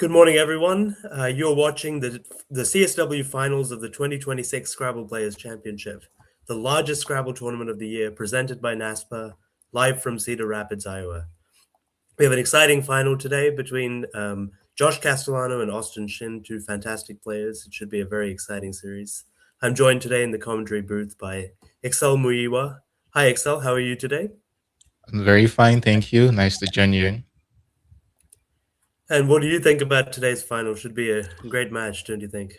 Good morning, everyone. You're watching the CSW finals of the 2026 Scrabble Players Championship, the largest Scrabble tournament of the year, presented by NASPA, live from Cedar Rapids, Iowa. We have an exciting final today between Josh Castellano and Austin Shin, two fantastic players. It should be a very exciting series. I'm joined today in the commentary booth by Excel Muiwa. Hi, Excel. How are you today? I'm very fine, thank you. Nice to join you. And what do you think about today's final? Should be a great match, don't you think?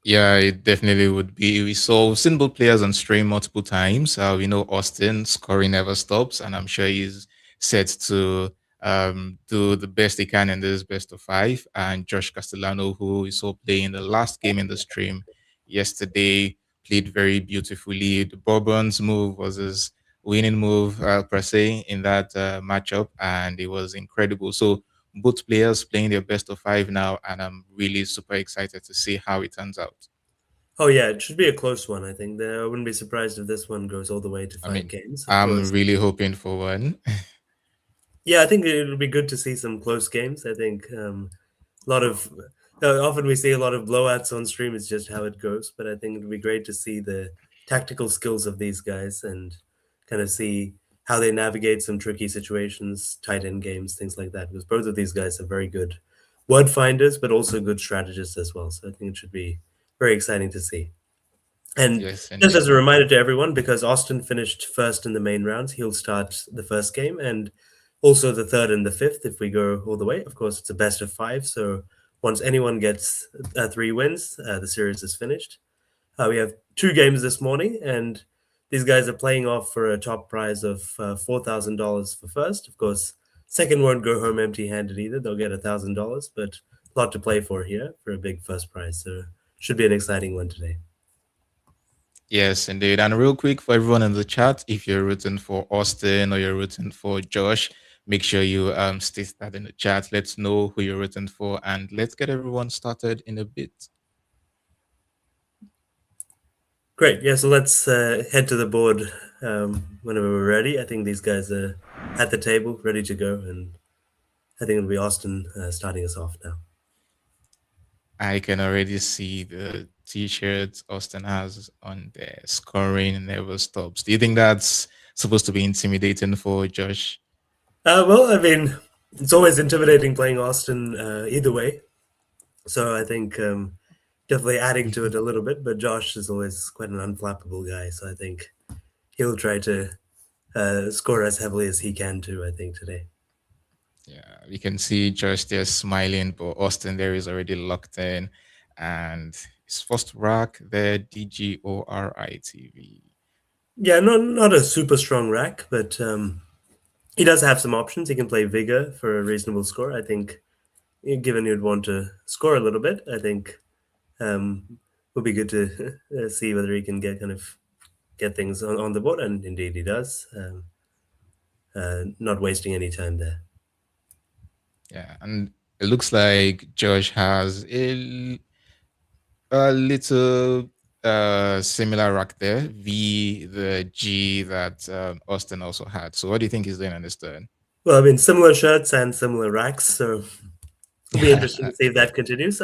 Yeah, it definitely would be. We've seen both players on stream multiple times. We know Austin scoring never stops, and I'm sure he's set to do the best he can in this best of five. And Josh Castellano, who we saw playing the last game in the stream yesterday, played very beautifully. The Bourbon's move was his winning move, per se, in that matchup, and it was incredible. So both players playing their best of five now, and I'm really super excited to see how it turns out. Oh yeah, it should be a close one, I think. I wouldn't be surprised if this one goes all the way to I five mean, games, of I'm course. really hoping for one. Yeah, I think it'll be good to see some close games. I think a lot of often we see a lot of blowouts on stream. It's just how it goes. But I think it'll be great to see the tactical skills of these guys and kind of see how they navigate some tricky situations, tight end games, things like that. Because both of these guys are very good word finders, but also good strategists as well. So I think it should be very exciting to see. And Yes, just as indeed. a reminder to everyone, because Austin finished first in the main rounds, he'll start the first game and also the third and the fifth if we go all the way. Of course, it's a best of five. So once anyone gets three wins, the series is finished. We have two games this morning, and these guys are playing off for a top prize of $4,000 for first. Of course, second won't go home empty handed either. They'll get $1,000, but a lot to play for here for a big first prize. So should be an exciting one today. Yes, indeed. And real quick for everyone in the chat, if you're rooting for Austin or you're rooting for Josh, make sure you state that in the chat. Let's know who you're rooting for, and let's get everyone started in a bit. Great. Yeah, so let's head to the board whenever we're ready. I think these guys are at the table, ready to go, and I think it'll be Austin starting us off now. I can already see the t-shirts Austin has on there. Scoring never stops. Do you think that's supposed to be intimidating for Josh? Well, I mean, it's always intimidating playing Austin either way. So I think definitely adding to it a little bit, but Josh is always quite an unflappable guy. So I think he'll try to score as heavily as he can too, I think, today. Yeah, we can see Josh there smiling, but Austin there is already locked in. And his first rack there, DGORITV. Yeah, not a super strong rack, but he does have some options. He can play Vigor for a reasonable score. I think, given you'd want to score a little bit, I think would be good to see whether he can get things on the board, and indeed he does. Not wasting any time there. Yeah, and it looks like Josh has a little similar rack there, the G that Austin also had. So what do you think he's doing on this turn? Well, I mean, similar shirts and similar racks, so it'll be interesting to see if that continues.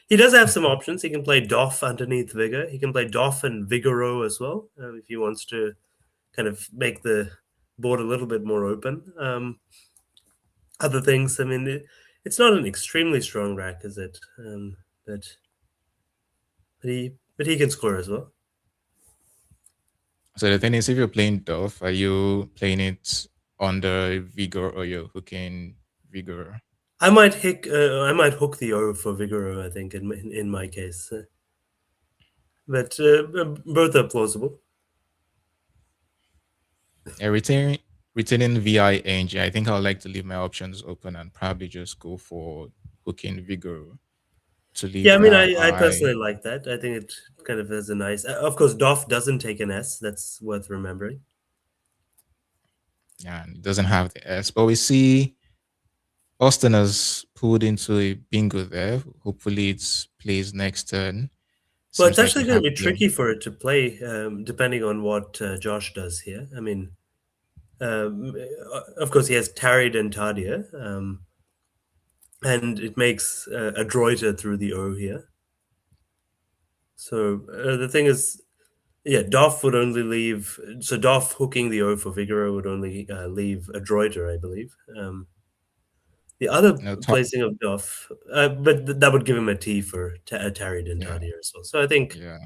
He does have some options. He can play Doff underneath Vigor. He can play Doff and Vigoro as well, if he wants to kind of make the board a little bit more open. Other things, I mean, it's not an extremely strong rack, is it? But he can score as well. So the thing is, if you're playing Dove, are you playing it under Vigor or you're hooking Vigor? I might hook the O for Vigoro. I think in my case, but both are plausible. Yeah, retaining VING. I think I would like to leave my options open and probably just go for hooking Vigor to Yeah, I leave mean, that I I personally like that. I think it kind of has a nice. Of course, Doff doesn't take an S. That's worth remembering. yeah, and it doesn't have the S. But we see Austin has pulled into a bingo there. Hopefully it plays next turn. Well, it's Seems like we actually going have to be game. tricky for it to play, depending on what Josh does here. I mean, of course, he has Tarried and Tadia. and it makes a droiter through the O here. So the thing is, yeah, Doff would only leave. So Doff hooking the O for Figaro would only leave a droiter, I believe. The other Top. placing of Doff, but that would give him a T for Tarried and Yeah, Tardier as well. So I think yeah.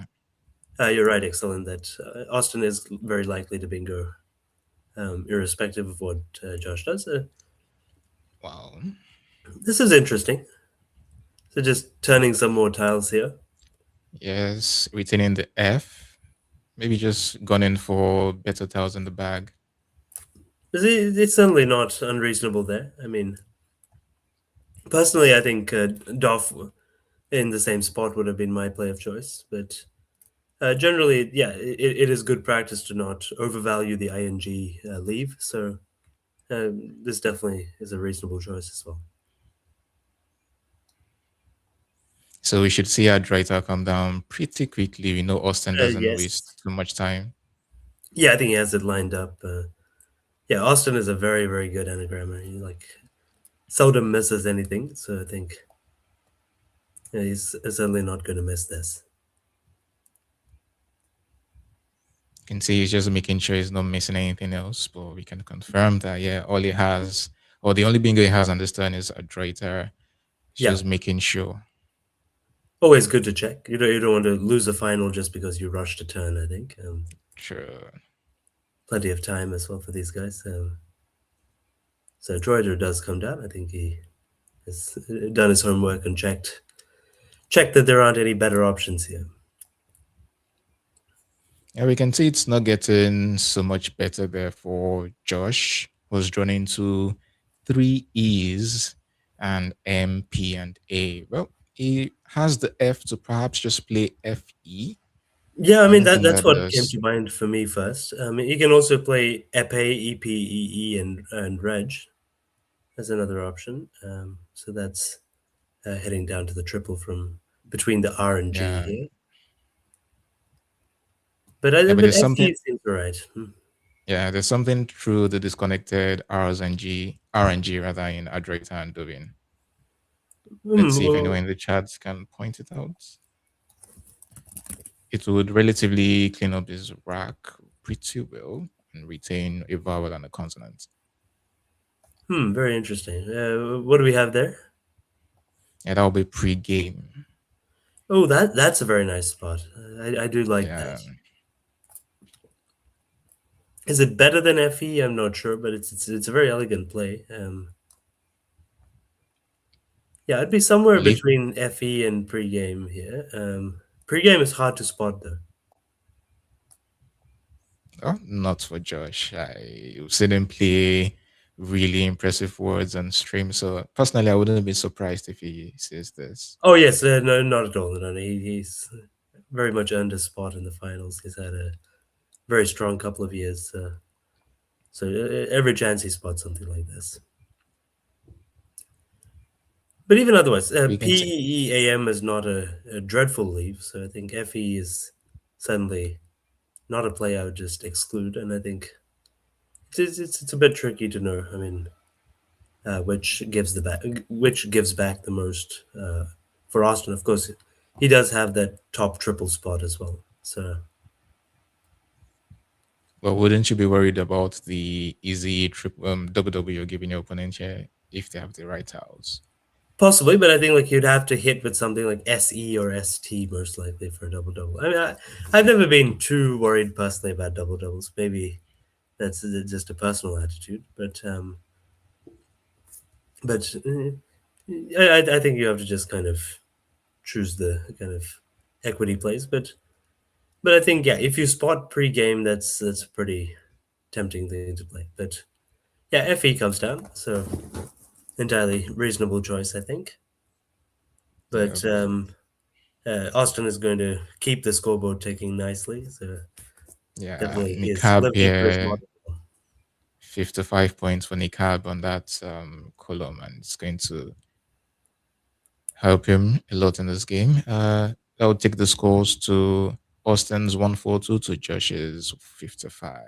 you're right, excellent, that Austin is very likely to bingo, irrespective of what Josh does. Wow. This is interesting. So just turning some more tiles here. Yes, retaining the F. Maybe just gone in for better tiles in the bag. It's certainly not unreasonable there. I mean, personally, I think Doff in the same spot would have been my play of choice, but generally, yeah, it is good practice to not overvalue the ing leave. So this definitely is a reasonable choice as well. So we should see our Driter come down pretty quickly. We know Austin doesn't Yes, waste too much time. yeah, I think he has it lined up. Yeah, Austin is a very very good anagrammer. He like seldom misses anything, so I think yeah, he's certainly not going to miss this. You can see he's just making sure he's not missing anything else. But we can confirm that, yeah, all he has, or the only bingo he has on this turn is a Driter. He's Yeah, just making sure. always good to check. You don't want to lose a final just because you rushed a turn. I think Sure. plenty of time as well for these guys. So Droider does come down. I think he has done his homework and checked that there aren't any better options here. Yeah, we can see it's not getting so much better there for Josh, who's drawn into three E's and M, P, and A. Well, he has the F to perhaps just play FE. Yeah, I I mean don't think that's that what came does. to mind for me first. You can also play Epee, EP, EE, and Reg as another option. So that's heading down to the triple from between the R and G Yeah. here. Yeah, but But there's something. FE seems alright. Yeah, there's something through the disconnected R and G rather in Adroita and Dovin. Let's see if anyone Well, in the chats can point it out. It would relatively clean up his rack pretty well and retain a vowel and a consonant. very interesting. What do we have there? Yeah, that'll be pre-game. Oh, that's a very nice spot. I do like that. Yeah. Is it better than FE? I'm not sure, but it's a very elegant play. Yeah, I'd be somewhere Well, if between FE and pregame here. Pregame is hard to spot though. oh, not for Josh. I've seen him play really impressive words on stream. So personally, I wouldn't be surprised if he says this. Oh yes, no, not at all. No, he's very much earned his spot in the finals. He's had a very strong couple of years, so every chance he spots something like this. But even otherwise, We can see. PEEAM is not a dreadful leave, so I think FE is certainly not a play I would just exclude. And I think it's a bit tricky to know. I mean, which gives back the most for Austin. Of course, he does have that top triple spot as well. So Well, wouldn't you be worried about the easy double W you're giving your opponent here if they have the right tiles? possibly, but I think like you'd have to hit with something like SE or ST most likely for a double double. I mean, I've never been too worried personally about double doubles. Maybe that's just a personal attitude, but I think you have to just kind of choose the kind of equity plays. But I think yeah, if you spot pre-game, that's a pretty tempting thing to play. But yeah, FE comes down, so entirely reasonable choice, I think. Yeah, But Austin is going to keep the scoreboard ticking nicely, so yeah. definitely is Nikab living for his here, model. 55 points for Nikab on that column, and it's going to help him a lot in this game. That would take the scores to Austin's 142 to Josh's 55.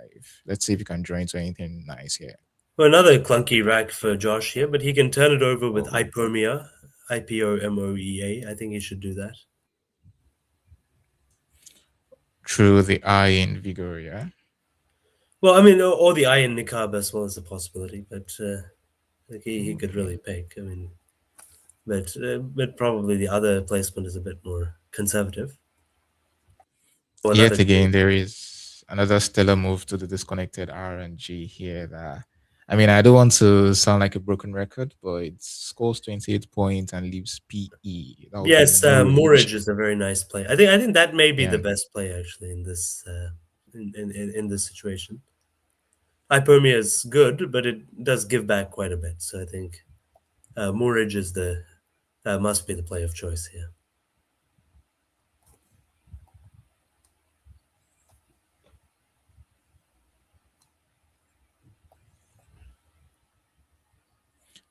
Let's see if we can draw into anything nice here. Well, another clunky rack for Josh here, but he can turn it over with Oh, Ipomoea, Ipomoea. I think he should do that. through the eye in Vigor, yeah. Well, I mean, or the Iron Niqab as well as a possibility, but like he could Okay. really pick. I mean, but probably the other placement is a bit more conservative. Or another Yet game. again, there is another stellar move to the disconnected RNG here. That I mean, I don't want to sound like a broken record, but it scores 28 points and leaves PE. That would be Yes, Moorage. Moorage is a very nice play. I think that may be Yeah, the best play actually in this in this situation. Hypermia is good, but it does give back quite a bit. So I think Moorage is the must be the play of choice here.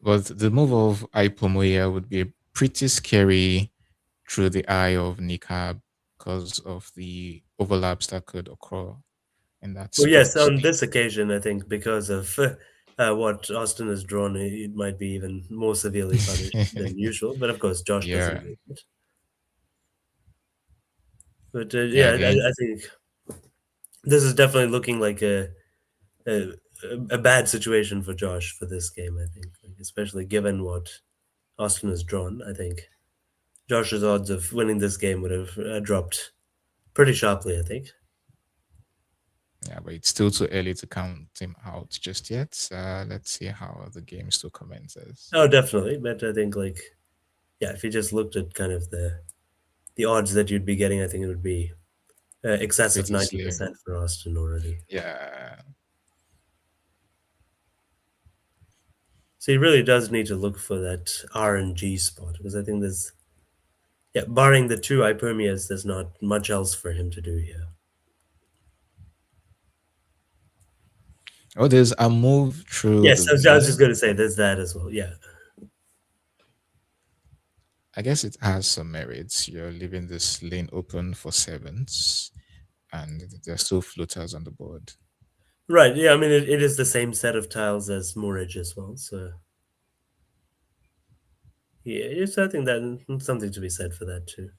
but the move of Ipomoea would be pretty scary through the eye of Nikab because of the overlaps that could occur in that Well, yes, spot. on this occasion, I think because of what Austin has drawn, it might be even more severely punished than usual. But of course, Josh doesn't Yeah, do it. But yeah. yeah, I think this is definitely looking like a a bad situation for Josh for this game. I think, like, especially given what Austin has drawn. I think Josh's odds of winning this game would have dropped pretty sharply. I think. Yeah, but it's still too early to count him out just yet. Let's see how the game still commences. Oh, definitely. But I think like yeah, if you just looked at kind of the odds that you'd be getting, I think it would be excess of Pretty slim. 90% for Austin already. Yeah, So he really does need to look for that RNG spot because I think there's yeah, barring the two Hypermias, there's not much else for him to do here. oh, there's a move through Yes, the I was just V. going to say there's that as well. Yeah, I guess it has some merits. You're leaving this lane open for sevens, and there's still floaters on the board. right. Yeah, I mean it is the same set of tiles as Moorage as well. So yeah, yes, I think that something to be said for that too.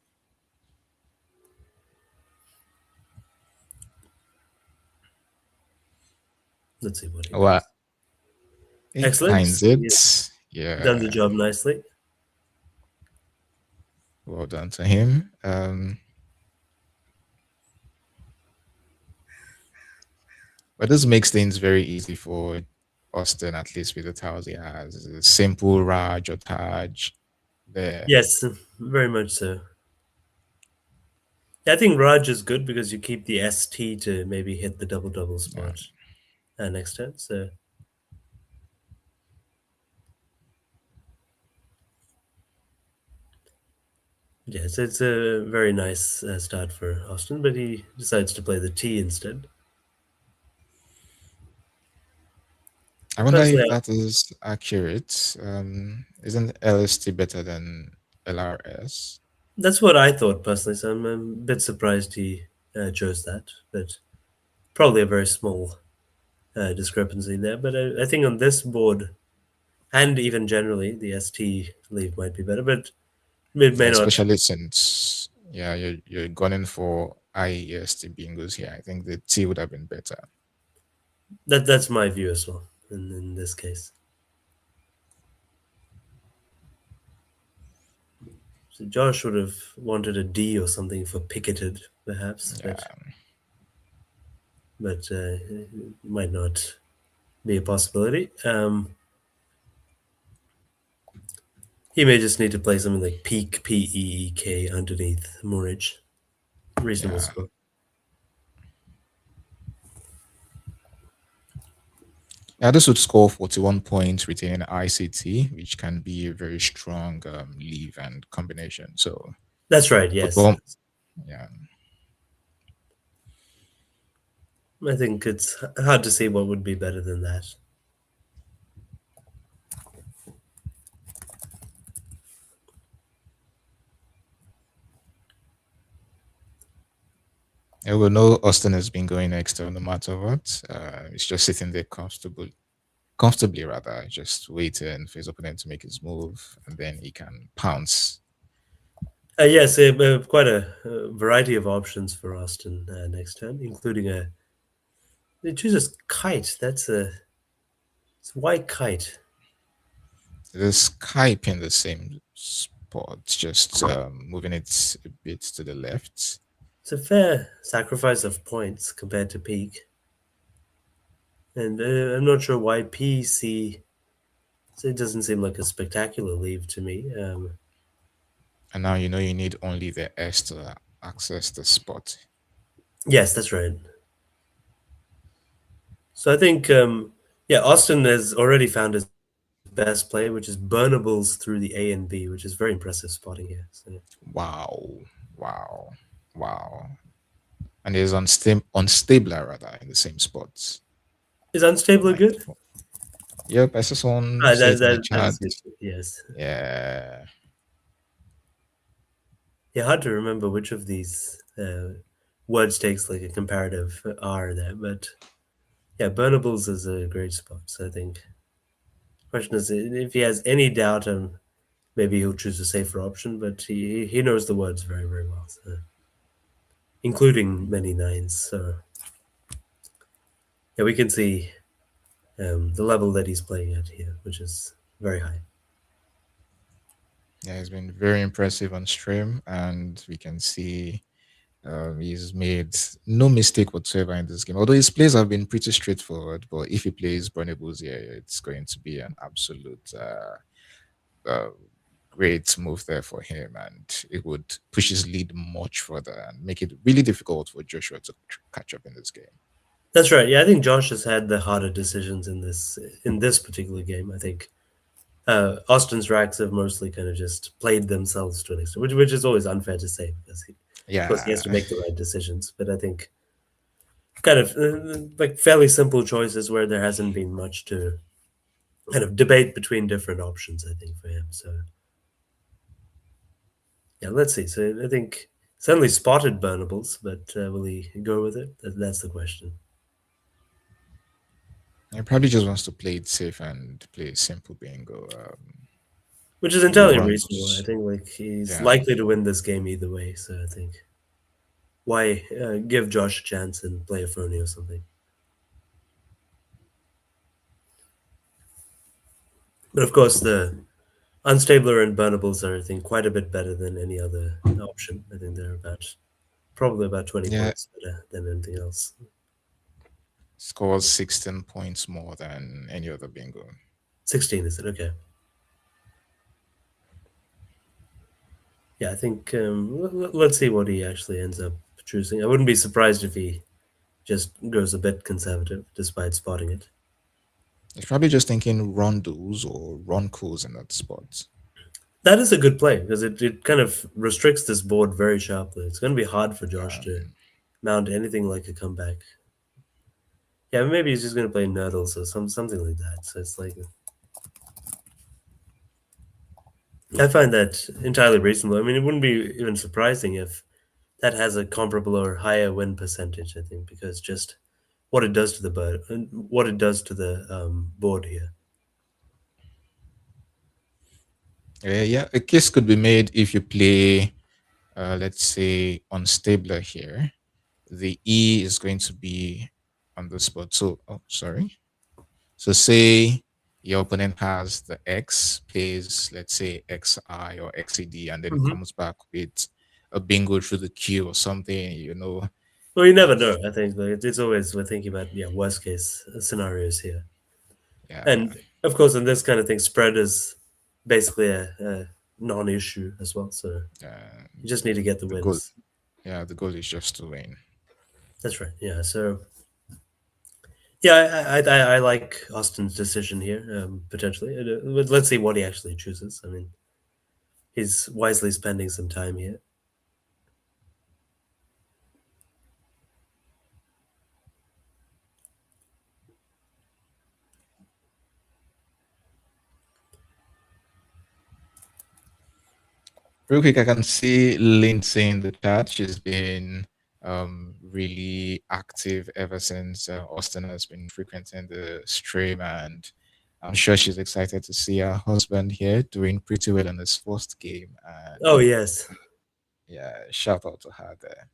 Let's see what he Well, does. he Excellent. finds He's it. done the Yeah, job nicely. well done to him. But this makes things very easy for Austin, at least with the tiles he has. It's a simple Raj or Taj there. Yes, very much so. Yeah, I think Raj is good because you keep the ST to maybe hit the double double Yeah. spot next turn. So yes, it's a very nice start for Austin, but he decides to play the T instead. I wonder if Personally, that is accurate. Isn't LST better than LRS? that's what I thought personally. So I'm a bit surprised he chose that, but probably a very small discrepancy there. But I think on this board and even generally, the ST leave might be better, but it Yeah, may not. especially since you're gunning for IEST bingos here. I think the T would have been better. That's my view as well in this case. So Josh would have wanted a D or something for picketed, perhaps, Yeah. but might not be a possibility. He may just need to play something like peak PEEK underneath Moorage. Reasonable Yeah. score. Yeah, this would score 41 points, retaining ICT, which can be a very strong leave and combination. So That's right. Yes, football, yeah. I think it's hard to see what would be better than that. And we know Austin has been going extra no matter what. It's just sitting there comfortable. comfortably rather, just waiting for his opponent to make his move, and then he can pounce. Yes, quite a variety of options for Austin next turn, including a. It chooses kite. That's a. It's a white kite. The Skype in the same spot, just moving it a bit to the left. It's a fair sacrifice of points compared to peak, and I'm not sure why PC. So it doesn't seem like a spectacular leave to me. And now you know you need only the S to access the spot. Yes, that's right. So I think, yeah, Austin has already found his best play, which is burnables through the A and B, which is very impressive spotting here. So, Wow, wow, wow. And there's unstabler rather in the same spots. is unstable Like, good? yep, I saw someone say it in the That chat. is useful. Yes. Yeah, Yeah, hard to remember which of these words takes like a comparative R there, but yeah, burnables is a great spot. So I think question is if he has any doubt, maybe he'll choose a safer option, but he knows the words very very well, so, including many nines. So yeah, we can see the level that he's playing at here, which is very high. yeah, it's been very impressive on stream, and we can see he's made no mistake whatsoever in this game. Although his plays have been pretty straightforward, but if he plays burnables here, it's going to be an absolute uh, great move there for him, and it would push his lead much further and make it really difficult for Joshua to catch up in this game. That's right. Yeah, I think Josh has had the harder decisions in this particular game. I think Austin's racks have mostly kind of just played themselves to an extent, which is always unfair to say because of course he has Yeah, to make the right decisions. But I think kind of like fairly simple choices where there hasn't been much to kind of debate between different options. I think for him. So yeah, let's see. So I think certainly spotted burnables, but will he go with it? That's the question. he probably just wants to play it safe and play a simple bingo. Which is Maybe entirely run reasonable. I those. think like he's Yeah, likely to win this game either way. So I think why give Josh a chance and play a phony or something? But of course, the unstabler and burnables are, I think, quite a bit better than any other option. I think they're about probably about 20 yeah. points better than anything else. Scores 16 points more than any other bingo. 16 is it? Okay. Yeah, I think let's see what he actually ends up choosing. I wouldn't be surprised if he just goes a bit conservative despite spotting it. He's probably just thinking rondos or roncos in that spot. That is a good play because it kind of restricts this board very sharply. It's going to be hard for Josh to Um, mount anything like a comeback. Yeah, maybe he's just going to play Nurdles or something like that. So it's like I find that entirely reasonable. I mean, it wouldn't be even surprising if that has a comparable or higher win percentage. I think because just what it does to the bird, what it does to the board here. yeah, a case could be made if you play, let's say, unstabler here. The E is going to be on the spot. So, oh, sorry. So, say your opponent has the X, plays, let's say, XI or XED, and then Hmm. comes back with a bingo through the Q or something, Well, you never know. it's, I think like, it's always we're thinking about worst case scenarios here, yeah, and of course in this kind of thing, spread is basically a non-issue as well. So you just need to get the the goal, wins. yeah, the goal is just to win. That's right. Yeah. So yeah, I like Austin's decision here potentially. Let's see what he actually chooses. I mean, he's wisely spending some time here. Real quick, I can see Lindsay in the chat. She's been really active ever since Austin has been frequenting the stream, and I'm sure she's excited to see her husband here doing pretty well in his first game. And Oh yes, yeah, shout out to her there.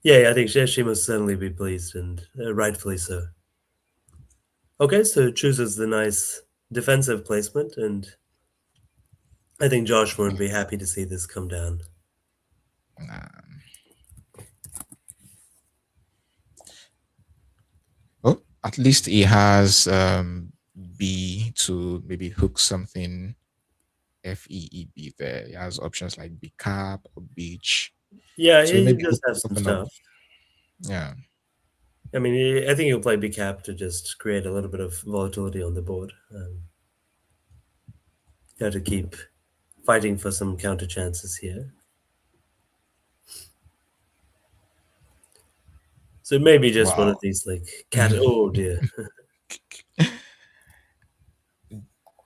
yeah, yeah, I think she must certainly be pleased, and rightfully so. Okay, so chooses the nice defensive placement, and I think Josh won't be happy to see this come down. Um, oh, at least he has B to maybe hook something FEEB there. He has options like B cap or beach. Yeah, So he maybe does have some open up. stuff. Yeah. I mean, I think he'll play big cap to just create a little bit of volatility on the board. To keep fighting for some counter chances here. So maybe just one of Wow. these like cat. Oh dear.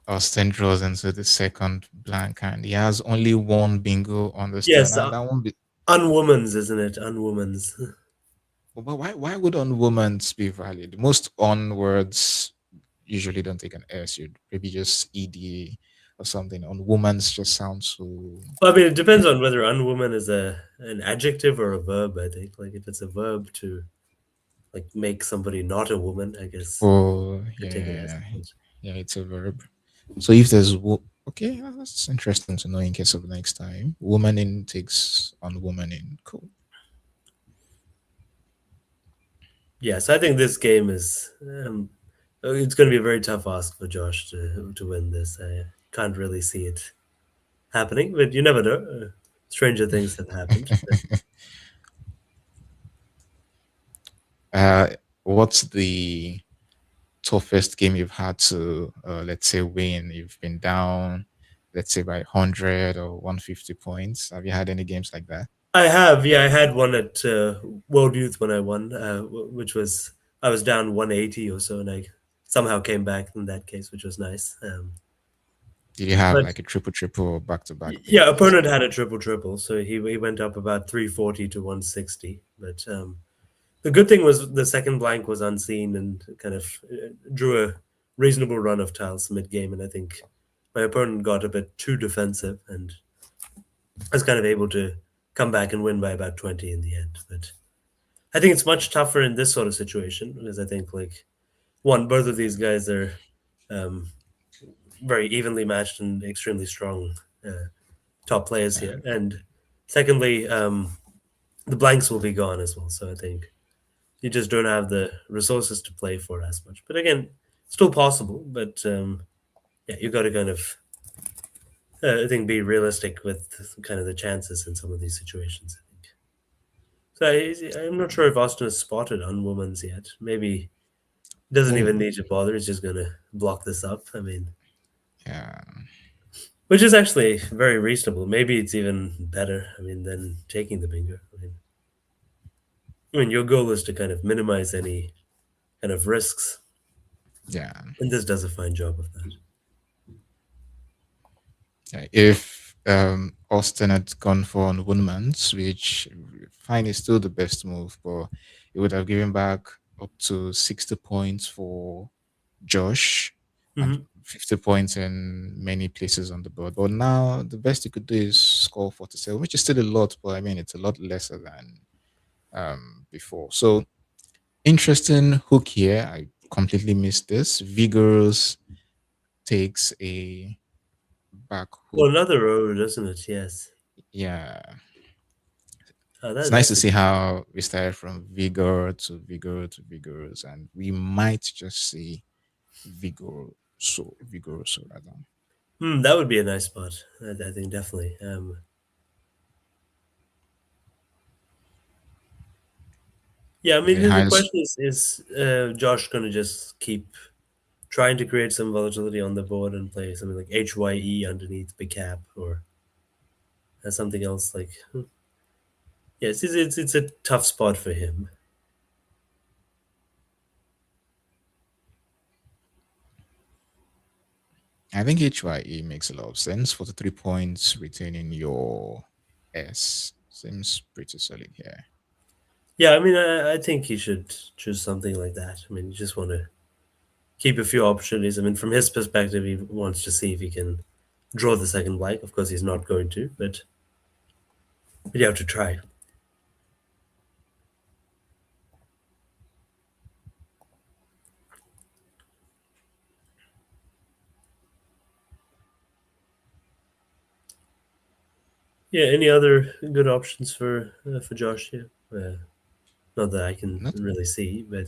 Austin draws into the second blank and he has only one bingo on the turn. Yes, And that won't be. unwoman's, isn't it? Unwoman's. But why would on woman's be valid? Most on words usually don't take an S. You'd maybe just ED or something. On woman's just sounds so. Well, I mean, it depends on whether unwoman is a an adjective or a verb. I think like if it's a verb to like make somebody not a woman, I guess Oh, could take an S. yeah. But Yeah, it's a verb. So if there's. Okay, that's interesting to know in case of next time. Woman in takes on woman in. Cool. yes, I think this game is. It's going to be a very tough ask for Josh to win this. I can't really see it happening, but you never know. Stranger things have happened. uh, what's the toughest game you've had to, let's say, win? You've been down, let's say, by 100 or 150 points. Have you had any games like that? I have, yeah. I had one at World Youth when I won, which was I was down 180 or so, and I somehow came back in that case, which was nice. Did you have But like a triple triple or back to back yeah, bingoes? opponent had a triple triple, so he went up about 340 to 160. But the good thing was the second blank was unseen and kind of drew a reasonable run of tiles mid game, and I think my opponent got a bit too defensive, and I was kind of able to come back and win by about 20 in the end. But I think it's much tougher in this sort of situation because I think like one, both of these guys are um, very evenly matched and extremely strong top players Yeah, here, and secondly, the blanks will be gone as well. So I think you just don't have the resources to play for as much. But again, still possible. But yeah, you got to kind of I think be realistic with kind of the chances in some of these situations. I think. So I'm not sure if Austin has spotted unwoman's yet. Maybe doesn't oh, even need to bother. He's just gonna block this up. I mean, yeah, which is actually very reasonable. Maybe it's even better. I mean, than taking the bingo. I mean, your goal is to kind of minimize any kind of risks, yeah. and this does a fine job of that. Yeah, if Austin had gone for on Woodman's, which fine is still the best move, but it would have given back up to 60 points for Josh and Hmm. 50 points in many places on the board. But now the best you could do is score 47, which is still a lot, but I mean it's a lot lesser than before. So interesting hook here. I completely missed this. Vigorous takes a back Well, hook. another road, doesn't it? Yes. Yeah. Oh, It's nice to that's a see how we started from vigor to vigor to vigorous, and we might just see vigor so vigorous rather. that would be a nice spot. I think definitely. Yeah, I mean, The the highest, question is Josh going to just keep trying to create some volatility on the board and play something like HYE underneath big cap or something else like yes, it's a tough spot for him. I think HYE makes a lot of sense. 43 points, retaining your S seems pretty solid here. Yeah, I mean, I think he should choose something like that. I mean, you just want to keep a few opportunities. I mean, from his perspective, he wants to see if he can draw the second blank. Of course, he's not going to, but you have to try. Yeah. Any other good options for Josh here? Not that I can Not really see, but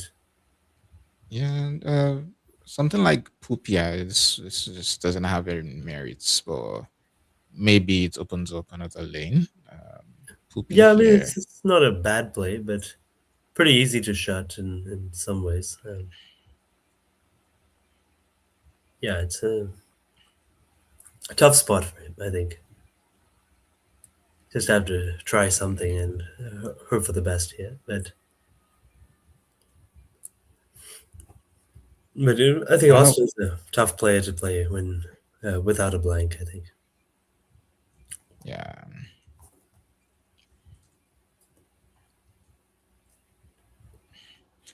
yeah, something like Pupia is just doesn't have very merits, but maybe it opens up another lane. Poopy yeah. I mean, here. it's not a bad play, but pretty easy to shut in some ways. Yeah, it's a tough spot for him. I think just have to try something and hope for the best here. But I think Wonder, Austin's a tough player to play when without a blank. I think. yeah,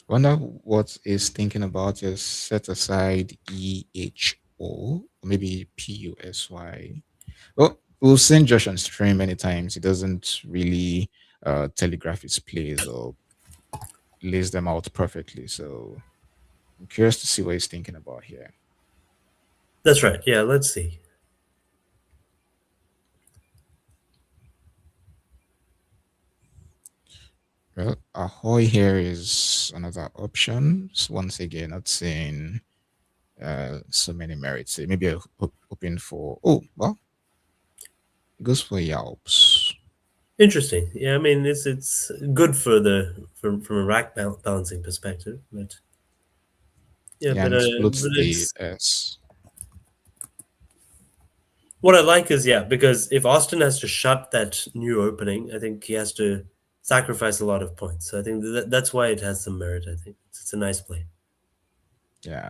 wonder what is thinking about. Just set aside EHO, maybe PUSY. Well, we've seen Josh on stream many times. He doesn't really telegraph his plays or lays them out perfectly. So I'm curious to see what he's thinking about here. That's right. Yeah, let's see. Well, Ahoy here is another option. So once again, not saying so many merits. Maybe hoping for. Oh well, it goes for Yalps. Interesting. Yeah, I mean it's good for the from a rack balancing perspective, but yeah, Yeah, but and it floats the it's S. what I like is yeah because if Austin has to shut that new opening, I think he has to sacrifice a lot of points. So I think that's why it has some merit. I think it's a nice play. Yeah.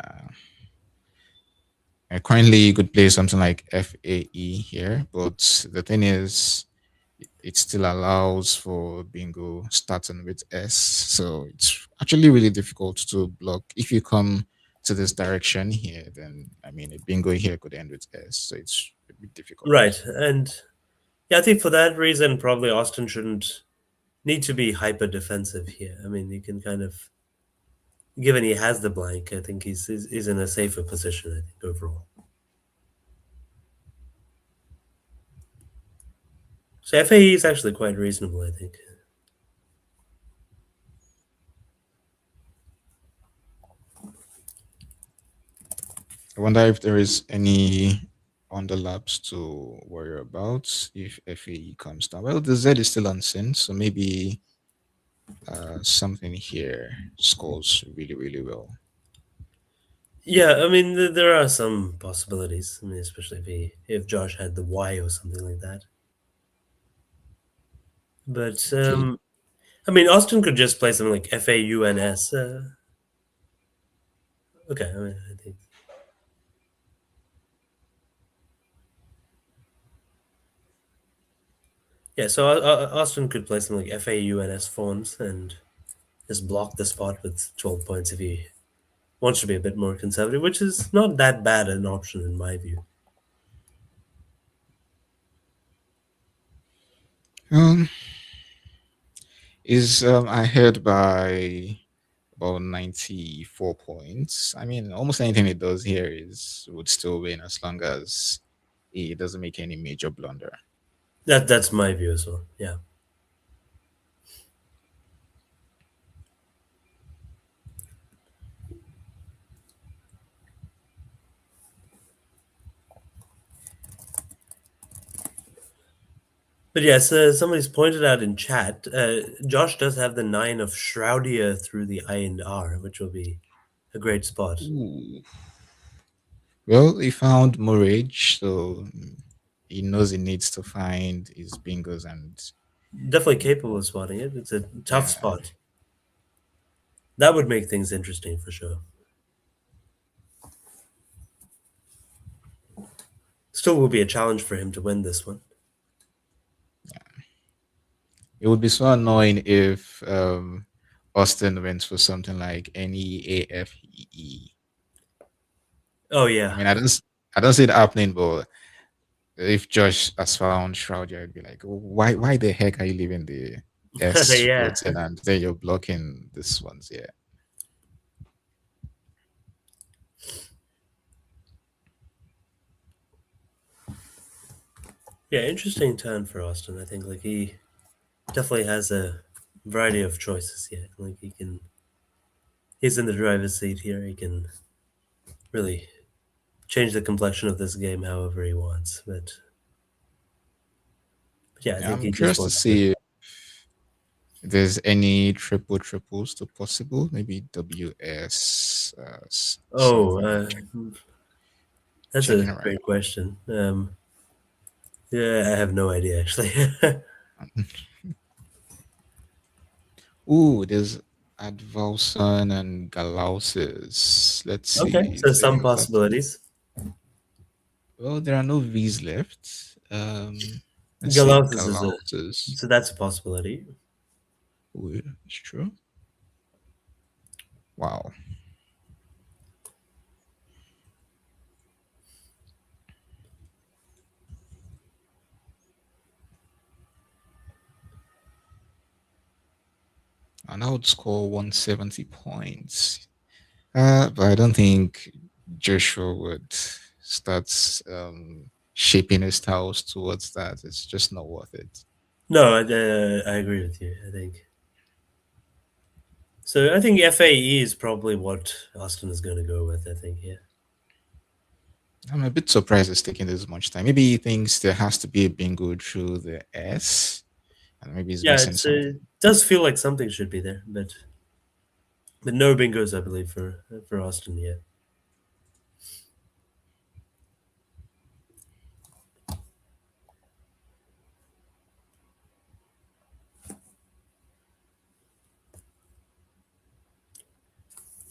Currently, you could play something like FAE here, but the thing is, it still allows for bingo starting with S. So it's actually really difficult to block. If you come to this direction here, then I mean, a bingo here could end with S. So it's a bit difficult. Right, and yeah, I think for that reason, probably Austin shouldn't need to be hyper defensive here. I mean, he can kind of, given he has the blank, I think he's in a safer position. I think overall. So FAE is actually quite reasonable. I think. I wonder if there is any underlaps to worry about if FAE comes down. Well, the Z is still unseen, so maybe something here scores really, really well. Yeah, I mean, there are some possibilities. I mean, especially if Josh had the Y or something like that. But Okay. I mean, Austin could just play something like FAUNS. Okay, I mean, I think yeah. So Austin could play something like FAUNS phones and just block the spot with 12 points if he wants to be a bit more conservative, which is not that bad an option in my view. Um, is ahead by about 94 points. I mean, almost anything he does here is would still win as long as he doesn't make any major blunder. That's my view as well. Yeah. But yes, somebody's pointed out in chat, Josh does have the 9 of Shroudia through the I and R, which will be a great spot. Ooh. Well, he found Morage, so he knows he needs to find his bingos and Definitely capable of spotting it. It's a tough yeah. spot. That would make things interesting for sure. Still will be a challenge for him to win this one. It would be so annoying if Austin went for something like NEAFEE. Oh I yeah. mean, I don't see it happening, but if Josh has found Shroud, I'd be like, why the heck are you leaving the S Yeah. routine and then you're blocking this ones? Yeah. Yeah, interesting turn for Austin. I think like he definitely has a variety of choices here. Like he's in the driver's seat here. He can really change the complexion of this game however he wants. But yeah, I Yeah, think I'm he just curious to wants to. see if there's any triples to possible. Maybe WS Oh, something. that's a Checking it right great question. Yeah, I have no idea actually. now. Ooh, there's Advalson and Galausis. Let's Okay, see. so Is there some any other two? possibilities. Well, there are no V's left. Let's see. Galossus is a Galausis. so that's a possibility. Ooh, it's true. Wow. And I would score 170 points. But I don't think Joshua would start shaping his styles towards that. It's just not worth it. No, I agree with you. I think so. I think FAE is probably what Austin is going to go with. I think yeah. I'm a bit surprised it's taking this much time. Maybe he thinks there has to be a bingo through the S, and maybe he's Yeah, missing it's something. does feel like something should be there, but no bingos, I believe for Austin yet.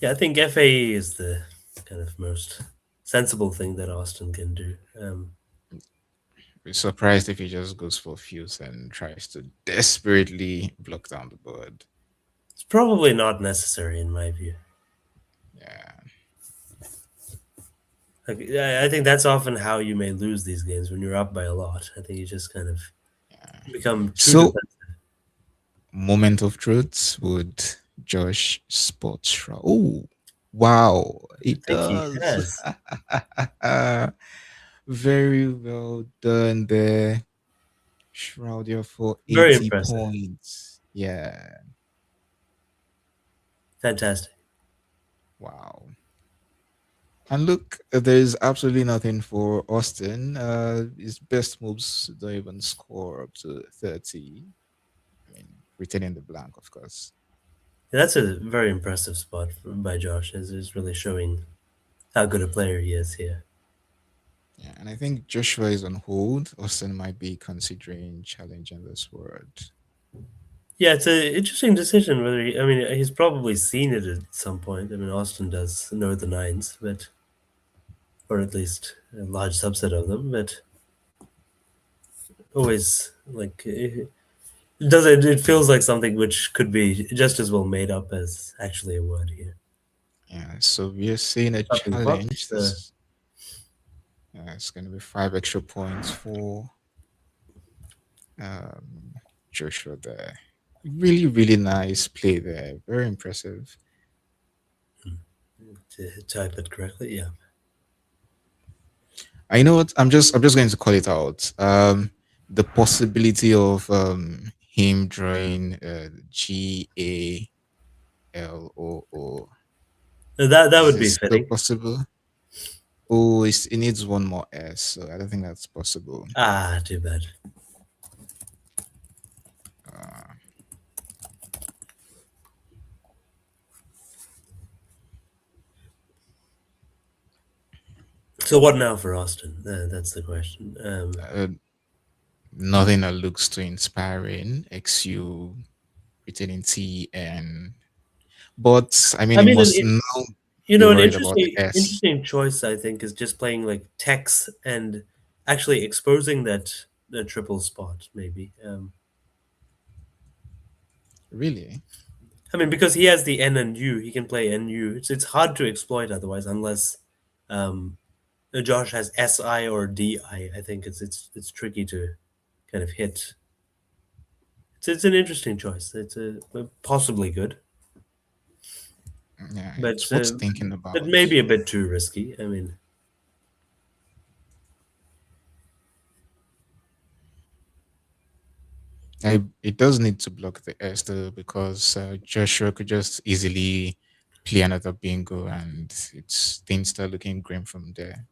Yeah, I think FAE is the kind of most sensible thing that Austin can do. Be surprised if he just goes for fuse and tries to desperately block down the board. It's probably not necessary in my view. Yeah, Like, I think that's often how you may lose these games when you're up by a lot. I think you just kind of yeah. become too So, defensive. moment of truth would Josh spot Shroud. Oh, wow, I it think he does. has. Very well done there. Shroudia for Very 80 impressive. points. Yeah. Fantastic. Wow. And look, there's absolutely nothing for Austin. His best moves don't even score up to 30. I mean, retaining the blank, of course. Yeah, that's a very impressive spot by Josh. Is really showing how good a player he is here. Yeah, and I think Joshua is on hold. Austin might be considering challenging this word. Yeah, it's an interesting decision. Whether I mean, he's probably seen it at some point. I mean, Austin does know the nines, but or at least a large subset of them. But always like it does it. It feels like something which could be just as well made up as actually a word here. Yeah, so we are seeing a Something fucked. challenge. This it's going to be 5 extra points for um, Joshua there. Really, really nice play there. Very impressive. To type it correctly. Yeah. I know what I'm just going to call it out. The possibility of him drawing GALOO. That Is would it be still fitting. possible? Oh, it needs one more S, so I don't think that's possible. Ah, too bad. Uh, So what now for Austin? That's the question. uh, Nothing that looks too inspiring. XU retaining T and but I mean I he mean, must now be an worried about the S. interesting choice. I think is just playing like Tex and actually exposing that the triple spot. Maybe. Really? I mean, because he has the N and U, he can play NU. It's hard to exploit otherwise, Um, Josh has SI or DI. I think it's tricky to kind of hit. It's an interesting choice. It's possibly good, Yeah, but it's worth thinking but about. maybe a bit too risky. I mean, It does need to block the S though, because Joshua could just easily play another bingo and it's things start looking grim from there.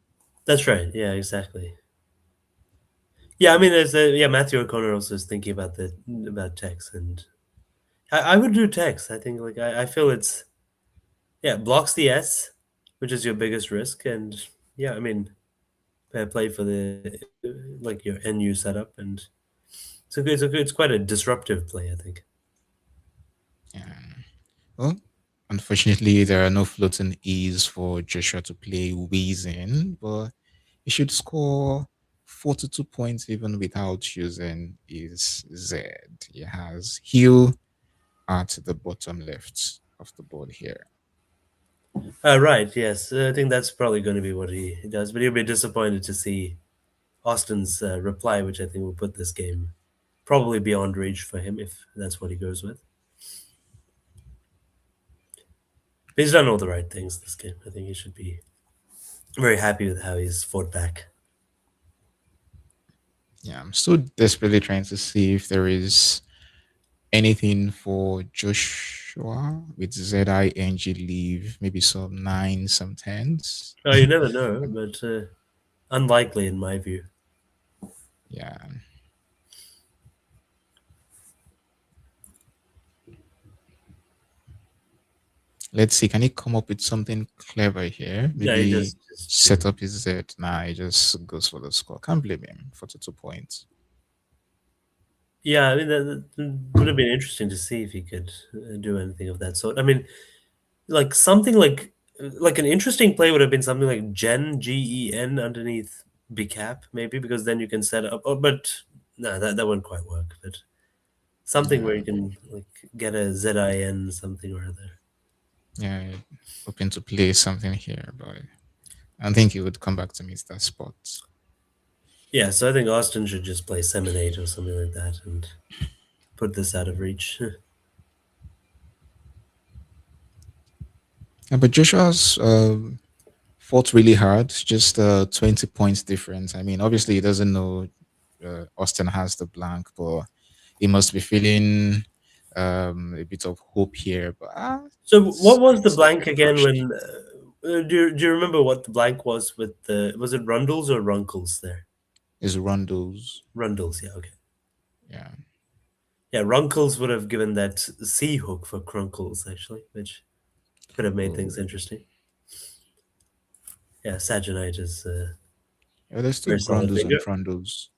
that's right. Yeah, exactly. Yeah, I mean, there's yeah. Matthew O'Connor also is thinking about the about text, and I would do text. I think like I feel it's yeah blocks the S, which is your biggest risk, and yeah, I mean, play for the like your NU setup, and it's quite a disruptive play. I think. Yeah. Well, unfortunately, there are no floating E's for Joshua to play wheezing, but he should score 42 points even without using his Z. He has heel at the bottom left of the board here. Right. Yes, I think that's probably going to be what he does, but he'll be disappointed to see Austin's reply, which I think will put this game probably beyond reach for him if that's what he goes with. But he's done all the right things this game. I think he should be very happy with how he's fought back. Yeah, I'm still desperately trying to see if there is anything for Joshua with ZING leave, maybe some nines, some tens. Oh, you never know, but unlikely in my view. Yeah. Let's see. Can he come up with something clever here? Yeah, he Maybe just set up his Z. Nah, he just goes for the score. Can't blame him. 42 points. yeah. I mean, that would have been interesting to see if he could do anything of that sort. I mean, like something like an interesting play would have been something like Gen underneath Bcap maybe because then you can set up. Oh, but no, that wouldn't quite work. But something where Yeah. you can like get a ZIN something or other. Yeah. Hoping to play something here, but I think he would come back to meet that spot. Yeah, so I think Austin should just play Seminate or something like that and put this out of reach. Yeah, but Joshua's fought really hard, just 20 points difference. I mean, obviously, he doesn't know Austin has the blank, but he must be feeling a bit of hope here. But So what it's, was the it's a blank bit again rushed. when do you remember what the blank was with the was it Rundles or Runkles there? His rundles. Rundles, yeah, okay. Yeah. Yeah, Runkles would have given that C hook for Crunkles actually, which could have made things Oh, interesting. Yeah, Saginite is yeah, there's still very solid grundles finger. and trundles.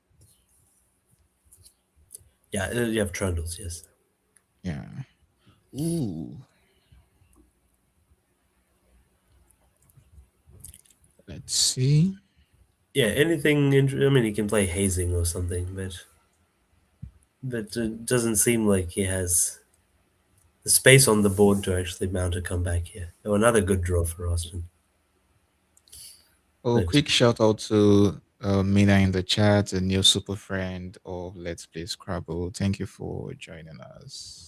Yeah, you have Trundles, yes. Yeah. Ooh. Let's see. Yeah, anything. I mean, he can play hazing or something, but it doesn't seem like he has the space on the board to actually mount a comeback here. Oh, another good draw for Austin. Oh, But quick shout out to Mina in the chat, a new super friend of Let's Play Scrabble. Thank you for joining us.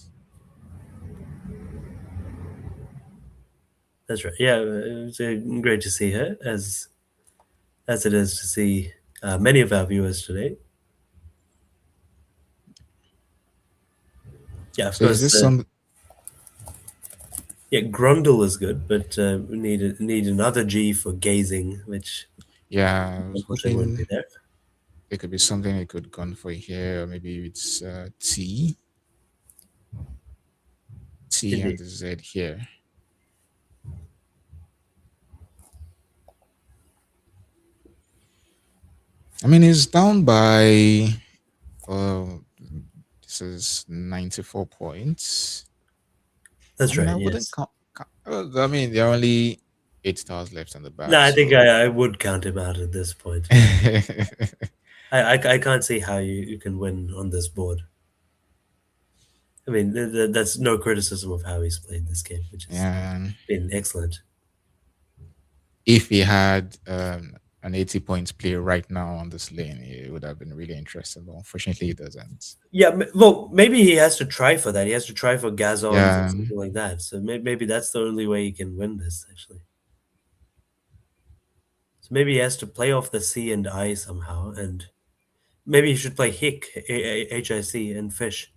that's right. Yeah, it's great to see her as it is to see many of our viewers today. Yeah, of So is course. this some? Yeah, Grundle is good, but we need another G for gazing, which Yeah, I was unfortunately won't be hoping there. it could be something I could gone for here, or maybe it's T and Indeed, the Z here. I mean, it's down by uh, this is 94 points. I that's mean, right. I wouldn't Yes. count. I mean, there are only 8 stars left on the No, back, I think so I would count him out at this point. I can't see how you can win on this board. I mean, that's no criticism of how he's played this game, which has yeah. been excellent. if he had an 80 points play right now on this lane, it would have been really interesting. But unfortunately, it doesn't. Yeah, well, maybe he has to try for that. He has to try for gazons or Yeah, something like that. So maybe that's the only way he can win this, actually. So maybe he has to play off the C and I somehow, and maybe he should play HIC, and fish.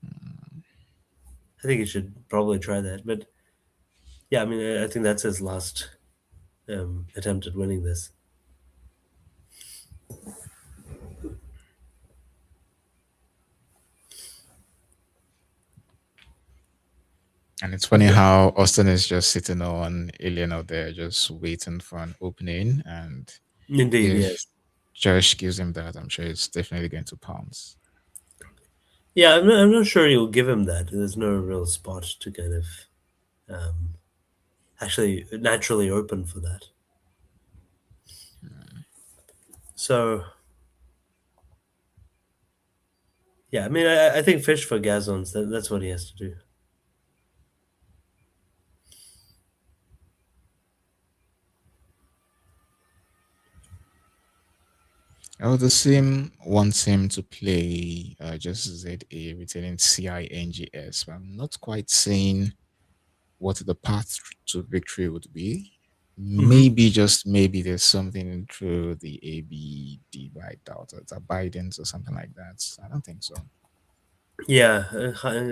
I think he should probably try that. But yeah, I mean, I think that's his last attempt at winning this. and it's funny how Austin is just sitting on Alien out there, just waiting for an opening. And Indeed, if yes. Josh gives him that, I'm sure it's definitely going to pounce. Yeah, I'm not sure you'll give him that. There's no real spot to kind of um, actually naturally open for that. So yeah, I mean, I think fish for gazons. That's what he has to do. Oh, the sim wants him to play just ZA retaining CINGS, but I'm not quite seeing what the path to victory would be. Hmm. Maybe, just maybe, there's something through the ABD, but I doubt it. Abidance or something like that. I don't think so. Yeah,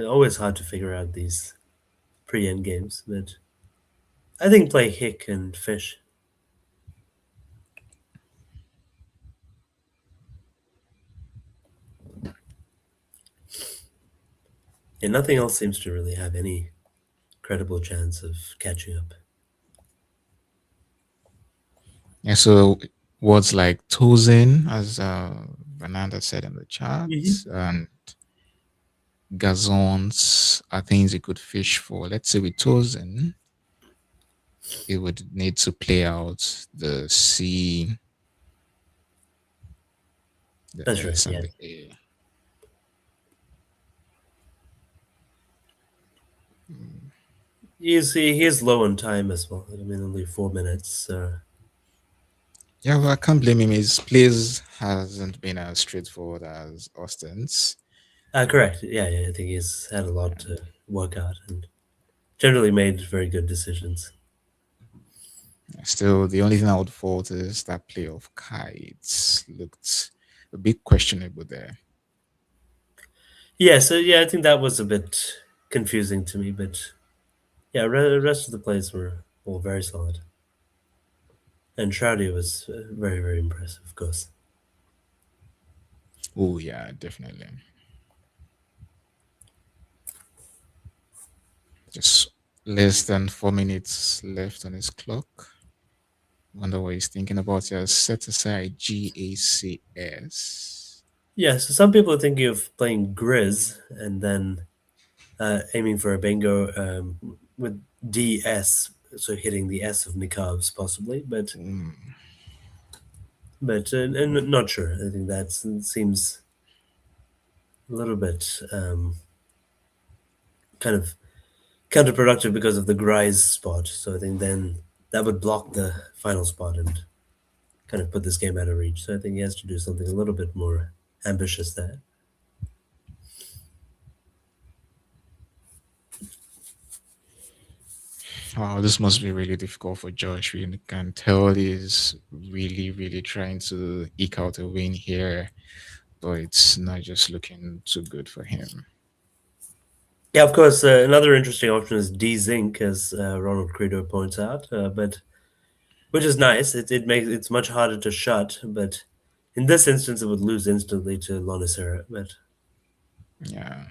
always hard to figure out these pre-end games, but I think play hick and fish. Yeah, nothing else seems to really have any credible chance of catching up. Yeah, so words like Tozen, as Fernanda said in the chat, Hmm. and gazons are things you could fish for. Let's say with Tozen, it would need to play out the C, the That's right. S, and Yeah, the A. Mm. he is low on time as well. I mean, only 4 minutes. So. Yeah, well, I can't blame him. His plays hasn't been as straightforward as Austin's. Correct. Yeah, yeah. I think he's had a lot to work out and generally made very good decisions. Still, the only thing I would fault is that play of kites looked a bit questionable there. Yeah, so yeah, I think that was a bit confusing to me, but yeah, the rest of the plays were all very solid. And Shroudy was very, very impressive, of course. Oh, yeah, definitely. Just less than 4 minutes left on his clock. Wonder what he's thinking about. He has set aside GACS. Yeah, so some people are thinking of playing Grizz and then aiming for a bingo with DS, so hitting the S of Nikavs possibly, Mm, but and not sure. I think that seems a little bit kind of counterproductive because of the Grise spot. So I think then that would block the final spot and kind of put this game out of reach. So I think he has to do something a little bit more ambitious there. wow, this must be really difficult for Josh. We can tell he's really, really trying to eke out a win here, but it's not just looking too good for him. Yeah, of course. Another interesting option is D-Zinc, as Ronald Credo points out, but which is nice. It makes it's much harder to shut, but in this instance, it would lose instantly to Lonicera. But Yeah.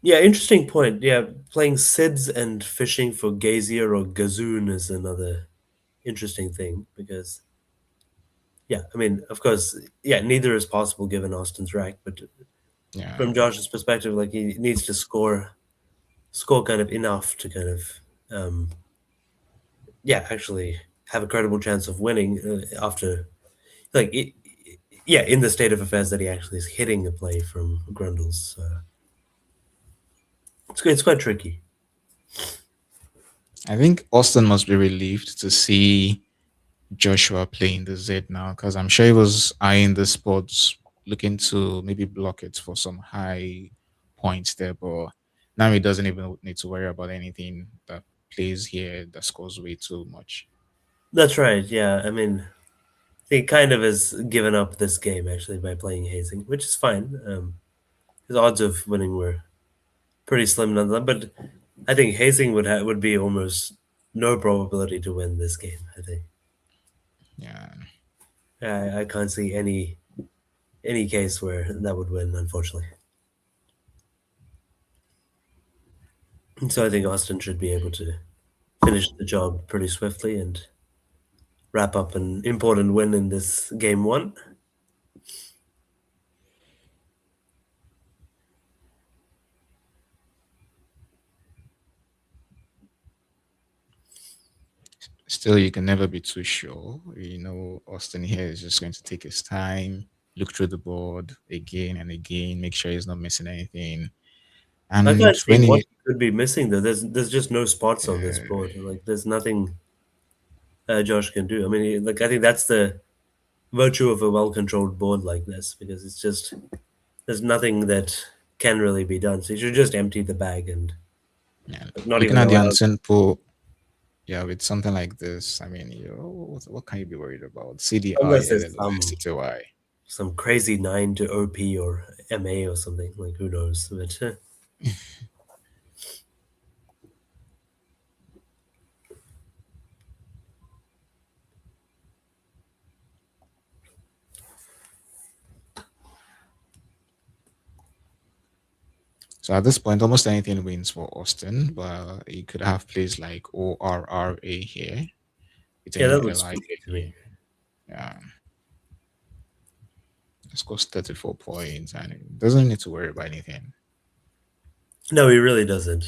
yeah, interesting point. Yeah, playing Sids and fishing for Gazier or Gazoon is another interesting thing because yeah, I mean, of course, yeah, neither is possible given Austin's rack, but Yeah. from Josh's perspective, like he needs to score kind of enough to kind of um, yeah, actually have a credible chance of winning after like yeah, in the state of affairs that he actually is hitting a play from Grundles. So it's quite tricky. I think Austin must be relieved to see Joshua playing the Z now because I'm sure he was eyeing the spots, looking to maybe block it for some high points there. But now he doesn't even need to worry about anything that plays here that scores way too much. That's right. Yeah, I mean, he kind of has given up this game actually by playing Hazing, which is fine. His odds of winning were pretty slim nonetheless. But I think Hazing would be almost no probability to win this game. I think. Yeah. I can't see any case where that would win, unfortunately. So I think Austin should be able to finish the job pretty swiftly and wrap up an important win in this game one. Still, you can never be too sure. Austin here is just going to take his time, look through the board again and again, make sure he's not missing anything. I And can't see when what he, he could be missing though. There's just no spots on this uh, board. Like there's nothing Josh can do. I mean, like I think that's the virtue of a well-controlled board like this because it's just there's nothing that can really be done. So you should just empty the bag and yeah, like, not looking even at the allow. unsimple, yeah, with something like this, I mean, what can you be worried about? CDI, Unless there's LLY, CTY. some crazy nine to OP or MA or something. Like who knows? But So at this point, almost anything wins for Austin, but you could have plays like ORRA here with yeah, any that looks LI spooky to me. here. Yeah, scores 34 points and it doesn't need to worry about anything. No, he really doesn't.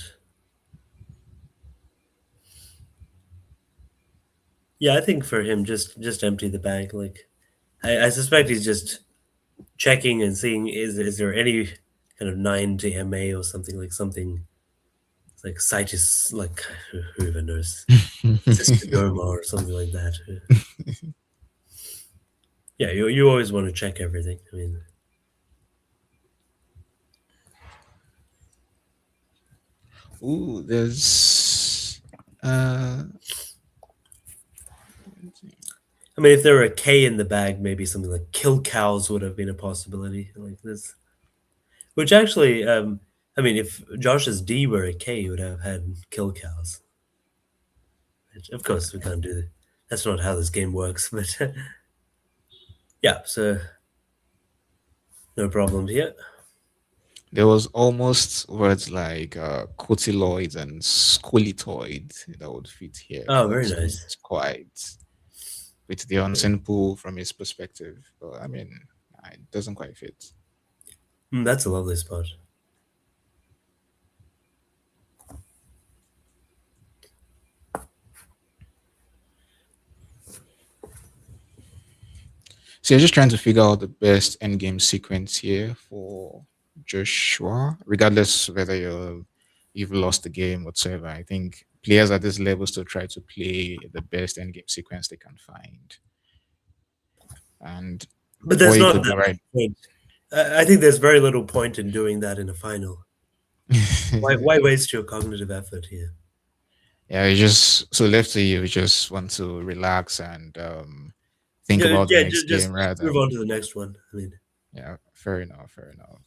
Yeah, I think for him, just empty the bag. Like I suspect he's just checking and seeing is there any kind of nine to MA or something like something like Citus like who even knows Cystodoma or something like that. Yeah, you always want to check everything. I mean, Ooh, there's uh if there were a K in the bag, maybe something like kill cows would have been a possibility like this. Which actually, if Josh's D were a K, he would have had kill cows. Which, of course, we can't do that. That's not how this game works. But yeah, so no problem here. there was almost words like cotyloids and scolitoid that would fit here, Oh, very but not nice. quite with the unsimple from his perspective. But I mean, it doesn't quite fit. That's a lovely spot. So you're just trying to figure out the best endgame sequence here for Joshua, regardless whether you've lost the game whatsoever. I think players at this level still try to play the best endgame sequence they can find. And But what there's you not could that do right. much point. I think there's very little point in doing that in a final. Why waste your cognitive effort here? Yeah, you just so left to you, you just want to relax and think Yeah, about the yeah. next Just game rather move than on to the next one. I mean, yeah, fair enough, fair enough.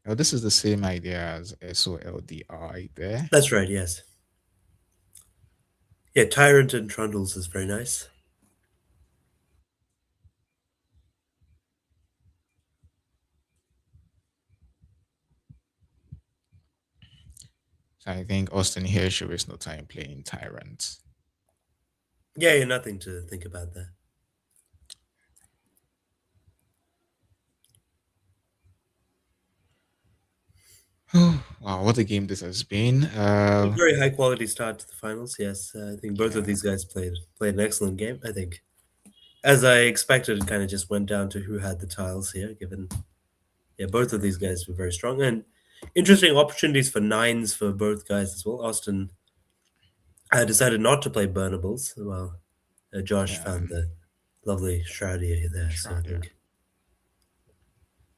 Oh, this is the same idea as SOLDI there. that's right. Yes. Yeah, Tyrant and Trundles is very nice. So I think Austin here should waste no time playing Tyrant. Yeah, yeah. Nothing to think about there. Wow, what a game this has been. A very high quality start to the finals. Yes, I think both of Yeah, these guys played an excellent game. I think, as I expected, it kind of just went down to who had the tiles here. Given, yeah, both of these guys were very strong and interesting opportunities for nines for both guys as well. Austin decided not to play burnables. Well, Josh yeah, found the lovely Shroudy there. So I Shroud, yeah. think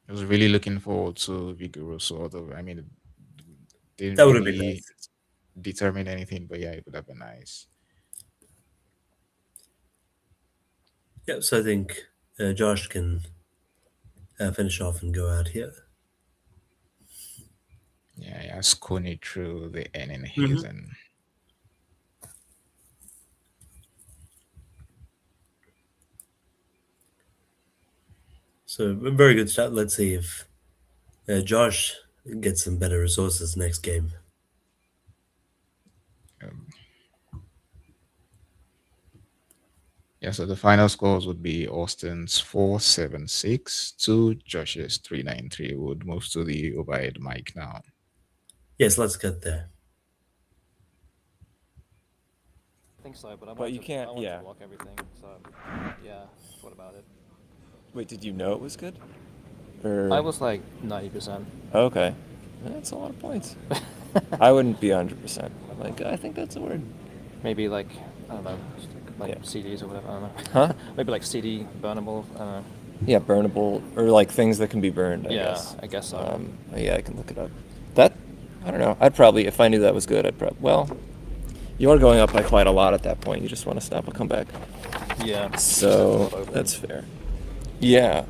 I was really looking forward to Vigoroso, although I mean, it didn't that would have been really nice. determine anything, but yeah, it would have been nice. Yeah, so I think Josh can finish off and go out here. Yeah, yeah, Scone through the N in his Hmm. and So a very good start. Let's see if Josh gets some better resources next game. um, yeah, so the final scores would be Austin's 476 to Josh's 393. Would move to the overhead mic now. Yes, let's get there. I think so, but I But you wanted can't, to yeah. block everything. So yeah, thought about it. Wait, did you know it was good? I Or was like 90%. okay, that's a lot of points. I wouldn't be 100%. Like I think that's a word. Maybe like I don't know, like Yeah. CDs or whatever. I don't know. Huh? Maybe like CD burnable. I don't know. Yeah, burnable or like things that can be burned. I Yeah, guess. I guess so. Yeah, I can look it up. That I don't know. I'd probably if I knew that was good. I'd probably well. You are going up by quite a lot at that point. You just want to stop a comeback. Yeah. So that's fair. Yeah.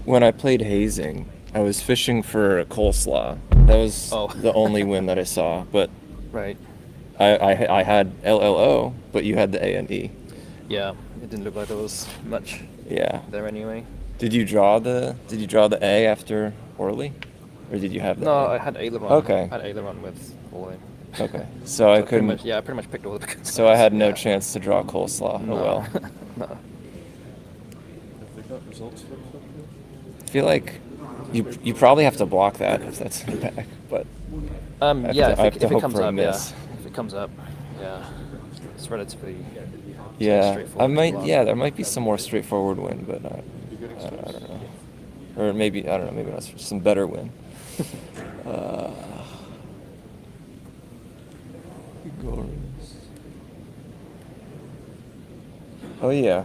When I played hazing, I was fishing for a coleslaw. That was Oh. the only win that I saw. But Right. I had LLO, but you had the A and E. Yeah. It didn't look like there was much Yeah. there anyway. Did you draw the A after Orly, or did you have the No, A? I had aileron. Okay. I had aileron with all in. Okay. So I couldn't. Much, yeah, I pretty much picked all the good So I had no yeah. chance to draw coleslaw. No. Oh well. No. Have they got results for it? I feel like you probably have to block that if that's in the back, but I have Yeah, to- I have if to it hope comes for a up, miss. yeah. If it comes up, yeah. It's relatively yeah, I straightforward might. block. Yeah, there might be some more straightforward win, but I don't know. Or maybe I don't know. Maybe not some better win. uh, oh yeah.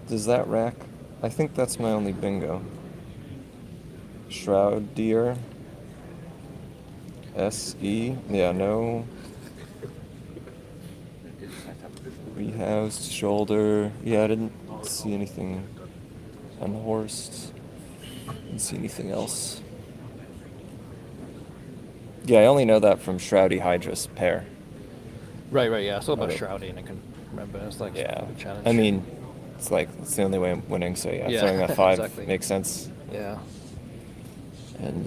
Does that rack? I think that's my only bingo. Shroud deer. SE. Yeah, no. Rehoused shoulder. Yeah, I didn't see anything unhorsed. Didn't see anything else. Yeah, I only know that from Shroudy Hydrus pair. Right, yeah. I saw about Okay. Shroudy and I can remember. It's like Yeah. a challenge. I mean, it's like it's the only way I'm winning. So yeah, Yeah, throwing that 5 exactly. makes sense. Yeah. And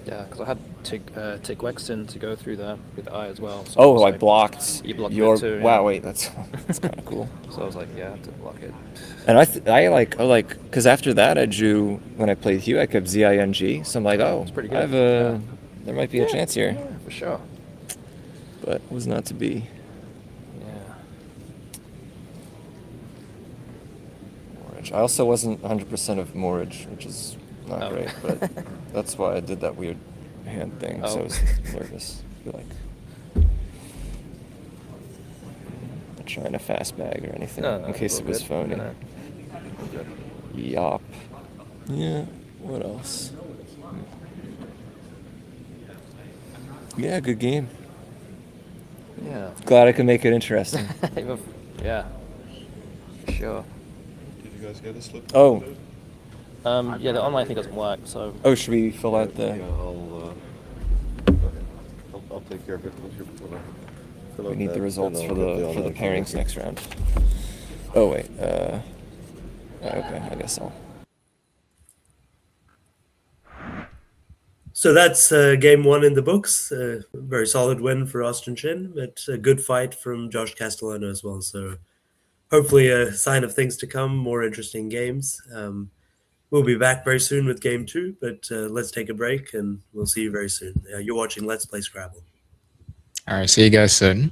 Yeah, because I had Tick Wexton to go through there with the eye as well. So oh, was I like- blocked You blocked your. that too, Wow, yeah. wait, that's kind of cool. So I was like, yeah, I have to block it. And I like because after that I drew when I played Hugh I kept ZING, so I'm like, oh, It's pretty I have good, a there might be a chance here, Yeah, for sure. but was not to be. Yeah. Mortgage. I also wasn't 100% of Mortgage, which is not Oh. great, but that's why I did that weird hand thing. So I Oh. was nervous. I feel like not trying to fast bag or anything No, in case all it was good. phony. No, all good. Yop. Yeah. What else? Yeah, good game. Yeah. Glad I could make it interesting. Yeah. For sure. Did you guys get a slip? Oh. Yeah, the online thing doesn't work, so Oh, should we fill out Yeah, the? I'll take care of it. Fill We out need that, the results and for I'll get the online pairings thing. next round. Oh wait. Okay, I guess I'll. So that's game one in the books. Very solid win for Austin Chin, but a good fight from Josh Castellano as well. So hopefully a sign of things to come, more interesting games. We'll be back very soon with game 2, but let's take a break and we'll see you very soon. You're watching Let's Play Scrabble. All right, see you guys soon.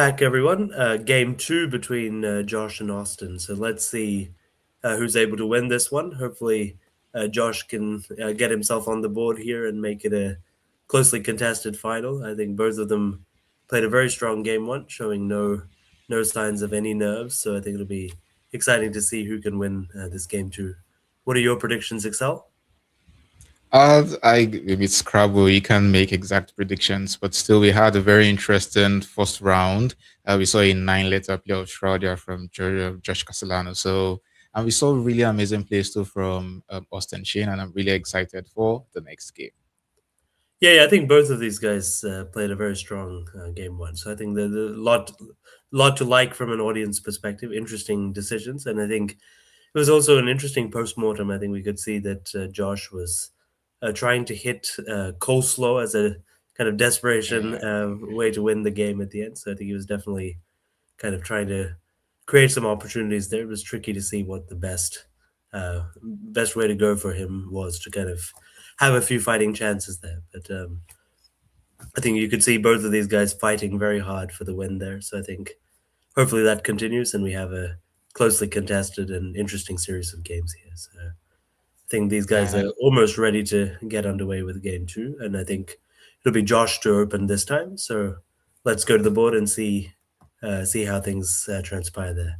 Back, everyone. Game 2 between Josh and Austin. So let's see who's able to win this one. Hopefully, Josh can get himself on the board here and make it a closely contested final. I think both of them played a very strong game 1, showing no signs of any nerves. So I think it'll be exciting to see who can win this game 2. What are your predictions, Excel? With Scrabble, you can make exact predictions, but still, we had a very interesting first round. We saw a 9-letter play of Shroudia from Josh Castellano. So, and we saw really amazing plays too from Austin Shane, and I'm really excited for the next game. Yeah, I think both of these guys played a very strong game 1. So I think there's a lot to like from an audience perspective. Interesting decisions, and I think it was also an interesting post-mortem. I think we could see that Josh was trying to hit coleslaw as a kind of desperation way to win the game at the end. So I think he was definitely kind of trying to create some opportunities there. It was tricky to see what the best way to go for him was to kind of have a few fighting chances there. But I think you could see both of these guys fighting very hard for the win there. So I think hopefully that continues and we have a closely contested and interesting series of games here. So I think these guys Yeah, are almost ready to get underway with game 2, and I think it'll be Josh to open this time. So let's go to the board and see how things transpire there.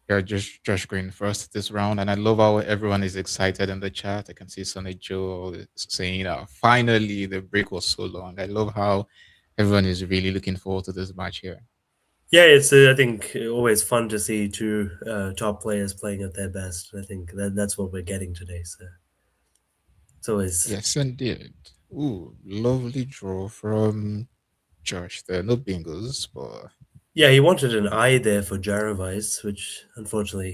yeah, just Josh going first this round, and I love how everyone is excited in the chat. I can see Sonny Joe saying, "Finally, the break was so long." I love how everyone is really looking forward to this match here. Yeah, it's I think always fun to see two top players playing at their best. I think that's what we're getting today. So it's always Yes, indeed. Ooh, lovely draw from Josh. There are no bingos, but yeah. He wanted an eye there for Jarovice, which unfortunately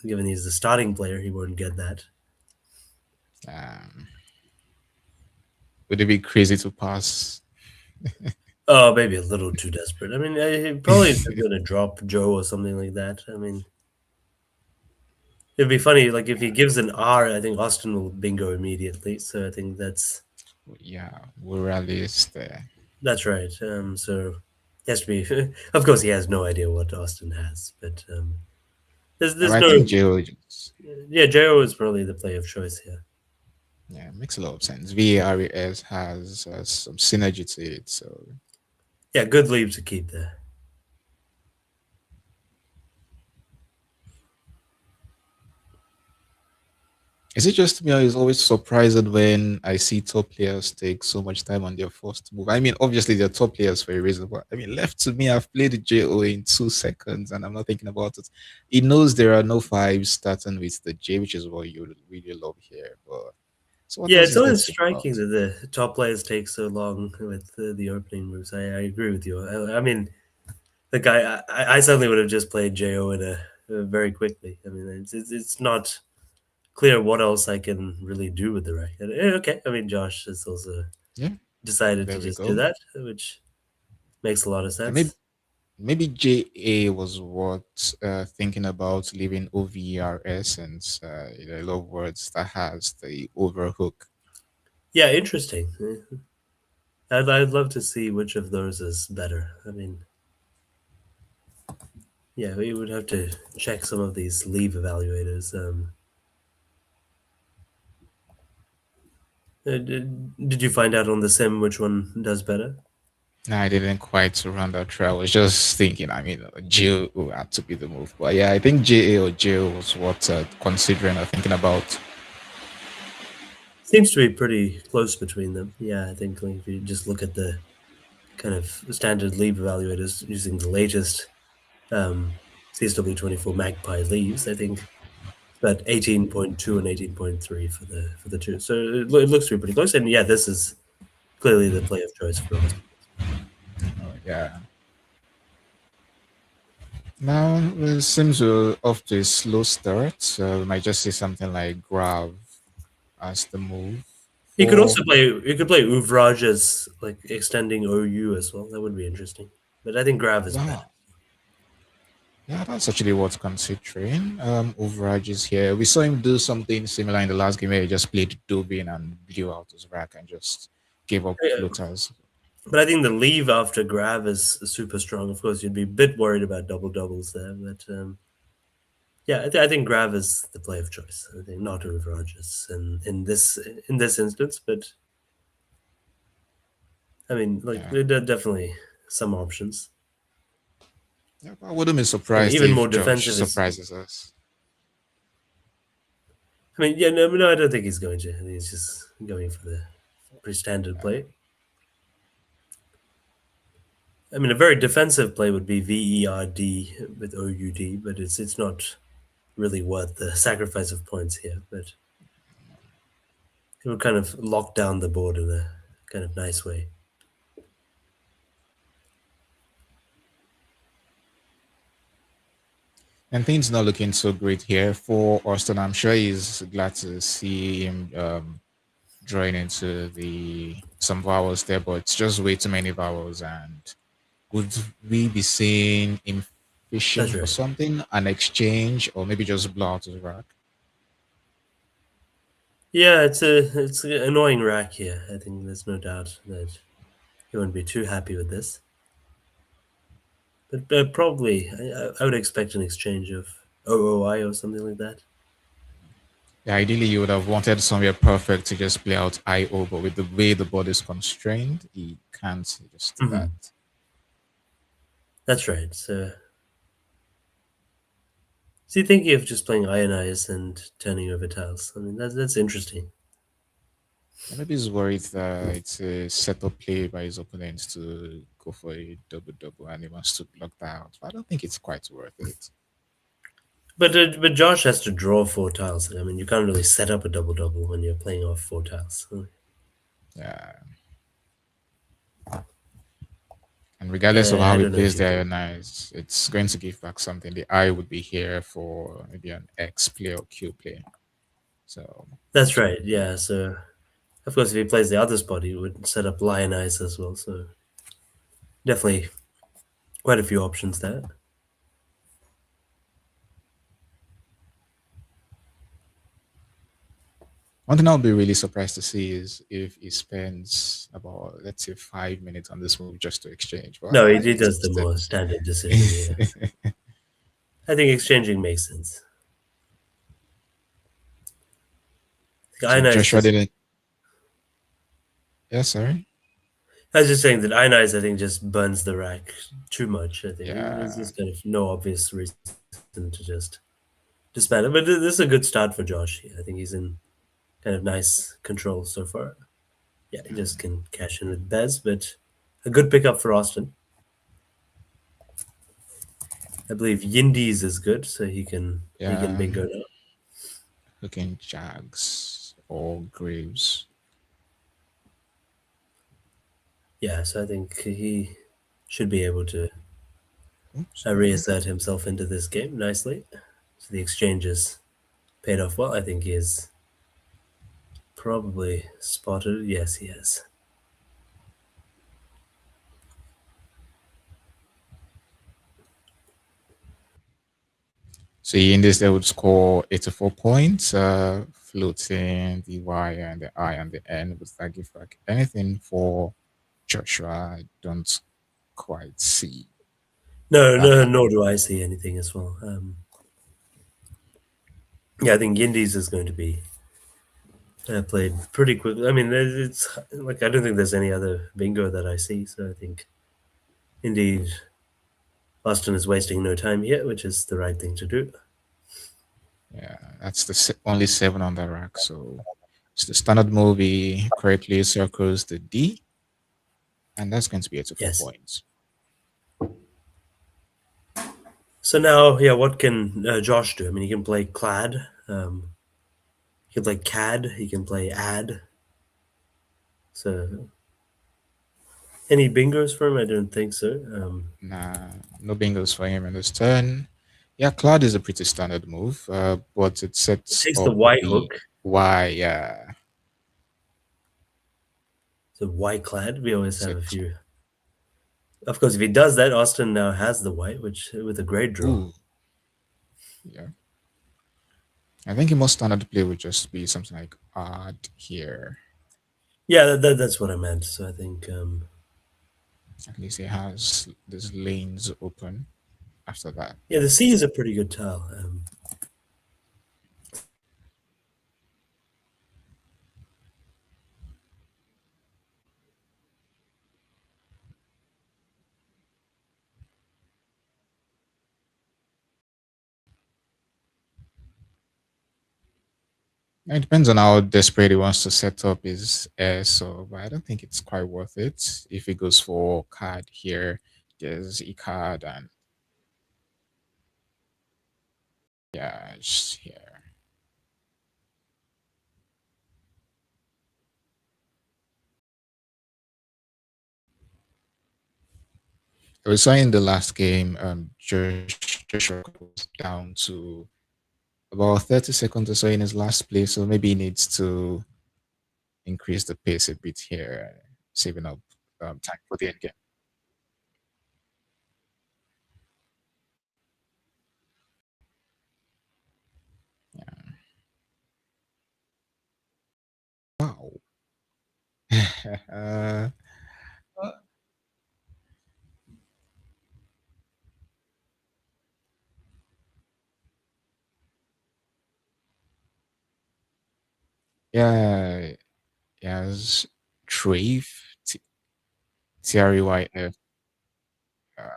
given he's the starting player, he won't get that. um, would it be crazy to pass? Oh, maybe a little too desperate. I mean, he probably is going to drop Joe or something like that. I mean, it'd be funny, like if he gives an R, I think Austin will bingo immediately. So I think that's Yeah, we're realists there. right. So he has to be. Of course, he has no idea what Austin has, but there's I no. think Joe just, Yeah, Jo is probably the play of choice here. yeah, makes a lot of sense. VARES has some synergy to it, so Yeah, good lead to keep there. is it just me or is always surprised when I see top players take so much time on their first move? I mean, obviously they're top players for a reason, but I mean, left to me, I've played the JO in 2 seconds and I'm not thinking about it. He knows there are no fives starting with the J, which is what you really love here. But so what Yeah, does it's his deck always think striking about? that the top players take so long with the opening moves. I agree with you. I mean, the guy, I certainly would have just played Jo in very quickly. I mean, it's not clear what else I can really do with the racket. Okay, I mean, Josh has also Yeah, decided to there we just do go. that, which makes a lot of Yeah, maybe sense. maybe JA was what thinking about leaving OVERS since I love words that has the overhook. Yeah, interesting. I'd love to see which of those is better. I mean, yeah, we would have to check some of these leave evaluators. Did you find out on the sim which one does better? No, I didn't quite run that through. I was just thinking, I mean, Jill had to be the move. But yeah, I think JA or Jill was what considering or thinking about. Seems to be pretty close between them. Yeah, I think like, if you just look at the kind of standard leave evaluators using the latest CSW24 Magpie leaves, I think it's about 18.2 and 18.3 for the two. So it looks to be pretty close. And yeah, this is clearly the play of choice for us. Oh, yeah. Now it seems we're off to a slow start. So we might just see something like grab as the move. You could For also play. You could play Uvraj as like extending OU as well. That would be interesting. But I think Grav is better. wow. Yeah, that's actually worth considering. Overages here. We saw him do something similar in the last game where he just played Dubin and blew out his rack and just gave up Yeah, floaters. but I think the leave after grab is super strong. Of course, you'd be a bit worried about double doubles there, but yeah, I think grab is the play of choice. I think not overages in this instance, but I mean, like Yeah. there are definitely some options. Yeah, but I wouldn't be I mean, surprised even more if Josh defensive is. surprises us. I mean, yeah, no, I don't think he's going to. I think he's just going for the pretty standard play. I mean, a very defensive play would be VERD with OUD, but it's not really worth the sacrifice of points here. But it would kind of lock down the board in a kind of nice way. And things not looking so great here for Austin. I'm sure he's glad to see him drawing into the some vowels there, but it's just way too many vowels. And would we be seeing him fishing That's for right. something, an exchange, or maybe just blow out his rack? Yeah, it's an annoying rack here. I think there's no doubt that he wouldn't be too happy with this. But probably, I would expect an exchange of OOI or something like that. Yeah, ideally, you would have wanted somewhere perfect to just play out IO, but with the way the board is constrained, he can't just do that. That's right. So you thinking of just playing Ionize and turning over tiles? I mean, that's interesting. And maybe he's worried that it's a setup play by his opponents to go for a double double and he wants to block that out. But I don't think it's quite worth it. But Josh has to draw 4 tiles. I mean, you can't really set up a double double when you're playing off 4 tiles. Yeah. And regardless of how I he don't know plays if the you can. Ionize, it's going to give back something. The I would be here for maybe an X play or Q play. So That's right. Yeah. So of course, if he plays the other spot, he would set up Lionize as well. So definitely quite a few options there. one thing I'll be really surprised to see is if he spends about, let's say, 5 minutes on this move just to exchange. But No, I he does the expect more standard decision. Yeah, I think exchanging makes sense. So Ionize Joshua just. didn't. Yeah, sorry. I was just saying that Ionize, I think, just burns the rack too much. I think there's Yeah. just kind of no obvious reason to just disband it. But this is a good start for Josh. I think he's in kind of nice control so far. Yeah, he just can cash in with Bez, but a good pickup for Austin. I believe Yindies is good, so he can Yeah. bingo now. Looking Jags or Graves. Yeah, so I think he should be able to Oops. reassert himself into this game nicely. So the exchanges paid off well. I think he is probably spotted. Yes, he has. So in this, they would score 84 points, floating the Y and the I and the N. Would that give back anything for Joshua? I don't quite see. No, nor do I see anything as well. Yeah, I think Yindies is going to be played pretty quickly. I mean, it's like I don't think there's any other bingo that I see. So I think, indeed, Austin is wasting no time here, which is the right thing to do. Yeah, that's the only 7 on the rack. So it's the standard movie correctly circles the D, and that's going to be 84 Yes. points. So now, yeah, what can Josh do? I mean, he can play Clad. He can play CAD. He can play Add. So, any bingos for him? I don't think so. Nah, no bingos for him in this turn. Yeah, Cloud is a pretty standard move, but it sets Takes up the Y the hook. Y. Yeah, So Y Clad. We always have a set. few. Of course, if he does that, Austin now has the white, which with a great draw. Ooh, Yeah. I think a more standard play would just be something like odd here. Yeah, that's what I meant. So I think, At least it has these lanes open after that. yeah, the C is a pretty good tile. It depends on how desperate he wants to set up his air, so but I don't think it's quite worth it. If he goes for card here, there's a card and yeah, just here. We saw in the last game, Joshua was down to about 30 seconds or so in his last play, so maybe he needs to increase the pace a bit here, saving up time for the end game. Yeah. Wow. uh, yeah, yes, Trave, Trayf. Uh,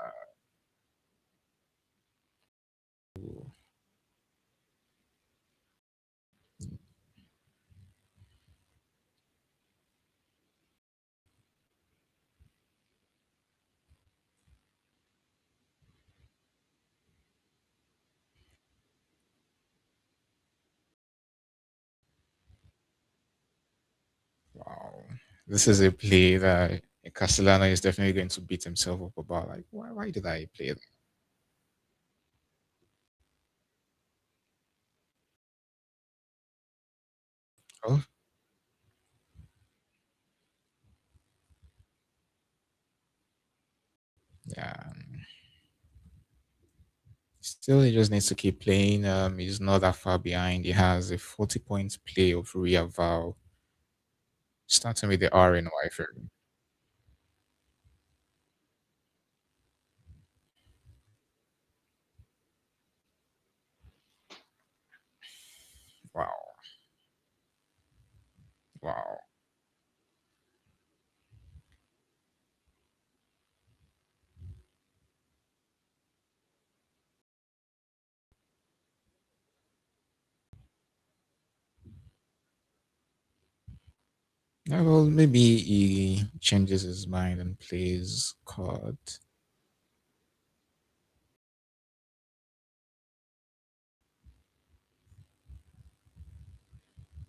wow. This is a play that Castellano is definitely going to beat himself up about. Like, why did I play that? Oh, yeah. Still, he just needs to keep playing. He's not that far behind. He has a 40 points play of Reaval, starting with the R in Wifer. Wow, wow. Yeah, well, maybe he changes his mind and plays card.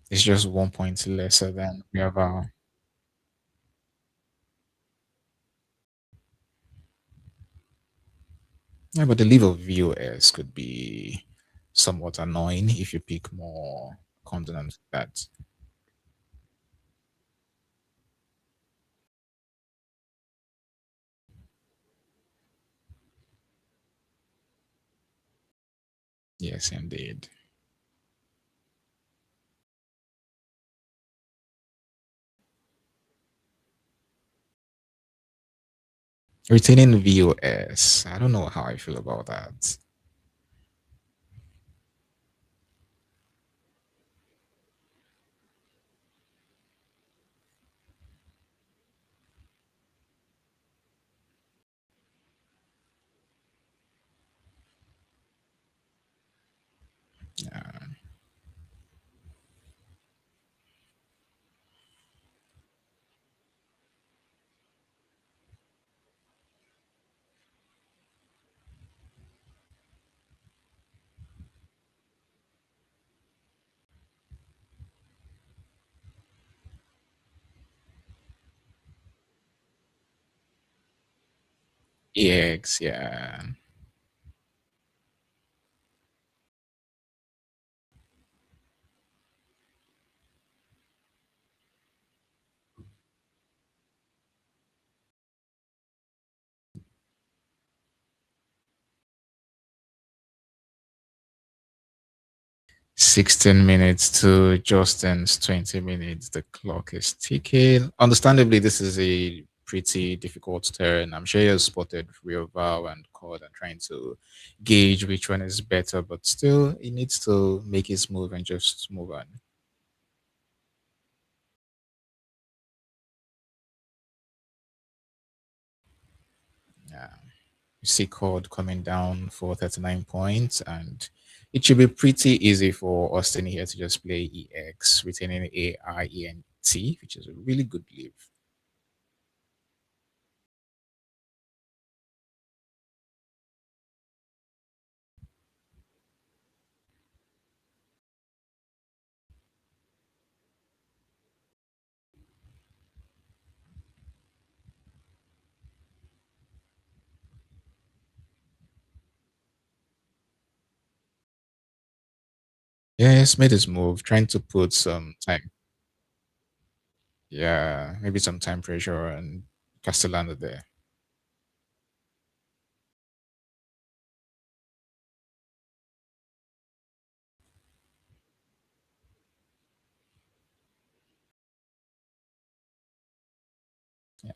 It's just 1 point lesser than Reaval. Yeah, but the level of VOS could be somewhat annoying if you pick more consonants. That yes, indeed. Retaining VOS. I don't know how I feel about that. Yeah. EX, yeah. 16 minutes to Justin's 20 minutes. The clock is ticking. Understandably, this is a pretty difficult turn. I'm sure you've spotted Real Vow and Chord and trying to gauge which one is better, but still, he needs to make his move and just move on. Yeah. You see Chord coming down for 39 points, and it should be pretty easy for Austin here to just play EX, retaining AIENT, which is a really good leave. Yeah, he's made his move, trying to put some time. Yeah, maybe some time pressure on Castellano there. Yeah.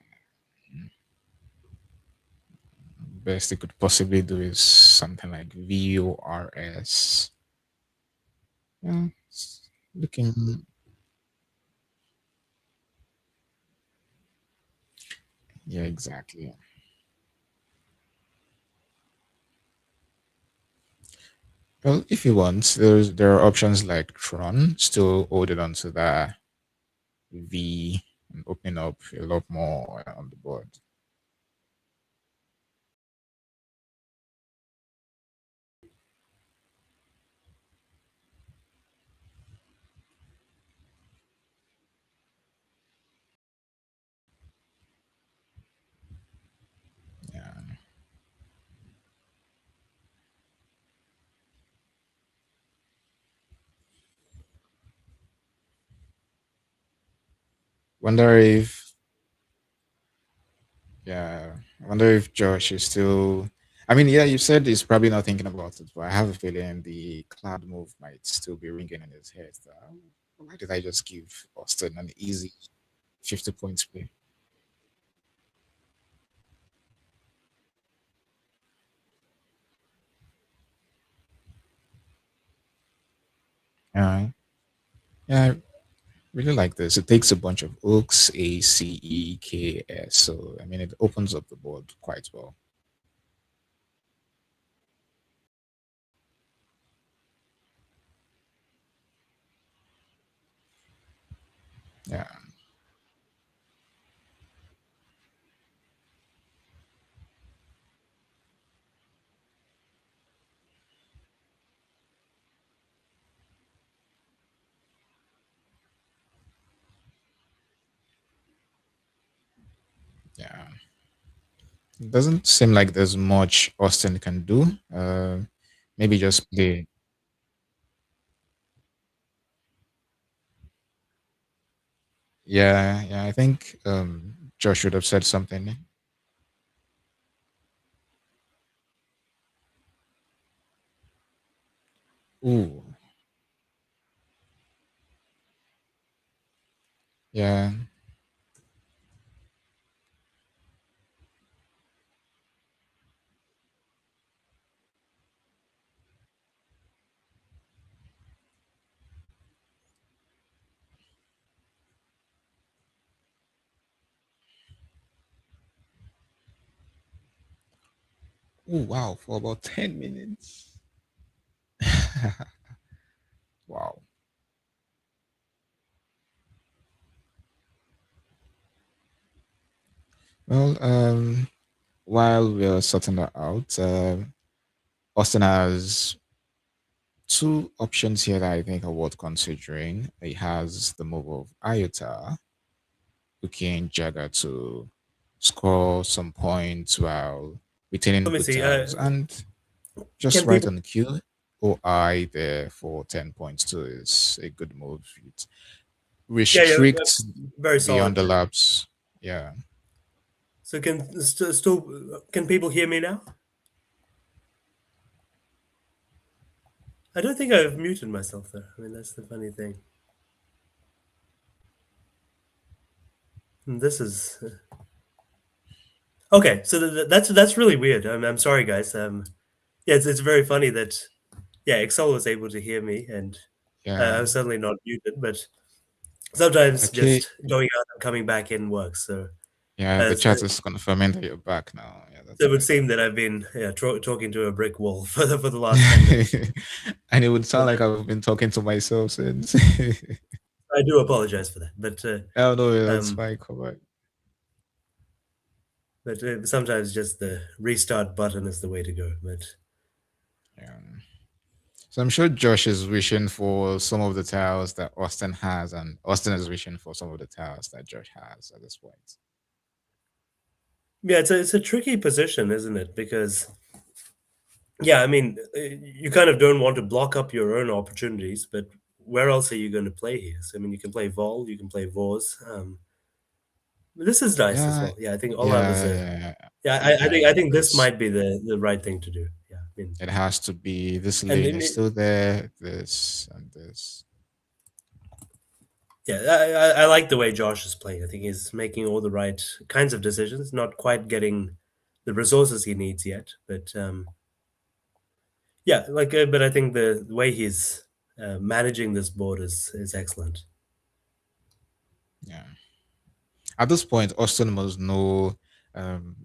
Best he could possibly do is something like VORS. Yeah, it's looking. Yeah, exactly. Well, if you want, there are options like Tron, still holding onto that V and opening up a lot more on the board. Yeah. Wonder if Yeah, I wonder if Josh is still. I mean, yeah, you said he's probably not thinking about it, but I have a feeling the cloud move might still be ringing in his head. Why did I just give Austin an easy 50 points play? Yeah, yeah, I really like this. It takes a bunch of hooks, A, C, E, K, S. So, I mean, it opens up the board quite well. Yeah, yeah. It doesn't seem like there's much Austin can do. Maybe just play. Yeah, yeah. I think Josh should have said something. Ooh, yeah. Oh wow, for about 10 minutes. Wow. Well, while we're sorting that out, Austin has two options here that I think are worth considering. He has the move of Iota, looking Jagger to score some points while retaining Let me good see. tiles, and just Can right people? on cue. OI there for 10 points too is a good move. It Yeah, yeah, restricts very the solid. underlaps. Yeah. So can people hear me now? I don't think I've muted myself though. I mean, that's the funny thing. This is okay. So that's really weird. I'm sorry, guys. Yeah, it's very funny that yeah, Excel was able to hear me, and I Yeah. was certainly not muted. But sometimes Okay. just going out and coming back in works. So Yeah, the as chat is confirming that you're back now. Yeah, that's it would nice. seem that I've been talking to a brick wall for the last 10 minutes. And it would sound But like I've been talking to myself since. I do apologize for that. Oh no, that's Um, fine. Come on. sometimes just the restart button is the way to go. But Yeah. So I'm sure Josh is wishing for some of the tiles that Austin has, and Austin is wishing for some of the tiles that Josh has at this point. yeah, it's a tricky position, isn't it? Because yeah, I mean, you kind of don't want to block up your own opportunities, but where else are you going to play here? So, I mean, you can play Vol, you can play Vors. This is nice as Yeah, well. Yeah, I think all out was yeah, a yeah. yeah. I think this This might be the right thing to do. Yeah, I mean, it has to be. This and lane is still there. This and this. yeah, I like the way Josh is playing. I think he's making all the right kinds of decisions. Not quite getting the resources he needs yet, but yeah, like, but I think the way he's managing this board is excellent. Yeah. At this point, Austin must know um,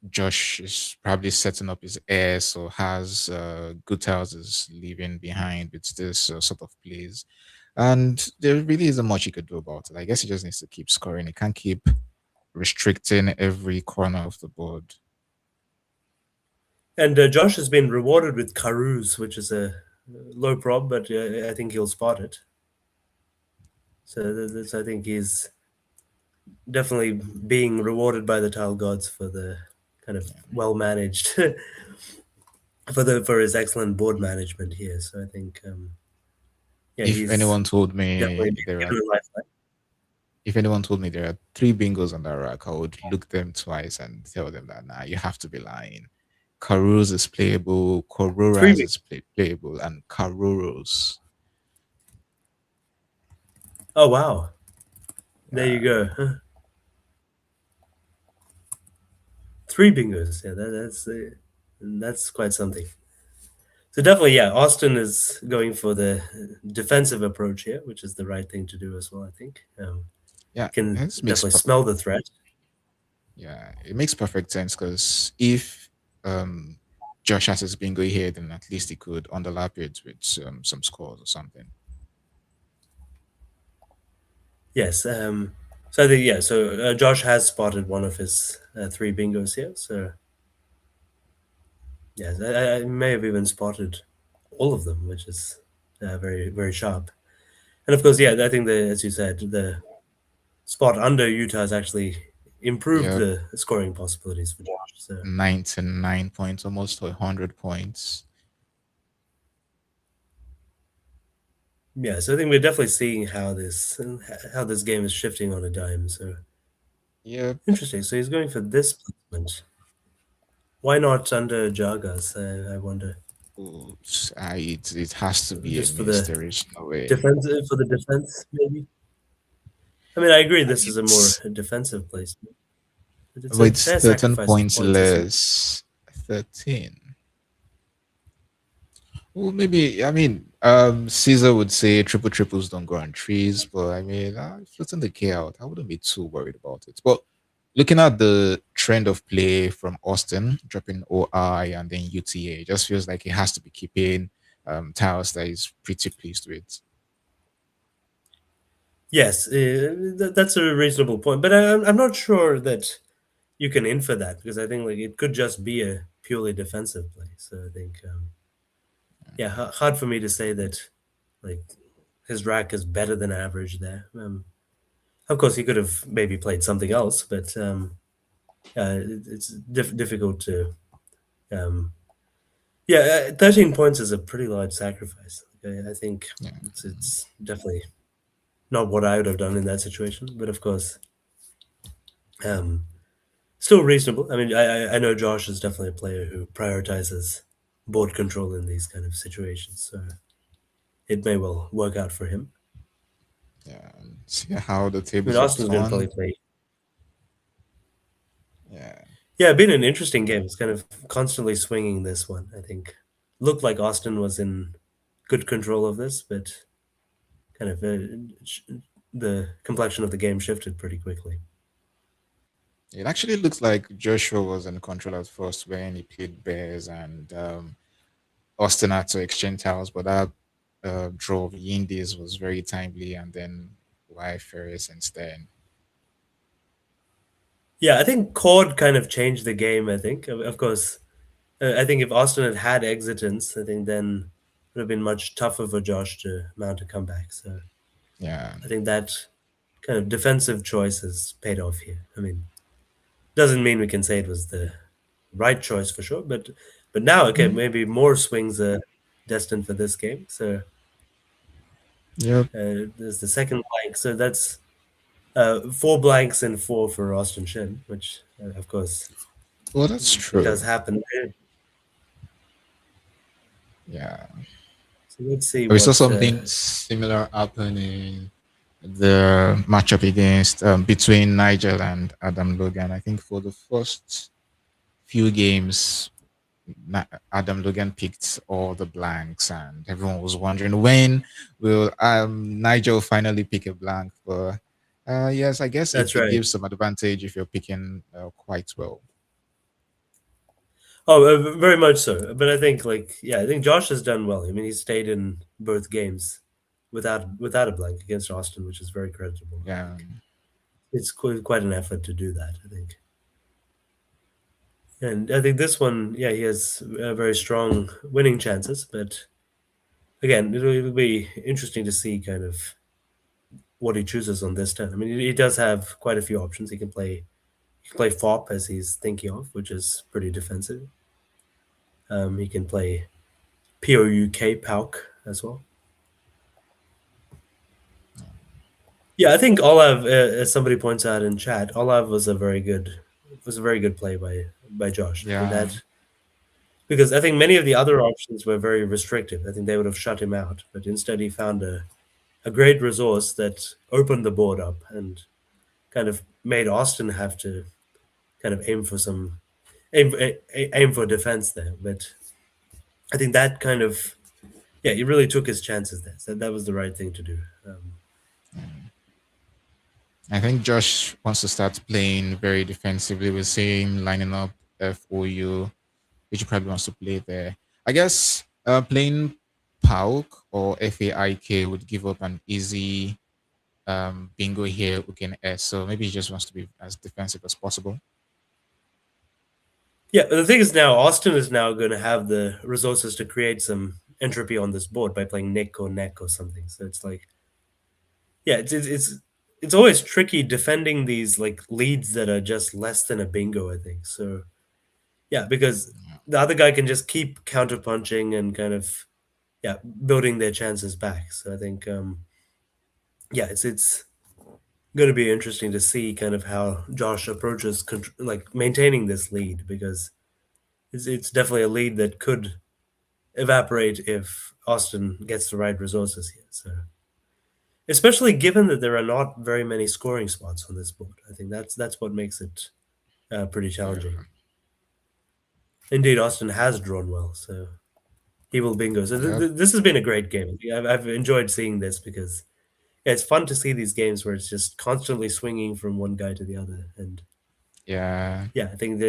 Josh is probably setting up his heirs or has good houses leaving behind with this sort of plays. And there really isn't much he could do about it. I guess he just needs to keep scoring. He can't keep restricting every corner of the board. And Josh has been rewarded with Karuz, which is a low prob, but I think he'll spot it. So I think he's definitely being rewarded by the tile gods for the kind of well managed for his excellent board management here. So I think yeah, If he's anyone told definitely me there are given a lifeline. if anyone told me there are three bingos on that rack, I would look them twice and tell them that nah, you have to be lying. Karuz is playable, Three Kororas big. is playable, and Karoros. Oh wow, there you Yeah, go. Three bingos. Yeah, that's quite something. So definitely, yeah, Austin is going for the defensive approach here, which is the right thing to do as well. I think yeah, can this makes definitely smell the threat. yeah, it makes perfect sense because if um Josh has his bingo here, then at least he could underlap it with some scores or something. Yes. So I think yeah. So Josh has spotted one of his three bingos here. So yes, I may have even spotted all of them, which is very sharp. And of course, yeah, I think as you said, the spot under Utah has actually improved Yeah, the scoring possibilities for Josh. So 99 points, almost 100 points. yeah, so I think we're definitely seeing how this game is shifting on a dime. So Yeah, interesting. So he's going for this placement. Why not under Jagas? I wonder. it has to be a Just miss. There is no way. for the defense, maybe. I mean, I agree. This is a more It's defensive placement, but it's a But it's fair 13 sacrifice of points points, isn't it? less. 13. Well, maybe, I mean, Caesar would say triple triples don't grow on trees, but I mean, flipping the K out, I wouldn't be too worried about it. But looking at the trend of play from Austin, dropping OI and then UTA, it just feels like he has to be keeping tiles that he's pretty pleased with. Yes, that's a reasonable point, but I'm not sure that you can infer that because I think like it could just be a purely defensive play. So I think yeah, hard for me to say that like his rack is better than average there. Of course, he could have maybe played something else, but it's difficult to. Um, yeah, 13 points is a pretty large sacrifice. I think Yeah. it's definitely not what I would have done in that situation, but of course, um, still reasonable. I mean, I know Josh is definitely a player who prioritizes board control in these kind of situations. So it may well work out for him. Yeah, and see how the I tables mean, will Austin's going to probably turn. play. Yeah, Yeah, it's been an interesting game. It's kind of constantly swinging this one. I think looked like Austin was in good control of this, but kind of the complexion of the game shifted pretty quickly. it actually looks like Joshua was in control at first when he played Bears, and Austin had to exchange towels, but that draw of Yindies was very timely, and then Y Ferris instead. Yeah, I think Cord kind of changed the game. I think, of course, I think if Austin had exitance, I think then it would have been much tougher for Josh to mount a comeback. So Yeah. I think that kind of defensive choice has paid off here. I mean, doesn't mean we can say it was the right choice for sure, but now, okay, maybe more swings are destined for this game. So Yep. there's the second blank. So that's 4 blanks and 4 for Austin Shin, which of course Well, that's does true. happen. Yeah. So let's see We saw what. something similar happen in the matchup against between Nigel and Adam Logan. I think for the first few games, Adam Logan picked all the blanks, and everyone was wondering when will Nigel finally pick a blank. But yes, I guess That's it right. gives some advantage if you're picking quite well. Oh, very much so. But I think, like, yeah, I think Josh has done well. I mean, he stayed in both games without a blank against Austin, which is very creditable. I Yeah, think it's quite an effort to do that. I think, and I think this one, yeah, he has very strong winning chances. But again, it'll be interesting to see kind of what he chooses on this turn. I mean, he does have quite a few options. He can play FOP as he's thinking of, which is pretty defensive. He can play POUK as well. Yeah, I think Olav, as somebody points out in chat, Olav was a very good play by Josh. I think yeah, that because I think many of the other options were very restrictive. I think they would have shut him out, but instead he found a great resource that opened the board up and kind of made Austin have to kind of aim for defense there. But I think that kind of he really took his chances there. So that was the right thing to do. I think Josh wants to start playing very defensively. We're seeing lining up FOU, which he probably wants to play there. I guess playing PAUK or FAIK would give up an easy bingo here, Uken S. So maybe he just wants to be as defensive as possible. Yeah, the thing is now Austin is now going to have the resources to create some entropy on this board by playing Nick or Neck or something. So it's like, yeah, it's always tricky defending these like leads that are just less than a bingo. I think so. Yeah, because the other guy can just keep counterpunching and kind of building their chances back. So I think it's going to be interesting to see kind of how Josh approaches like maintaining this lead because it's definitely a lead that could evaporate if Austin gets the right resources here. So, especially given that there are not very many scoring spots on this board, I think that's what makes it pretty challenging. Yeah. Indeed, Austin has drawn well, so he will bingo. So Yep. this has been a great game. I've enjoyed seeing this because it's fun to see these games where it's just constantly swinging from one guy to the other, and Yeah. I think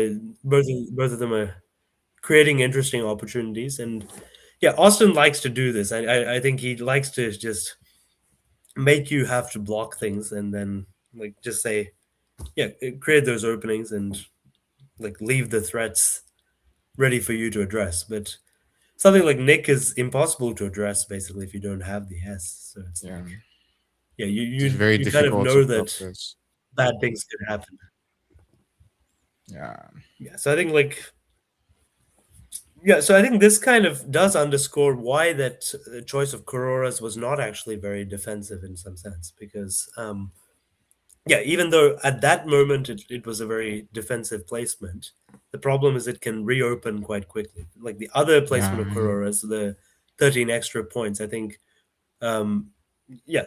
both of them are creating interesting opportunities. And yeah, Austin likes to do this. I think he likes to just make you have to block things and then like just say, create those openings and like leave the threats ready for you to address. But something like Nick is impossible to address basically if you don't have the S. So it's Yeah. like, It's very you kind of difficult to know block that this. bad things could happen. Yeah. Yeah, so I think so I think this kind of does underscore why that choice of Cororas was not actually very defensive in some sense, because even though at that moment it was a very defensive placement, the problem is it can reopen quite quickly. Like the other placement of Yeah. Cororas, the 13 extra points, I think Um, yeah,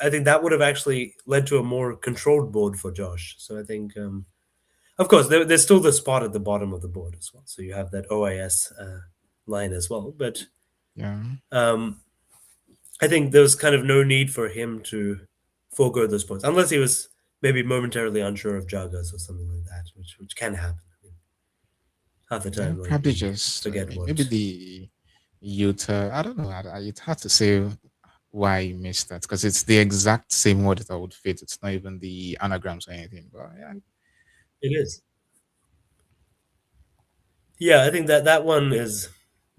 I think that would have actually led to a more controlled board for Josh. So I think, of course, there's still the spot at the bottom of the board as well. So you have that OIS line as well. But Yeah. um, I think there was kind of no need for him to forego those points, unless he was maybe momentarily unsure of Jagas or something like that, which can happen. I mean, half the Yeah, time, like probably we just forget maybe what. the Utah. I don't know. It's hard to say why he missed that because it's the exact same word that would fit. It's not even the anagrams or anything. But yeah, It is. Yeah, I think that one is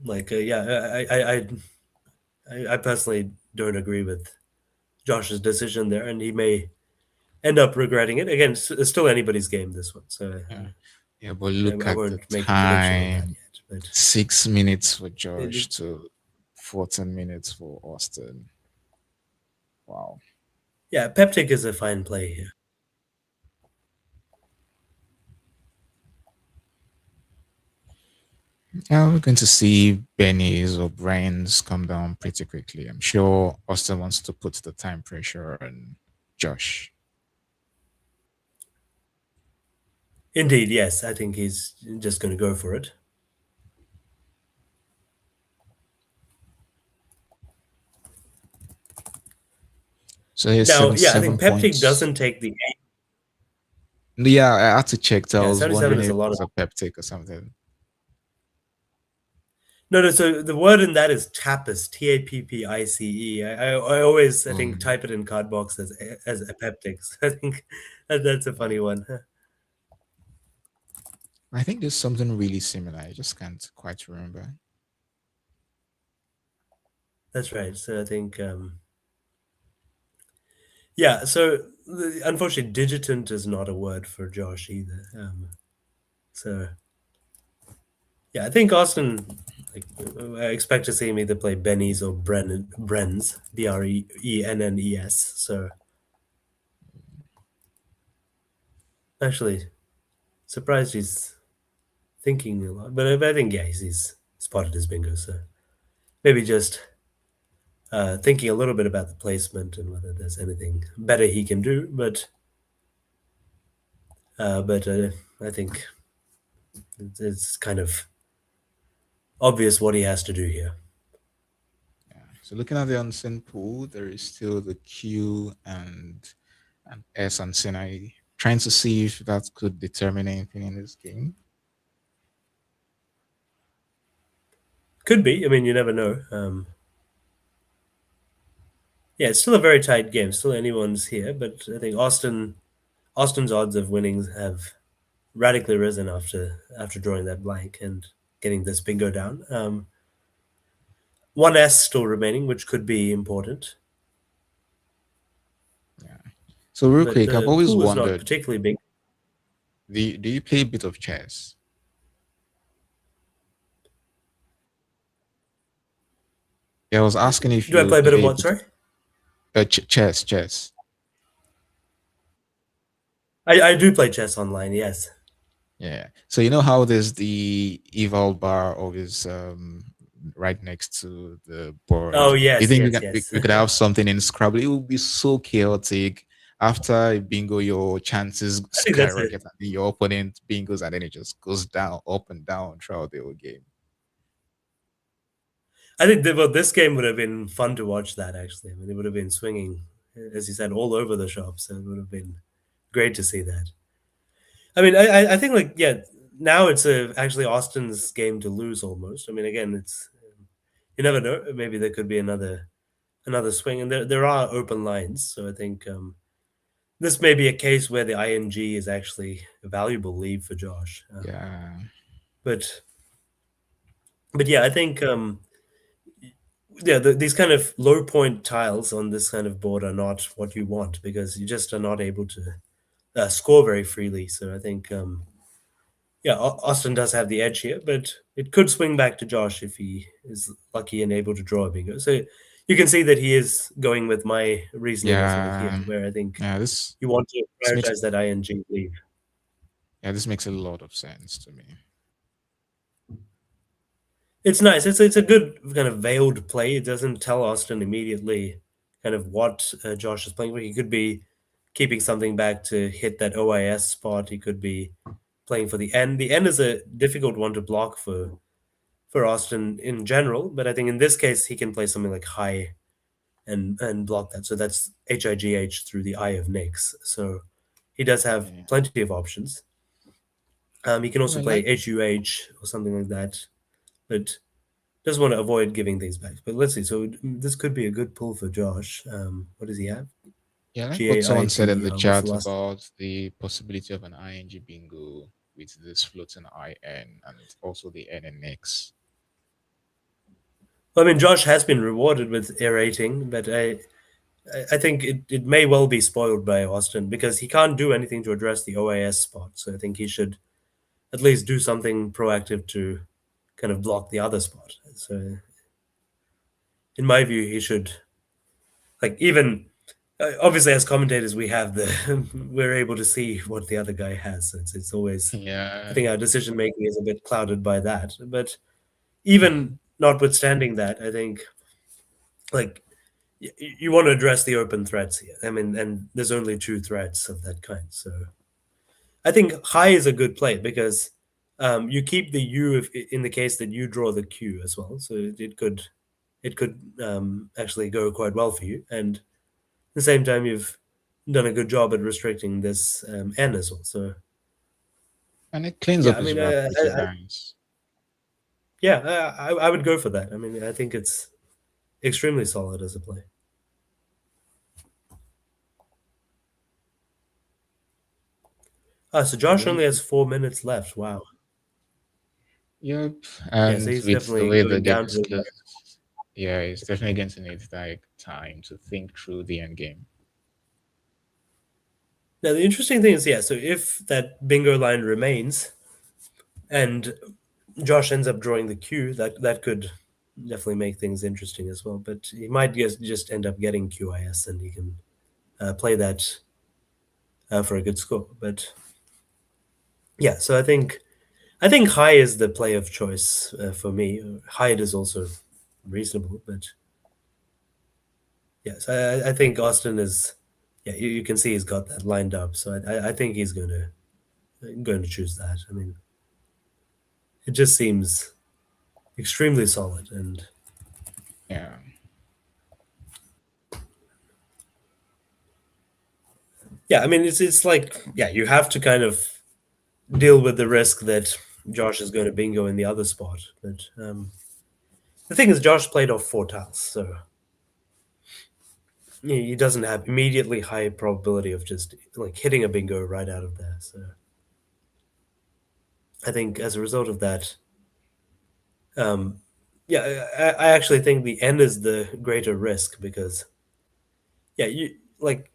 like yeah. I personally don't agree with Josh's decision there, and he may end up regretting it. Again, it's still anybody's game, this one, so yeah, yeah. But look I at the won't make a prediction on that time: yet. But 6 minutes for Josh it, to 14 minutes for Austin. Wow. yeah, Peptic is a fine play here. Yeah, we're going to see Benny's or Brian's come down pretty quickly. I'm sure Austin wants to put the time pressure on Josh. Indeed, yes, I think he's just going to go for it. So he's Now, seven yeah, I seven think Peptic points. doesn't take the eight. Yeah, I had to check. So I Yeah, was 77 wondering is if a it lot of. was a peptic or something. No, no. So the word in that is tappice, Tappice. I always, I think, Um, type it in Cardbox as epeptics. I think that's a funny one. I think there's something really similar. I just can't quite remember. That's right. So I think, yeah. So unfortunately, digitant is not a word for Josh either. So yeah, I think Austin. Like, I expect to see him either play Benny's or Bren's, Brennes. So actually, surprised he's thinking a lot, but I think yeah, he's spotted his bingo. So maybe just thinking a little bit about the placement and whether there's anything better he can do. But I think it's kind of obvious what he has to do here. Yeah. So looking at the unseen pool, there is still the Q and S unseen. I trying to see if that could determine anything in this game. Could be. I mean, you never know. Yeah, it's still a very tight game. Still anyone's here, but I think Austin's odds of winnings have radically risen after drawing that blank and getting this bingo down. One S still remaining, which could be important, Yeah. So real but quick, I've the always pool is not wondered, particularly big. do you play a bit of chess? Yeah, I was asking if Do I you play a bit of play a what? bit of Sorry, chess. I do play chess online. Yes. Yeah. So you know how there's the eval bar always right next to the Oh board. Do you yes, think yes, yes. we could have something in Scrabble? It would be so chaotic. After a bingo, your chances I think that's it. skyrocket, and then your opponent bingos, and then it just goes down, up and down throughout the whole game. I think well, this game would have been fun to watch. That actually, I mean, it would have been swinging, as you said, all over the shop. So it would have been great to see that. I mean, I think like yeah, now it's actually Austin's game to lose almost. I mean, again, it's you never know. Maybe there could be another swing, and there are open lines. So I think this may be a case where the ING is actually a valuable lead for Josh. Yeah. But but yeah, I think yeah, these kind of low point tiles on this kind of board are not what you want because you just are not able to score very freely. So I think yeah, Austin does have the edge here, but it could swing back to Josh if he is lucky and able to draw a bingo. So you can see that he is going with my reasoning as well here, Yeah. where I think Yeah. you want to This makes prioritize that ING lead. this makes a lot of sense to me. It's nice. It's a good kind of veiled play. It doesn't tell Austin immediately kind of what Josh is playing for. He could be keeping something back to hit that OIS spot. He could be playing for the N. The N is a difficult one to block for Austin in general, but I think in this case he can play something like high and block that. So that's HIGH through the eye of Nyx. So he does have Yeah. plenty of options. He can also I play like HUH or something like that, but just want to avoid giving things back. But let's see. So this could be a good pull for Josh. What does he have? Yeah, I like what someone said in the GAIGER. What's the chat last? about the possibility of an ING bingo with this floating IN and also the NNX. Well, I mean, Josh has been rewarded with aerating, but I think it may well be spoiled by Austin because he can't do anything to address the OAS spot. So I think he should at least do something proactive to kind of block the other spot. So in my view, he should like even obviously as commentators we have the we're able to see what the other guy has. So it's always I Yeah. think our decision making is a bit clouded by that. But even notwithstanding that, I think like you want to address the open threats here. I mean, and there's only 2 threats of that kind. So I think high is a good play because you keep the U if, in the case that you draw the Q as well. So it could actually go quite well for you. And at the same time, you've done a good job at restricting this N as well. So And it cleans yeah, up I his mean, wrap pretty nice. yeah, I would go for that. I mean, I think it's extremely solid as a play. So Josh only has 4 minutes left. Wow. Yep. Yeah, so And he's with the definitely way the going game down is to the. closed, yeah, he's definitely going to need like time to think through the end game. Now the interesting thing is, yeah. So if that bingo line remains, and Josh ends up drawing the Q, that could definitely make things interesting as well. But he might just end up getting QIS, and he can play that for a good score. But yeah, so I think high is the play of choice for me. Hide is also reasonable, but yes, I think Austin is. Yeah, you can see he's got that lined up. So I think he's going to choose that. I mean, it just seems extremely solid and Yeah. yeah. I mean, it's like yeah, you have to kind of deal with the risk that Josh is going to bingo in the other spot. But the thing is, Josh played off 4 tiles, so he doesn't have immediately high probability of just like hitting a bingo right out of there. So I think as a result of that, yeah, I actually think the N is the greater risk because yeah, you like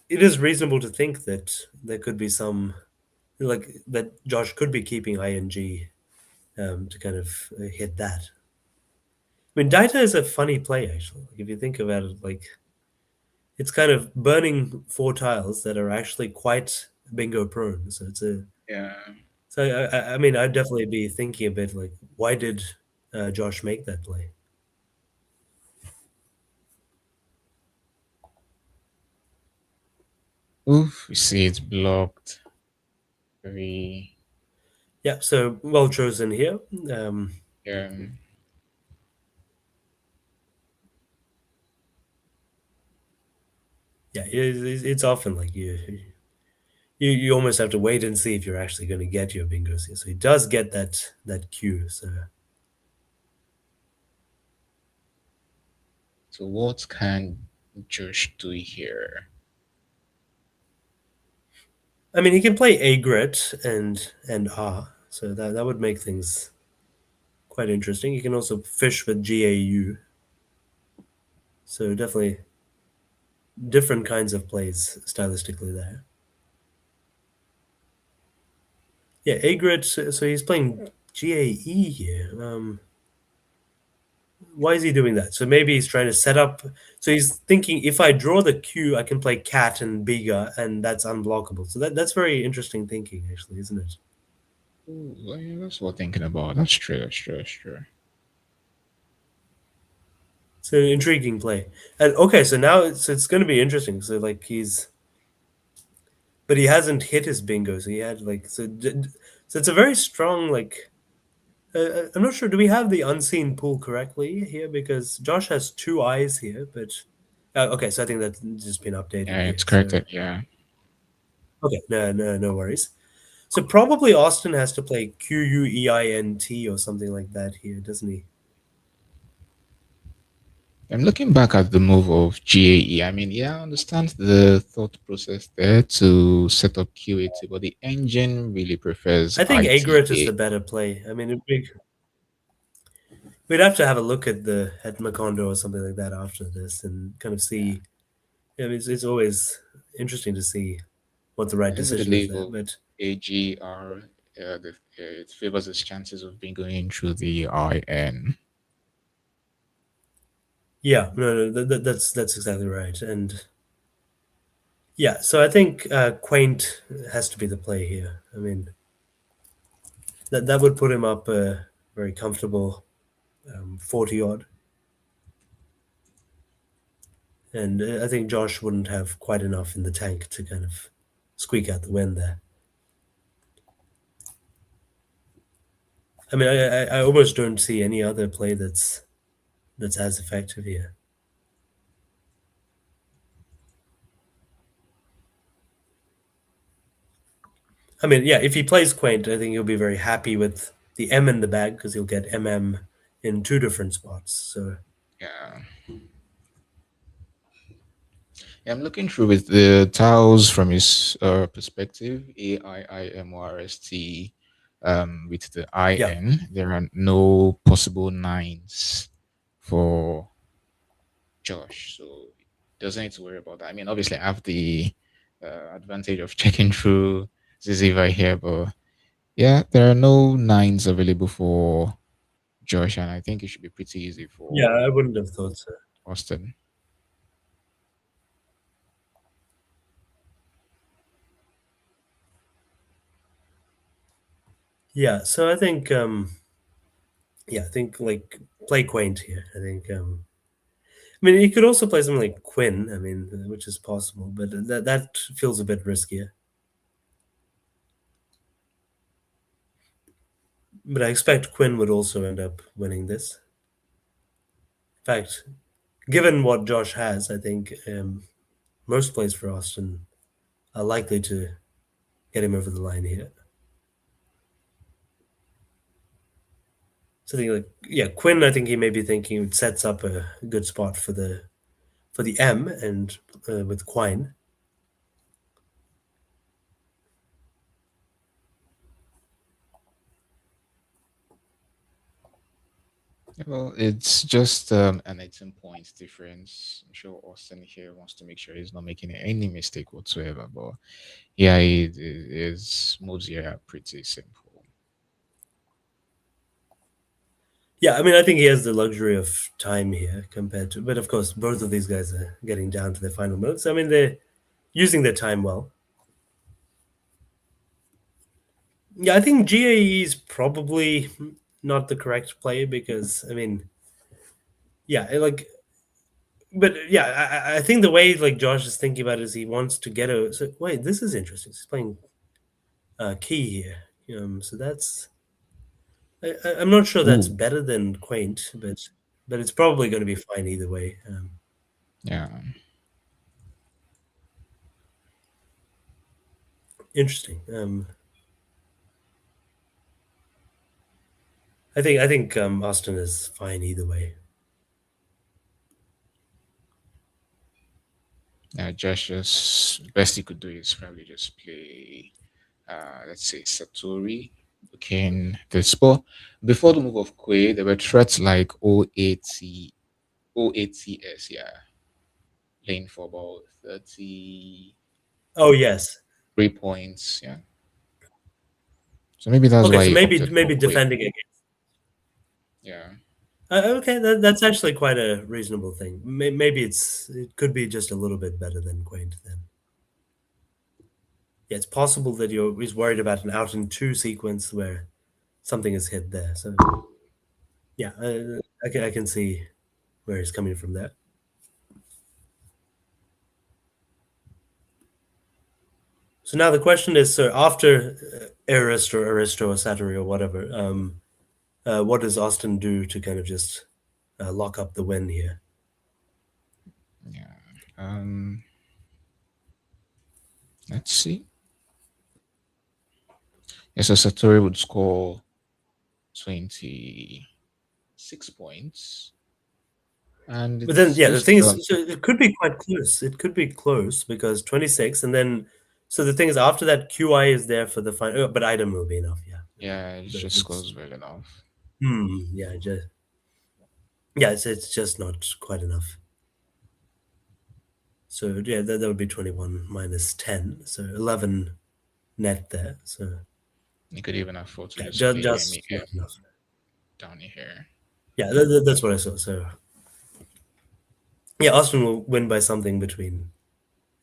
it is reasonable to think that there could be some like that Josh could be keeping ing to kind of hit that. I mean, Daita is a funny play actually. Like, if you think about it, like it's kind of burning 4 tiles that are actually quite bingo prone. So it's a Yeah. so I mean I'd definitely be thinking a bit like why did Josh make that play? Oof, we see it's blocked. Very Yeah, so well chosen here. yeah. Yeah, it's often like you almost have to wait and see if you're actually going to get your bingos here. So he does get that cue. So So what can Josh do here? I mean, he can play A grit and R, so that would make things quite interesting. You can also fish with GAU, so definitely different kinds of plays stylistically there. Yeah, A grit. So he's playing GAE here. Why is he doing that? So maybe he's trying to set up. So he's thinking if I draw the Q, I can play cat and biga, and that's unblockable. So that's very interesting thinking, actually, isn't it? Ooh, yeah, that's what I'm thinking about. That's true. That's true. That's true. It's an intriguing play. And okay, so now it's going to be interesting. So like but he hasn't hit his bingo. So he had like so it's a very strong like. I'm not sure. Do we have the unseen pool correctly here? Because Josh has two eyes here, but okay. So I think that's just been updated Yeah, here. it's So corrected. Yeah. okay, no worries. So probably Austin has to play Queint or something like that here, doesn't he? I'm looking back at the move of GAE. I mean, yeah, I understand the thought process there to set up QAT, but the engine really prefers I think Agret is ITA. the better play. I mean, we'd have to have a look at the at Macondo or something like that after this and kind of Yeah. see. I mean, it's always interesting to see what the right I think with the decision is level there. of But AGR, it favors his chances of being going through the IN. yeah, no, that's exactly right. And yeah, so I think Quaint has to be the play here. I mean, that would put him up very comfortable 40 odd. And I think Josh wouldn't have quite enough in the tank to kind of squeak out the win there. I mean, I almost don't see any other play that's as effective here. I mean, yeah, if he plays Quaint, I think he'll be very happy with the M in the bag because he'll get MM in two different spots. So Yeah. Yeah, I'm looking through with the tiles from his perspective, AIIMORST, with the yeah, IN. There are no possible nines for Josh, so doesn't need to worry about that. I mean, obviously, I have the advantage of checking through Ziziva here, but yeah, there are no nines available for Josh, and I think it should be pretty easy yeah, for I wouldn't have thought so. Austin. Yeah, so I think I think like play Quaint here. I think I mean he could also play something like Quinn. I mean, which is possible, but that feels a bit riskier. But I expect Quinn would also end up winning this. In fact, given what Josh has, I think most plays for Austin are likely to get him over the line here. So I think like Quinn. I think he may be thinking it sets up a good spot for the M and with Quine. Well, it's just an 18 points difference. I'm sure Austin here wants to make sure he's not making any mistake whatsoever. But yeah, his moves here are pretty simple. Yeah, I mean, I think he has the luxury of time here compared to, but of course, both of these guys are getting down to their final moves. I mean, they're using their time well. Yeah, I think GAE is probably not the correct play because, I mean, yeah, like, but yeah, I think the way like Josh is thinking about it is he wants to get a. So wait, this is interesting. He's playing key here. So that's. I'm not sure that's Ooh, better than Quaint, but it's probably going to be fine either way. yeah. Interesting. I think Austin is fine either way. Yeah, just best he could do is probably just play, let's say Satori. Okay, in the spot before the move of Quay, there were threats like OATS, yeah, playing for about 33 Oh yes. points, yeah. So maybe that's Okay, why so he maybe opted for maybe Quay. defending against. Yeah, Okay, that's actually quite a reasonable thing. Maybe it could be just a little bit better than Quaint then. Yeah, it's possible that he's worried about an out in two sequence where something is hit there. So yeah, I can see where he's coming from there. So now the question is, so after Aristo or Sattery or whatever, what does Austin do to kind of just lock up the win here? Yeah. Let's see. Yes, so Satori would score 26 points. And But then, it's yeah, the just thing is, so it could be quite close. It could be close because 26, and then, so the thing is, after that, QI is there for the final, but item will be enough, yeah. yeah, it just scores well enough. Yeah, it's just not quite enough. So yeah, that would be 21 minus 10, so 11 net there. So You could even afford to yeah, just play just not MEF enough. down here. Yeah, that's what I saw. So yeah, Austin will win by something between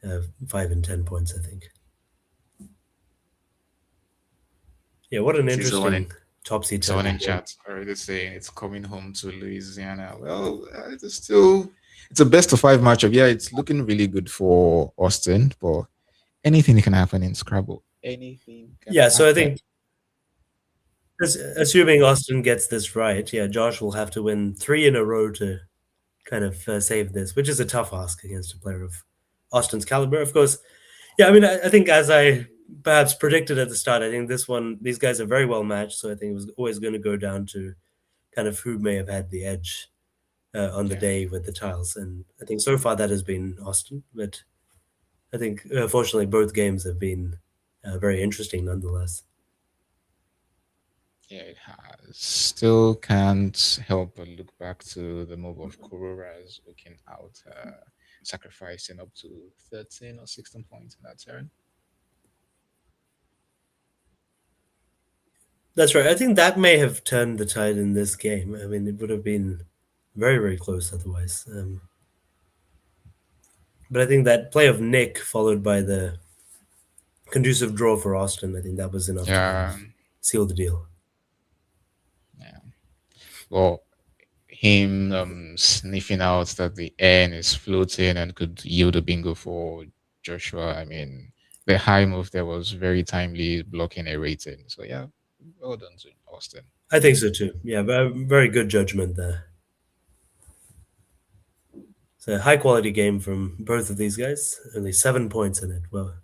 5 and 10 points, I think. Yeah, what an See someone in interesting topsy someone in turvy game. chat already saying it's coming home to Louisiana. Well, it's a best of five matchup. Yeah, it's looking really good for Austin, but anything can happen in Scrabble. Anything can Yeah, so I happen. think assuming Austin gets this right, yeah, Josh will have to win 3 in a row to kind of save this, which is a tough ask against a player of Austin's caliber. Of course, yeah, I mean, I think as I perhaps predicted at the start, I think these guys are very well matched. So I think it was always going to go down to kind of who may have had the edge on the Yeah. day with the tiles. And I think so far that has been Austin. But I think, fortunately, both games have been very interesting nonetheless. Yeah, it has. Still can't help but look back to the move of Kurora's looking out, sacrificing up to 13 or 16 points in that turn. That's right. I think that may have turned the tide in this game. I mean, it would have been very, very close otherwise. But I think that play of Nick followed by the conducive draw for Austin, I think that was enough to kind Yeah, of seal the deal. yeah. Well, him sniffing out that the N is floating and could yield a bingo for Joshua. I mean, the high move there was very timely, blocking a rating. So yeah, well done to Austin. I think so too. Yeah, very good judgment there. It's a high quality game from both of these guys. Only 7 points in it. Well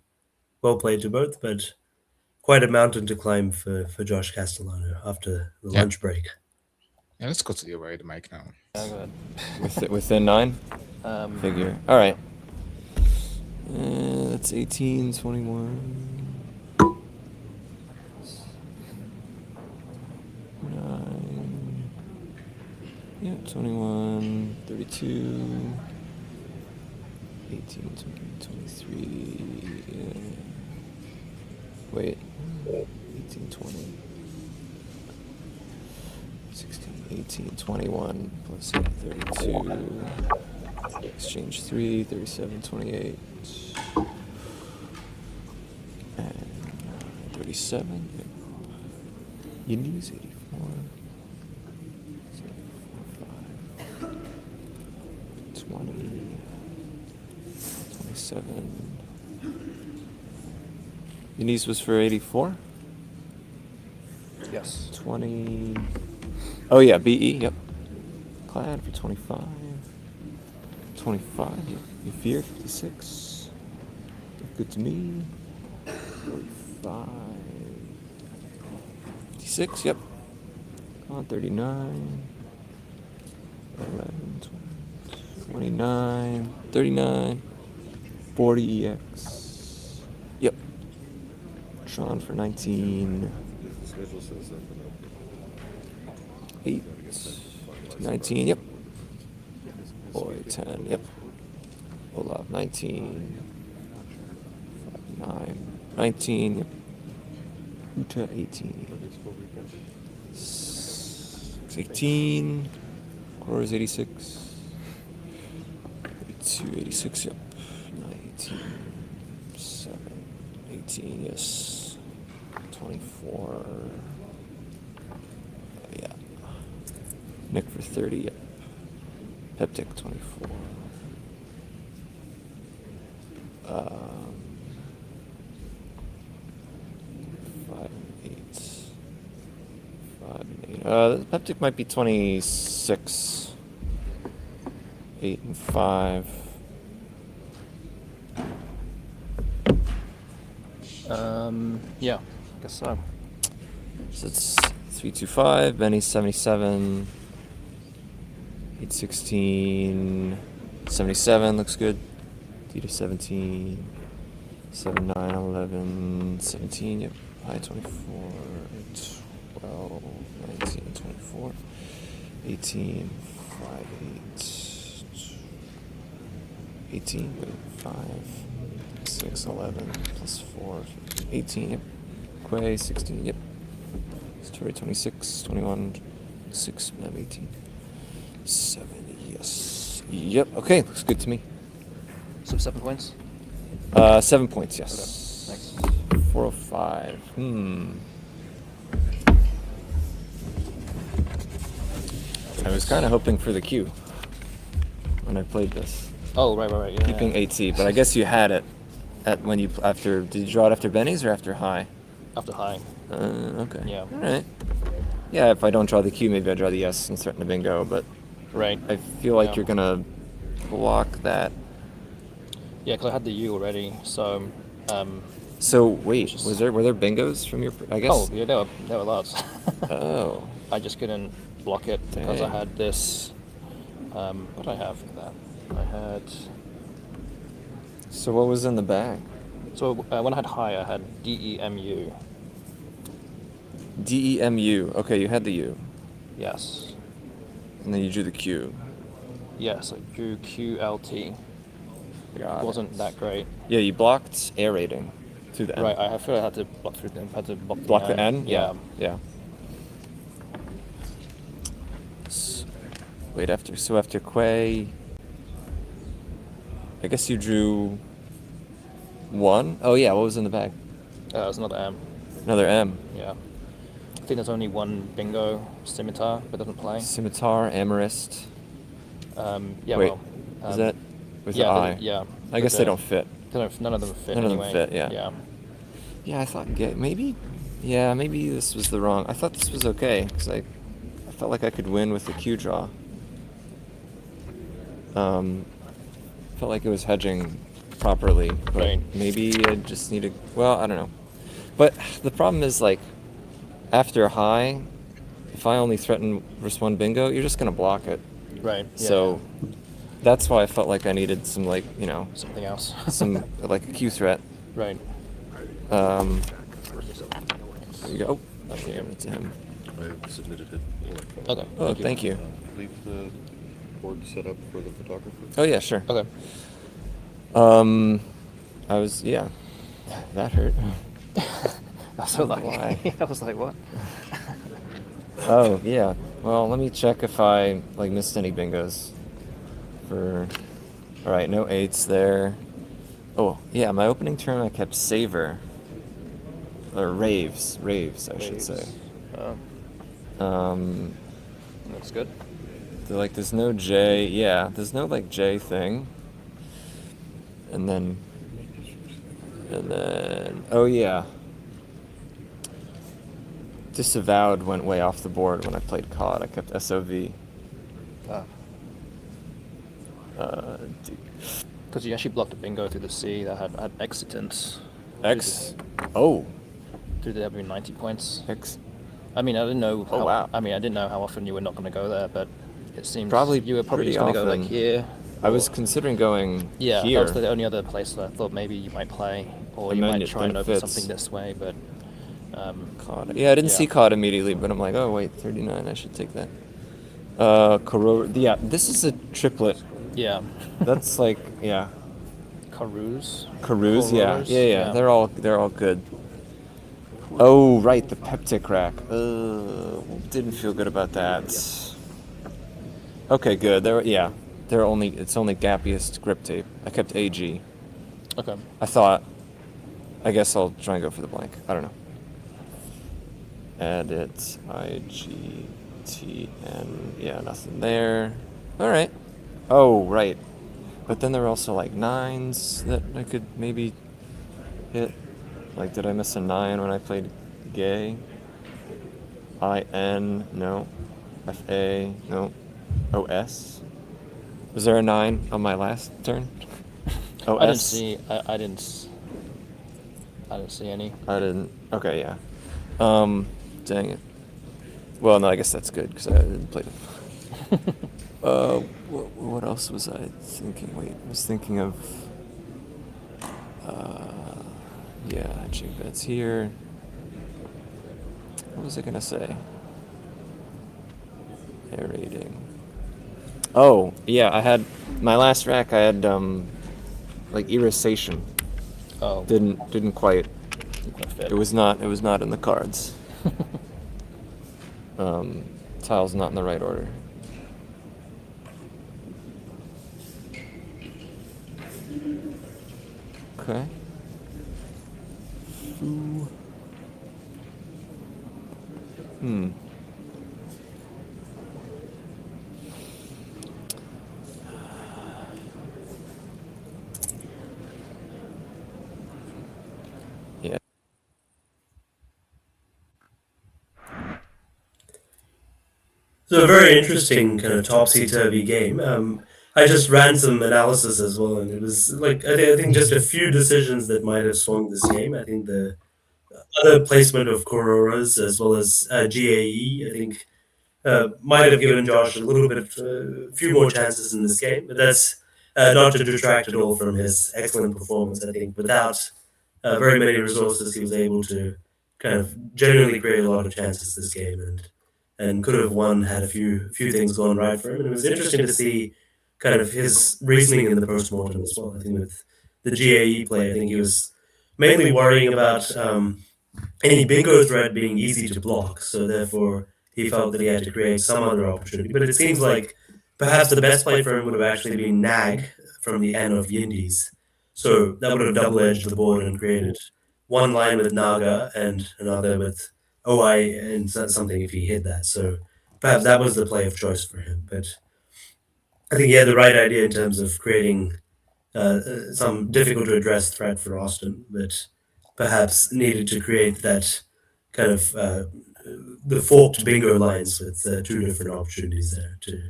played to both, but quite a mountain to climb for Josh Castellano after the Yeah. lunch break. Yeah, let's go to the wide mic now. Yeah, go ahead. Within 9? Figure. All right. That's 18, 21. 9. Yeah, 21, 32. 18, 20, 23. Wait. 18, 20. 16, 18, 21 plus 8, 32. Exchange 3, 37, 28. And 37. Yep. Indies 84. 5. 20. 27. Indies was for 84. Yes. 20. Oh yeah, BE. Yep. Clad for 25. 25. You fear 56. Look good to me. 45. 56. Yep. On 39. 11. 20, 29. 39. 40 EX. Yep. Sean for 19. The schedule says that. 8. 19. Yep. Boy 10. Yep. Olaf 19. 9. 19. Yep. Uta 18. 18. Cores 86. 82, 86. Yep. 19. 7. 18. Yes. 24. Yeah. Nick for 30. Yep. Peptic 24. 5 and 8. 5 and 8. Peptic might be 26. 8 and 5. Yeah, I guess so. So it's 325. Benny's 77. 816. 77 looks good. Theta 17. 7, 9, 11, 17. Yep. High 24. 12, 19, 24. 18. 5, 8. 18. Good. 5. 6, 11, plus 4, 18, yep. Quay, 16, yep. Story 26, 21, 6, 18. 7, yes. Yep, okay, looks good to me. So 7 points? 7 points, yes. Okay, thanks. 405. I was kind of hoping for the Q when I played this. Oh, right, yeah. Keeping 8C, but I guess you had it at when you after. Did you draw it after Benny's or after high? After high. Okay. Yeah. All right. Yeah, if I don't draw the Q, maybe I draw the S and threaten a bingo, but Right. I feel like Yeah. you're gonna block that. Yeah, because I had the U already, so... So wait, Just- were there bingos from your? I guess. Oh, yeah, there were lots. Oh. I just couldn't block it because I Dang. had this... what did I have for that? I had... So what was in the bag? So when I had high, I had DEMU. DEMU. Okay, you had the U, Yes. and then you drew the Q. Yes, I drew QLT. Got it. Wasn't that great. Yeah, you blocked aerating through the N. Right, I feel I had to block through them. Had to block, Block the N? Yeah. Yeah. Wait, after Quay, I guess you drew 1? Oh yeah, what was in the bag? It was another M. Another M. Yeah. I think there's only one bingo scimitar, but doesn't play. Scimitar, Amethyst. Yeah, Wait, well. is that with yeah, the I? Yeah. I guess they don't fit. None of them fit None of them anyway. fit, yeah. Yeah. Yeah, I thought maybe this was the wrong. I thought this was okay because I felt like I could win with the Q draw. Felt like it was hedging properly, but Right. maybe I just need to. Well, I don't know. But the problem is like after high, if I only threaten versus 1 bingo, you're just gonna block it. Right. Yeah, So yeah. that's why I felt like I needed some like Something else. some like a Q threat. Right. There you go. Okay, give it to him. I submitted it. Okay. Oh, thank you. Leave the board set up for the photographer. Oh yeah, sure. Okay. I was that hurt. That's so Why? lucky. I was like, what? Oh yeah. Well, let me check if I missed any bingos. All right, no 8s there. Oh yeah, my opening turn I kept Savor. Or raves, I should say. Looks good. There's no J. Yeah, there's no J thing. And then, oh yeah. Disavowed went way off the board when I played COD. I kept SOV. Because you actually blocked a bingo through the C that had exitants. X. Oh. Through the W 90 points. X. I mean, I didn't know. Oh, wow. I didn't know how often you were not going to go there, but it seems Probably you were probably pretty just going to go often. here. I was or- considering going Yeah, here. that was the only other place that I thought maybe you might play, or And you then might try and open fits. something this way, but. COD. Yeah, I didn't see Yeah. COD immediately, but I'm like, oh wait, 39. I should take that. Yeah, this is a triplet. Yeah. That's yeah. Karuz. Karuz, yeah. Corrollers? Yeah. They're all good. Oh, right, the peptic rack. Didn't feel good about that. Okay, good. It's only gappiest grip tape. I kept AG. Okay. I guess I'll try and go for the blank. I don't know. Edit IGTN. Yeah, nothing there. All right. Oh, right. But then there were also like nines that I could maybe hit. Like, did I miss a nine when I played gay? IN, no. FA, no. OS. Was there a nine on my last turn? OS? I didn't see. I didn't see any. I didn't. Okay, yeah. Dang it. Well, no, I guess that's good because I didn't play them. What else was I thinking? Wait, I was thinking of. Yeah, hedging bets here. What was I gonna say? Aerating. Oh, yeah, I had my last rack. I had like Irrisation. Oh, Didn't quite. fit. It was not in the cards. Tiles not in the right order. Okay. Yeah. So a very interesting kind of topsy-turvy game. I just ran some analysis as well, and it was like I think just a few decisions that might have swung this game. I think the other placement of Cororas as well as GAE, I think might have given Josh a little bit, a few more chances in this game. But that's not to detract at all from his excellent performance. I think without very many resources, he was able to kind of genuinely create a lot of chances this game, and could have won had a few things gone right for him. And it was interesting to see kind of his reasoning in the postmortem as well. I think with the GAE play, I think he was mainly worrying about any bingo threat being easy to block. So therefore, he felt that he had to create some other opportunity. But it seems like perhaps the best play for him would have actually been Nag from the N of Yindies. So that would have double-edged the board and created one line with Naga and another with OI and something if he hit that. So perhaps that was the play of choice for him. But I think he had the right idea in terms of creating some difficult to address threat for Austin, but perhaps needed to create that kind of the forked bingo lines with two different opportunities there to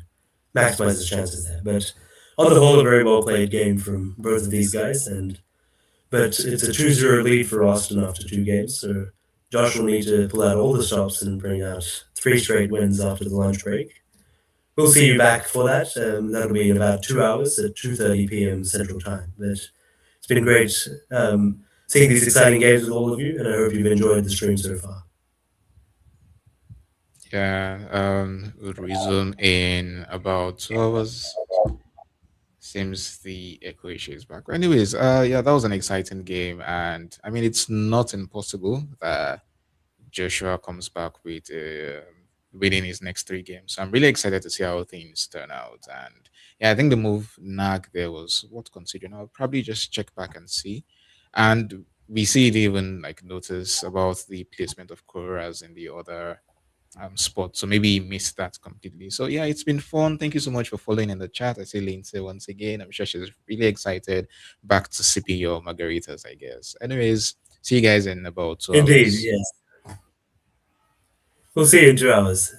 maximize his chances there. But on the whole, a very well played game from both of these guys, but it's a 2-0 lead for Austin after 2 games. So Josh will need to pull out all the stops and bring out 3 straight wins after the lunch break. We'll see you back for that. That'll be in about 2 hours at 2:30 p.m. Central Time. But it's been great seeing these exciting games with all of you, and I hope you've enjoyed the stream so far. Yeah, we'll resume in about 2 hours. Seems the echo issue is back. Anyways, yeah, that was an exciting game, and I mean, it's not impossible that Joshua comes back with winning his next 3 games. So I'm really excited to see how things turn out. And yeah, I think the move Nag there was what considering. I'll probably just check back and see. And we see it even like notice about the placement of Koras in the other spot. So maybe he missed that completely. So yeah, it's been fun. Thank you so much for following in the chat. I see Lindsay once again. I'm sure she's really excited back to sipping your margaritas, I guess. Anyways, see you guys in about 2 hours. Indeed, yes. We'll see you in 2 hours.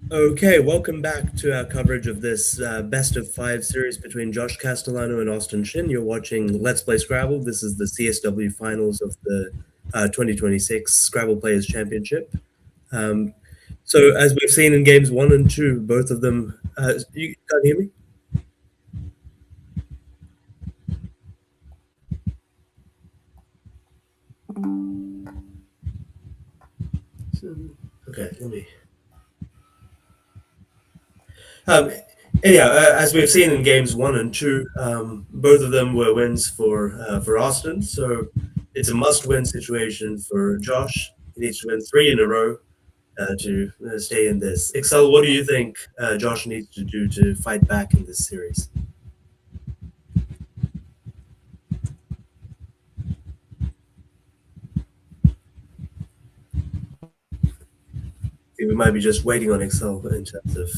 Okay, welcome back to our coverage of this best of five series between Josh Castellano and Austin Shin. You're watching Let's Play Scrabble. This is the CSW finals of the 2026 Scrabble Players Championship. Um, so, as we've seen in games 1 and 2, both of them. You can't hear me? Okay, let me. Um, Anyhow, as we've seen in games 1 and 2, both of them were wins for Austin. So it's a must-win situation for Josh. He needs to win 3 in a row to stay in this. Excel, what do you think Josh needs to do to fight back in this series? I think we might be just waiting on Excel in terms of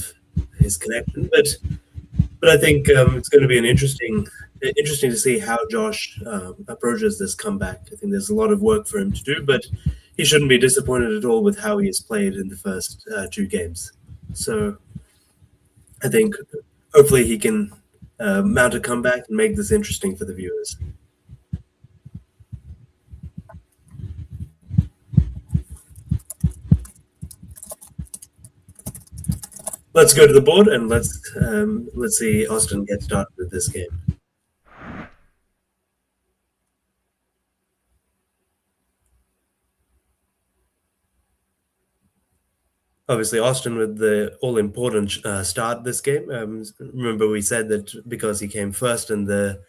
his connection, but I think it's going to be interesting to see how Josh approaches this comeback. I think there's a lot of work for him to do, but he shouldn't be disappointed at all with how he has played in the first 2 games. So I think hopefully he can mount a comeback and make this interesting for the viewers. Let's go to the board and let's see Austin get started with this game. Obviously, Austin with the all-important start this game. Remember, we said that because he came first in the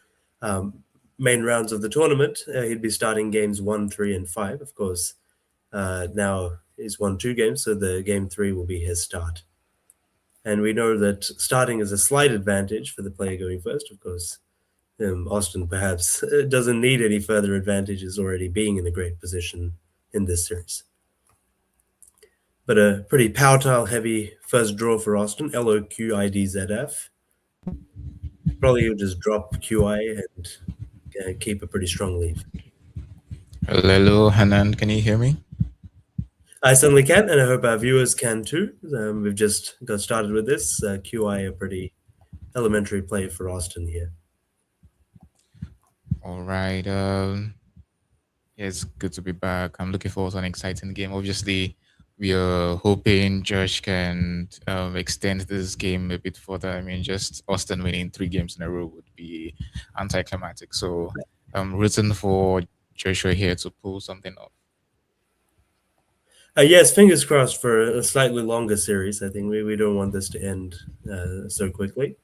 main rounds of the tournament, he'd be starting games 1, 3, and 5. Of course, now he's won 2 games, so the game 3 will be his start. And we know that starting is a slight advantage for the player going first. Of course, Austin perhaps doesn't need any further advantages already being in a great position in this series. But a pretty power tile heavy first draw for Austin. LOQIDZF. Probably he'll just drop QI and keep a pretty strong lead. Hello, Hanan. Can you hear me? I certainly can, and I hope our viewers can too. We've just got started with this. QI, a pretty elementary play for Austin here. All right. It's good to be back. I'm looking forward to an exciting game. Obviously, we are hoping Josh can extend this game a bit further. I mean, just Austin winning 3 games in a row would be anticlimactic. So I'm rooting for Joshua here to pull something off. Yes, fingers crossed for a slightly longer series. I think we don't want this to end so quickly.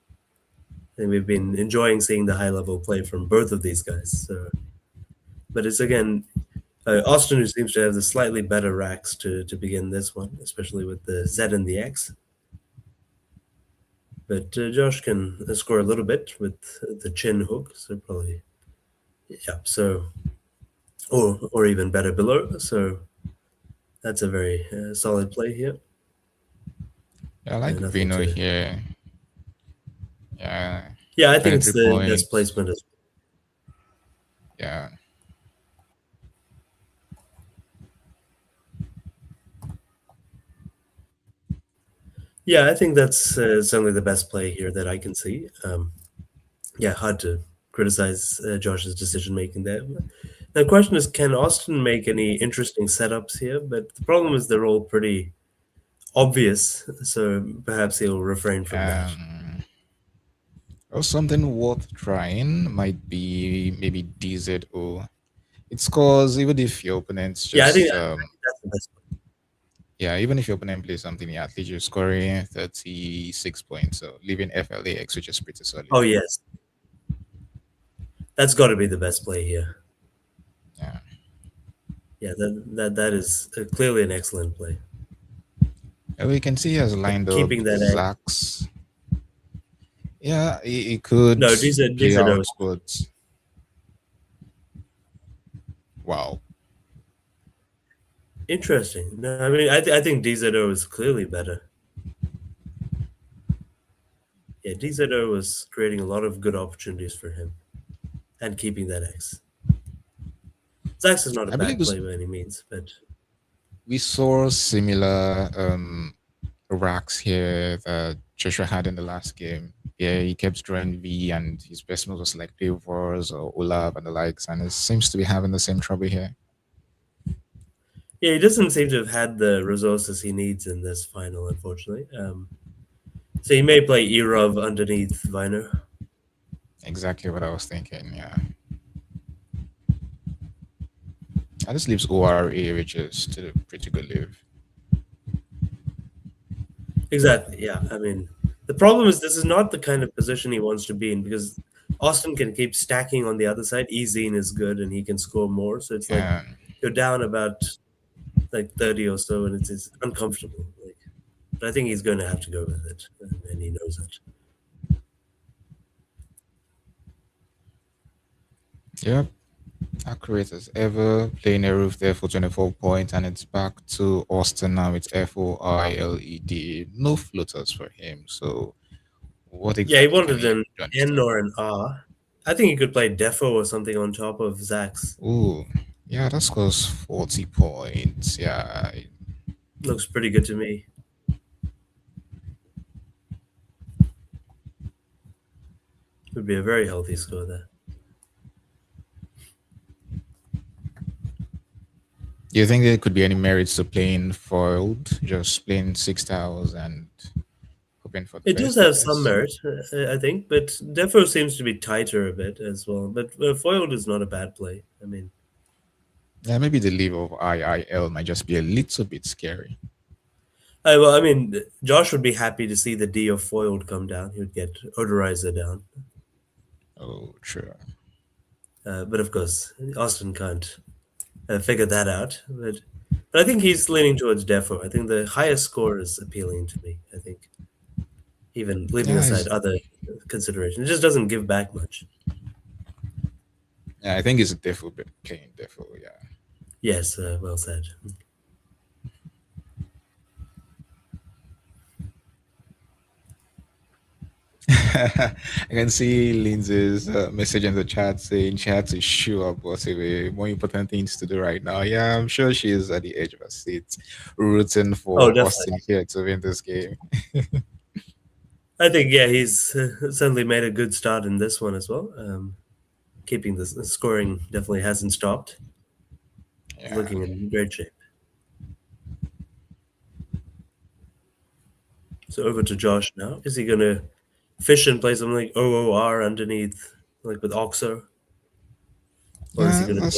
I think we've been enjoying seeing the high-level play from both of these guys. So, but it's again Austin who seems to have the slightly better racks to begin this one, especially with the Z and the X. But Josh can score a little bit with the chin hook, so probably, yeah. So, or even better below. So that's a very solid play here. Yeah, I like Vino here. Yeah, I think it's the best placement as well. Yeah. Yeah, I think that's certainly the best play here that I can see. Yeah, hard to criticize Josh's decision making there. The question is, can Austin make any interesting setups here? But the problem is they're all pretty obvious, so perhaps he'll refrain from that. Or something worth trying might be maybe DZO. It scores even if your opponent's just Yeah, I think that's the best one. yeah, even if your opponent plays something, yeah, at least you're scoring 36 points. So leaving FLAX, which is pretty solid. Oh yes, that's got to be the best play here. Yeah. Yeah, that is clearly an excellent play. And we can see he has lined Keeping up that Zax. Yeah, he could No, these are play no. out, but wow. Interesting. No, I mean, I think DZO is clearly better. Yeah, DZO was creating a lot of good opportunities for him and keeping that X. Zax is not a bad play by any means, but we saw similar racks here that Joshua had in the last game. Yeah, he kept drawing V, and his best move was like Pavors or Olaf and the likes, and it seems to be having the same trouble here. Yeah, he doesn't seem to have had the resources he needs in this final, unfortunately. So he may play Erov underneath Viner. Exactly what I was thinking. Yeah, and this leaves ORA, which is still a pretty good leave. Exactly. Yeah. I mean, the problem is this is not the kind of position he wants to be in because Austin can keep stacking on the other side. Ezine is good and he can score more. So it's like Yeah, you're down about like 30 or so, and it's uncomfortable. Like, but I think he's going to have to go with it, and he knows it. yep. Accurate as ever. Playing a roof there for 24 points, and it's back to Austin now. It's FOILED. No floaters for him. So, what Yeah, he exactly can wanted he an do on this N turn? or an R. I think he could play Defo or something on top of Zax. Ooh, yeah, that scores 40 points. Yeah, Looks pretty good to me. Would be a very healthy score there. do you think there could be any merits to playing foiled, just playing six tiles and hoping for the It does best, I have some guess? merit, I think, but Defo seems to be tighter a bit as well. But foiled is not a bad play. I mean, Yeah, maybe the leave of IIL might just be a little bit scary. well, I mean, Josh would be happy to see the D of foiled come down. He would get Odorizer down. Oh, true. But of course, Austin can't figure that out. But I think he's leaning towards Defo. I think the highest score is appealing to me. I think even leaving Yeah, aside other considerations, it just doesn't give back much. yeah, I think it's definitely playing defo. Yeah. Yes, well said. I can see Lindsay's message in the chat saying she had to show up what's more important things to do right now. Yeah, I'm sure she is at the edge of her seat, rooting Oh, for definitely. Austin here to win this game. I think yeah, he's certainly made a good start in this one as well. Keeping the scoring definitely hasn't stopped. He's Yeah. looking in great shape. So over to Josh now. Is he gonna fish and play something like OOR underneath, like with Oxo, or is he Yeah, gonna?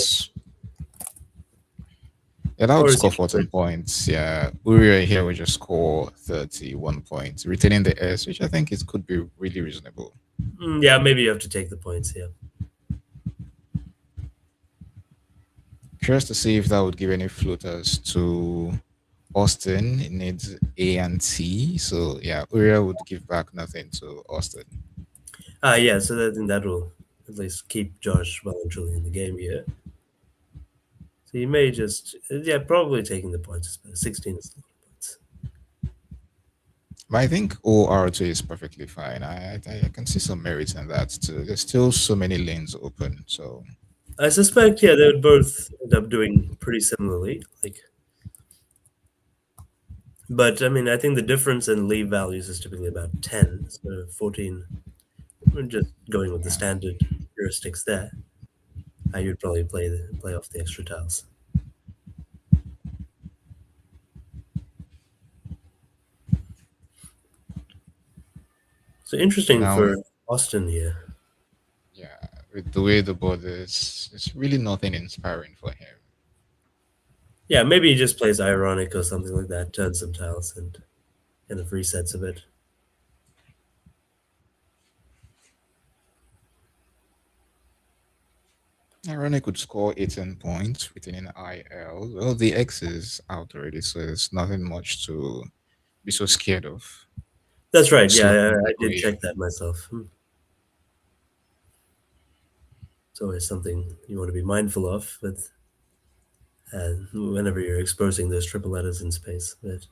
that would Or is he? score 14 points. Yeah. Uriah here would just score 31 points, retaining the S, which I think could be really reasonable. Yeah, maybe you have to take the points. Yeah. Curious to see if that would give any floaters to Austin. It needs A and T. So yeah, Uriah would give back nothing to Austin. Yeah. So I think that will at least keep Josh well and truly in the game here. So you may just probably taking the points. 16 is a lot of points. But I think OR2 is perfectly fine. I can see some merit in that too. There's still so many lanes open. So I suspect they would both end up doing pretty similarly. But I mean, I think the difference in leave values is typically about 10, so 14. We're just going with the standard heuristics there. You'd probably play off the extra tiles. So interesting now, for Austin here. yeah, with the way the board is, it's really nothing inspiring for him. Yeah, maybe he just plays Ironic or something like that, turns some tiles and kind of resets a bit. Ironic would score 18 points within an IL. Well, the X is out already, so there's nothing much to be so scared of. That's right. So Yeah, I did check that myself. It's always something you want to be mindful of with whenever you're exposing those triple letters in space. But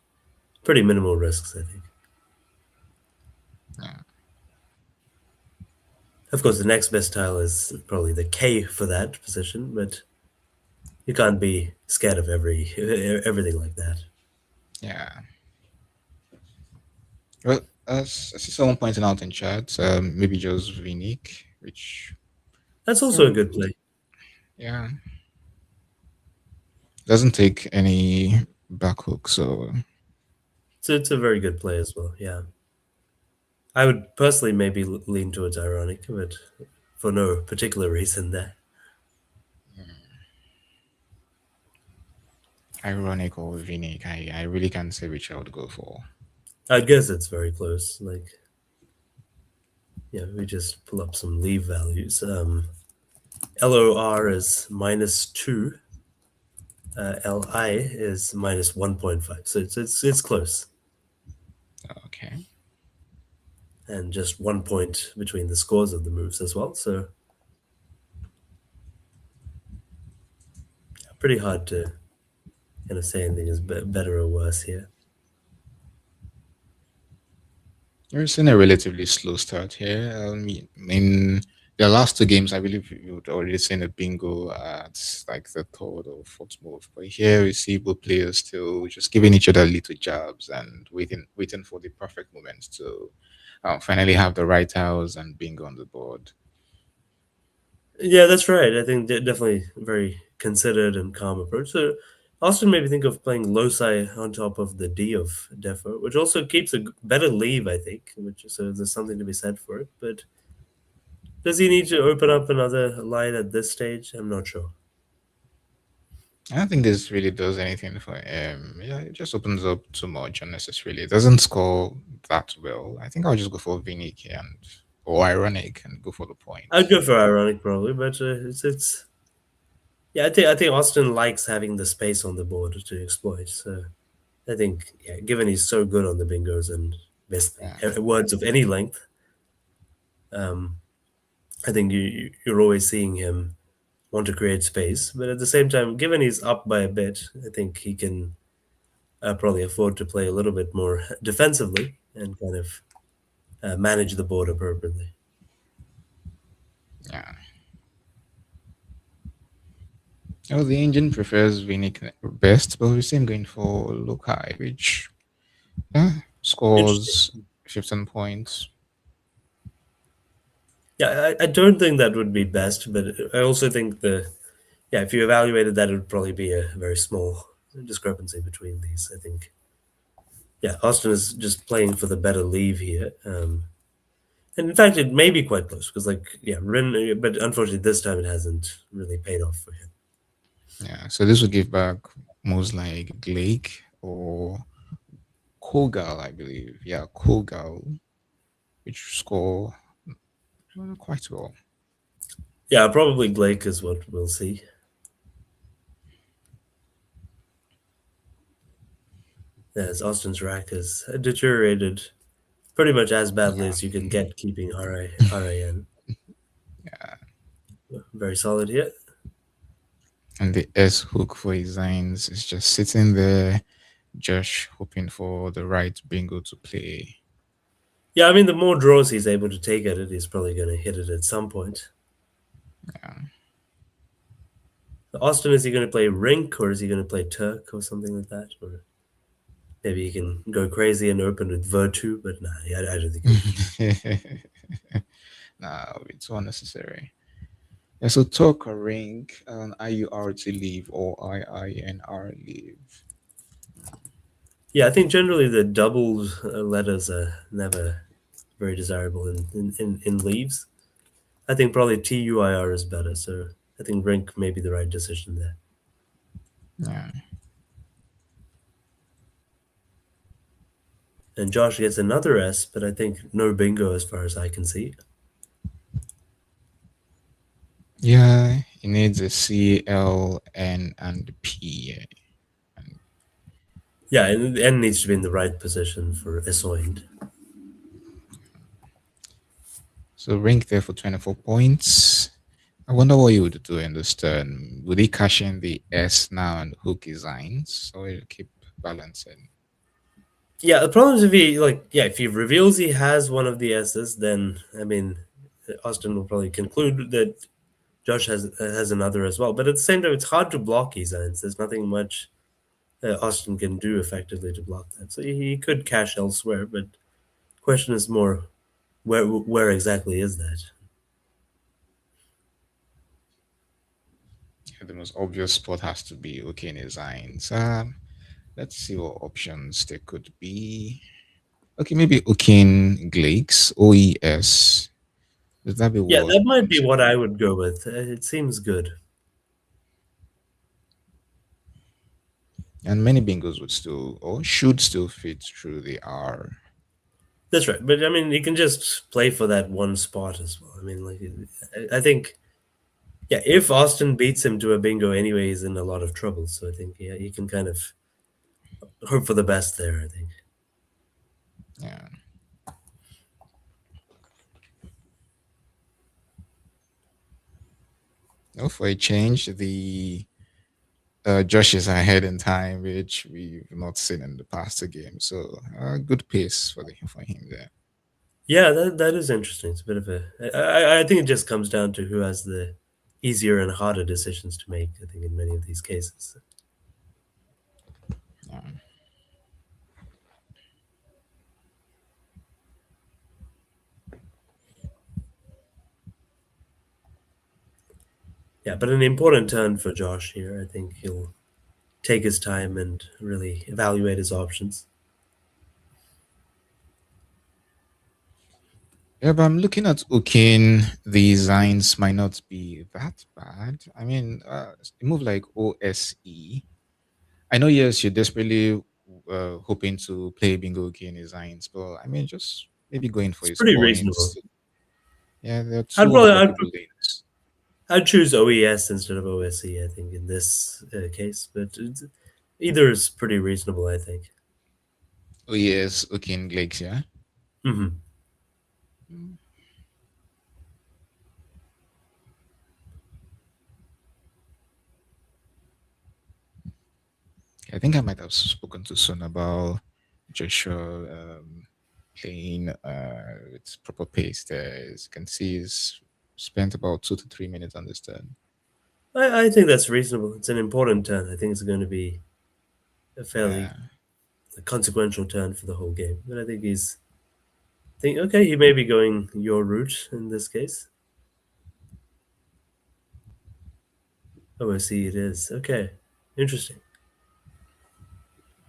pretty minimal risks, I think. yeah. Of course, the next best tile is probably the K for that position, but you can't be scared of everything like that. Yeah. Well, as I see someone pointing out in chat, maybe just Vinik, which That's also a um, good play. yeah, doesn't take any back hook, so So it's a very good play as well. Yeah, I would personally maybe lean towards ironic, but for no particular reason there. ironic or Vinik, I really can't say which I would go for. I guess it's very close. Like, yeah, we just pull up some leave values. LOR is -2. LI is -1.5. So it's close, Okay. and just 1 point between the scores of the moves as well. So pretty hard to kind of say anything is better or worse here. We're seeing a relatively slow start here. In the last two games, I believe you would already seen a bingo at like the third or fourth move. But here we see both players still just giving each other little jabs and waiting for the perfect moment to finally have the right house and bingo on the board. Yeah, that's right. I think definitely very considered and calm approach. So Austin made me think of playing loci on top of the D of Defo, which also keeps a better leave, I think. Which so there's something to be said for it. But does he need to open up another line at this stage? I'm not sure. I don't think this really does anything for him. Yeah, it just opens up too much unnecessarily. It doesn't score that well. I think I'll just go for Vinik and or ironic and go for the I'd points. go for ironic probably, but it's yeah. I think Austin likes having the space on the board to exploit. So I think yeah, given he's so good on the bingos and basically Yeah. words of any length, um, I think you're always seeing him want to create space. But at the same time, given he's up by a bit, I think he can probably afford to play a little bit more defensively and kind of manage the board appropriately. Yeah. Oh, the engine prefers Vinik best, but we see him going for Lokai, which yeah, Interesting. scores 15 points. Yeah, I don't think that would be best, but I also think yeah, if you evaluated that, it would probably be a very small discrepancy between these. I think, yeah, Austin is just playing for the better leave here. And in fact, it may be quite close because, like, yeah, Rin, but unfortunately, this time it hasn't really paid off for him. Yeah, so this would give back moves like Glake or Kogal, I believe. Yeah, Kogal, which score quite well. Yeah, probably Blake is what we'll see. As Austin's rack has deteriorated pretty much as badly as you can get keeping RAN. Yeah. Very solid hit. And the S hook for his Zines is just sitting there, just hoping for the right bingo to play. Yeah, I mean, the more draws he's able to take at it, he's probably going to hit it at some point. Yeah. Austin, is he going to play Rink or is he going to play Turk or something like that? Or maybe he can go crazy and open with Virtu, but nah, I don't think he would. No, it's unnecessary. Yeah, so talk a ring, IURT leave or IINR leave. Yeah, I think generally the doubled letters are never very desirable in leaves. I think probably TUIR is better, so I think Rink may be the right decision there. Yeah. And Josh gets another S, but I think no bingo as far as I can see. Yeah, he needs a C, L, N, and P. Yeah, and N needs to be in the right position for Esoind. So rank there for 24 points. I wonder what he would do in this turn. Would he cash in the S now and hook his Zines, or he'll keep balancing? Yeah, the problem is if he reveals he has one of the S's, then I mean, Austin will probably conclude that Josh has another as well. But at the same time, it's hard to block his ends. There's nothing much Austin can do effectively to block that. So he could cash elsewhere, but Question is more, where exactly is that? The most obvious spot has to be okay designs. Let's see what options there could be. Okay, maybe Okin Glakes, OES. Would that be Yeah, what? that might be what I would go with. It seems good. And many bingos would still or should still fit through the R. That's right. But I mean, you can just play for that one spot as well. I mean, like, I think, yeah, if Austin beats him to a bingo anyway, he's in a lot of trouble. So I think, yeah, you can kind of hope for the best there, I think. Yeah. Oh, for a change, the Josh is ahead in time, which we've not seen in the past two games. So good pace for him there. Yeah, that is interesting. It's a bit of a. I think it just comes down to who has the easier and harder decisions to make. I think in many of these cases. Yeah. Yeah, but an important turn for Josh here. I think he'll take his time and really evaluate his options. Yeah, but I'm looking at Okin. The designs might not be that bad. I mean, a move like OSE. I know, yes, you're desperately hoping to play bingo Okin designs, but I mean, just maybe going for It's his pretty reasonable. points. Yeah, there are I'd two probably affordable lanes. I'd choose OES instead of OSE. I think in this case, but either is pretty reasonable. I think. Oh yes, Okin Glakes, yeah. Hmm. I think I might have spoken to Son about Joshua playing with proper pace there. As you can see, he's spent about 2 to 3 minutes on this turn. I think that's reasonable. It's an important turn. I think it's going to be a fairly Yeah. consequential turn for the whole game. But I think think okay, he may be going your route in this case. Oh, I see. It is okay. Interesting.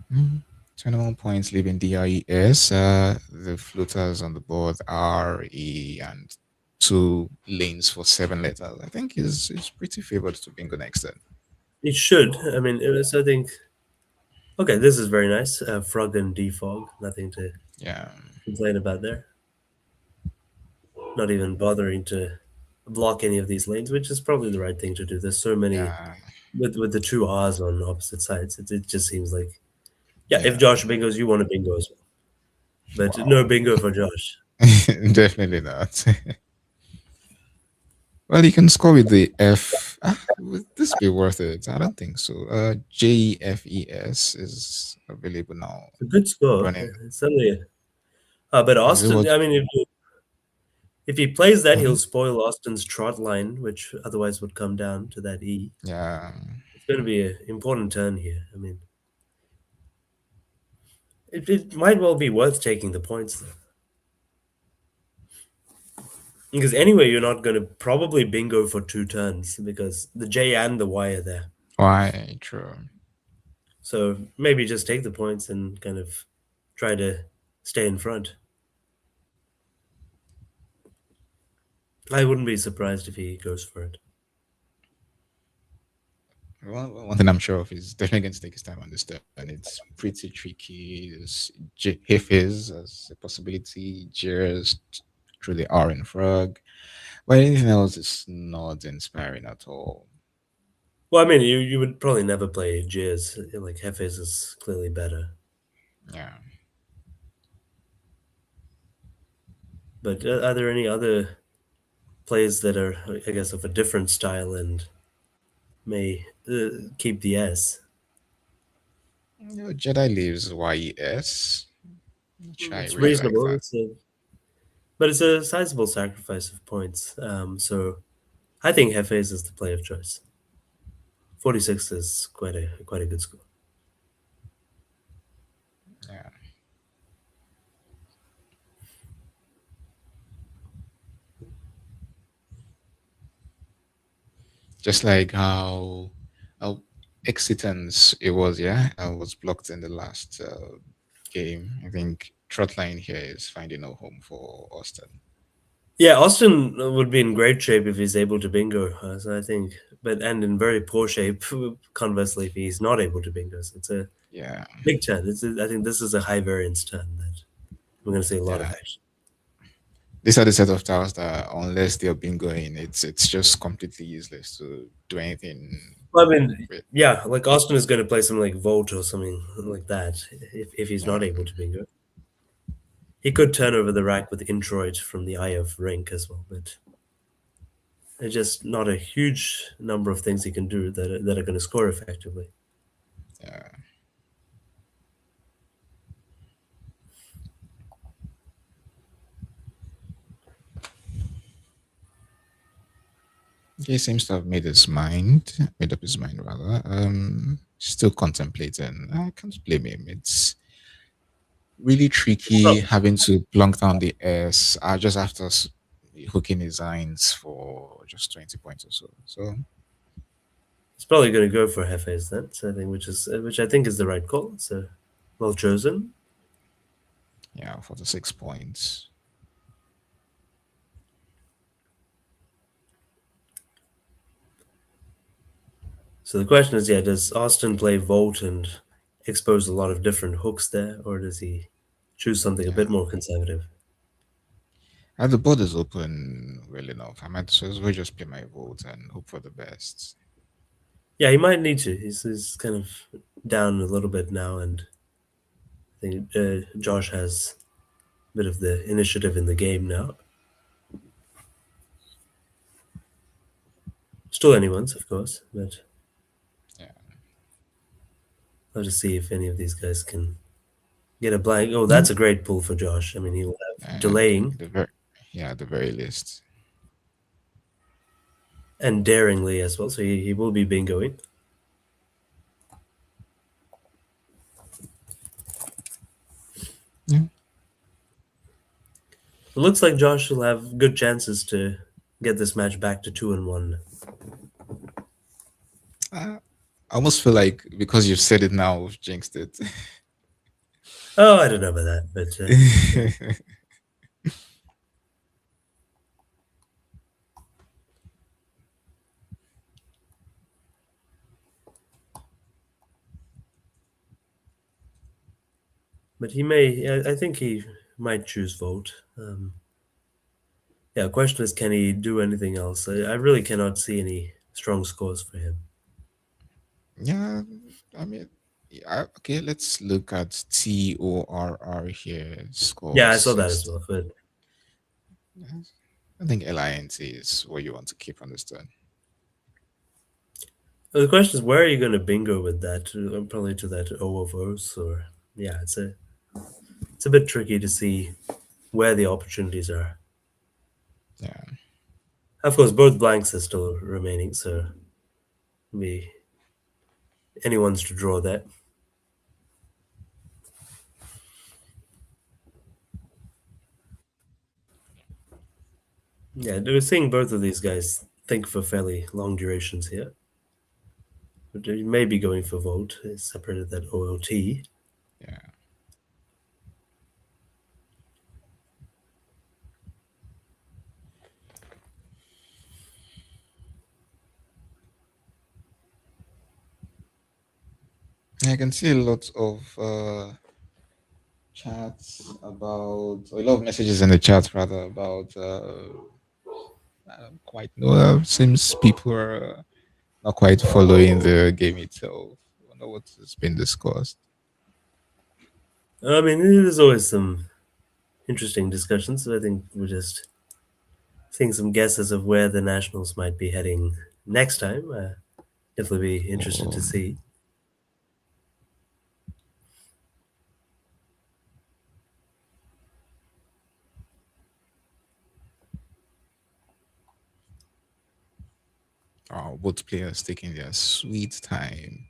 Mhm. 21 points leaving DIES. The floaters on the board are E and two lanes for 7 letters. I think is pretty favored to bingo next turn. It should. I mean, it was. I think. Okay, this is very nice. Frog and defog. Nothing to Yeah. complain about there. Not even bothering to block any of these lanes, which is probably the right thing to do. There's so many Yeah. with the two R's on opposite sides. It just seems like yeah. If Yeah. Josh bingos, you want a bingo as well, but no Wow. bingo for Josh. Definitely not. Well, you can score with the F. Would this be worth it? I don't think so. JEFES is available now. It's a good score. Running. It's certainly. But Is it Austin, what? I mean, if he plays that, he'll Mhm. spoil Austin's trot line, which otherwise would come down to that E. Yeah. It's going to be an important turn here. I mean, it might well be worth taking the points, though. Because anyway, you're not going to probably bingo for two turns because the J and the Y are there. Why? True. So maybe just take the points and kind of try to stay in front. I wouldn't be surprised if he goes for it. One thing I'm sure of is definitely going to take his time on this stuff, and it's pretty tricky. There's Hifis as a possibility, Jers through the R and Frog, but anything else is not inspiring at all. Well, I mean, you would probably never play Jizz. Like Hefes is clearly better. Yeah. But are there any other plays that are, I guess, of a different style and may keep the S? Jedi leaves YES, which I It's really like reasonable. that. But it's a sizable sacrifice of points. So I think Hefes is the play of choice. 46 is quite a good score. Yeah. just like how Exitance it was, yeah, I was blocked in the last game. I think Trotline here is finding a home for Austin. Yeah, Austin would be in great shape if he's able to bingo. So I think, but and in very poor shape, conversely, if he's not able to bingo. So it's a Yeah, big turn. I think this is a high variance turn that we're going to see a lot of yeah. action. These are the set of tiles that, unless they're bingoing, it's just completely useless to do anything Well, I mean, with. yeah, like Austin is going to play something like Volt or something like that if he's Yeah, not able to bingo. He could turn over the rack with Introit from the Eye of Rink as well, but there's just not a huge number of things he can do that are going to score effectively. yeah. He seems to have made up his mind rather. Still contemplating. I can't blame him. It's really tricky Well, having to plunk down the S just after hooking his irons for just 20 points or so. So it's probably going to go for Hefes then, so I think which I think is the right call. So well chosen. yeah, 46 points. So the question is, yeah, does Austin play Volt and expose a lot of different hooks there, or does he choose something a Yeah. bit more conservative? The board is open well enough. I might as well just play my vote and hope for the best. Yeah, he might need to. He's kind of down a little bit now, and I think Josh has a bit of the initiative in the game now. Still anyone's, of course, but Yeah. I'll just see if any of these guys can get a blank. Oh, that's a great pull for Josh. I mean, he will have delaying The very yeah, the very least. and daringly as well, so he will be bingoing. Yeah. It looks like Josh will have good chances to get this match back to 2-1. I almost feel like because you've said it now, we've jinxed it. Oh, I don't know about that, but he may. I think he might choose Vote. Yeah, question is, can he do anything else? I really cannot see any strong scores for him. Yeah, I mean, yeah, okay, let's look at TORR here. Yeah, Score I saw that as six. well. But I think LINT is what you want to keep on this turn. the question is, where are you going to bingo with that? Probably to that O of O's, or yeah, it's a bit tricky to see where the opportunities are. Yeah. Of course, both blanks are still remaining, so be anyone's to draw that. Yeah, we're seeing both of these guys think for fairly long durations here. But you may be going for Volt, separated that OOT. Yeah. I can see a lot of chats about, a lot of messages in the chat rather about, I don't quite know. Seems people are not quite following the game itself. I don't know what has been discussed. I mean, there's always some interesting discussions. So I think we're just seeing some guesses of where the Nationals might be heading next time. Definitely be interested to Oh, see. both players taking their sweet time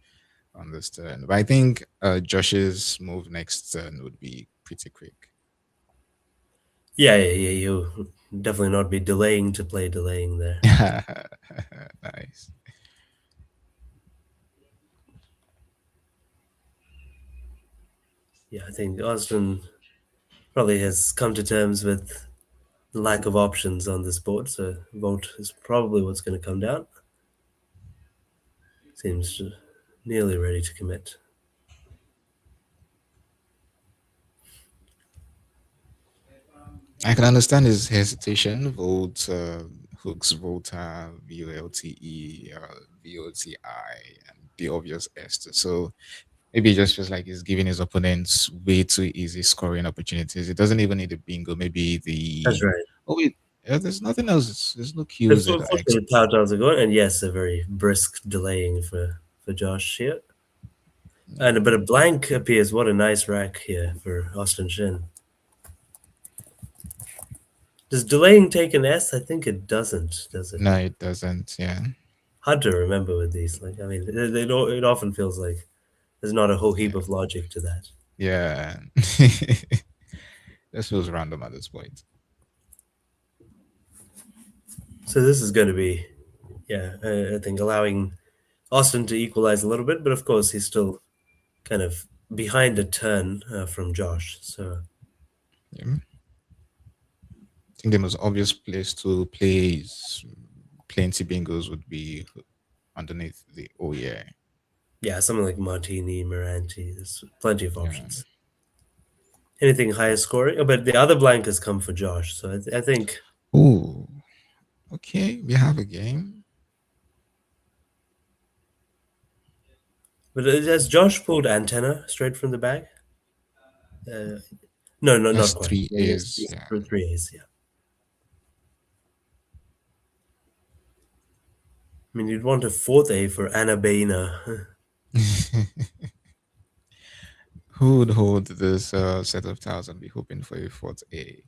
on this turn. But I think Josh's move next turn would be pretty quick. Yeah, you'll definitely not be delaying to play delaying there. Nice. Yeah, I think Austin probably has come to terms with the lack of options on this board, so vote is probably what's going to come down. Seems nearly ready to commit. I can understand his hesitation. Vote hooks voter VOLTE VOTI and the obvious est. So maybe he just feels like he's giving his opponents way too easy scoring opportunities. It doesn't even need a bingo. Maybe That's the right. oh wait, there's nothing else. There's no The cues that I fortunately, expect. Power Tiles are going, and yes, a very brisk delaying for Josh here. And but a blank appears. What a nice rack here for Austin Shin. Does delaying take an S? I think it doesn't. Does it? No, it doesn't. Yeah, Hard to remember with these. Like, I mean, it often feels like there's not a whole heap yeah, of logic to that. yeah. This feels random at this point. So this is going to be, yeah, I think allowing Austin to equalize a little bit, but of course he's still kind of behind a turn from Josh. So Yeah. I think the most obvious place to play is plenty bingos would be underneath the oh yeah. yeah, something like Martini, Moranti. There's plenty of Yeah. options. Anything higher scoring, oh, but the other blank has come for Josh. So I think, Oh, okay. We have a game. but has Josh pulled antenna straight from the bag? No, no, That's not quite. three Yes, A's. yes, Yeah. for three A's. Yeah, I mean you'd want a fourth A for Anna Baina. Who would hold this set of tiles and be hoping for a fourth A?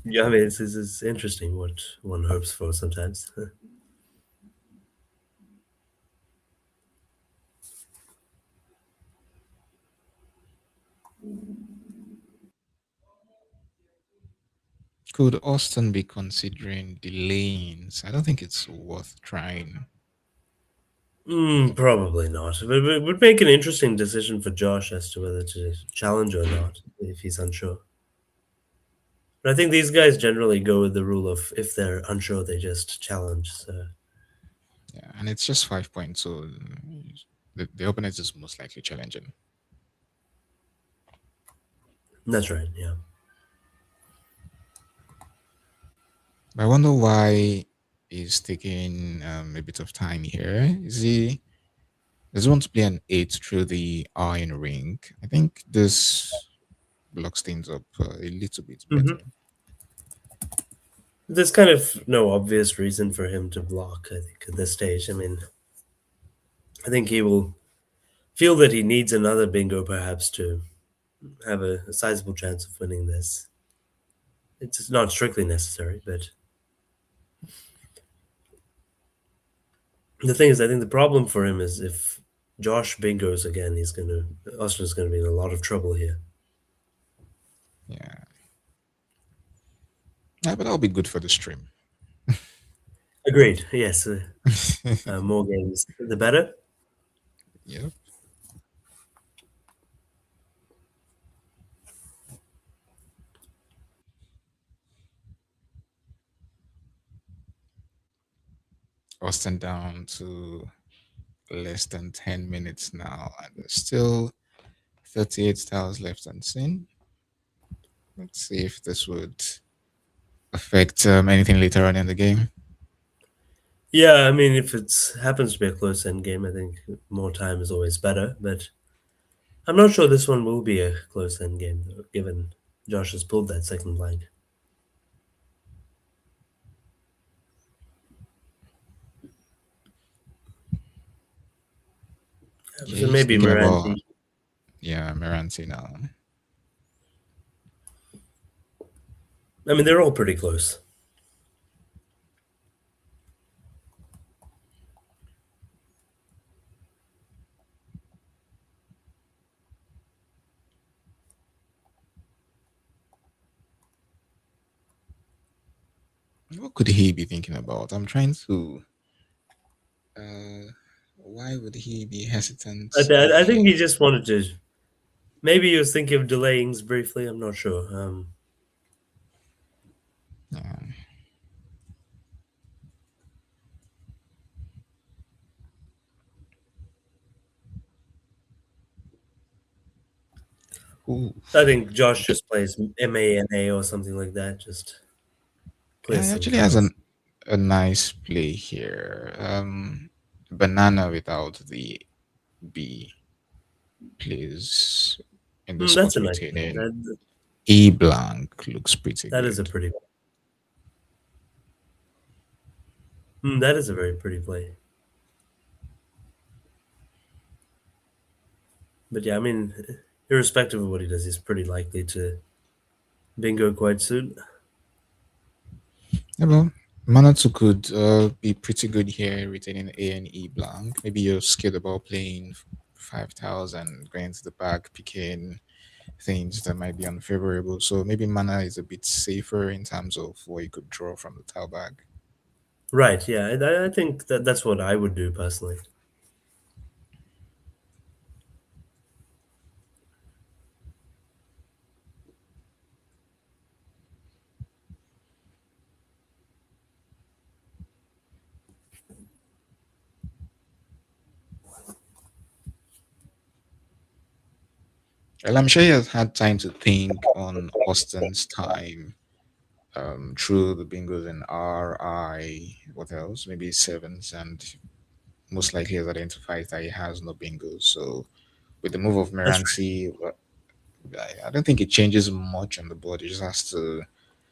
Yeah, I mean it's interesting what one hopes for sometimes. Could Austin be considering delaying? I don't think it's worth trying. Probably not. But it would make an interesting decision for Josh as to whether to challenge or not if he's unsure. But I think these guys generally go with the rule of if they're unsure, they just challenge. So Yeah, and it's just 5 points, so the opponent is most likely challenging. that's right. Yeah. I wonder why he's taking a bit of time here. Is he does he want to play an 8 through the iron ring? I think this blocks things up a little bit better. There's kind of no obvious reason for him to block, I think, at this stage. I mean, I think he will feel that he needs another bingo perhaps to have a sizable chance of winning this. It's not strictly necessary, but the thing is, I think the problem for him is if Josh bingos again, Austin's gonna be in a lot of trouble here. Yeah. Yeah, but that'll be good for the stream. Agreed. Yes, more games, the better. Yep. Austin down to less than 10 minutes now, and there's still 38 styles left unseen. Let's see if this would affect anything later on in the game. Yeah, I mean, if it happens to be a close end game, I think more time is always better. But I'm not sure this one will be a close end game, though, given Josh has pulled that second blank. Yeah, So he's maybe thinking about Moranti. Meranti now. I mean, they're all pretty close. What could he be thinking about? I'm trying to. Uh, why would he be hesitant I think here? he just wanted to Maybe he was thinking of delayings briefly. I'm not sure. Yeah. Ooh. I think Josh just plays MANA or something like that. Just Yeah, plays he some actually has cards. a nice play here. Banana without the B plays in the That's spot a nice play. retaining. E blank looks pretty That is a good. pretty. That is a very pretty play. But yeah, I mean, irrespective of what he does, he's pretty likely to bingo quite soon. Yeah, well, Manatu could be pretty good here, retaining A and E blank. Maybe you're scared about playing 5,000, going to the back, picking things that might be unfavorable. So maybe mana is a bit safer in terms of what you could draw from the tile bag. Right. Yeah, I think that's what I would do personally. Well, I'm sure he has had time to think on Austin's time through the bingos and RI, what else? Maybe sevens, and most likely has identified that he has no bingos. So with the move of That's right. Meranti, I don't think it changes much on the board. It just has to.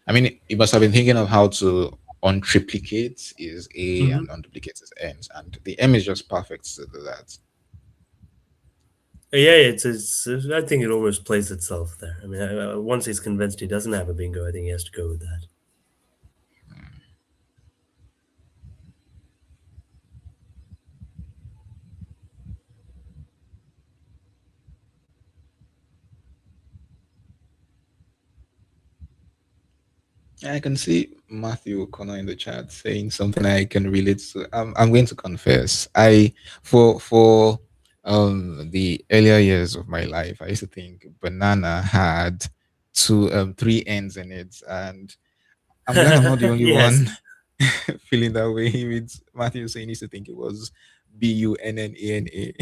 I mean, he must have been thinking of how to untriplicate his A Hmm. and unduplicate his M's, and the M is just perfect to do that. Yeah, it's. I think it almost plays itself there. I mean, once he's convinced he doesn't have a bingo, I think he has to go with that. I can see Matthew O'Connor in the chat saying something I can relate to. I'm going to confess. For the earlier years of my life, I used to think banana had three ends in it, and I'm glad I'm not the only Yes. one feeling that way. With Matthew saying he used to think it was Bunnana.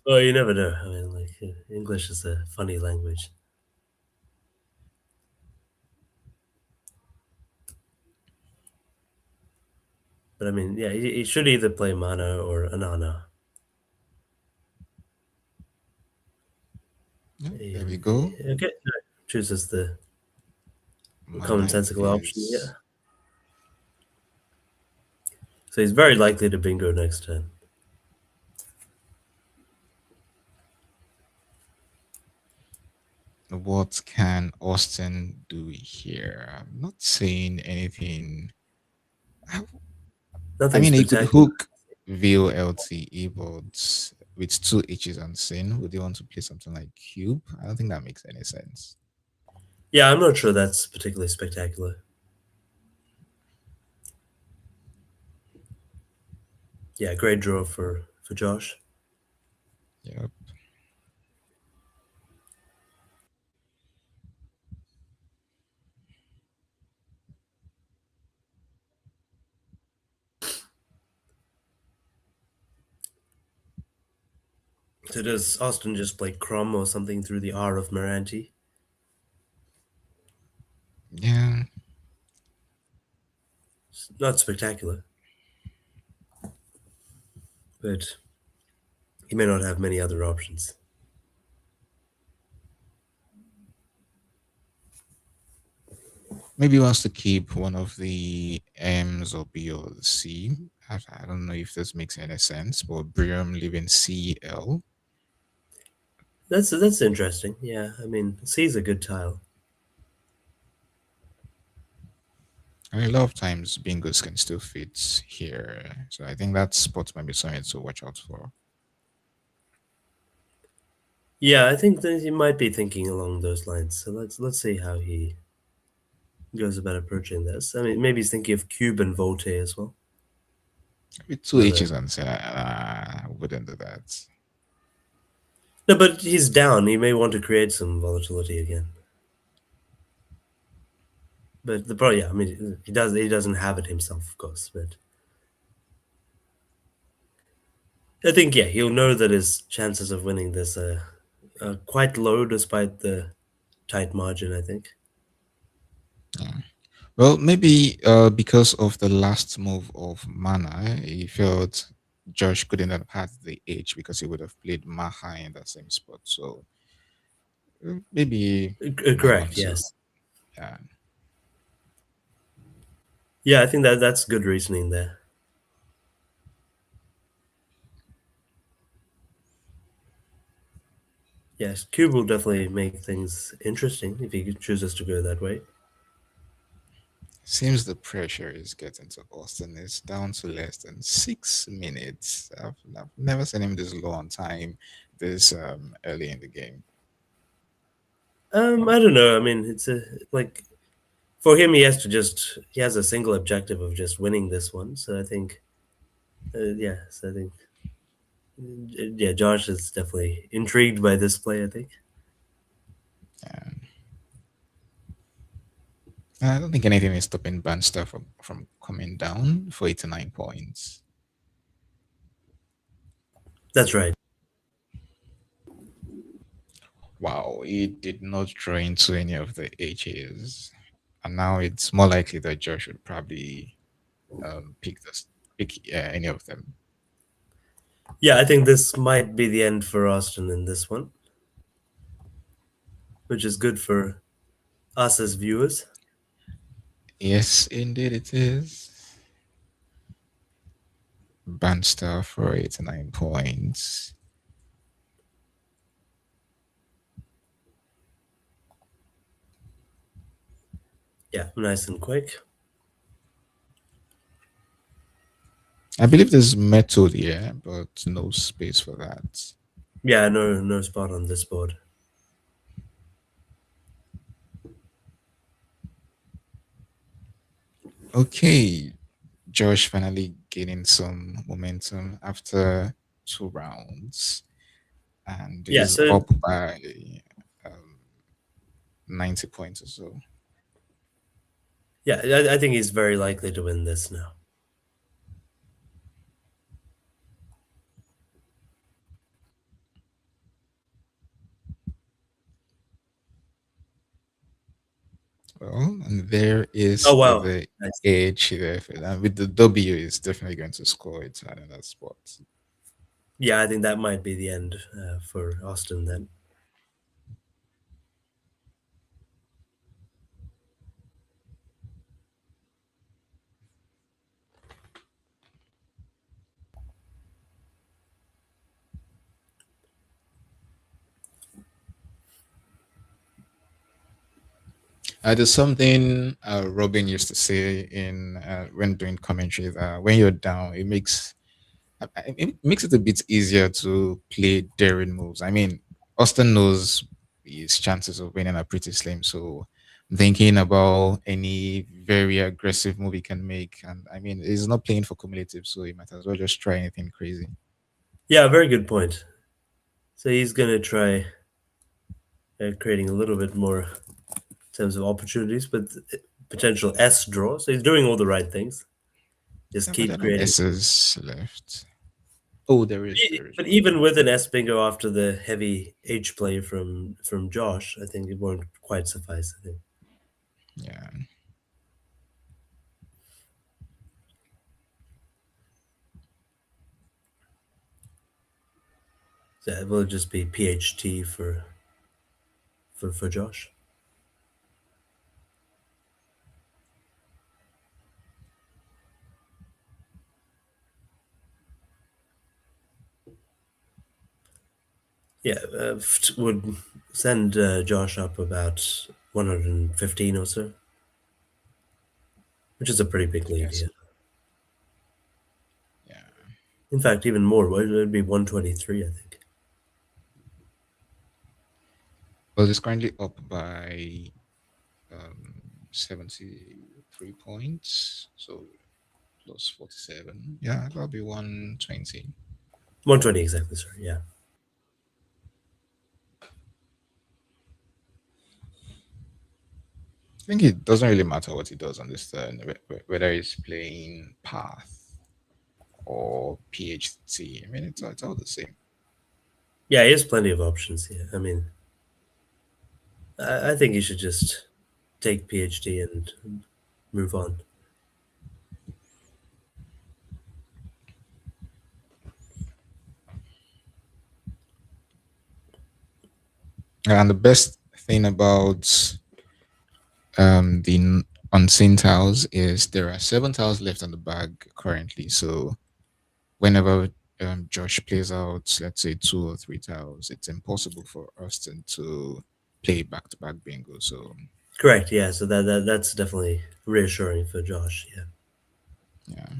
Well, you never know. I mean, like English is a funny language. But I mean, yeah, he should either play mana or anana. Yeah, there we go. Okay, no, chooses the Mana it commonsensical option. is. Yeah, so he's very likely to bingo next turn. What can Austin do here? I'm not saying anything. I Nothing mean, he could spectacular. hook VOLT boards with two H's unseen. Would you want to play something like Cube? I don't think that makes any sense. Yeah, I'm not sure that's particularly spectacular. Yeah, great draw for Josh. Yep. So does Austin just play Crom or something through the R of Meranti? Yeah. It's not spectacular, but he may not have many other options. Maybe he wants to keep one of the M's or B or the C. I don't know if this makes any sense, but Briam leaving CL. That's interesting. Yeah, I mean, C is a good tile. I mean, a lot of times bingos can still fit here. So I think that spot might be something to watch out for. Yeah, I think that he might be thinking along those lines. So let's see how he goes about approaching this. I mean, maybe he's thinking of Cube and Volte as well. With two Another. H's and say, I wouldn't do that. No, but he's down. He may want to create some volatility again. But the problem, yeah, I mean, he does. He doesn't have it himself, of course. But I think, yeah, he'll know that his chances of winning this are quite low, despite the tight margin. I think. Yeah. Well, maybe because of the last move of Mana, he felt Josh couldn't have had the edge because he would have played Maha in that same spot. So maybe he might want Correct. to. Yes. Yeah. Yeah, I think that's good reasoning there. Yes, cube will definitely make things interesting if he chooses to go that way. Seems the pressure is getting to Austin. It's down to less than 6 minutes. I've never seen him this low on time this early in the game. I don't know. I mean, it's a like for him, he has a single objective of just winning this one. So I think, yeah. So I think, yeah, Josh is definitely intrigued by this play. I think. Yeah. I don't think anything is stopping Banster from coming down for 89 points. That's right. Wow, he did not draw into any of the HAs. And now it's more likely that Josh would probably pick any of them. Yeah, I think this might be the end for Austin in this one, which is good for us as viewers. Yes, indeed it is. Banster for 89 points. Yeah, nice and quick. I believe there's method here, but no space for that. Yeah, no spot on this board. Okay, Josh finally gaining some momentum after 2 rounds, and Yeah, is so up by um, 90 points or so. yeah, I think he's very likely to win this now. Well, and there is Oh wow, the nice. edge there. And with the W, is definitely going to score it at that spot. Yeah, I think that might be the end for Austin then. There's something Robin used to say in when doing commentary that when you're down, it makes it a bit easier to play daring moves. I mean, Austin knows his chances of winning are pretty slim, so I'm thinking about any very aggressive move he can make. And I mean, he's not playing for cumulative, so he might as well just try anything crazy. Yeah, very good point. So he's gonna try creating a little bit more in terms of opportunities, but potential S draw. So he's doing all the right things. Just Yeah, but there keep are no creating. S's left. Oh, there is But one. even with an S bingo after the heavy H play from Josh, I think it won't quite suffice. I think. Yeah. So it will just be PHT for Josh. Yeah, would send Josh up about 115 or so, which is a pretty big lead Yes. here. Yeah. In fact, even more. It would be 123, I think. Well, it's currently up by 73 points. So plus 47. Yeah, that'll be 120. 120 exactly, sorry. Yeah. think it doesn't really matter what he does on this turn, whether he's playing Path or PHT. I mean, it's all the same. Yeah, he has plenty of options here. I mean, I think he should just take PhD and move on. And the best thing about the unseen tiles is there are 7 tiles left on the bag currently. So whenever Josh plays out, let's say 2 or 3 tiles, it's impossible for Austin to play back to back bingo. So Correct. Yeah. So that's definitely reassuring for Josh. Yeah. yeah.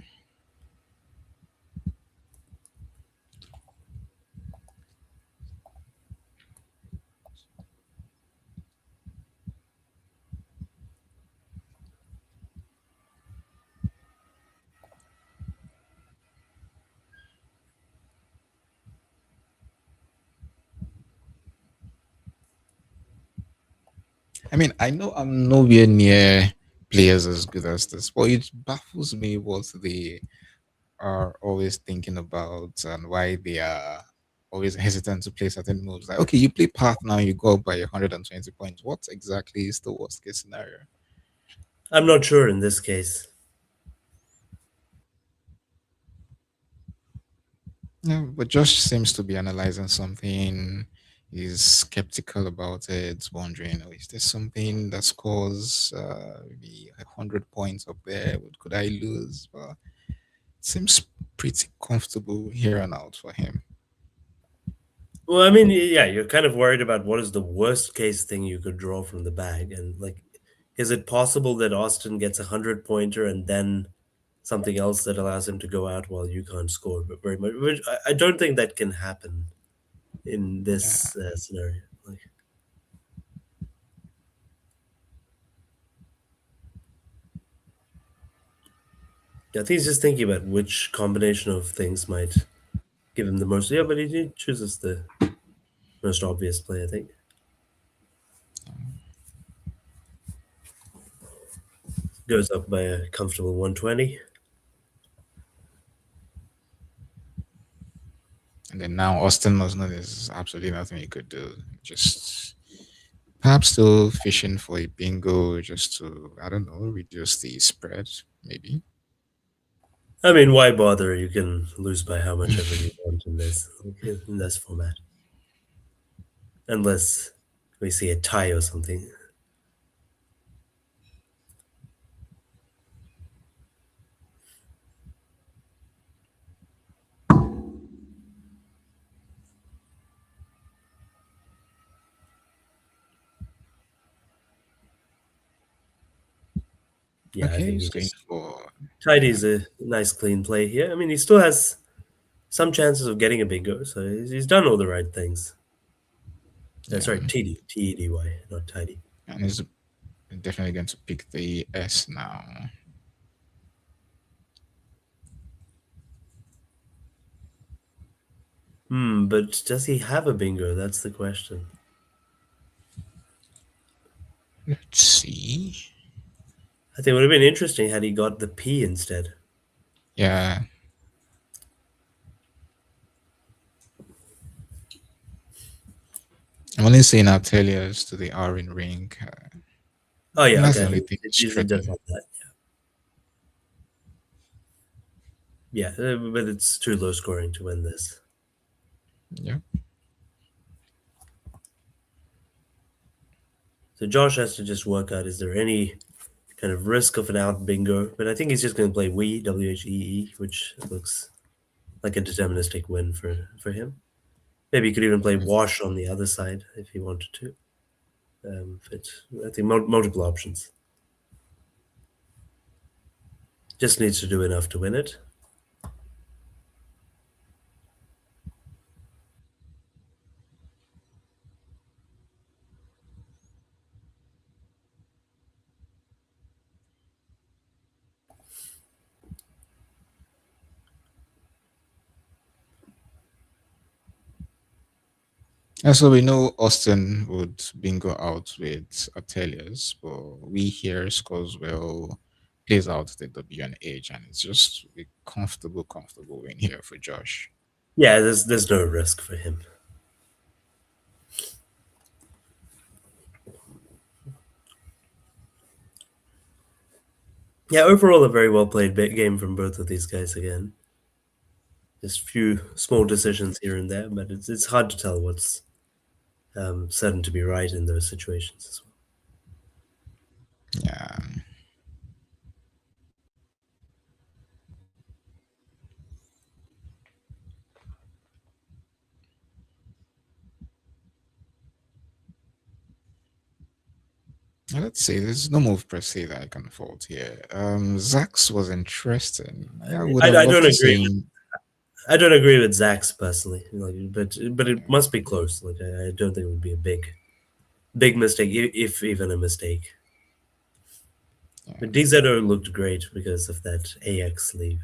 I mean, I know I'm nowhere near players as good as this, but it baffles me what they are always thinking about and why they are always hesitant to play certain moves. Like, okay, you play path now, you go up by 120 points. What exactly is the worst case scenario? I'm not sure in this case. Yeah, but Josh seems to be analyzing something. He's skeptical about it, wondering, oh, is there something that scores maybe 100 points up there? What could I lose? But it seems pretty comfortable here and out for him. Well, I mean, yeah, you're kind of worried about what is the worst case thing you could draw from the bag, and like, is it possible that Austin gets 100 pointer and then something else that allows him to go out while you can't score very much? Which I don't think that can happen in Yeah. this scenario. Like, yeah, I think he's just thinking about which combination of things might give him the most. Yeah, but he chooses the most obvious play, I think. Goes up by a comfortable 120. And then now Austin must know there's absolutely nothing he could do. Just perhaps still fishing for a bingo just to, I don't know, reduce the spread, maybe. I mean, why bother? You can lose by how much ever you want in this format, unless we see a tie or something. Yeah, I Okay, think he he's going just for, yeah, tidy's a nice clean play here. I mean, he still has some chances of getting a bingo, so he's done all the right things. yeah. Sorry, TD, TEDY, not tidy. And he's definitely going to pick the S now. But does he have a bingo? That's the question. Let's see. I think it would have been interesting had he got the P instead. Yeah. I'm only seeing Ateliers to the R in ring. Oh yeah, That's okay. the only thing It usually does striking. have that. Yeah, but it's too low scoring to win this. Yeah. So Josh has to just work out, is there any kind of risk of an out bingo? But I think he's just going to play Whee, WHEE, which looks like a deterministic win for him. Maybe he could even play Wash on the other side if he wanted to. But I think multiple options. Just needs to do enough to win it. And so we know Austin would bingo out with Ateliers, but we here Scores plays out the W and H, and it's just a comfortable win here for Josh. Yeah, there's no risk for him. Yeah, overall a very well played game from both of these guys again. Just few small decisions here and there, but it's hard to tell what's certain to be right in those situations as well. Yeah. Let's see, there's no move per se that I can fault here. Zax was interesting. I would have I loved don't to agree. see. I don't agree with Zach's personally, but it Yeah. must be close. Like I don't think it would be a big mistake, if even a mistake. Yeah. But DZO looked great because of that AX sleeve.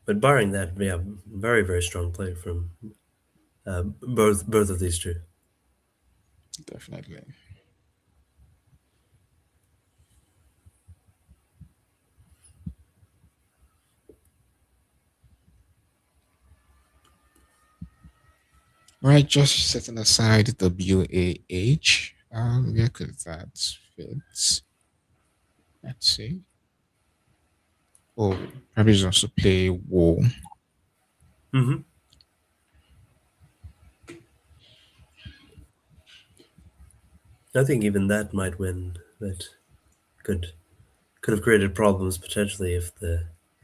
But barring that, yeah, very strong play from both of these two. Definitely. Right, just setting aside WAH. Where could that fit? Let's see. Oh, probably just wants to play War. Mm-hmm. I think even that might win. That could have created problems potentially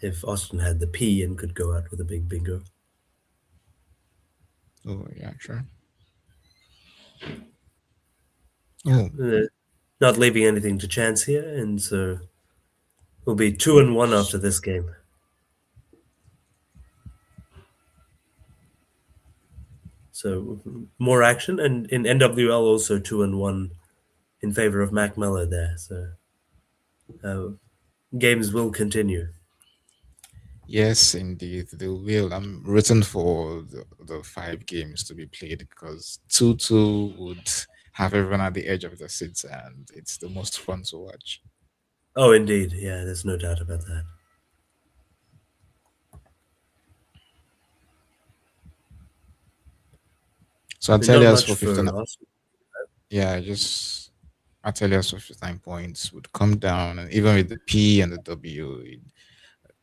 if Austin had the P and could go out with a big bingo. Oh, yeah, sure. Oh, Not leaving anything to chance here, and so we'll be 2-1 after this game. So more action, and in NWL also 2-1 in favor of Mac Mello there. So games will continue. yes, indeed, they will. I'm rooting for the 5 games to be played because 2-2 would have everyone at the edge of their seats, and it's the most fun to watch. Oh, indeed. Yeah, there's no doubt about that. So I'll But tell not you as much for 15. for Austin. Yeah, just I'll tell you as for 15 points would come down, and even with the P and the W,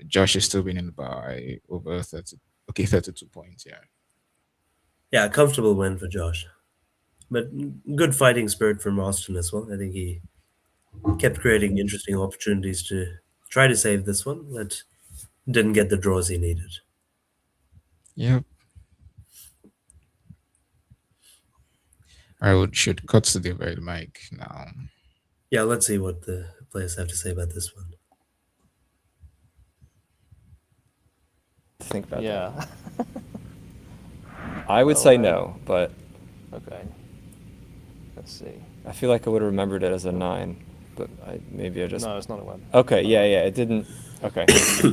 Josh is still winning by over 30. Okay, 32 points. Yeah. Yeah, comfortable win for Josh. But good fighting spirit from Austin as well. I think he kept creating interesting opportunities to try to save this one, but didn't get the draws he needed. Yep. I should cut to the red mic now. Yeah, let's see what the players have to say about this one. Think about Yeah. that. I would Well, say no, but Okay. Let's see. I feel like I would have remembered it as a 9, but maybe I just. No, it's not a web. Okay, yeah, it didn't. Okay.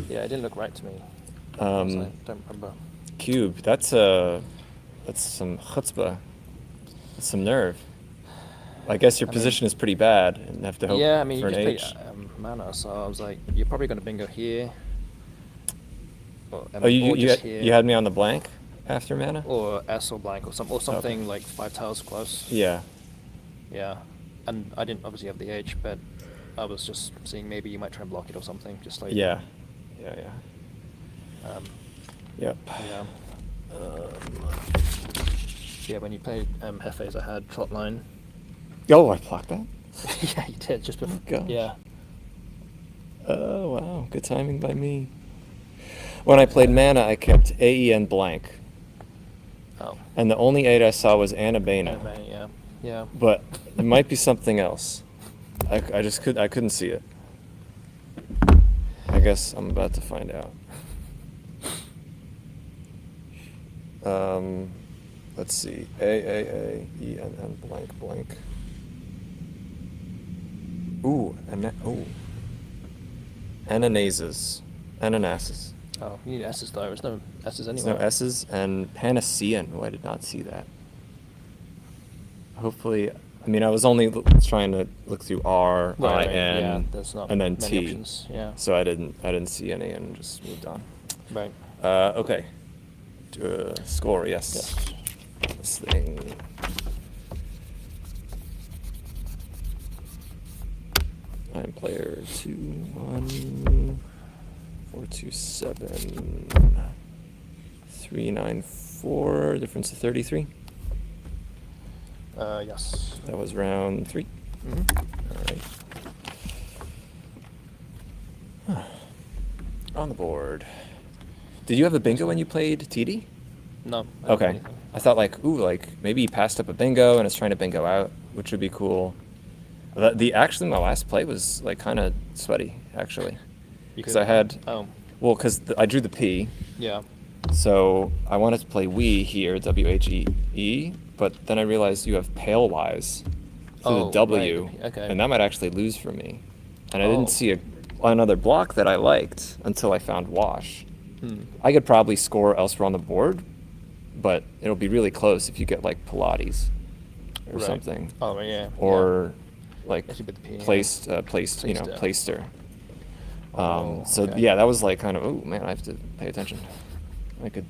Yeah, it didn't look right to me. I don't remember. Cube, that's some chutzpah. That's some nerve. I guess your I mean- position is pretty bad and have to hope Yeah, I mean, for you an just H. played mana, so I was like, you're probably going to bingo here. Or, Oh, you or you just had, here. you had me on the blank after mana? Or S or blank or something like 5 tiles close. Yeah. Yeah. And I didn't obviously have the H, but I was just seeing maybe you might try and block it or something, just like. Yeah. Um, Yep. yeah. Yeah, when you played Hefes, I had Trotline. Oh, I blocked that? Yeah, you did just before. gosh. Yeah. Oh, wow. Good timing by me. When I played mana, I kept AEN blank. Oh. And the only 8 I saw was Annabena. Yeah. Yeah. But it might be something else. I couldn't see it. I guess I'm about to find out. Let's see. AAAENN blank. Ooh, Ananases. Ananases. Oh, you need S's though. There's no S's There's anywhere. no S's. And Panacean. Oh, I did not see that. Hopefully, I mean, I was only trying to look through R, I, N, yeah, there's not and then many T. options. Yeah. So I didn't see any and just moved on. Right. Okay. Score, yes. Yes. This thing. I'm player 2, 1, 4, 2, 7, 3, 9, 4. Difference of 33. Yes. That was round 3. All right. On the board. Did you have a bingo when you played TD? No. I don't have Okay. anything. I thought like maybe he passed up a bingo and is trying to bingo out, which would be cool. Actually my last play was like kind of sweaty actually, because I had Oh. well because I drew the P, Yeah. so I wanted to play we here, WHEE, but then I realized you have pale wise through Oh, the W, right. Okay. and that might actually lose for me, and I Oh. didn't see another block that I liked until I found wash. Hmm. I could probably score elsewhere on the board, but it'll be really close if you get like Pilates or Right. something, Oh, right, yeah. or like Actually, with the P, yeah. placed, you know, Placed, placeder. Oh, So okay. yeah, that was like kind of, oh man, I have to pay attention. I could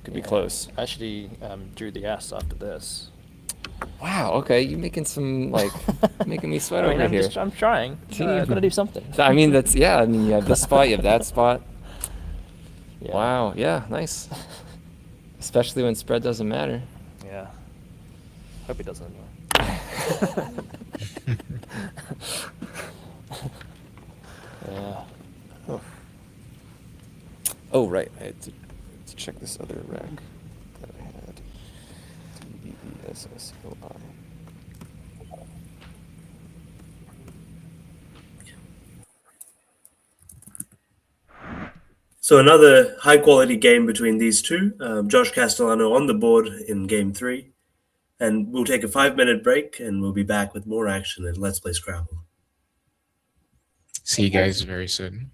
be Yeah. close. I actually drew the S after this. Wow. Okay, you making some like making me sweat I mean, over here. I'm trying. I've got to do something. I mean, that's yeah. I mean, you have this spot, you have that spot. Yeah. Wow. Yeah. Nice. Especially when spread doesn't matter. Yeah. Hope it doesn't anyway. Yeah. Oh. Oh right, I had to check this other rack that I had. TESSOI. So another high-quality game between these two. Josh Castellano on the board in Game 3. And we'll take a 5-minute break, and we'll be back with more action at Let's Play Scrabble. See you guys very soon.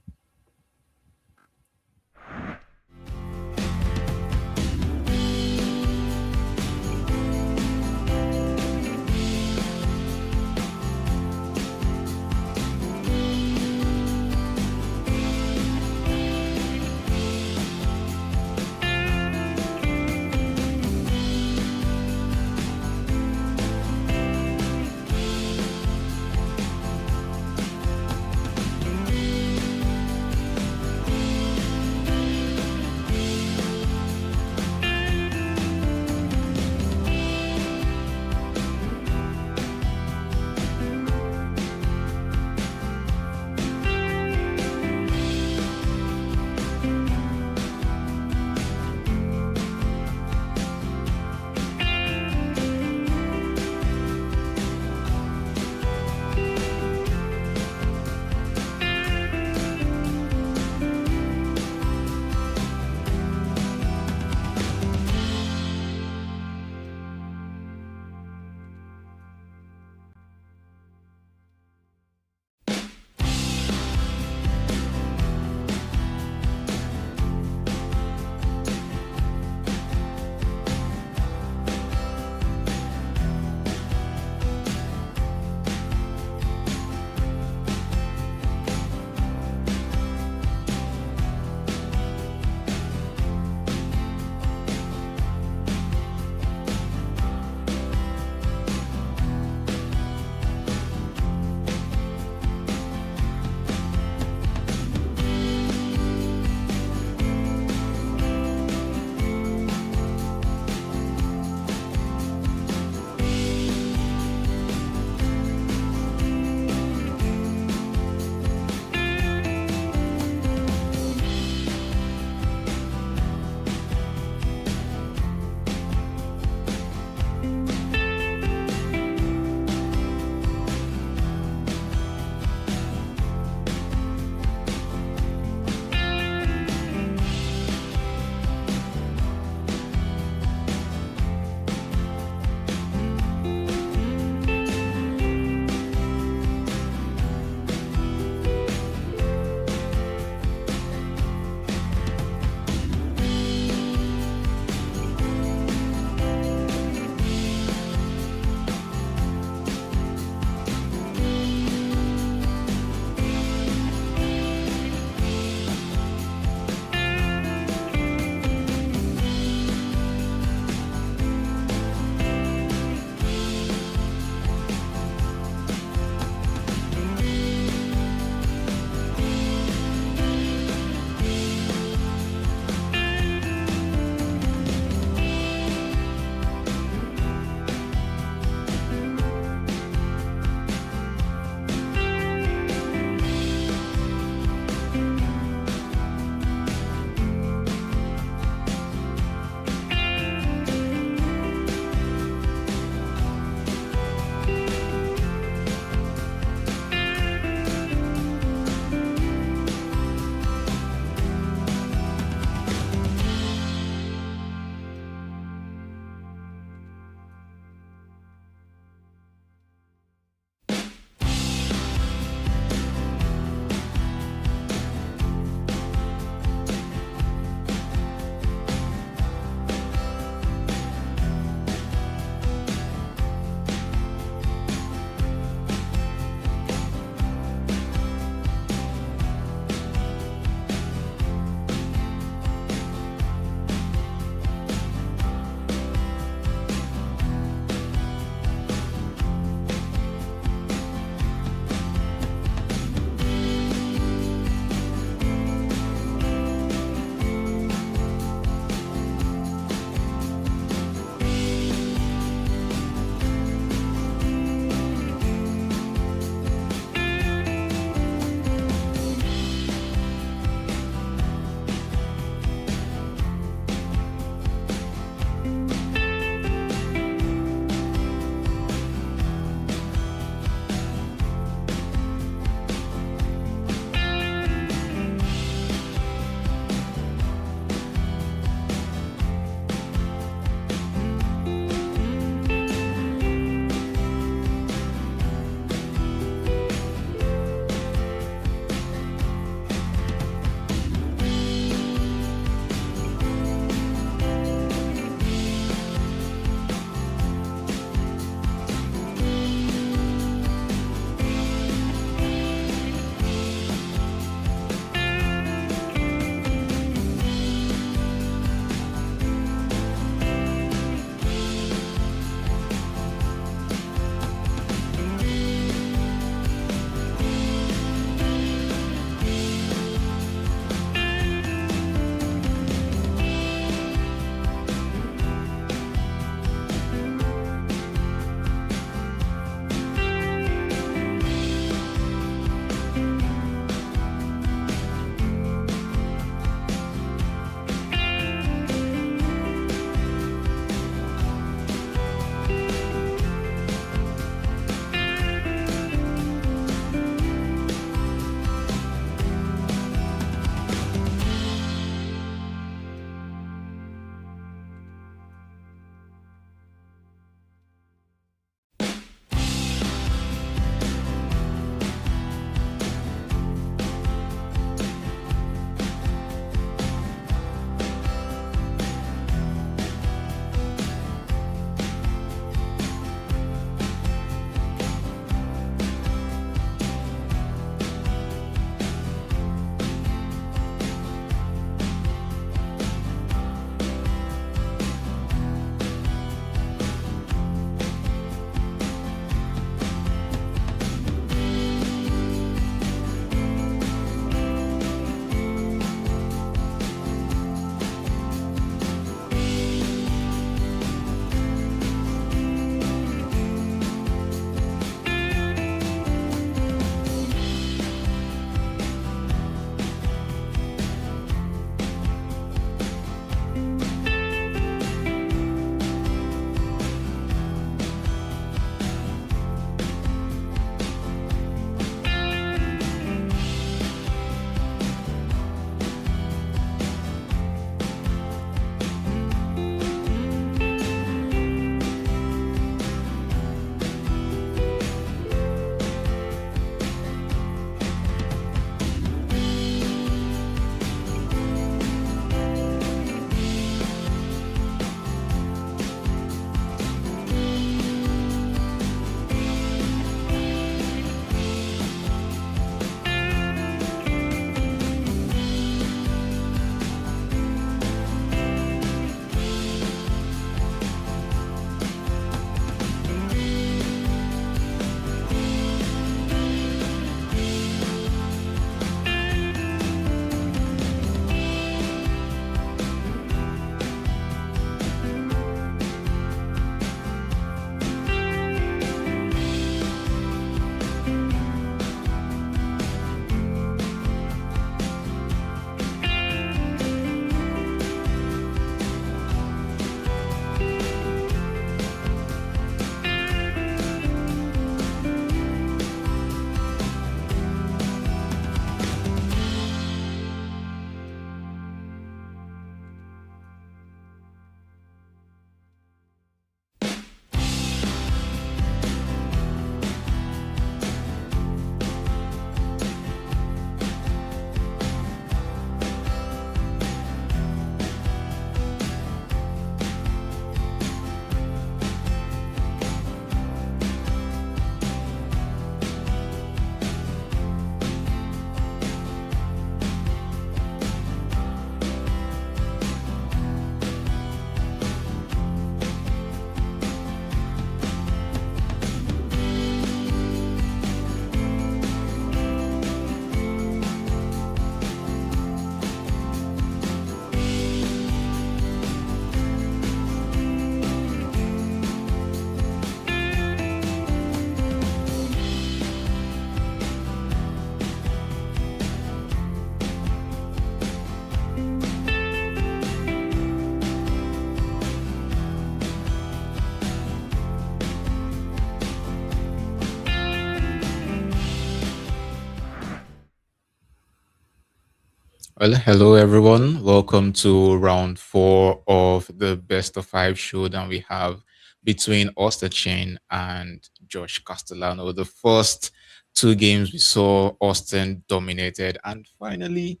Well, hello everyone. Welcome to round four of the best of five showdown we have between Oster Chain and Josh Castellano. The first two games we saw Austin dominated, and finally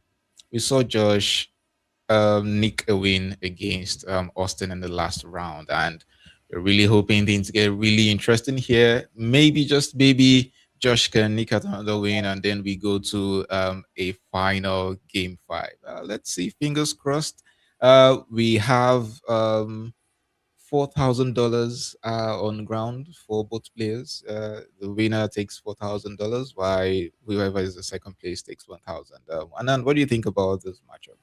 we saw Josh nick a win against Austin in the last round. And we're really hoping things get really interesting here. Maybe, just maybe, Josh can nick out another win and then we go to a final game five. Let's see, fingers crossed. We have $4,000 on ground for both players. The winner takes $4,000, while whoever is the second place takes 1,000. And then, what do you think about this matchup?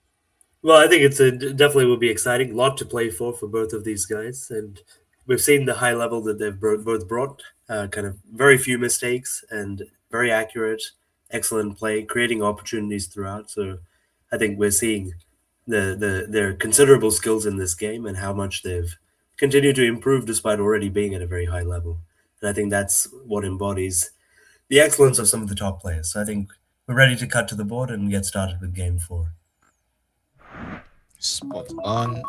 Well, I think definitely will be exciting. A lot to play for both of these guys, and we've seen the high level that they've both brought. Kind of very few mistakes and very accurate, excellent play, creating opportunities throughout. So, I think we're seeing their considerable skills in this game and how much they've continued to improve despite already being at a very high level. And I think that's what embodies the excellence of some of the top players. So I think we're ready to cut to the board and get started with game four. Spot on.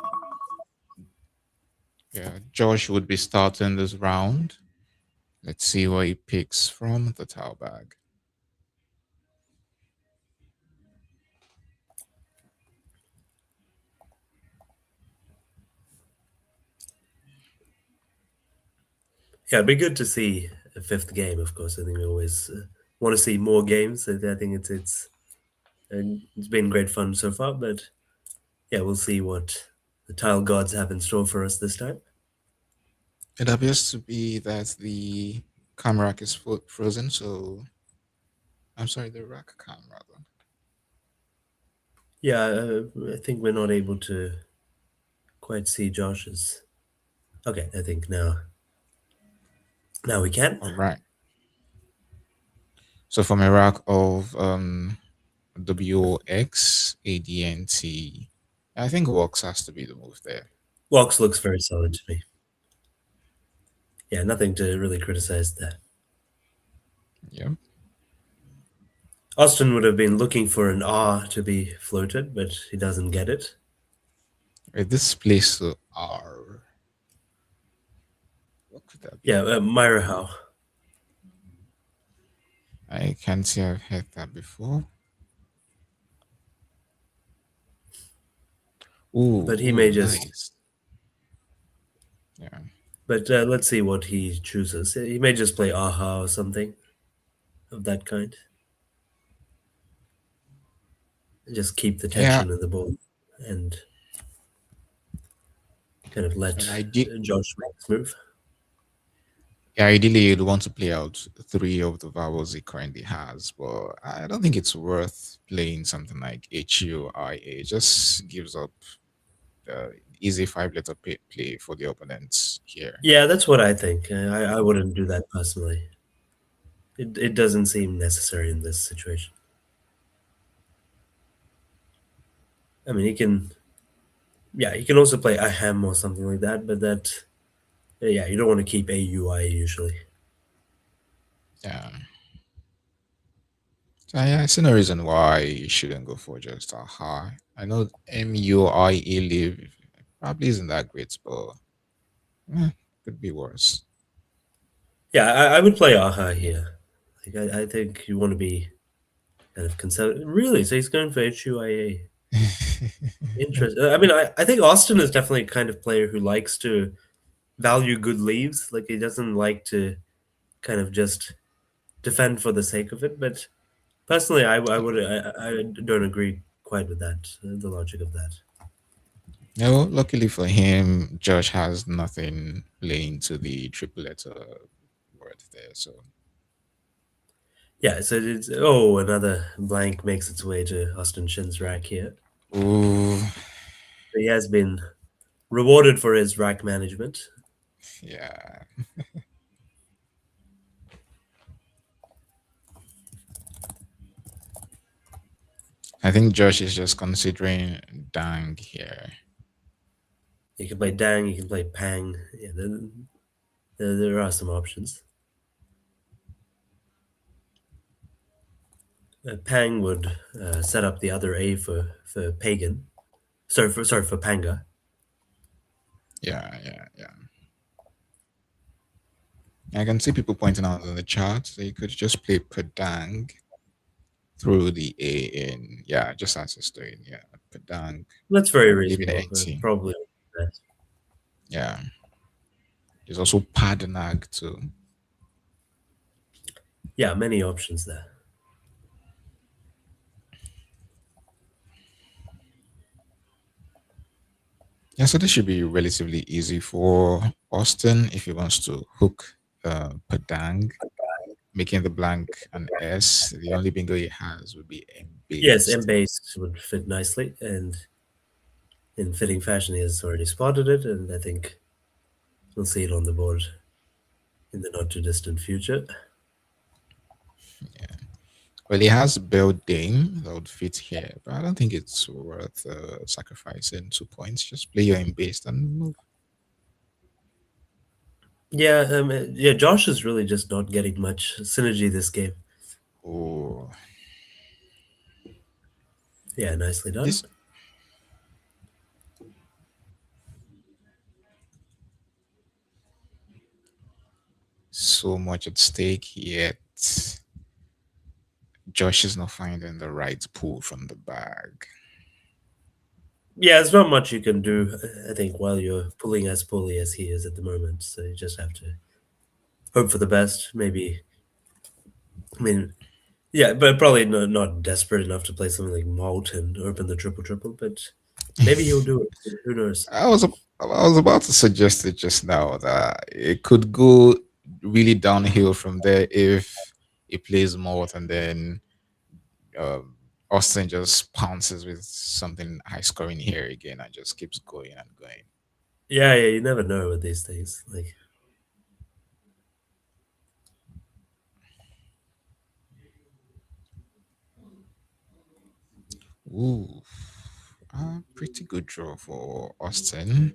Yeah, Josh would be starting this round. Let's see what he picks from the towel bag. Yeah, it'd be good to see a fifth game. Of course, I think we always want to see more games. I think it's been great fun so far. But yeah, we'll see what the tile gods have in store for us this time. It appears to be that the cam rack is frozen, so I'm sorry, the rack cam rather. Yeah, I think we're not able to quite see Josh's. Okay, I think now we can. All right. So from a rack of WX, ADNT, I think Works has to be the move there. Walks looks very solid to me. Yeah, nothing to really criticize there. Yeah. Austin would have been looking for an R to be floated, but he doesn't get it. This place to R. What could that be? Yeah, Myra Howe. I can't say I've heard that before. Ooh, But he may just. nice. Yeah. But let's see what he chooses. He may just play Aha or something of that kind. Just keep the Yeah. tension of the board and kind of let And I did. Josh make his move. Yeah, ideally, you'd want to play out three of the vowels he currently has, but I don't think it's worth playing something like HUIA. It just gives up the easy five-letter play for the opponents here. Yeah, that's what I think. I wouldn't do that personally. It doesn't seem necessary in this situation. I mean, he can also play Ahem or something like that, but yeah, you don't want to keep AUI usually. Yeah. So yeah, I see no reason why you shouldn't go for just a high. I know MUIA live probably isn't that great, but could be worse. Yeah, I would play Aha here. Like I think you want to be kind of conservative. Really? So he's going for HUIA. Interesting. I mean, I think Austin is definitely a kind of player who likes to value good leaves. Like he doesn't like to kind of just defend for the sake of it. But personally, I don't agree quite with that. The logic of that. No, luckily for him, Josh has nothing playing to the triple letter word there. So Yeah. So it's another blank makes its way to Austin Shin's rack here. ooh, He has been rewarded for his rack management. yeah. I think Josh is just considering Dang here. You can play Dang, you can play Pang. Yeah, there are some options. Pang would set up the other A for Pagan. Sorry for Panga. Yeah, yeah, yeah. I can see people pointing out in the chat they could just play Padang through the A in, yeah, just as it's doing, yeah, Padang, That's very leaving reasonable. empty. Probably best. Yeah. There's also Padanag too. Yeah, many options there. Yeah, so this should be relatively easy for Austin if he wants to hook Padang, making the blank an S. The only bingo he has would be M Yes, M based. based would fit nicely, and in fitting fashion, he has already spotted it, and I think we'll see it on the board in the not too distant future. Yeah. Well, he has Bell Dame that would fit here, but I don't think it's worth sacrificing 2 points. Just play your M based and move. Yeah, yeah. Josh is really just not getting much synergy this game. Oh, Yeah, nicely done. this so much at stake yet. Josh is not finding the right pull from the bag. Yeah, there's not much you can do, I think, while you're pulling as poorly as he is at the moment. So you just have to hope for the best. Maybe, I mean, yeah, but probably not desperate enough to play something like Malt and open the triple triple. But maybe he'll do it. Who knows? I was about to suggest it just now that it could go really downhill from there if he plays Mort and then um, Austin just pounces with something high scoring here again and just keeps going and going. Yeah, yeah. You never know with these things. Like, Ooh, pretty good draw for Austin.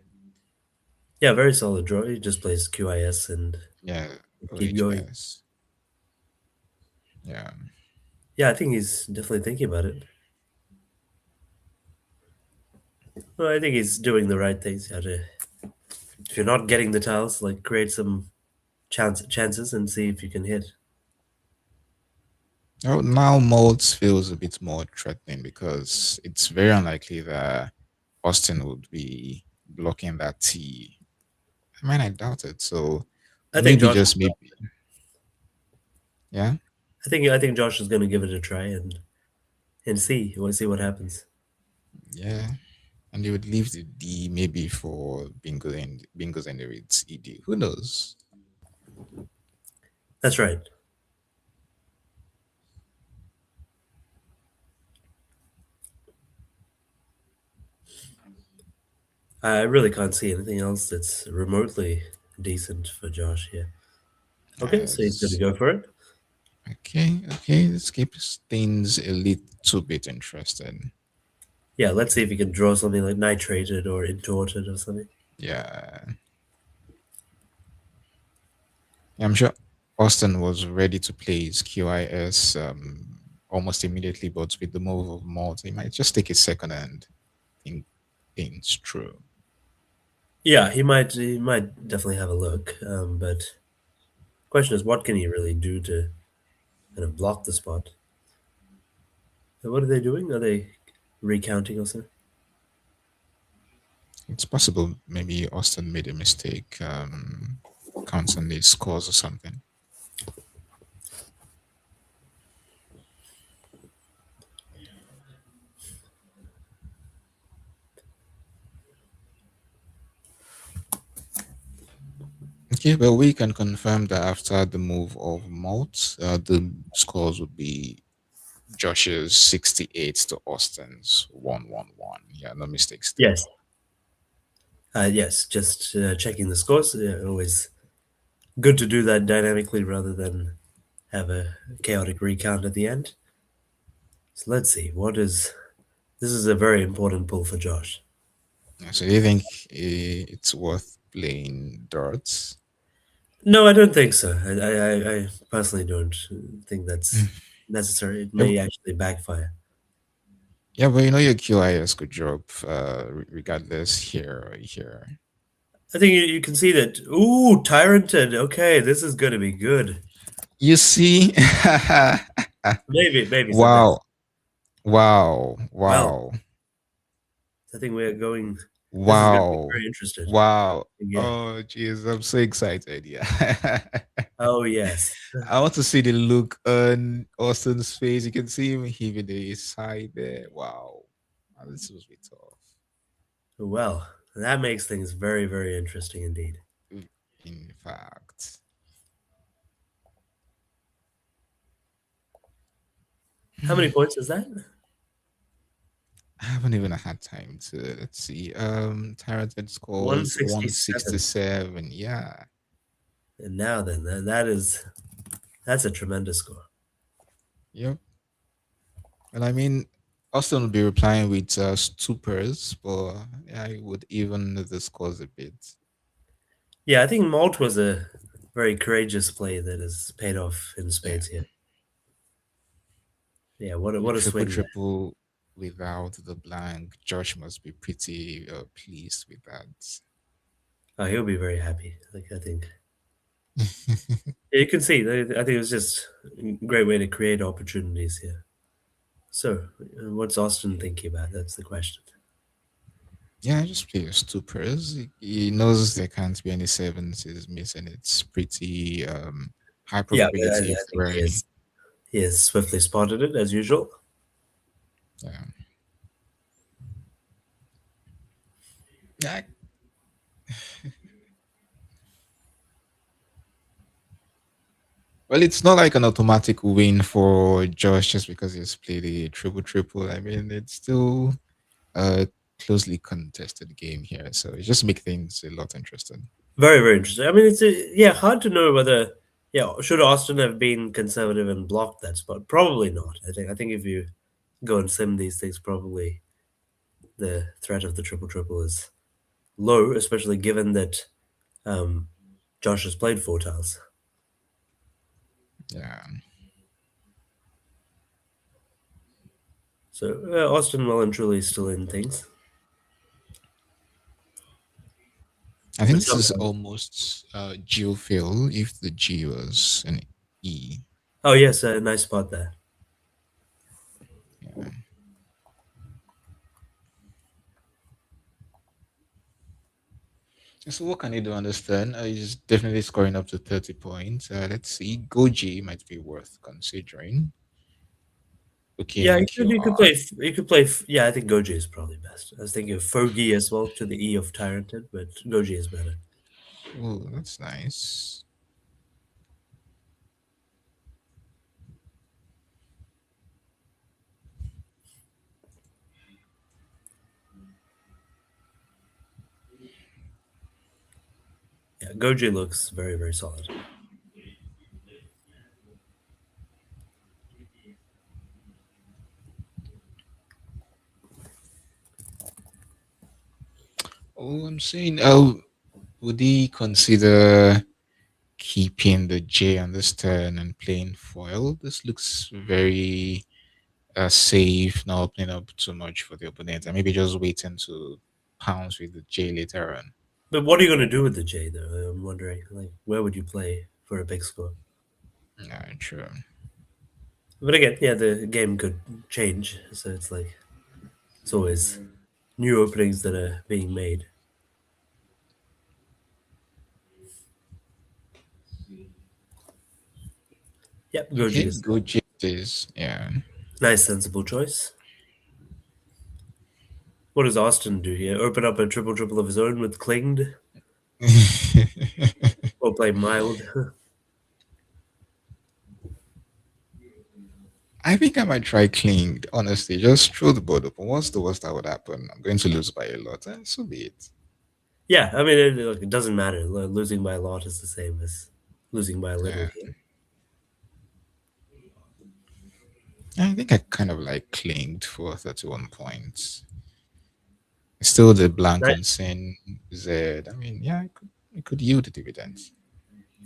yeah, very solid draw. He just plays QIS and Yeah, keep going. OHS. Yeah. Yeah, I think he's definitely thinking about it. Well, I think he's doing the right things. You have to, if you're not getting the tiles, like create some chances and see if you can hit. Oh, now Molds feels a bit more threatening because it's very unlikely that Austin would be blocking that T. I mean, I doubt it. So I think maybe Josh. just maybe, yeah, I think Josh is going to give it a try and see. We'll see what happens. yeah. And they would leave the D maybe for bingos and the reads ED. Who knows? That's right. I really can't see anything else that's remotely decent for Josh here. Okay, so he's going to Yes. go for it. Okay, okay. Let's keep things a little bit interesting. Yeah, let's see if he can draw something like nitrated or intorted or something. Yeah. I'm sure Austin was ready to play his QIS almost immediately, but with the move of Malt, he might just take a second and think things through. Yeah, he might definitely have a look. But question is, what can he really do to kind of block the spot? What are they doing? Are they recounting or something? It's possible maybe Austin made a mistake, counting the scores or something. Okay, well, we can confirm that after the move of Malt, the scores would be Josh's 68 to Austin's 111. Yeah, no mistakes there. Yes. Yes, just checking the scores. Always good to do that dynamically rather than have a chaotic recount at the end. So let's see. This is a very important pull for Josh. Yeah, so do you think it's worth playing darts? No, I don't think so. I personally don't think that's necessary. It Yep. may actually backfire. Yeah, but your QIS could drop regardless here or here. I think you can see that. Ooh, Tyranted. Okay, this is going to be good. You see? Maybe someday. Wow. Wow. Well, Wow. I think we're going. This is going to be Wow. very interesting. Wow. Yeah. Oh, jeez. I'm so excited. Yeah. Oh yes. I want to see the look on Austin's face. You can see him heaving the side there. Wow. This was be tough. Well, that makes things very, very interesting indeed. In fact. How many points is that? I haven't even had time to let's see. Tyrant scored 167. 167. Yeah. And now then, that's a tremendous score. Yep. And I mean, Austin will be replying with stupors, but I would even the scores a bit. Yeah, I think Malt was a very courageous play that has paid off in Yeah. spades here. Yeah, what The a triple swing there. triple without the blank. Josh must be pretty pleased with that. Oh, he'll be very happy. Like I think. Yeah, you can see. I think it was just a great way to create opportunities here. So, what's Austin thinking about? That's the question. Yeah, I just play your stupors. He knows there can't be any sevens he's missing. It's pretty high Yeah, but probability I if think there were any. he has swiftly spotted it as usual. Yeah. Yeah. Well, it's not like an automatic win for Josh just because he's played a triple triple. I mean, it's still a closely contested game here, so it just makes things a lot interesting. Very, very interesting. I mean, yeah, hard to know whether should Austin have been conservative and blocked that spot? Probably not. I think if you go and sim these things, probably the threat of the triple triple is low, especially given that um, Josh has played four tiles. Yeah. So Austin well and truly still in things. I think But this is sometimes, almost geofill if the G was an E. oh yes, a nice spot there. Yeah. So what can you do understand? He's definitely scoring up to 30 points. Let's see. Goji might be worth considering. Okay, Yeah, and you could QR. play. You could play. Yeah, I think Goji is probably best. I was thinking of Fogi as well to the E of Tyranted, but Goji is better. Oh, that's nice. Yeah, Goji looks very, very solid. Oh, I'm saying, would he consider keeping the J on this turn and playing foil? This looks very safe, not opening up too much for the opponent, and maybe just waiting to pounce with the J later on. But what are you going to do with the J, though? I'm wondering, like, where would you play for a big score? Yeah, true. But again, yeah, the game could change, so it's like it's always new openings that are being made. Yep, Goji Okay, is go J is yeah. nice, sensible choice. What does Austin do here? Open up a triple triple of his own with Clinged, or play mild? I think I might try clinged, honestly. Just throw the board open. What's the worst that would happen? I'm going to lose by a lot. And so be it. Yeah, I mean, look, it doesn't matter. Losing by a lot is the same as losing by a little Yeah. here. I think I kind of like clinged for 31 points. Still the blank Nice, on sin Z. I mean, yeah, it could yield the dividends.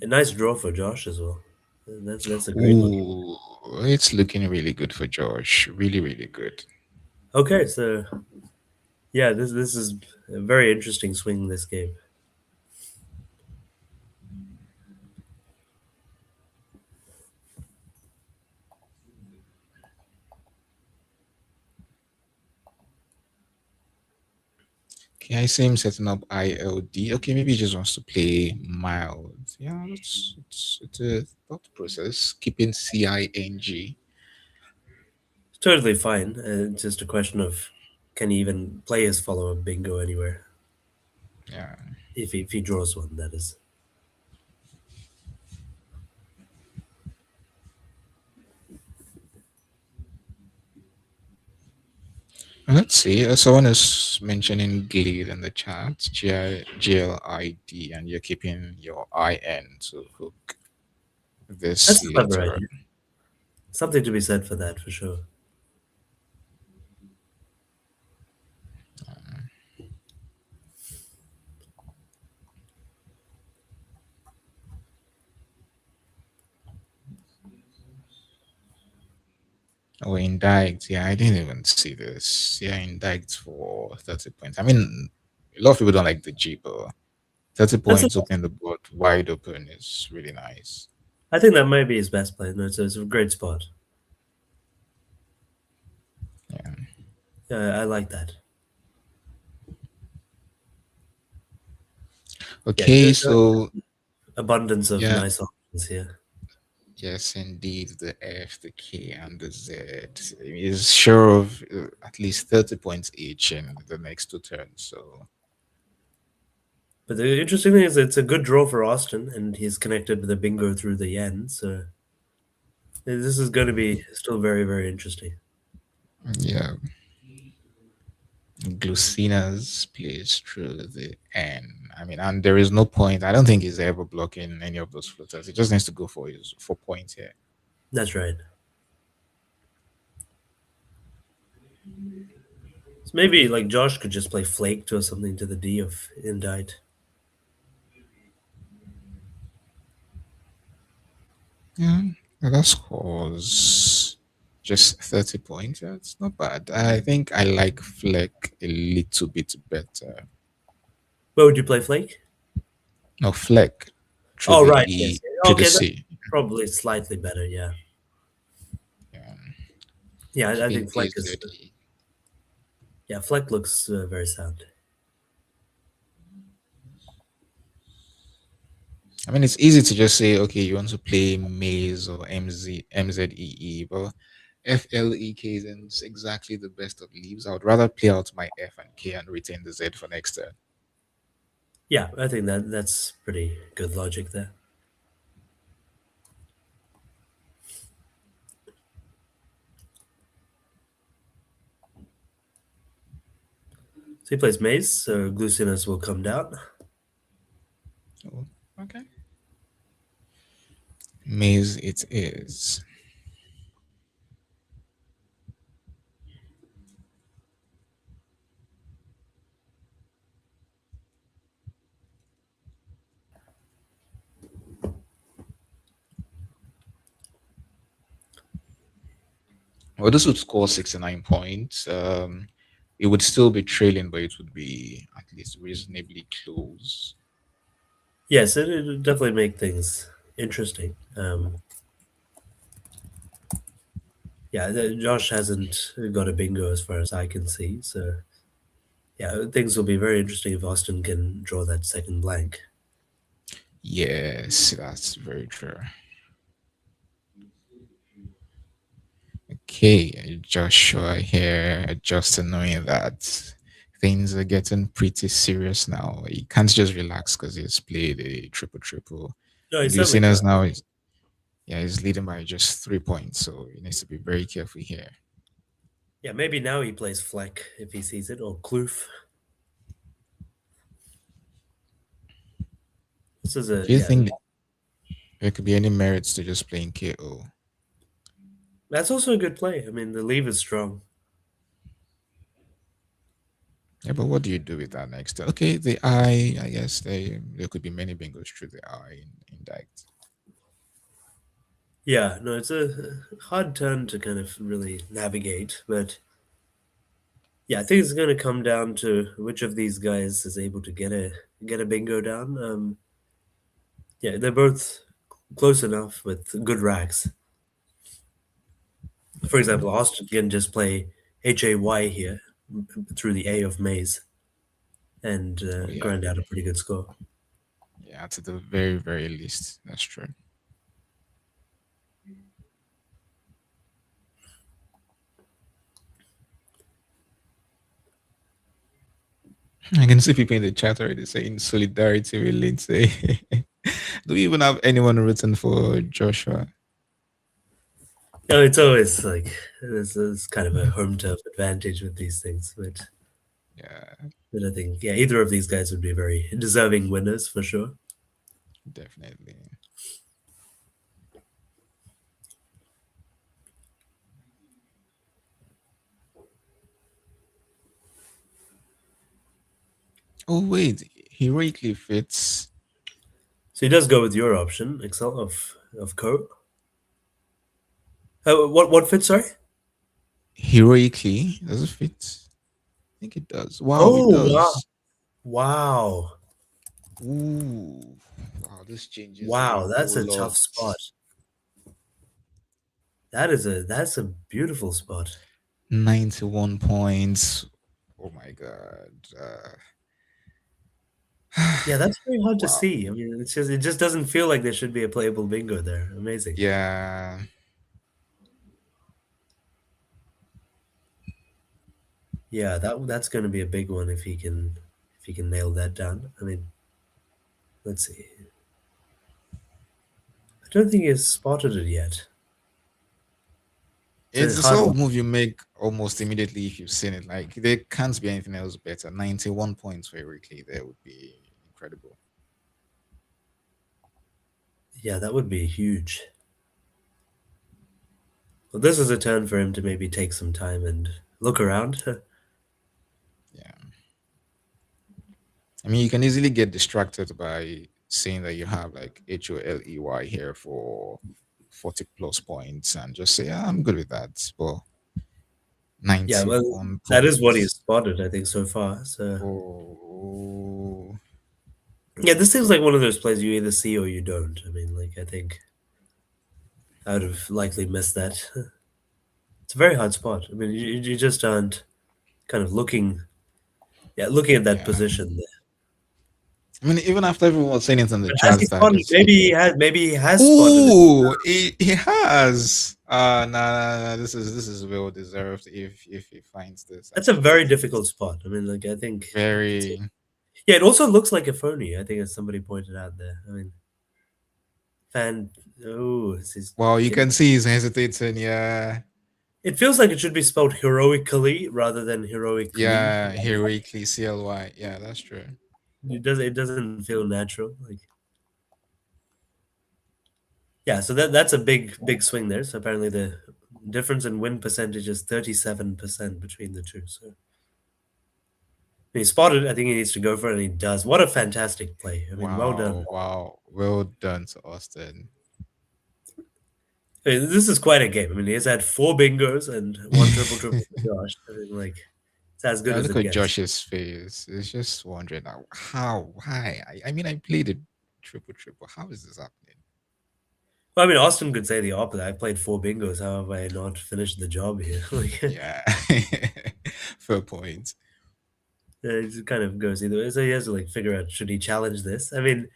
a nice draw for Josh as well. That's a great look. Ooh, it's looking really good for Josh. Really, really good. Okay, so yeah, this is a very interesting swing this game. Okay, I see him setting up ILD. Okay, maybe he just wants to play mild. Yeah, it's a thought process. Keeping CING. It's totally fine. It's just a question of can he even play his follow-up bingo anywhere Yeah. if he draws one, that is. Let's see. Someone is mentioning Glide in the chat, GLID, and you're keeping your IN to hook this That's a clever later. idea. Something to be said for that, for sure. Oh, indicted. Yeah, I didn't even see this. Yeah, indicted for 30 points. I mean, a lot of people don't like the G, but 30 That's a, points opening the board wide open is really nice. I think that might be his best play. No, it's a great spot. Yeah. Yeah, I like that. Yeah, Okay, so abundance of yeah, nice options here. yes, indeed, the F, the K, and the Z is sure of at least 30 points each in the next two turns. So But the interesting thing is it's a good draw for Austin, and he's connected with the bingo through the yen, so this is going to be still very, very interesting. yeah, Glucina's plays through the N. I mean, and there is no point. I don't think he's ever blocking any of those floaters. He just needs to go for his 4 points here. That's right. So maybe like Josh could just play flaked or something to the D of indict. Yeah, that scores just 30 points. Yeah, it's not bad. I think I like Fleck a little bit better. Where would you play flake? No, Fleck through Oh, the right. E Yes. to the Okay, that's C. probably slightly better. Yeah. Yeah, Yeah, I keeping think Fleck is. AZE. Yeah, Fleck looks very sound. I mean, it's easy to just say, okay, you want to play Maze or MZEE, but FLEK isn't exactly the best of leaves. I would rather play out my F and K and retain the Z for next turn. Yeah, I think that's pretty good logic there. So he plays Maze, so Glucinus will come down. Oh, okay. Maze it is. Well, this would score 69 points. It would still be trailing, but it would be at least reasonably close. Yes, it would definitely make things interesting. Yeah, Josh hasn't got a bingo as far as I can see, so yeah, things will be very interesting if Austin can draw that second blank. Yes, that's very true. Okay, Joshua here, just knowing that things are getting pretty serious now. He can't just relax because he's played a triple triple. No, he And certainly Lucinas can't. now is, yeah, he's leading by just 3 points, so he needs to be very careful here. Yeah, maybe now he plays Fleck if he sees it, or Kloof. This is a Do you yeah. think there could be any merits to just playing KO? That's also a good play. I mean, the leave is strong. Yeah, but what do you do with that next? Okay, the I guess there could be many bingos through the I in that. Yeah, no, it's a hard turn to kind of really navigate, but yeah, I think it's going to come down to which of these guys is able to get a bingo down. Yeah, they're both close enough with good racks. For example, Austin can just play HAY here through the A of Maze and Oh yeah, grind out a pretty good score. yeah, to the very very least. That's true. I can see people in the chat already saying solidarity with Lindsay. Do we even have anyone written for Joshua? You know, it's always like there's kind of a home turf advantage with these things, Yeah, but I think yeah, either of these guys would be very deserving winners for sure. definitely. Oh wait, heroically fits. So he does go with your option, Excel of Co. What fit? Sorry. Heroically does it fit? I think it does. Wow, it Oh wow! does. Wow! Ooh, wow, this changes a Wow! That's whole a lot. tough spot. That's a beautiful spot. 91 points. Oh my god. Yeah, that's very hard to Wow. see. I mean, it just doesn't feel like there should be a playable bingo there. Amazing. Yeah. Yeah, that's going to be a big one if he can nail that down. I mean, let's see. I don't think he's spotted it yet. It's It's a the hard sort one. of move you make almost immediately if you've seen it. Like there can't be anything else better. 91 points for Weekly there would be incredible. Yeah, that would be huge. Well, this is a turn for him to maybe take some time and look around. Yeah. I mean, you can easily get distracted by saying that you have like HOLEY here for 40 plus points and just say, "Ah, I'm good with that." But Yeah, well, 91 that is what he's points. spotted, I think, so far. So Oh, yeah, this seems like one of those plays you either see or you don't. I mean, like I think I would have likely missed that. It's a very hard spot. I mean, you just aren't kind of looking at that yeah. position there. I mean, even after everyone was saying it in the But has chat he that spotted? it's like, Maybe he has spotted it. ooh, he has. Nah. This is well deserved if he finds this That's a actually. very difficult spot. I mean, like I think, Very yeah, it also looks like a phony. I think as somebody pointed out there. I mean, fan. Oh, well, you can see he's hesitating. Yeah, it feels like it should be spelled heroically rather than heroically. yeah, heroically CLY. Yeah, that's true. It doesn't feel natural. Like yeah, so that's a big swing there. So apparently the difference in win percentage is 37% between the two. So he spotted. I think he needs to go for it, and he does. What a fantastic play! I mean, well done. Wow. Well done to Austin. I mean, this is quite a game. I mean, he's had 4 bingos and 1 triple for Josh. I mean, like it's as good Yeah, as look it at gets. Josh's face. It's just wondering now how, why. I mean, I played a triple. How is this happening? Well, I mean, Austin could say the opposite. I played 4 bingos. How have I not finished the job here? Like, Yeah, fair point. it kind of goes either way. So he has to like figure out should he challenge this. I mean,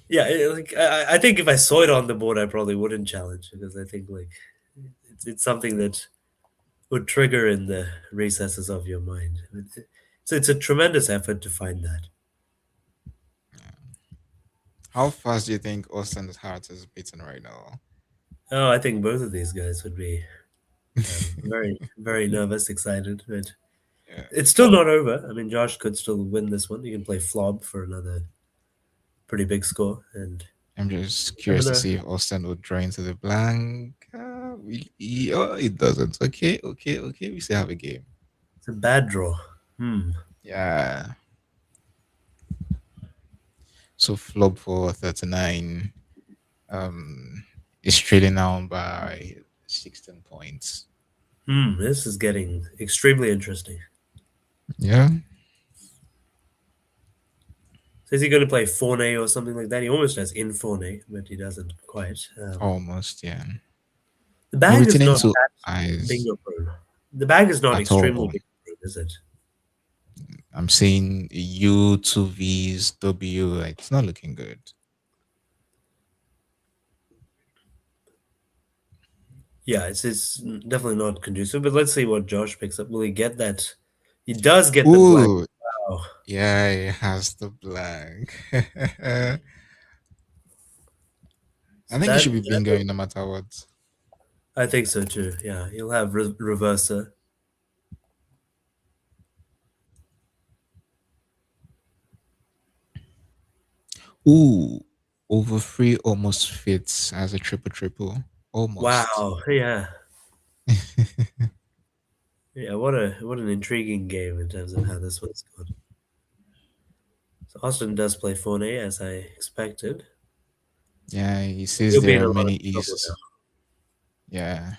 yeah, like I think if I saw it on the board, I probably wouldn't challenge because I think like it's something that would trigger in the recesses of your mind. It's a tremendous effort to find that. How fast do you think Austin's heart is beating right now? Oh, I think both of these guys would be very nervous, excited, but Yeah, it's still not over. I mean, Josh could still win this one. He can play Flob for another pretty big score, and I'm just never curious to know. see if Austin would draw into the blank. Oh, it doesn't. Okay. We still have a game. It's a bad draw. Hmm. Yeah. So flop for 39. Um, is trailing now by 16 points. This is getting extremely interesting. Yeah. So is he going to play Forney or something like that? He almost has in Forney, but he doesn't quite. Almost, yeah. The No bag is returning not to that eyes bingo prone. The bag is not at extremely all. bingo prone, is it? I'm seeing U, two V's, W. Like, it's not looking good. Yeah, it's definitely not conducive. But let's see what Josh picks up. Will he get that? He does get the black. Ooh, Wow. yeah, it has the black. I So think it should be that bingo no matter what. I think so too. Yeah, he'll have reverser. Ooh, over three almost fits as a triple triple. Almost. Wow. Yeah. Yeah. What an intriguing game in terms of how this one's gone. So Austin does play Forney as I expected. Yeah, he says He'll be in there a are lot of many trouble now. east. Yeah.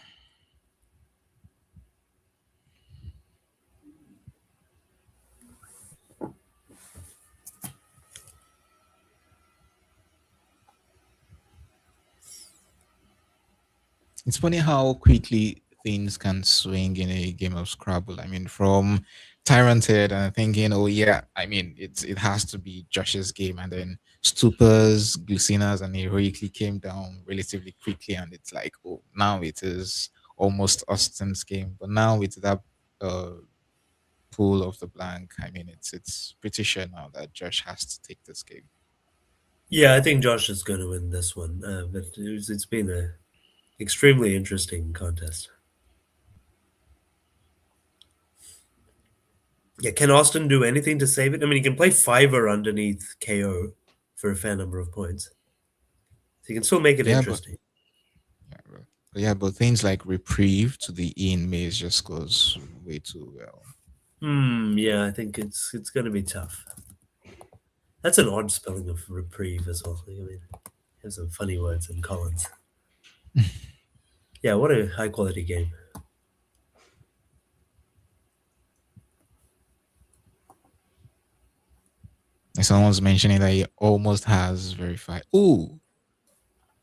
It's funny how quickly things can swing in a game of Scrabble. I mean, from Tyrant Head and thinking, oh yeah, I mean, it has to be Josh's game, and then Stupers, Glucinas, and Heroically came down relatively quickly, and it's like, oh, now it is almost Austin's game. But now with that uh, pool of the blank, I mean, it's pretty sure now that Josh has to take this game. Yeah, I think Josh is going to win this one. But it's been a extremely interesting contest. Yeah, can Austin do anything to save it? I mean, he can play Fiver underneath KO for a fair number of points. So he can still make it Yeah, but interesting. but things like reprieve to the in maze just goes way too well. Yeah, I think it's going to be tough. That's an odd spelling of reprieve as well. I mean, there's some funny words in Collins. Yeah, what a high quality game. And someone's mentioning that he almost has verified. Oh,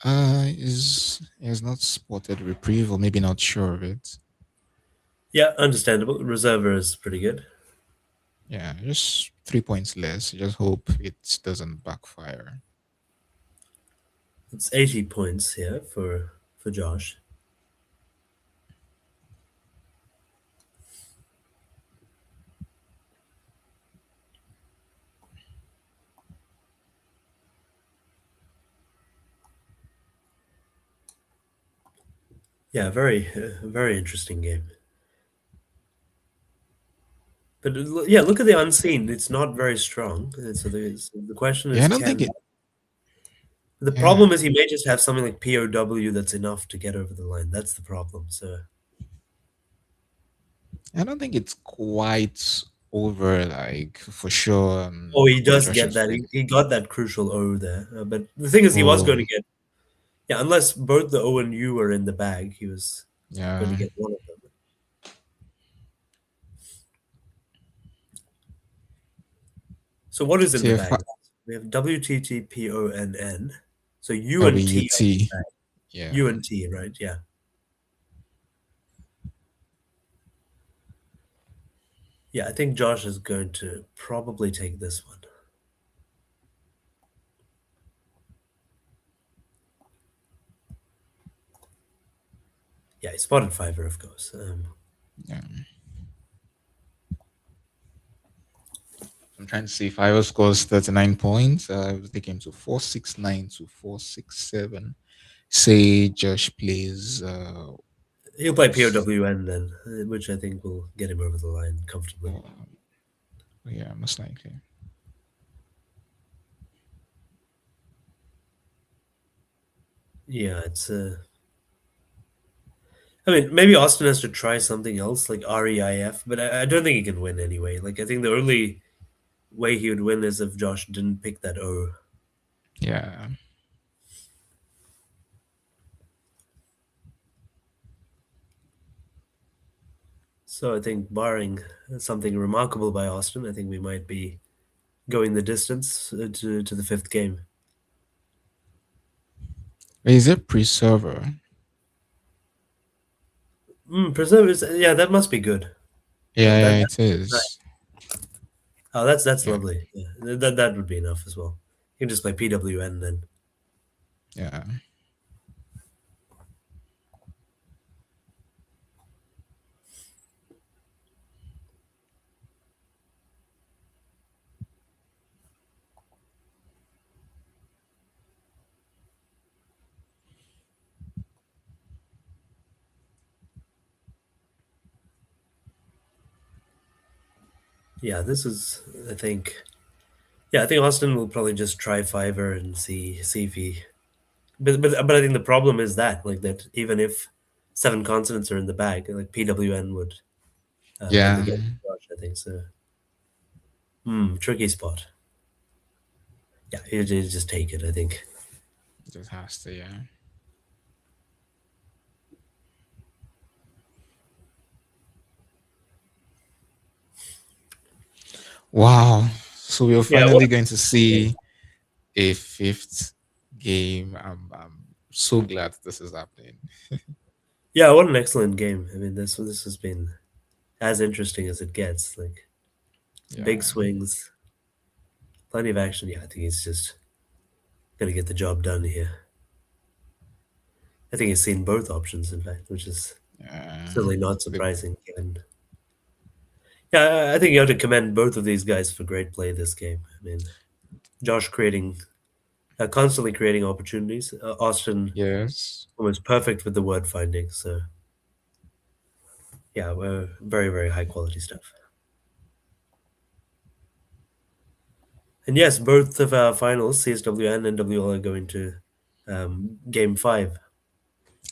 is not spotted reprieve, or maybe not sure of it. Yeah, understandable. Reserver is pretty good. Yeah, just 3 points less. Just hope it doesn't backfire. It's 80 points here for Josh. Yeah, very interesting game. But yeah, look at the unseen. It's not very strong. So the question Yeah, I is, don't think can it. the Yeah, problem is he may just have something like POW that's enough to get over the line. That's the problem. So I don't think it's quite over. Like for sure, oh, he does Josh get is that. ready. He got that crucial O there. But the thing is, he was going Oh, to get yeah. Unless both the O and U were in the bag, he was going to yeah. get one of them. So what is in So the if bag? We have WTTPONN. So U and T are in WUT, the bag. yeah. U and T, right? Yeah. Yeah, I think Josh is going to probably take this one. Yeah, he spotted Fiverr, of course. Yeah. I'm trying to see if I scores 39 points. I was taking to 469 to 467. Say Josh plays He'll play POWN then, which I think will get him over the line comfortably. oh, yeah, most likely. Yeah, it's I mean, maybe Austin has to try something else like REIF, but I don't think he can win anyway. Like, I think the only way he would win is if Josh didn't pick that O. Yeah. So I think, barring something remarkable by Austin, I think we might be going the distance to the fifth game. Is it pre-server? Preserve is, yeah, that must be good. Yeah, That yeah, that's it is. oh, that's Yeah, lovely. Yeah, that would be enough as well. You can just play PWN then. yeah. Yeah, this is, I think. Yeah, I think Austin will probably just try Fiverr and see if he. But I think the problem is that, like, that even if seven consonants are in the bag, like PWN would win the Yeah, game. I think so. Tricky spot. Yeah, you just take it. I think. it just has to, yeah. Wow. So we're Yeah. What? finally going to see a fifth game. I'm so glad this is happening. Yeah, what an excellent game. I mean, this has been as interesting as it gets. Like, big Yeah, swings, plenty of action. Yeah, I think he's just gonna get the job done here. I think he's seen both options, in fact, which is yeah. certainly not The- surprising. And yeah, I think you have to commend both of these guys for great play this game. I mean, Josh creating, constantly creating opportunities. Austin yes. almost perfect with the word finding. So yeah, we're very very high quality stuff. And yes, both of our finals, CSW and NWL, are going to game five.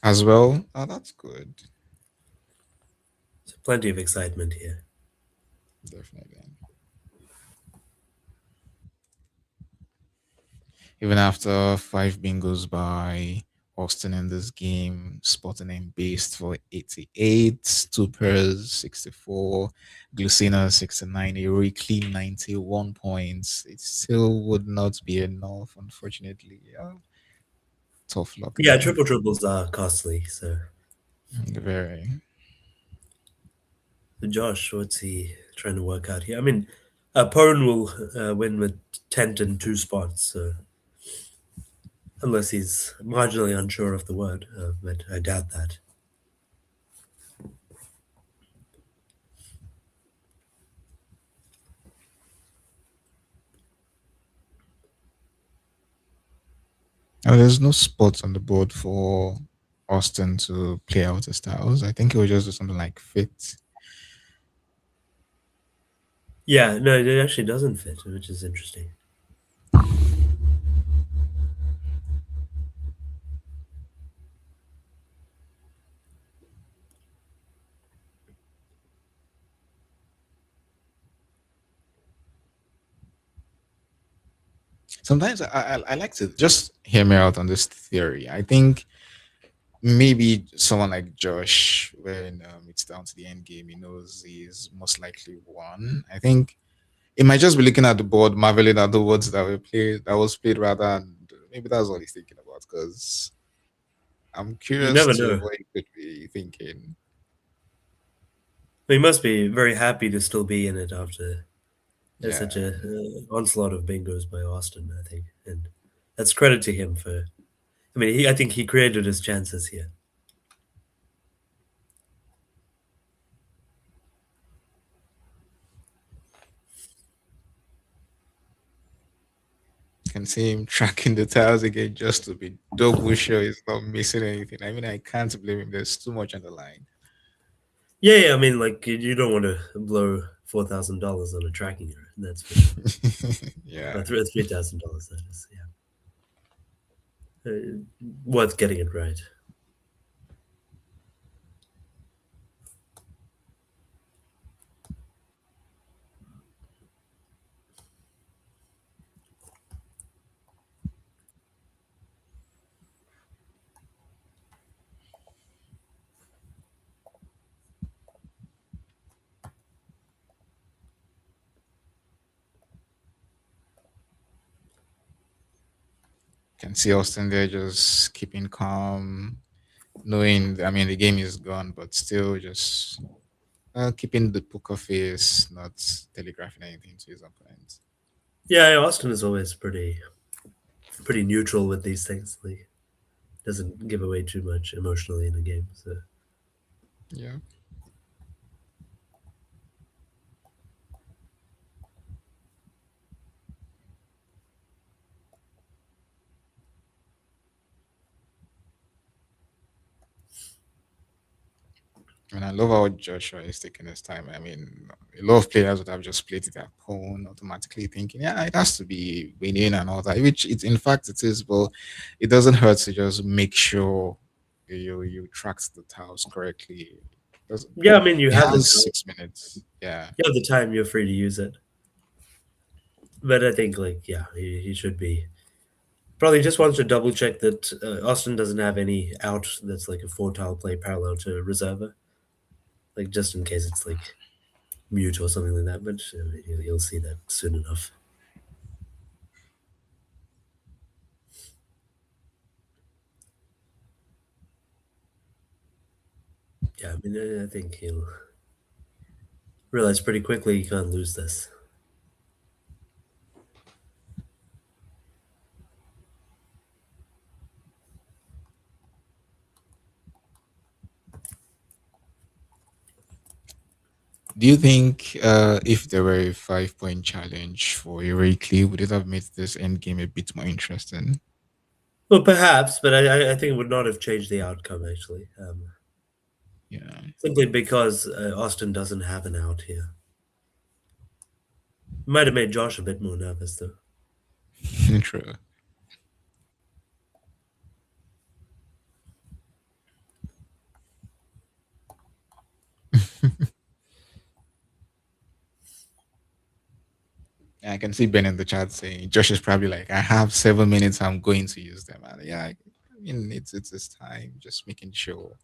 As well. Oh, that's good. So plenty of excitement here. Definitely. Even after five bingos by Austin in this game, spotting him based for 88, Stupers 64, Glucina 69, a clean 91 points. It still would not be enough, unfortunately. Yeah, tough luck Yeah, there. triple triples are costly. So Very. Josh, what's he trying to work out here? I mean, Pone will win with Tent in two spots, so unless he's marginally unsure of the word, but I doubt that. And there's no spots on the board for Austin to play out his styles. I think it was just do something like fit. Yeah, no, it actually doesn't fit, which is interesting. Sometimes I like to just hear me out on this theory. I think maybe someone like Josh, when it's down to the end game, he knows he's most likely won. I think it might just be looking at the board, marveling at the words that were played, that was played rather, and maybe that's what he's thinking about. Because I'm You curious never to know. what he could be thinking. He must be very happy to still be in it after there's such Yeah, a onslaught of bingos by Austin, I think, and that's credit to him for. I mean, I think he created his chances here. can see him tracking the tiles again just to be double sure he's not missing anything. I mean, I can't blame him. There's too much on the line. Yeah, I mean, like, you don't want to blow $4,000 on a tracking error. That's for sure. Yeah. $3,000. That is, yeah, worth getting it right. Can see Austin there just keeping calm, knowing, I mean, the game is gone, but still just keeping the poker face, not telegraphing anything to his opponent. Yeah, Austin is always pretty neutral with these things. Like doesn't give away too much emotionally in the game. So Yeah. And I love how Joshua is taking his time. I mean, a lot of players would have just played their pawn automatically thinking, yeah, it has to be winning and all that, which it in fact it is, but it doesn't hurt to just make sure you tracked the tiles correctly. Does yeah, I mean you He have the has time. 6 minutes. Yeah. You have the time. You're free to use it. But I think like yeah, he should be probably just wants to double check that Austin doesn't have any out that's like a four tile play parallel to reserver, like just in case it's like mute or something like that. But you'll see that soon enough. Yeah, I mean I think he'll realize pretty quickly he can't lose this. Do you think if there were a 5 point challenge for Eurakli, would it have made this end game a bit more interesting? Well, perhaps, but I think it would not have changed the outcome actually. Yeah. Simply because Austin doesn't have an out here. Might have made Josh a bit more nervous though. True. I can see Ben in the chat saying Josh is probably like, I have 7 minutes, I'm going to use them. And yeah, I mean it's his time, just making sure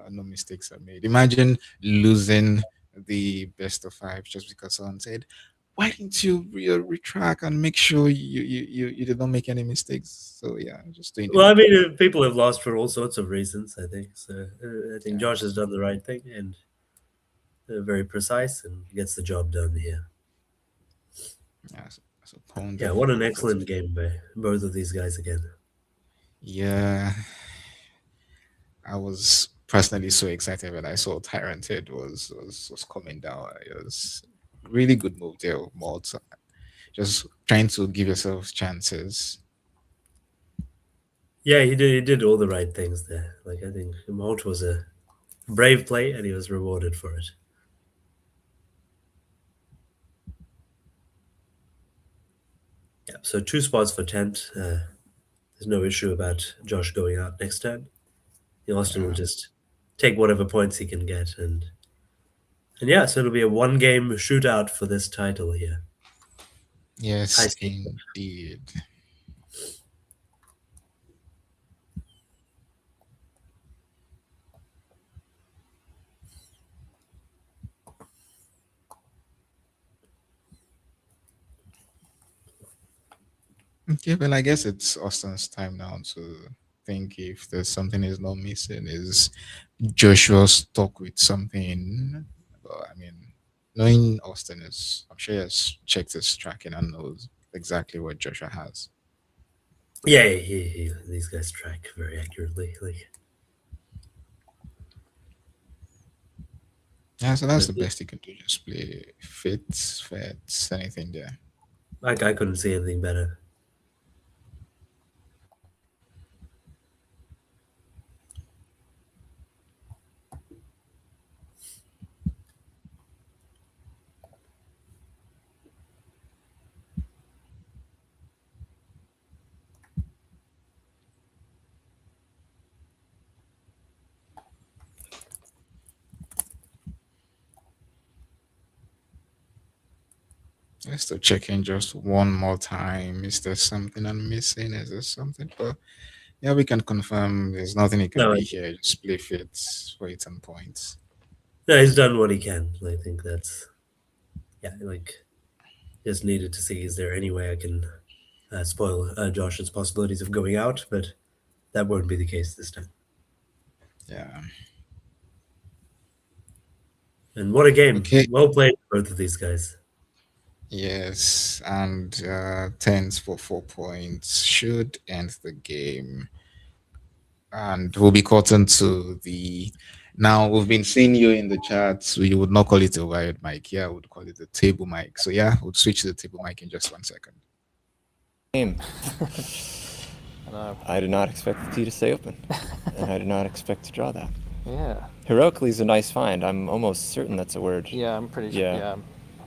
no mistakes are made. Imagine losing the best of five just because someone said, why didn't you retract and make sure you did not make any mistakes? So yeah, just doing the Well, I needful. mean, people have lost for all sorts of reasons. I think so. I think Yeah, Josh has done the right thing and very precise and gets the job done here. yeah. So Pond Yeah, what an F4 excellent game by both of these guys again. Yeah, I was personally so excited when I saw Tyrant Head was coming down. It was really good move there, Malt. Just trying to give yourself chances. Yeah, he did all the right things there. Like I think Malt was a brave play and he was rewarded for it. Yeah, so two spots for Tent. There's no issue about Josh going out next turn. Austin will Yeah. just take whatever points he can get, and yeah, so it'll be a one game shootout for this title here. High Yes, stakes. indeed. Okay, well, I guess it's Austin's time now to think if there's something he's not missing. Is Joshua stuck with something? Well, I mean, knowing Austin is, I'm sure he has checked his tracking and knows exactly what Joshua has. Yeah, these guys track very accurately. Like, Yeah, so that's but the best he can do. Just play fits, fits, anything there. I couldn't see anything better. Let's still check in just one more time. Is there something I'm missing? Is there something? But yeah, we can confirm there's nothing he can No, be here. Just play fits for 8 points. no, he's done what he can. I think that's yeah. Like, just needed to see is there any way I can spoil Josh's possibilities of going out, but that won't be the case this time. Yeah. And what a game! Okay. Well played, both of these guys. Yes, and tens for 4 points should end the game. And we'll be cutting to the. Now we've been seeing you in the chat. We would not call it a wired mic. Yeah, we would call it a table mic. So yeah, we'll switch to the table mic in just 1 second. Game. I know. I did not expect the T to stay open, and I did not expect to draw that. Yeah. Heroically is a nice find. I'm almost certain that's a word. Yeah, I'm pretty sure. Yeah. Yeah,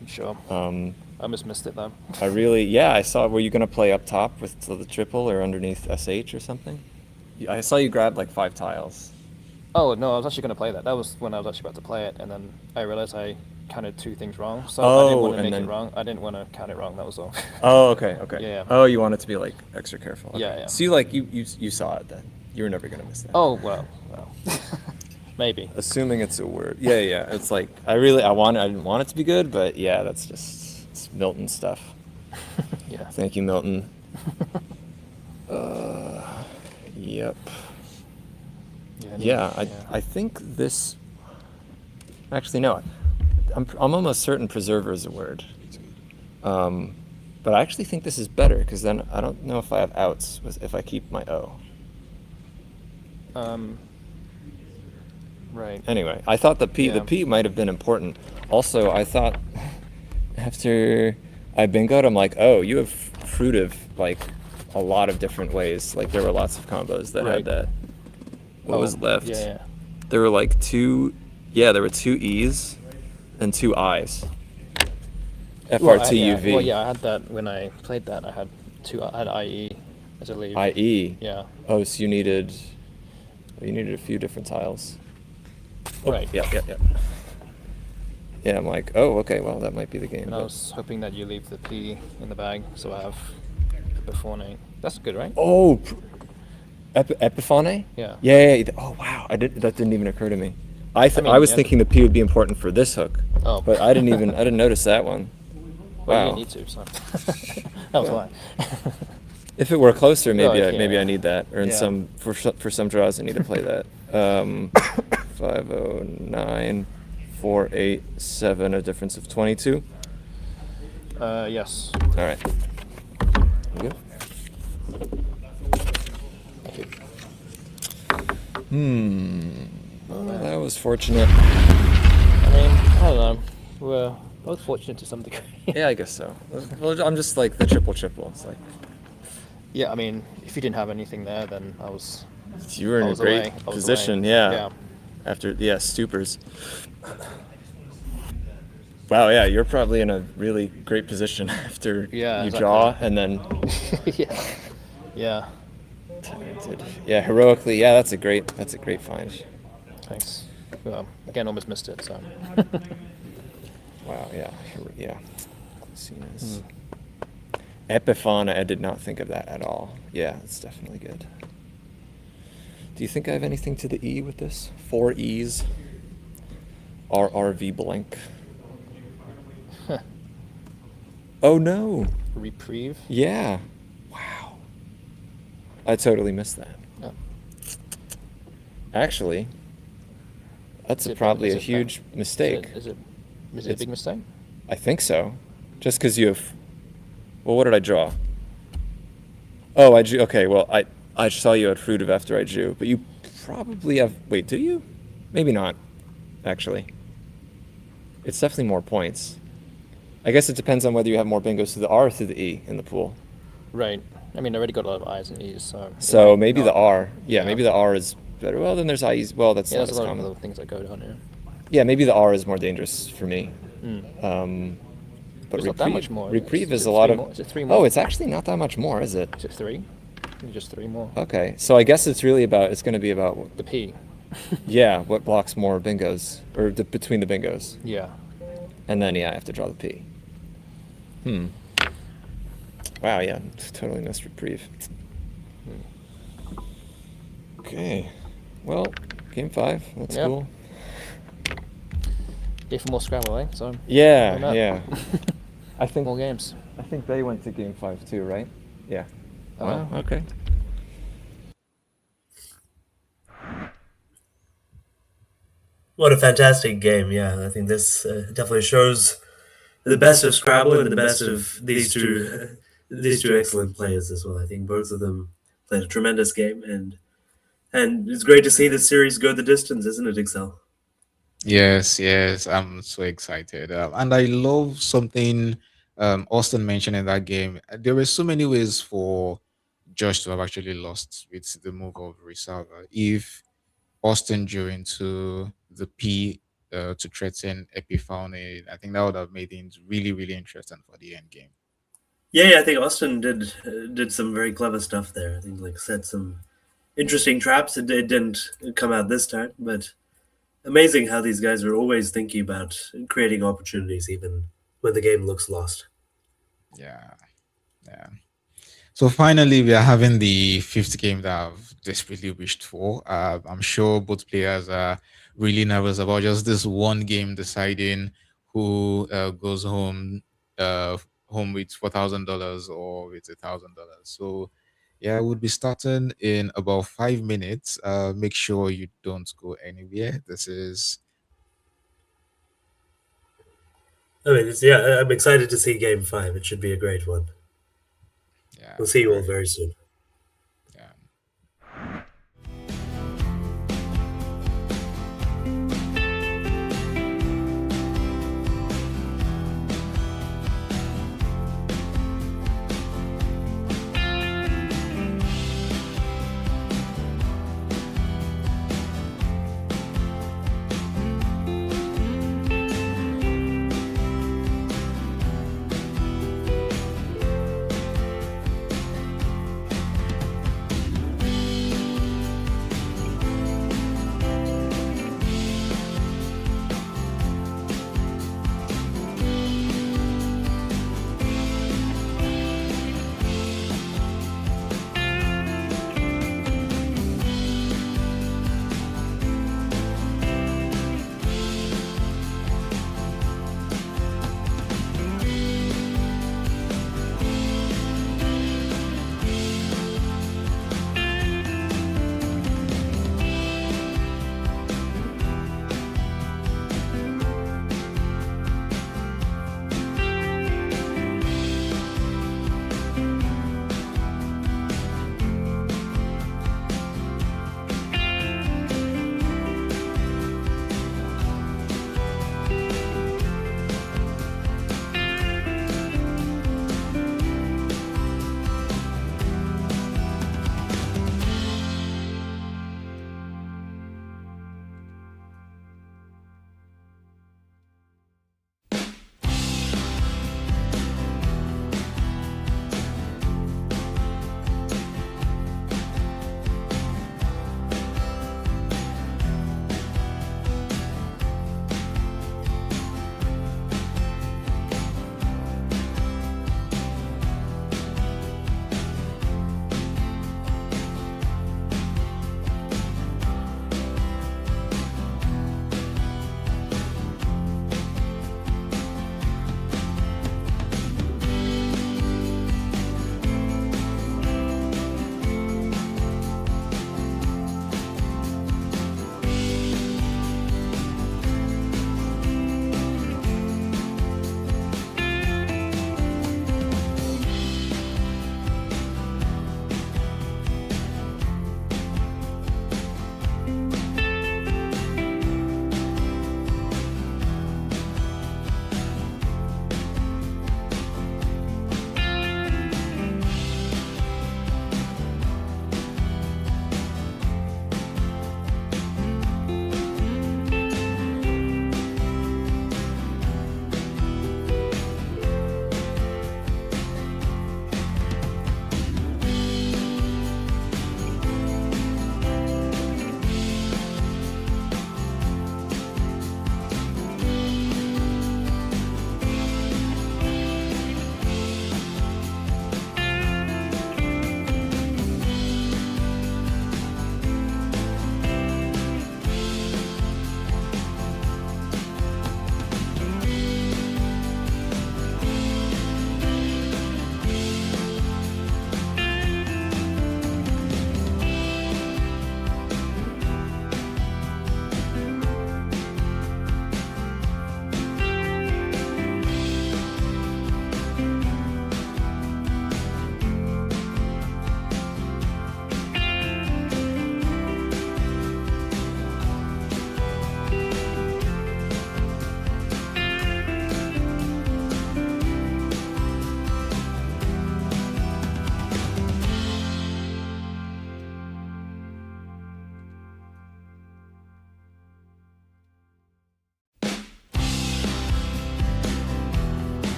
I'm sure. I almost missed it though. I saw. Were you gonna play up top with the triple or underneath SH or something? I saw you grab like 5 tiles. Oh no, I was actually going to play that. That was when I was actually about to play it, and then I realized I counted 2 things wrong. So I didn't want to make it wrong. I didn't want to count it wrong. That was all. Oh, okay. Yeah. Oh, you want it to be like extra careful. Okay. Yeah. So you saw it then. You were never gonna miss that. Oh well. Maybe. Assuming it's a word. Yeah. It's like I didn't want it to be good, but yeah, that's just it's Milton stuff. Yeah. Thank you, Milton. Yep. Yeah, I think this. Actually, no. I'm almost certain preserver is a word. But I actually think this is better because then I don't know if I have outs if I keep my O. Right. Anyway, I thought the P might have been important. Also, I thought after I bingoed, I'm like, oh, you have fruitive like a lot of different ways. Like there were lots of combos that had that. What was left? Yeah. There were like 2. Yeah, there were 2 E's and 2 I's. FRTUV. Well, yeah, I had that when I played that. I had IE as a lead. IE. Yeah. Oh, so you needed a few different tiles. Right. Yeah. Yeah, I'm like, oh, okay, well, that might be the game. And I was hoping that you leave the P in the bag, so I have Epiphone. That's good, right? Oh, Epiphone? Yeah. Yeah. Oh, wow. That didn't even occur to me. I was thinking the P would be important for this hook. Oh. But I didn't notice that one. Well, Wow. you didn't need to, so that was why. If it were closer, maybe Oh, maybe I need that, or in Yeah. for some draws I need to play that. 509, 487, a difference of 22. Yes. All right. Good. Well, that was fortunate. I mean, I don't know. We're both fortunate to some degree. Yeah, I guess so. Well, I'm just like the triple. It's like Yeah, I mean, if you didn't have anything there, then you were in a great position. Yeah. After stupors. Wow, yeah, you're probably in a really great position after you exactly. draw and then Yeah. talented. Yeah, heroically. Yeah, that's a great find. Thanks. Well, again, almost missed it. So. Wow, yeah. Epiphone, I did not think of that at all. Yeah, it's definitely good. Do you think I have anything to the E with this? 4 E's. RRV blank. Oh no. Reprieve. Yeah. Wow. I totally missed that. Oh. Actually, that's Is it- probably is a it huge bad? mistake. Is it a It's- big mistake? I think so. Just because you have. Well, what did I draw? Oh, I drew. Okay, well, I saw you had fruitive after I drew, but you probably have. Wait, do you? Maybe not. Actually, it's definitely more points. I guess it depends on whether you have more bingos through the R or through the E in the pool. Right. I mean, I already got a lot of I's and E's, so. So it might maybe the not- R. Yeah, yeah. maybe the R is better. Well, then there's I's. Well, that's Yeah, not there's as a lot of common. little things that go down here. Yeah, maybe the R is more dangerous for me. But It's not that much more. Reprieve Is is it a lot 3 of. more? Is it 3 more? Oh, it's actually not that much more, is it? Is it 3? Just 3 more. Okay, so I guess it's really about. It's going to be about. The P. Yeah, what blocks more bingos or between the bingos, Yeah. and then I have to draw the P. Wow, yeah, totally missed reprieve. Okay, well, game 5. That's Yep. cool. Gave for more Scrabble, eh? So. Yeah, Why not? yeah. I think More games. they went to game 5 too, right? Yeah. Oh. Wow. Okay. What a fantastic game! Yeah, I think this definitely shows the best of Scrabble and the best of these two, these two excellent players as well. I think both of them played a tremendous game, and it's great to see this series go the distance, isn't it, Excel? Yes, yes, I'm so excited. And I love something Austin mentioned in that game. There were so many ways for Josh to have actually lost with the move of Reserva. If Austin drew into the P to threaten Epiphany, I think that would have made things really, really interesting for the end game. Yeah, I think Austin did some very clever stuff there. I think like set some interesting traps. It didn't come out this time, but amazing how these guys are always thinking about creating opportunities, even when the game looks lost. Yeah, yeah. So finally, we are having the fifth game that I've desperately wished for. I'm sure both players are really nervous about just this one game deciding who goes home with $4,000 or with $1,000. So yeah, we'll be starting in about 5 minutes. Make sure you don't go anywhere. This is I mean, yeah, I'm excited to see Game 5. It should be a great one. yeah, We'll see you all very very soon. yeah.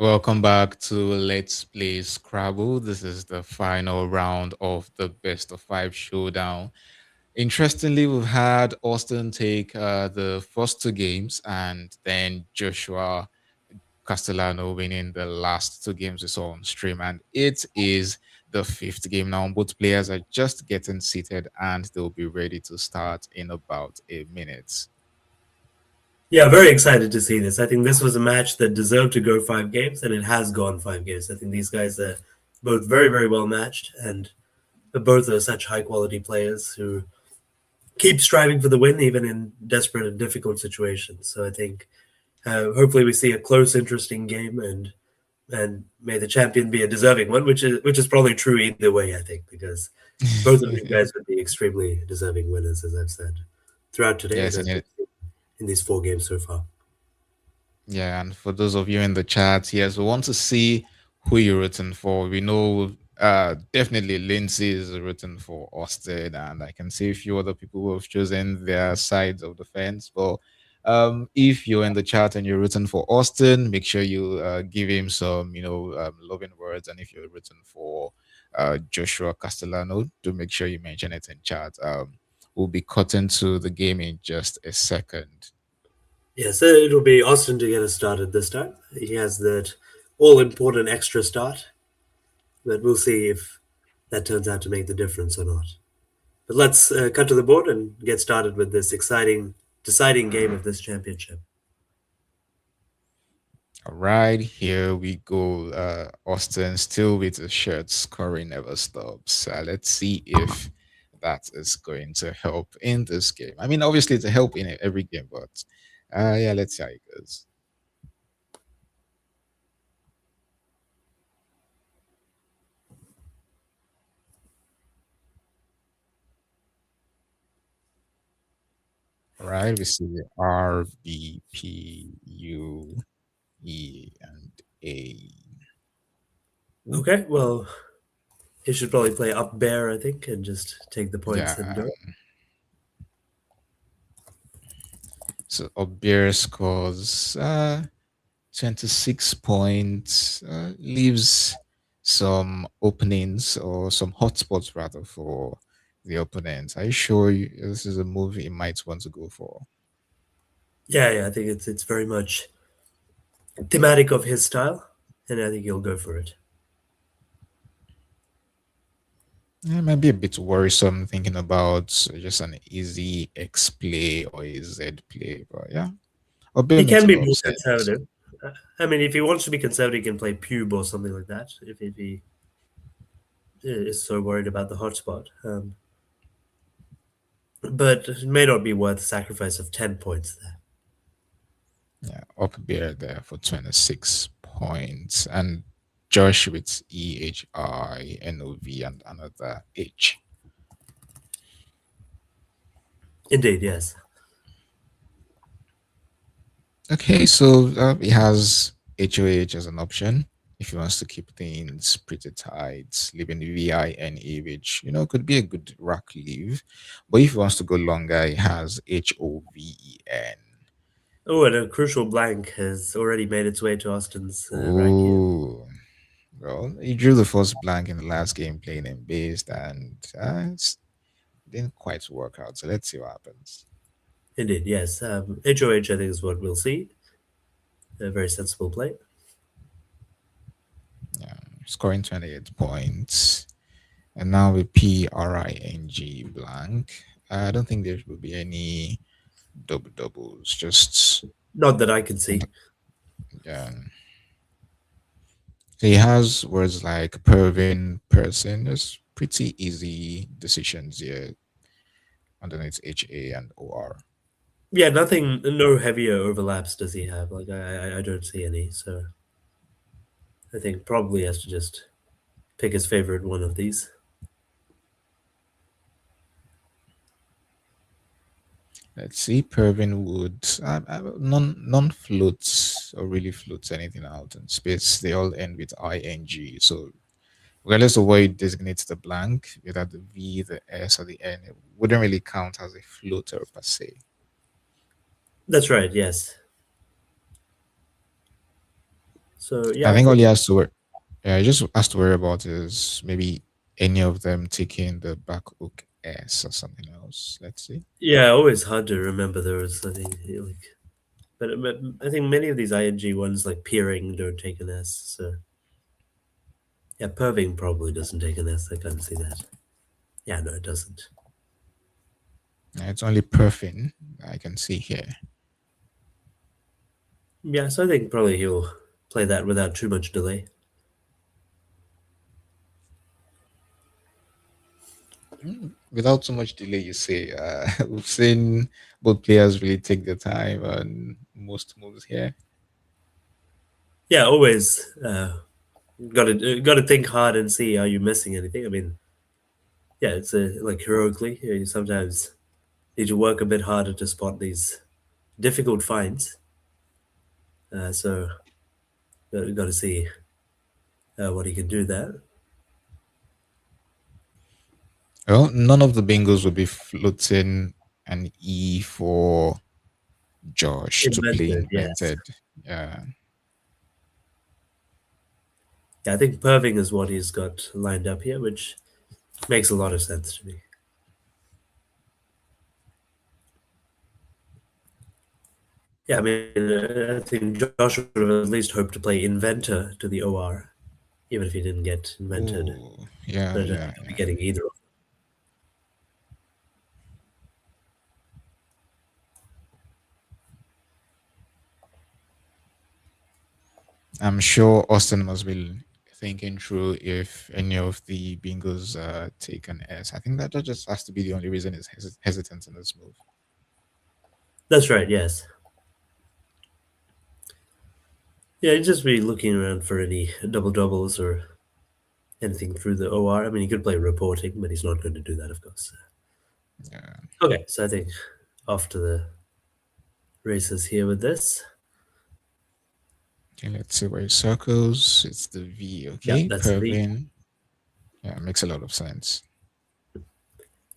Welcome back to Let's Play Scrabble. This is the final round of the best of five showdown. Interestingly, we've had Austin take the first two games, and then Joshua Castellano winning the last two games we saw on stream. And it is the fifth game now. Both players are just getting seated, and they'll be ready to start in about a minute. Yeah, very excited to see this. I think this was a match that deserved to go 5 games, and it has gone 5 games. I think these guys are both very, very well matched, and both are such high quality players who keep striving for the win, even in desperate and difficult situations. So I think hopefully we see a close, interesting game, and may the champion be a deserving one, which is probably true either way. I think because both of these guys would be extremely deserving winners, as I've said throughout today, Yes, and and as we've seen in these 4 games so far. yeah, and for those of you in the chat, yes, we want to see who you're rooting for. We know definitely Lindsay is rooting for Austin, and I can see a few other people who have chosen their sides of the fence. But if you're in the chat and you're rooting for Austin, make sure you give him some, loving words. And if you're rooting for Joshua Castellano, do make sure you mention it in chat. We'll be cutting to the game in just a second. Yeah, so it'll be Austin to get us started this time. He has that all important extra start, but we'll see if that turns out to make the difference or not. But let's cut to the board and get started with this exciting, deciding game of this championship. All right, here we go. Austin still with the shirt, scoring never stops. Let's see if that is going to help in this game. I mean, obviously, it's a help in every game, but yeah, let's see how it goes. All right, we see R, B, P, U, E, and A. Okay, well, he should probably play up bear, I think, and just take the points and Yeah. go. So Obier scores 26 points, leaves some openings or some hotspots rather for the opponent. Are you sure this is a move you might want to go for? Yeah, I think it's very much thematic of his style, and I think he'll go for it. It might be a bit worrisome thinking about just an easy X play or a Z play, but yeah. Obier He makes can a be lot of more sense. conservative. I mean, if he wants to be conservative, he can play pube or something like that. If he is so worried about the hotspot, but it may not be worth the sacrifice of 10 points there. Yeah, Obier there for 26 points. And Josh with EHINOV and another H. Indeed, yes. Okay, so he has HOH as an option if he wants to keep things pretty tight, leaving VINE, which could be a good rack leave. But if he wants to go longer, he has HOVEN. Oh, and a crucial blank has already made its way to Austin's rack here. Ooh, well, he drew the first blank in the last game playing in based, and it didn't quite work out. So let's see what happens. Indeed, yes. HOH, I think, is what we'll see. A very sensible play. Yeah, scoring 28 points. And now with PRING blank. I don't think there will be any doubles. Just Not that I can see. yeah. So he has words like Pervin, person. There's pretty easy decisions here underneath HA and OR. Yeah, nothing, no heavier overlaps does he have. Like, I don't see any, so I think probably has to just pick his favorite one of these. Let's see, Pervin would none floats or really floats anything out in space. They all end with ing. So regardless of what you designate the blank, whether the V, the S, or the N, it wouldn't really count as a floater per se. That's right, yes. So yeah, I I think all think he has to worry, yeah, he just has to worry about is maybe any of them taking the back hook S or something else. Let's see. yeah, always hard to remember those. I think like, but I think many of these ing ones like peering don't take an S. So yeah, perving probably doesn't take an S. I can't see that. Yeah, no, it doesn't. It's only perfing I can see here. Yeah, so I think probably he'll play that without too much delay. Without too much delay, you say. We've seen both players really take their time on most moves here. Yeah, always got to think hard and see are you missing anything. I mean, yeah, it's like heroically. You sometimes need to work a bit harder to spot these difficult finds. So got to see what he can do there. Well, none of the bingos will be floating an E for Josh to play Invented, yes. invented. Yeah. Yeah, I think perving is what he's got lined up here, which makes a lot of sense to me. Yeah, I mean, I think Josh would have at least hoped to play inventor to the OR, even if he didn't get invented. Oh, yeah, But yeah, he'll be yeah. getting either of them. I'm sure Austin must be thinking through if any of the bingos take an S. I think that just has to be the only reason he's hesitant in this move. That's right, yes. Yeah, he'd just be looking around for any double doubles or anything through the OR. I mean, he could play reporting, but he's not going to do that, of course. Yeah. Okay, so I think off to the races here with this. Okay, let's see where it circles. It's the V. Yeah, Okay, that's the V. Pervin. Yeah, makes a lot of sense.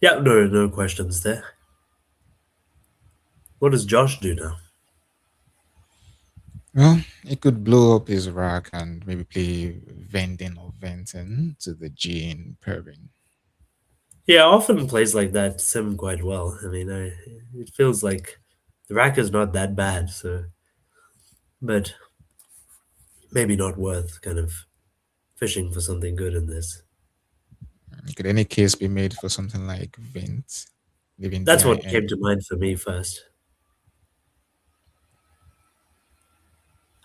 Yeah, no questions there. What does Josh do now? Well, it could blow up his rack and maybe play vending or venting to the G in Pervin. Yeah, often plays like that sim quite well. I mean, it feels like the rack is not that bad, so but maybe not worth kind of fishing for something good in this. Could any case be made for something like Vent, leaving That's what VIN? came to mind for me first.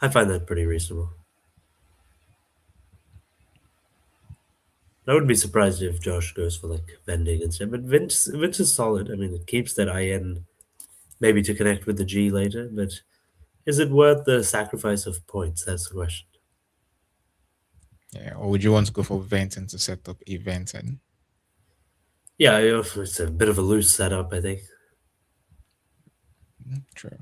I find that pretty reasonable. I wouldn't be surprised if Josh goes for like vending instead. But Vince is solid. I mean, it keeps that IN maybe to connect with the G later. But is it worth the sacrifice of points? That's the question. Yeah, or would you want to go for venting to set up a venting? Yeah, it's a bit of a loose setup, I think. True.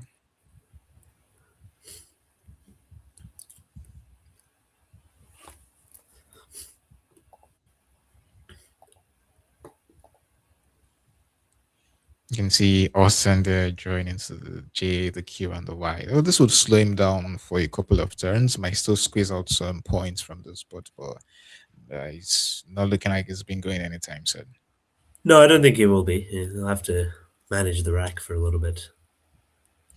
You can see Austin there joining into the J, the Q, and the Y. Oh, this would slow him down for a couple of turns. Might still squeeze out some points from the spot, but it's not looking like it's been going anytime soon. No, I don't think he will be. He'll have to manage the rack for a little bit.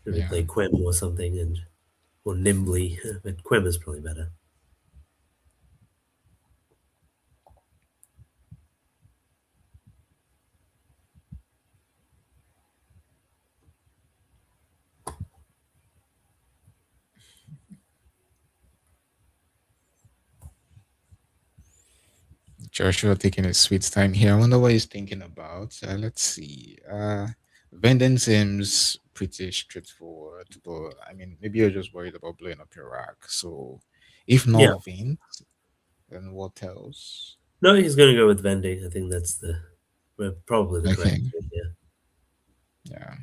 Maybe Yeah. play Quim or something, and or nimbly. But Quim is probably better. Joshua taking his sweet time here. I wonder what he's thinking about. Let's see. Vending seems pretty straightforward, but I mean, maybe you're just worried about blowing up your rack. So, if Yeah. not Vent, then what else? No, he's going to go with vending. I think that's probably the correct Okay. thing. Yeah. Yeah.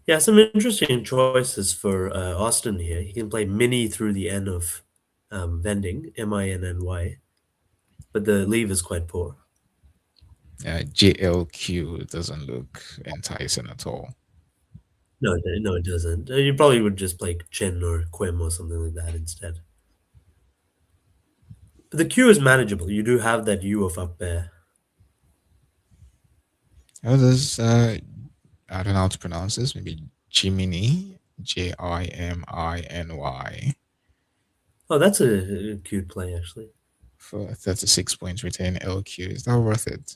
Yeah, some interesting choices for Austin here. He can play mini through the N of vending, MINNY, but the leave is quite poor. JLQ doesn't look enticing at all. No, it doesn't. You probably would just play Chin or Quim or something like that instead. But the Q is manageable. You do have that U of up there. Oh, there's I don't know how to pronounce this. Maybe Jiminy, Jiminy. Oh, that's a cute play, actually. For 36 points retain LQ. Is that worth it?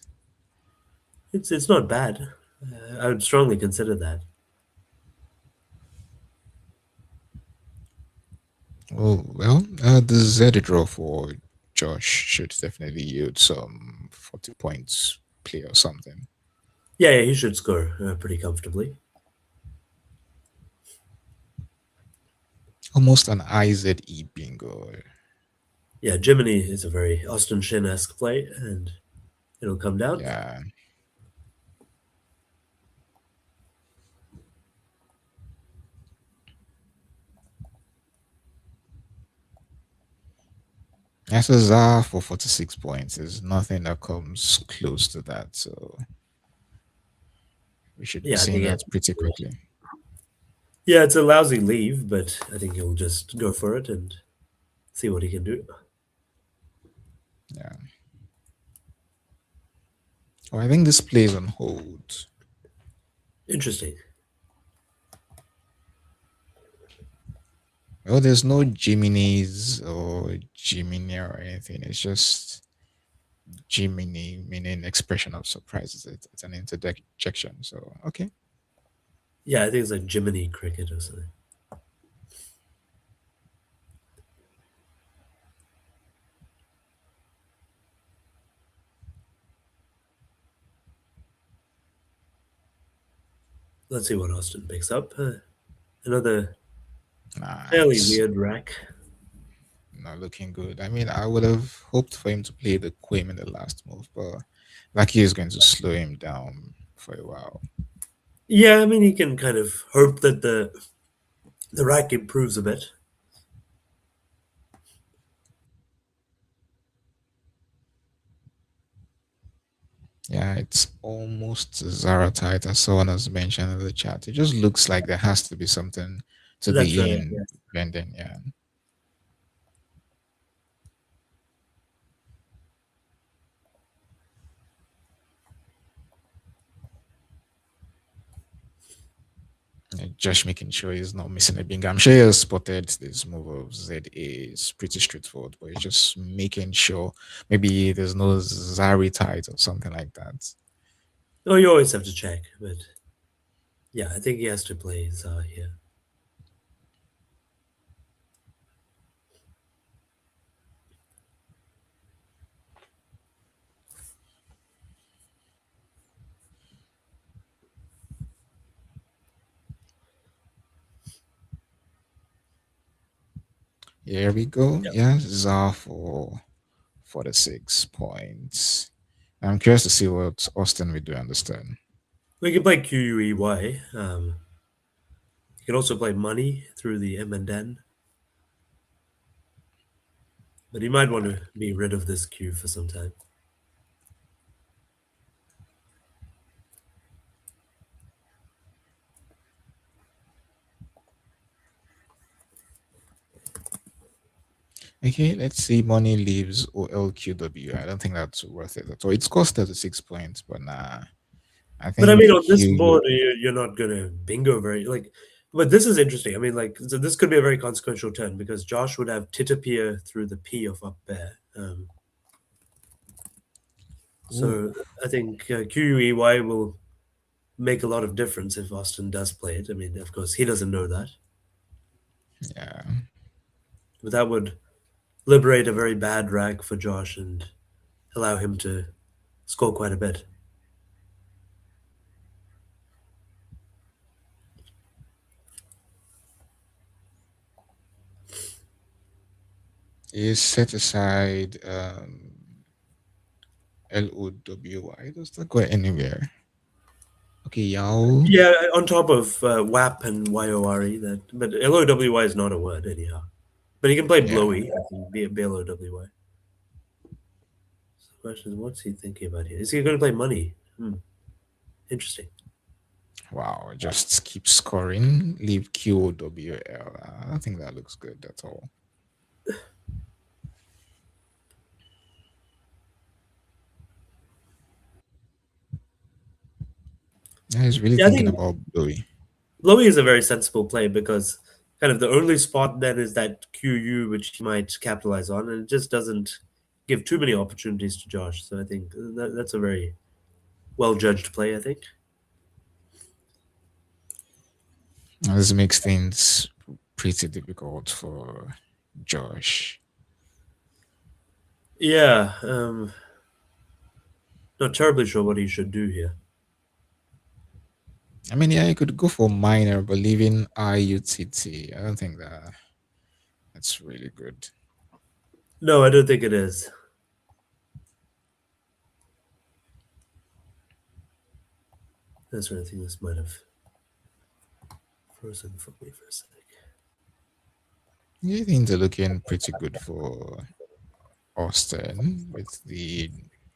It's not bad. I would strongly consider that. Oh, well, the Z draw for Josh should definitely yield some 40 points play or something. Yeah, he should score pretty comfortably. Almost an IZE bingo. Yeah, Jiminy is a very Austin Shin-esque play, and it'll come down. Yeah. SSR for 46 points is nothing that comes close to that. So we should be seeing that pretty quickly. Yeah, it's a lousy leave, but I think he'll just go for it and see what he can do. Yeah. Oh, I think this plays on hold. Interesting. Well, there's no Jiminy's or Jiminy or anything. It's just Jiminy, meaning expression of surprise. It's an interjection. So, okay. Yeah, I think it's like Jiminy Cricket or something. Let's see what Austin picks up. Another fairly weird rack. Not looking good. I mean, I would have hoped for him to play the Queen in the last move, but Lucky is going to slow him down for a while. Yeah, I mean, he can kind of hope that the rack improves a bit. Yeah, it's almost Zara tight, as someone has mentioned in the chat. It just looks like there has to be something to That's the right, in yeah. bending. Yeah. Josh making sure he's not missing a bingo. I'm sure he has spotted this move of ZA is pretty straightforward, but he's just making sure maybe there's no Zari tight or something like that. Oh, you always have to check, but yeah, I think he has to play Zar here. Here we go. Yeah, Zar for 46 points. I'm curious to see what Austin will do. Understand? We can play QUEY. You can also play money through the M and N. But you might want to be rid of this Q for some time. Okay, let's see. Money leaves OLQW. I don't think that's worth it at all. It's cost 36 points, but nah. But I mean, on this board, you're not gonna bingo very like. But this is interesting. I mean, like, so this could be a very consequential turn because Josh would have Titapia through the P of up there. So I think QUEY will make a lot of difference if Austin does play it. I mean, of course, he doesn't know that. Yeah. But that would liberate a very bad rack for Josh and allow him to score quite a bit. Is set aside LOWY. Does that go anywhere? Okay, y'all. Yeah, on top of WAP and YORE, but LOWY is not a word anyhow. But he can play Blowy, be a BLOWY. question is, what's he thinking about here? Is he going to play money? Interesting. Wow, just keep scoring. Leave QOWL. I don't think that looks good at all. Yeah, he's really Yeah, I thinking think about Bluey. Lowy is a very sensible play because kind of the only spot then is that QU, which he might capitalize on, and it just doesn't give too many opportunities to Josh. So I think that's a very well judged play, I think. This makes things pretty difficult for Josh. Yeah, not terribly sure what he should do here. I mean, yeah, you could go for minor, but leaving IUTT, I don't think that's really good. No, I don't think it is. That's where I think this might have frozen for me for a sec. Yeah, things are looking pretty good for Austin with the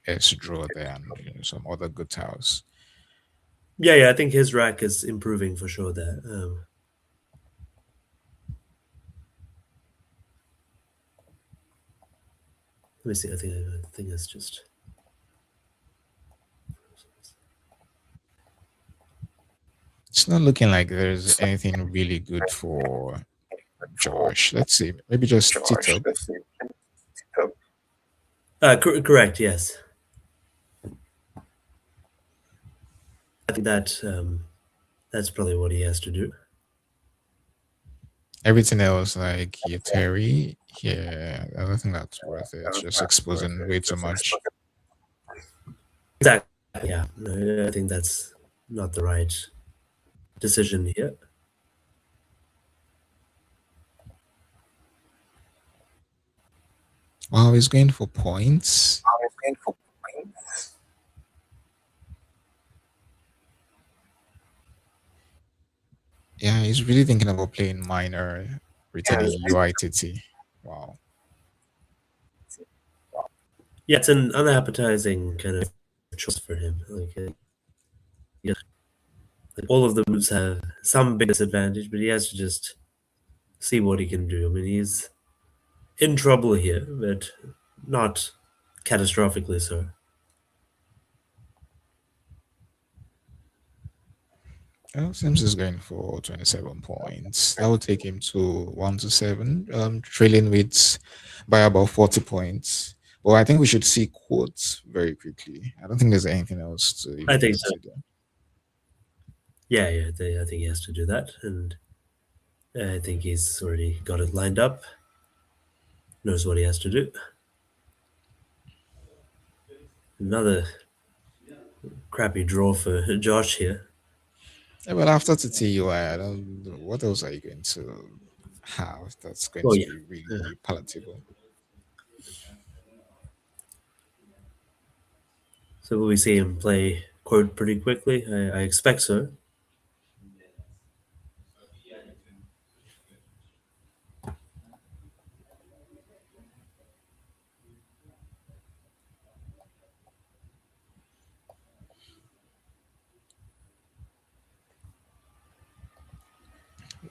S draw there and some other good tiles. Yeah, I think his rack is improving for sure there. Let me see. I think it's just. It's not looking like there's anything really good for Josh. Let's see. Maybe just T-Top. Correct, yes. I think that's probably what he has to do. Everything else, like Terry, yeah, I don't think that's worth it. It's just exposing way too much. Exactly. Yeah, I think that's not the right decision here. Wow, he's going for points. Yeah, he's really thinking about playing minor, retaining UITT. Wow. Yeah, it's an unappetizing kind of choice for him. Like all of the moves have some big disadvantage, but he has to just see what he can do. I mean, he's in trouble here, but not catastrophically so. Sims is going for 27 points. That would take him to 1-7, trailing with by about 40 points. Well, I think we should see quotes very quickly. I don't think there's anything else to even I think so. consider. Yeah, I think he has to do that, and I think he's already got it lined up. Knows what he has to do. Another crappy draw for Josh here. Yeah, well, after TTUI, I don't know. What else are you going to have that's going Oh to yeah. be really palatable? So will we see him play quote pretty quickly? I expect so.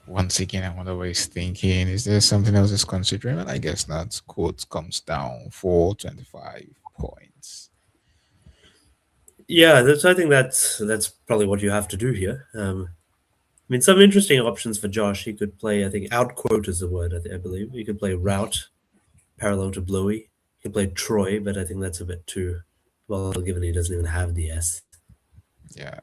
Once again, I wonder what he's thinking. Is there something else he's considering? Well, I guess not. Quote comes down for 25 points. Yeah, I think that's probably what you have to do here. I mean, some interesting options for Josh. He could play, I think, outquote is the word, I believe. He could play route, parallel to Bluey. He could play Troy, but I think that's a bit too well, given he doesn't even have the S. Yeah.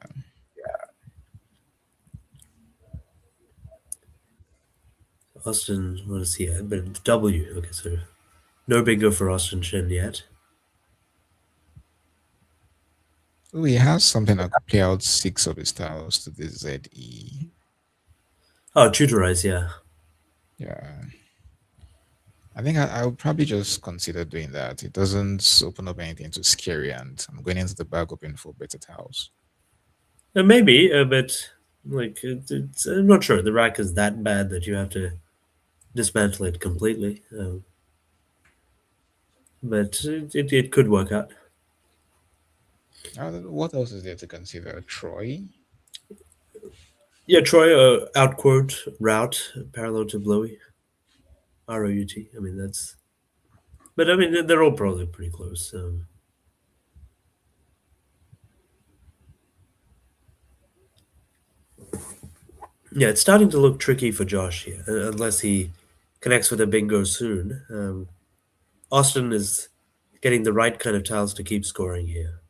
Austin, what is he at? But W. Okay, so no big go for Austin Shin yet. Oh, he has something that could play out 6 of his tiles to the ZE. Oh, tutorize, yeah. Yeah. I think I would probably just consider doing that. It doesn't open up anything too scary, and I'm going into the bag open for better tiles. Maybe, but like it's I'm not sure the rack is that bad that you have to dismantle it completely. But it could work out. What else is there to consider? Troy? Yeah, Troy, outquote route parallel to Blowy, ROUT. I mean that's, but I mean they're all probably pretty close. Yeah, it's starting to look tricky for Josh here, unless he connects with a bingo soon. Austin is getting the right kind of tiles to keep scoring here.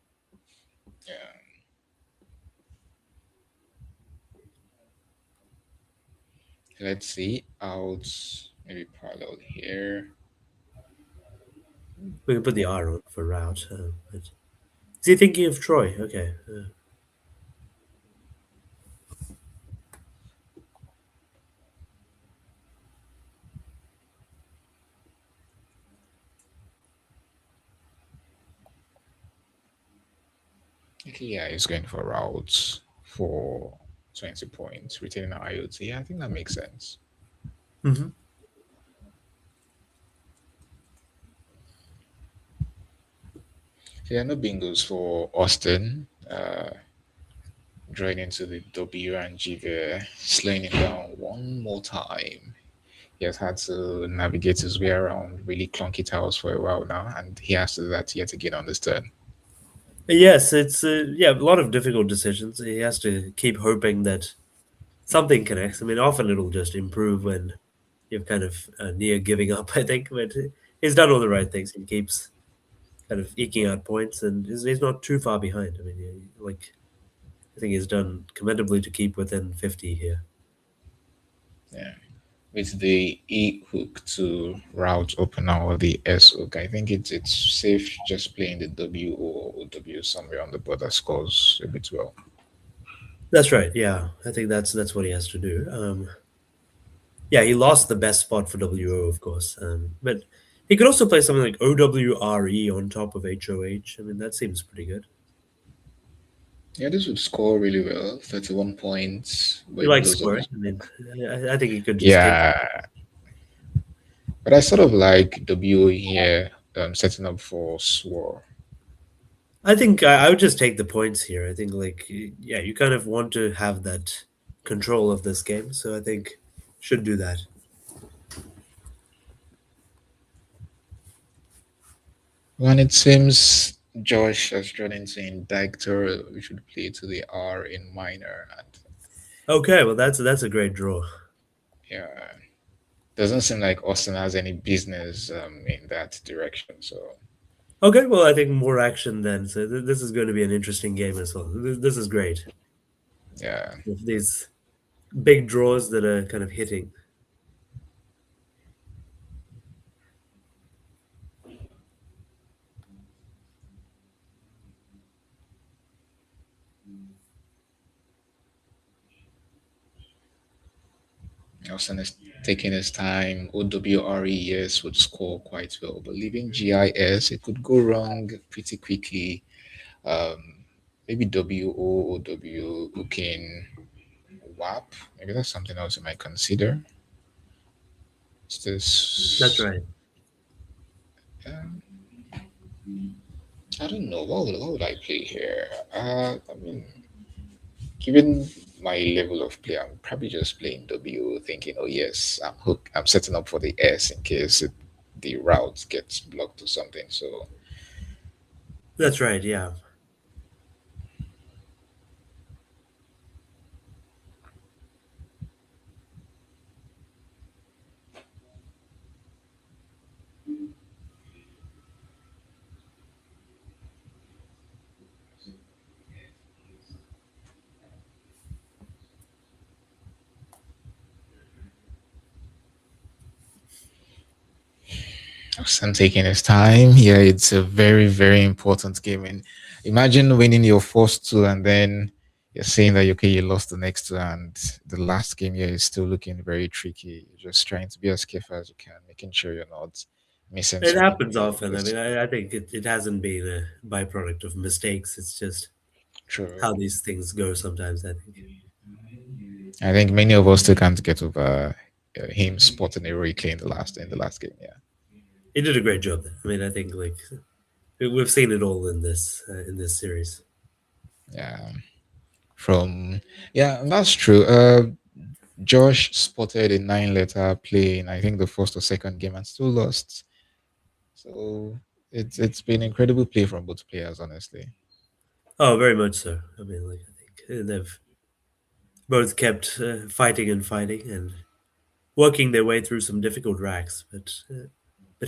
Yeah. Let's see. Out maybe parallel here. We can put the R on for route. But is he thinking of Troy? Okay. Okay, yeah, he's going for routes for 20 points, retaining IoT. Yeah, I think that makes sense. Mm-hmm. Yeah, no bingos for Austin. Drawing into the W and G there, slowing it down one more time. He has had to navigate his way around really clunky tiles for a while now, and he has to do that yet again on this turn. Yes, it's yeah, a lot of difficult decisions. He has to keep hoping that something connects. I mean, often it'll just improve when you're kind of near giving up. I think, but he's done all the right things. He keeps kind of eking out points, and he's not too far behind. I mean, like I think he's done commendably to keep within 50 here. Yeah. With the E hook to route opener or the S hook, I think it's safe just playing the W or W somewhere on the board that scores a bit well. That's right. Yeah, I think that's what he has to do. Yeah, he lost the best spot for WO, of course, but he could also play something like OWRE on top of HOH. I mean, that seems pretty good. Yeah, this would score really well. 31 points. He But likes those scoring. others. I mean, I think he could just take. Yeah, but I sort of like W here, setting up for Swore. I think I would just take the points here. I think like yeah, you kind of want to have that control of this game, so I think should do that. When it seems Josh has drawn into Indictor, we should play to the R in minor. And Okay, well that's a great draw. yeah, doesn't seem like Austin has any business in that direction. So Okay, well I think more action then. So this is going to be an interesting game as well. This is great. yeah, With these big draws that are kind of hitting. Austin is taking his time. OWRES would score quite well, but leaving GIS, it could go wrong pretty quickly. Um, Maybe WO or W hooking WAP. Maybe that's something else you might consider. It's That's this. right. Um, I don't know. What would I play here? I mean, given my level of play, I'm probably just playing W, thinking, oh yes, I'm hooked. I'm setting up for the S in case the route gets blocked or something. So That's right. Yeah. Austin taking his time. Yeah, it's a very, very important game. And imagine winning your first two and then you're saying that okay, you lost the next two, and the last game here is still looking very tricky. You're just trying to be as careful as you can, making sure you're not missing It something happens really often. I obvious. mean, I think it hasn't been a byproduct of mistakes. It's just True. how these things go sometimes, I think. I think many of us still can't get over him spotting a replay in the last game. Yeah. He did a great job there. I mean, I think like we've seen it all in this series. Yeah, from yeah, that's true. Josh spotted a nine-letter play in I think the first or second game and still lost. So it's been incredible play from both players, honestly. Oh, very much so. I mean, like I think they've both kept fighting and fighting and working their way through some difficult racks, but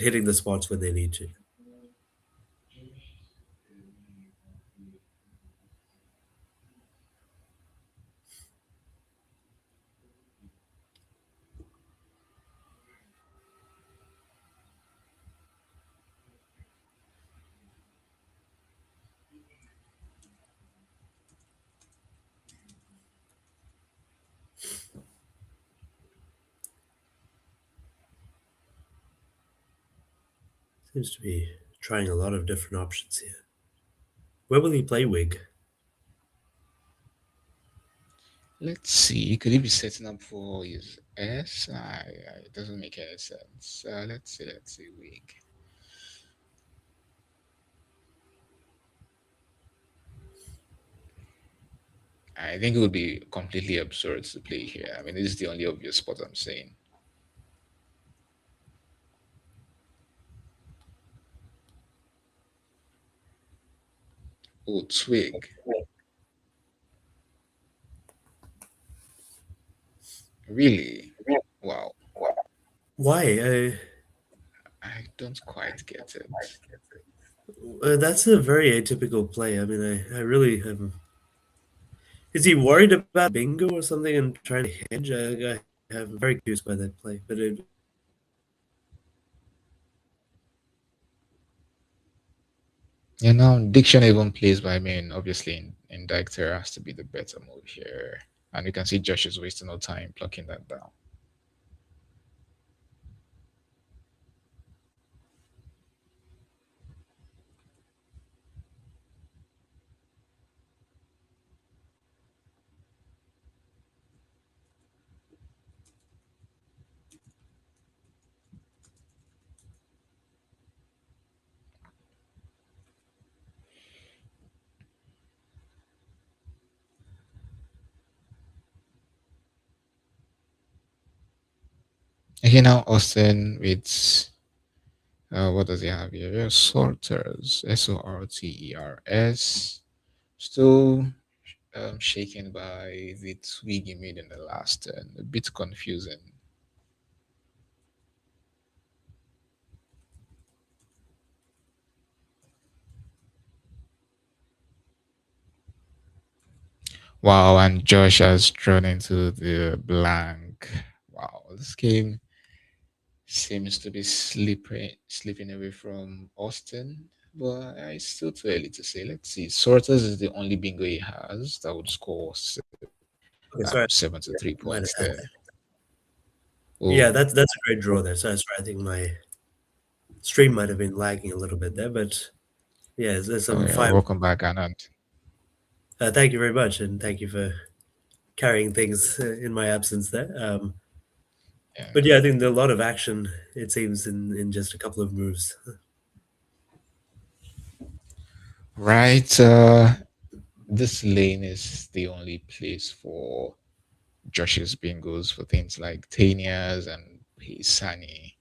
hitting the spots when they need to. Seems to be trying a lot of different options here. Where will he play Wig? Let's see. Could he be setting up for his it doesn't make any sense. Let's see. Let's see. Wig. I think it would be completely absurd to play here. I mean, this is the only obvious spot I'm saying. Oh, Twig. Really? Wow. Why? I don't quite get it. That's a very atypical play. I mean, I really have. Is he worried about bingo or something and trying to hedge? I am very confused by that play. But Diction even plays by main. Obviously, in Dictator has to be the better move here. And you can see Josh is wasting no time plucking that down. Okay, now Austin with what does he have here? Sorters, Sorters. Still shaken by the twig he made in the last turn. A bit confusing. Wow, and Josh has drawn into the blank. Wow, this game seems to be slipping away from Austin, but it's still too early to say. Let's see. Sorters is the only bingo he has that would score okay, sorry, 73 might have points had there. that. Oh, Yeah, that's a great draw there. So that's right. I think my stream might have been lagging a little bit there, but yeah, there's oh some yeah, fire. welcome back, Anand. Thank you very much, and thank you for carrying things in my absence there. Yeah. But yeah, I think there a lot of action. It seems in just a couple of moves. Right. This lane is the only place for Josh's bingos for things like Tanias and Pisani.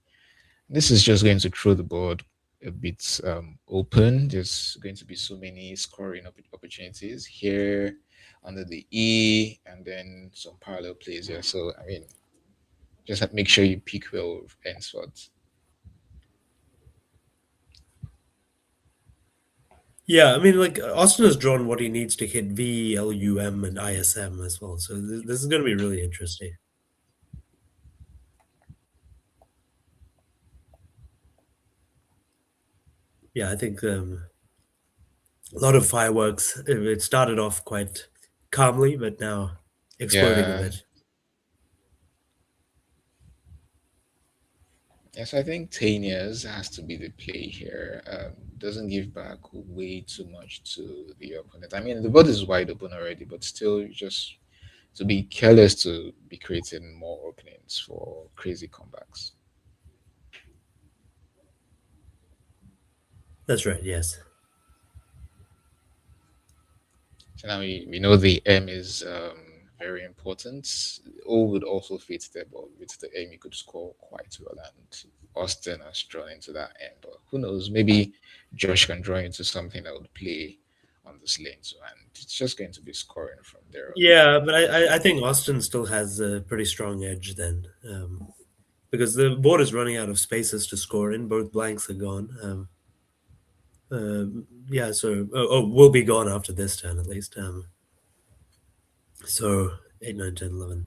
This is just going to throw the board a bit open. There's going to be so many scoring opportunities here under the E and then some parallel plays here. So, I mean, just make sure you pick well henceforth. Yeah, I mean, like Austin has drawn what he needs to hit V, LUM, and ISM as well. So this is going to be really interesting. Yeah, I think a lot of fireworks. It started off quite calmly, but now exploding a Yeah. bit. Yes, I think Tanias has to be the play here. Doesn't give back way too much to the opponent. I mean, the board is wide open already, but still, just to be careless to be creating more openings for crazy comebacks. That's right. Yes. Now we know the M is very important. O would also fit there, but with the M, you could score quite well. And Austin has drawn into that M, but who knows? Maybe Josh can draw into something that would play on this lane. So, and it's just going to be scoring from there on. Yeah, but I think Austin still has a pretty strong edge then, because the board is running out of spaces to score in. Both blanks are gone. Yeah, so will be gone after this turn at least. So 8, 9, 10, 11.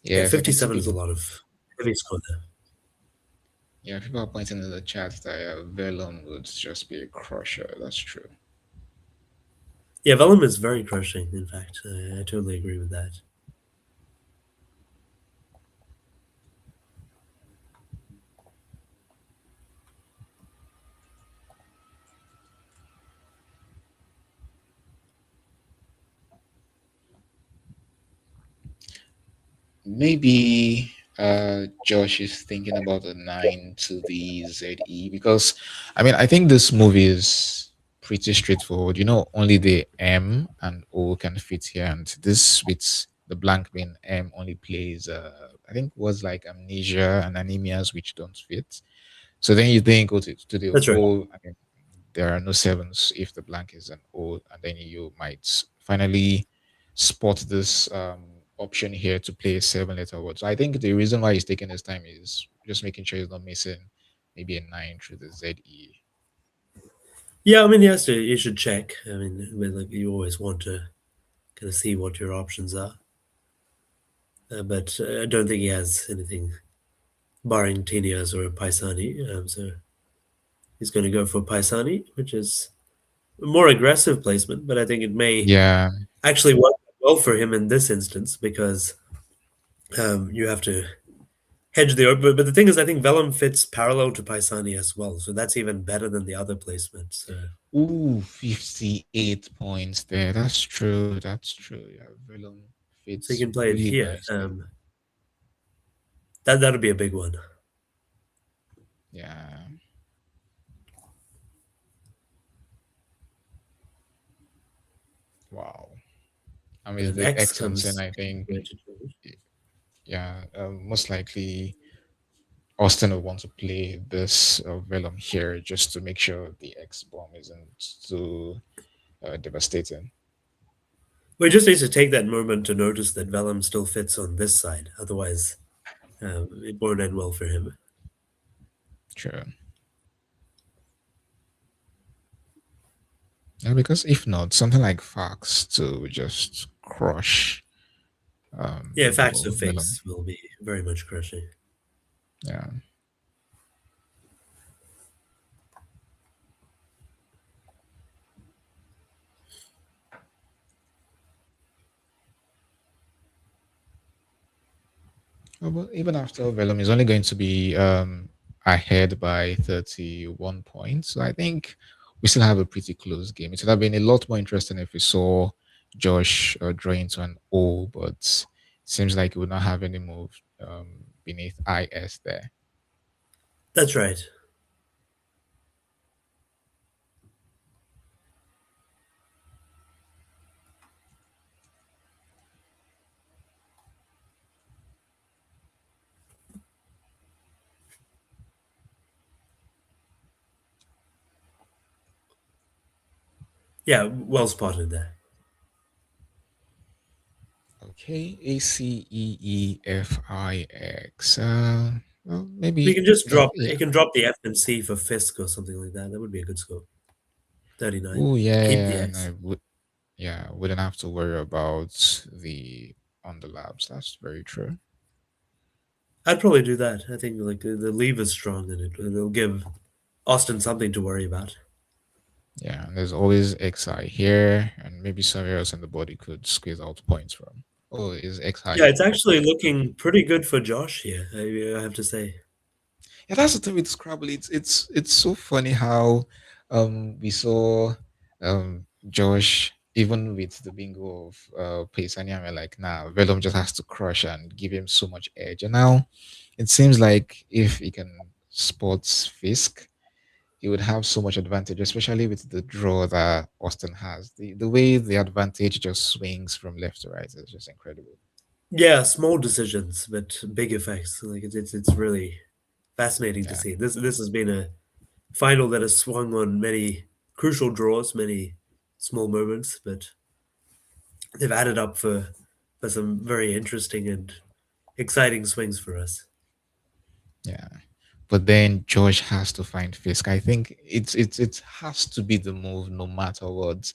Yeah, Yeah, so I can see 57 is a people. lot of heavy score there. Yeah, people are pointing in the chat that Vellum would just be a crusher. That's true. Yeah, Vellum is very crushing, in fact. I totally agree with that. Maybe Josh is thinking about a 9 to the ZE because I mean I think this movie is pretty straightforward. You know, only the M and O can fit here, and this with the blank being M only plays I think was like amnesia and anemias which don't fit. So then you think go to the That's right. O. I mean, there are no sevens if the blank is an O, and then you might finally spot this option here to play a 7 letter word. So I think the reason why he's taking his time is just making sure he's not missing maybe a 9 through the ZE. Yeah, I mean, yes, you should check. I mean, like you always want to kind of see what your options are. But I don't think he has anything barring Tinias or Paisani. So he's going to go for Paisani, which is a more aggressive placement, but I think it may Yeah. actually work well for him in this instance because you have to hedge the open. But the thing is, I think Vellum fits parallel to Paisani as well, so that's even better than the other placements. Ooh, 58 points there. That's true. That's true. Yeah, Vellum fits So you can play it really here. nicely. That'll be a big one. Yeah. Wow. I mean, And the X X concern, comes. I think, yeah, most likely Austin will want to play this Vellum here just to make sure the X bomb isn't too devastating. We just need to take that moment to notice that Vellum still fits on this side. Otherwise, it won't end well for him. Sure. Yeah, because if not, something like Fox to just crush. Yeah, facts or Vellum. fakes will be very much crushing. Yeah. Oh, but even after Vellum is only going to be ahead by 31 points. So I think we still have a pretty close game. It would have been a lot more interesting if we saw Josh draw into an O, but it seems like he would not have any move beneath IS there. That's right. Yeah, well spotted there. Okay, ACEEFIX. Well, maybe We can just that. drop. Yeah. You can drop the F and C for Fisk or something like that. That would be a good score. 39. Oh Keep the yeah, and X. I would. Yeah, wouldn't have to worry about the underlaps. That's very true. I'd probably do that. I think like the leave is strong and it'll give Austin something to worry about. Yeah, and there's always XI here, and maybe somewhere else in the body could squeeze out points from. Oh, is XI? Yeah, it's actually looking pretty good for Josh here, I have to say. Yeah, that's the thing with Scrabble. It's so funny how we saw Josh even with the bingo of Paisania, we're like, nah, Vellum just has to crush and give him so much edge. And now it seems like if he can spot Fisk, he would have so much advantage, especially with the draw that Austin has. The way the advantage just swings from left to right is just incredible. Yeah, small decisions, but big effects. Like it's really fascinating to Yeah. see. This has been a final that has swung on many crucial draws, many small moments, but they've added up for some very interesting and exciting swings for us. Yeah. But then George has to find Fisk. I think it has to be the move no matter what.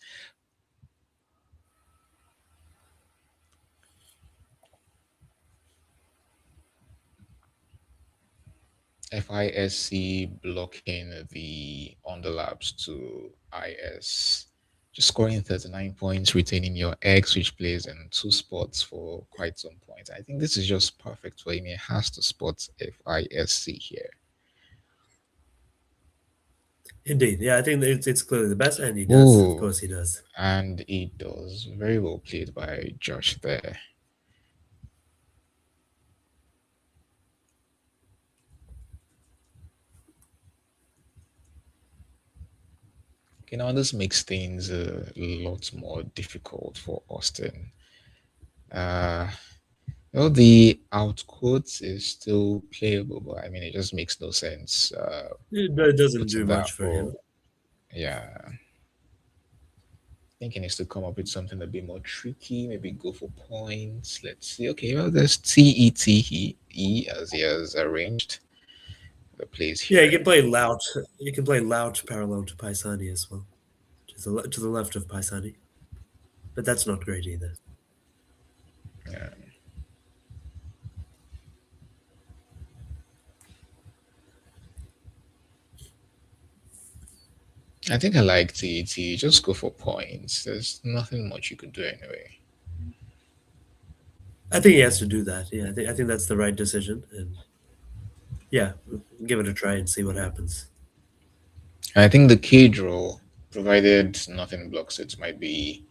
FISC blocking the underlaps to IS, just scoring 39 points, retaining your X, which plays in two spots for quite some points. I think this is just perfect for him. He has to spot FISC here. Indeed, yeah, I think that it's clearly the best, and he does. Of Oh, course, he does. and he does. Very well played by Josh there. Okay, now this makes things a lot more difficult for Austin. Uh, well, the outquotes is still playable, but I mean, it just makes no sense It doesn't do putting that much for him. whole. Yeah, I think he needs to come up with something a bit more tricky. Maybe go for points. Let's see. Okay, well, there's TETE as he has arranged the plays Yeah, you here. can play Lout. You can play Lout parallel to Paisani as well, to the left of Paisani, but that's not great either. Yeah. I think I like TET. Just go for points. There's nothing much you could do anyway. I think he has to do that. Yeah, I think that's the right decision, and yeah, give it a try and see what happens. And I think the key draw, provided nothing blocks it, might be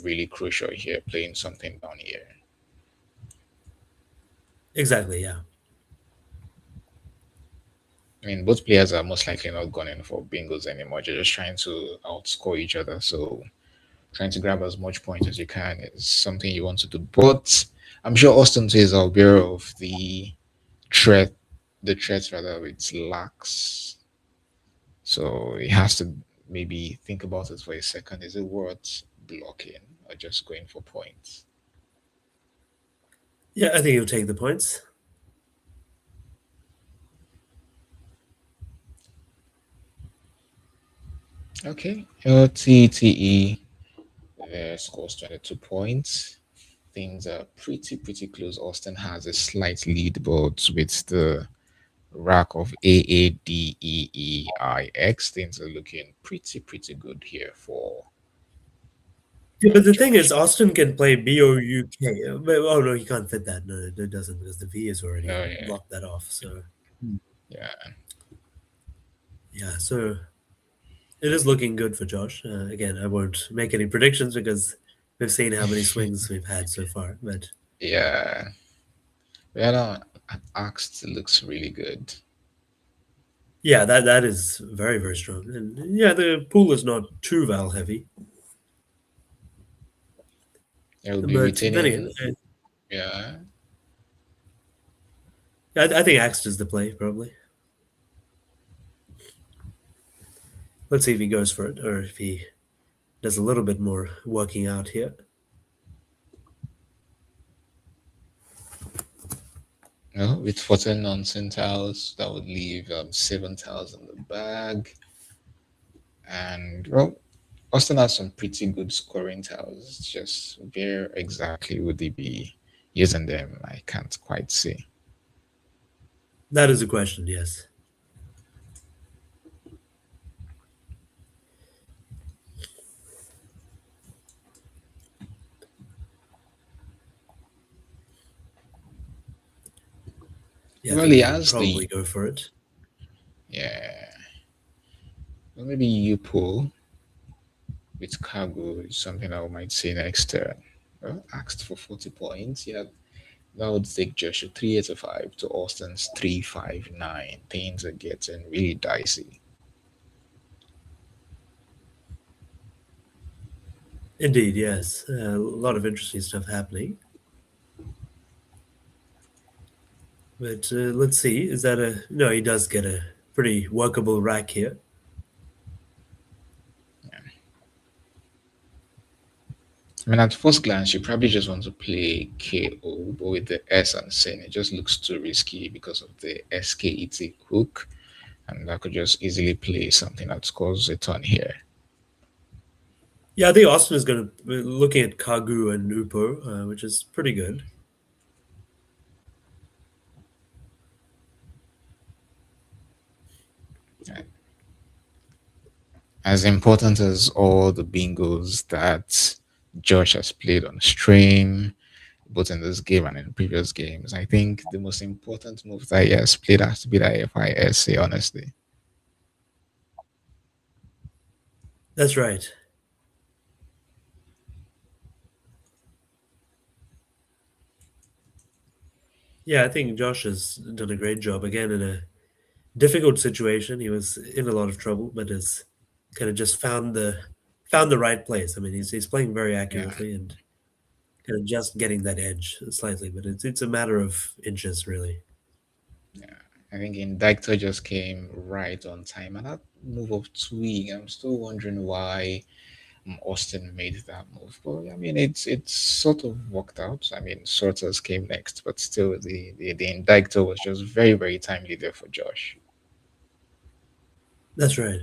really crucial here, playing something down here. Exactly. Yeah. I mean, both players are most likely not gunning for bingos anymore. They're just trying to outscore each other. So trying to grab as much points as you can is something you want to do. But I'm sure Austin is aware of threat, the threats rather with lax. So he has to maybe think about it for a second. Is it worth blocking or just going for points? Yeah, I think he'll take the points. Okay, LTTE scores 22 points. Things are pretty close. Austin has a slight lead, but with the rack of AADEEIX, things are looking pretty good here for. Yeah, but the thing is, Austin can play BOUK. Oh no, he can't fit that. No, it doesn't because the V has already Oh yeah, blocked that off. So yeah. yeah, so it is looking good for Josh. Again, I won't make any predictions because we've seen how many swings we've had so far. But Yeah. Yeah, no, Axt looks really good. yeah, that is very strong. And yeah, the pool is not too Val heavy. He'll be But then again, retaining. Yeah. I think Axe is the play probably. Let's see if he goes for it or if he does a little bit more working out here. No, with 14 non-centiles, that would leave 7 tiles in the bag. And well, Austin has some pretty good scoring tiles. Just where exactly would they be using them? I can't quite see. That is a question, yes. Yeah, Well, I think he he'll has probably the go for it. yeah. Well, maybe you pull with cargo is something I might say next turn. Well, asked for 40 points. Yeah, that would take Joshua 385 to Austin's 359. Things are getting really dicey. Indeed, yes. A lot of interesting stuff happening. But let's see. Is that a no? He does get a pretty workable rack here. I mean, at first glance, you probably just want to play KO, but with the S and Sin, it just looks too risky because of the SKET hook, and I could just easily play something that scores a ton here. Yeah, I think Austin is going to be looking at Kagu and Upo, which is pretty good. As important as all the bingos that Josh has played on stream, both in this game and in previous games, I think the most important move that he has played has to be that FISA, honestly. That's right. Yeah, I think Josh has done a great job again in a difficult situation. He was in a lot of trouble, but has kind of just found the right place. I mean, he's playing very Yeah. accurately and kind of just getting that edge slightly, but it's a matter of inches, really. Yeah, I think Indictor just came right on time, and that move of Twig, I'm still wondering why Austin made that move. But I mean, it's sort of worked out. I mean, Sorters came next, but still, the Indictor was just very timely there for Josh. That's right.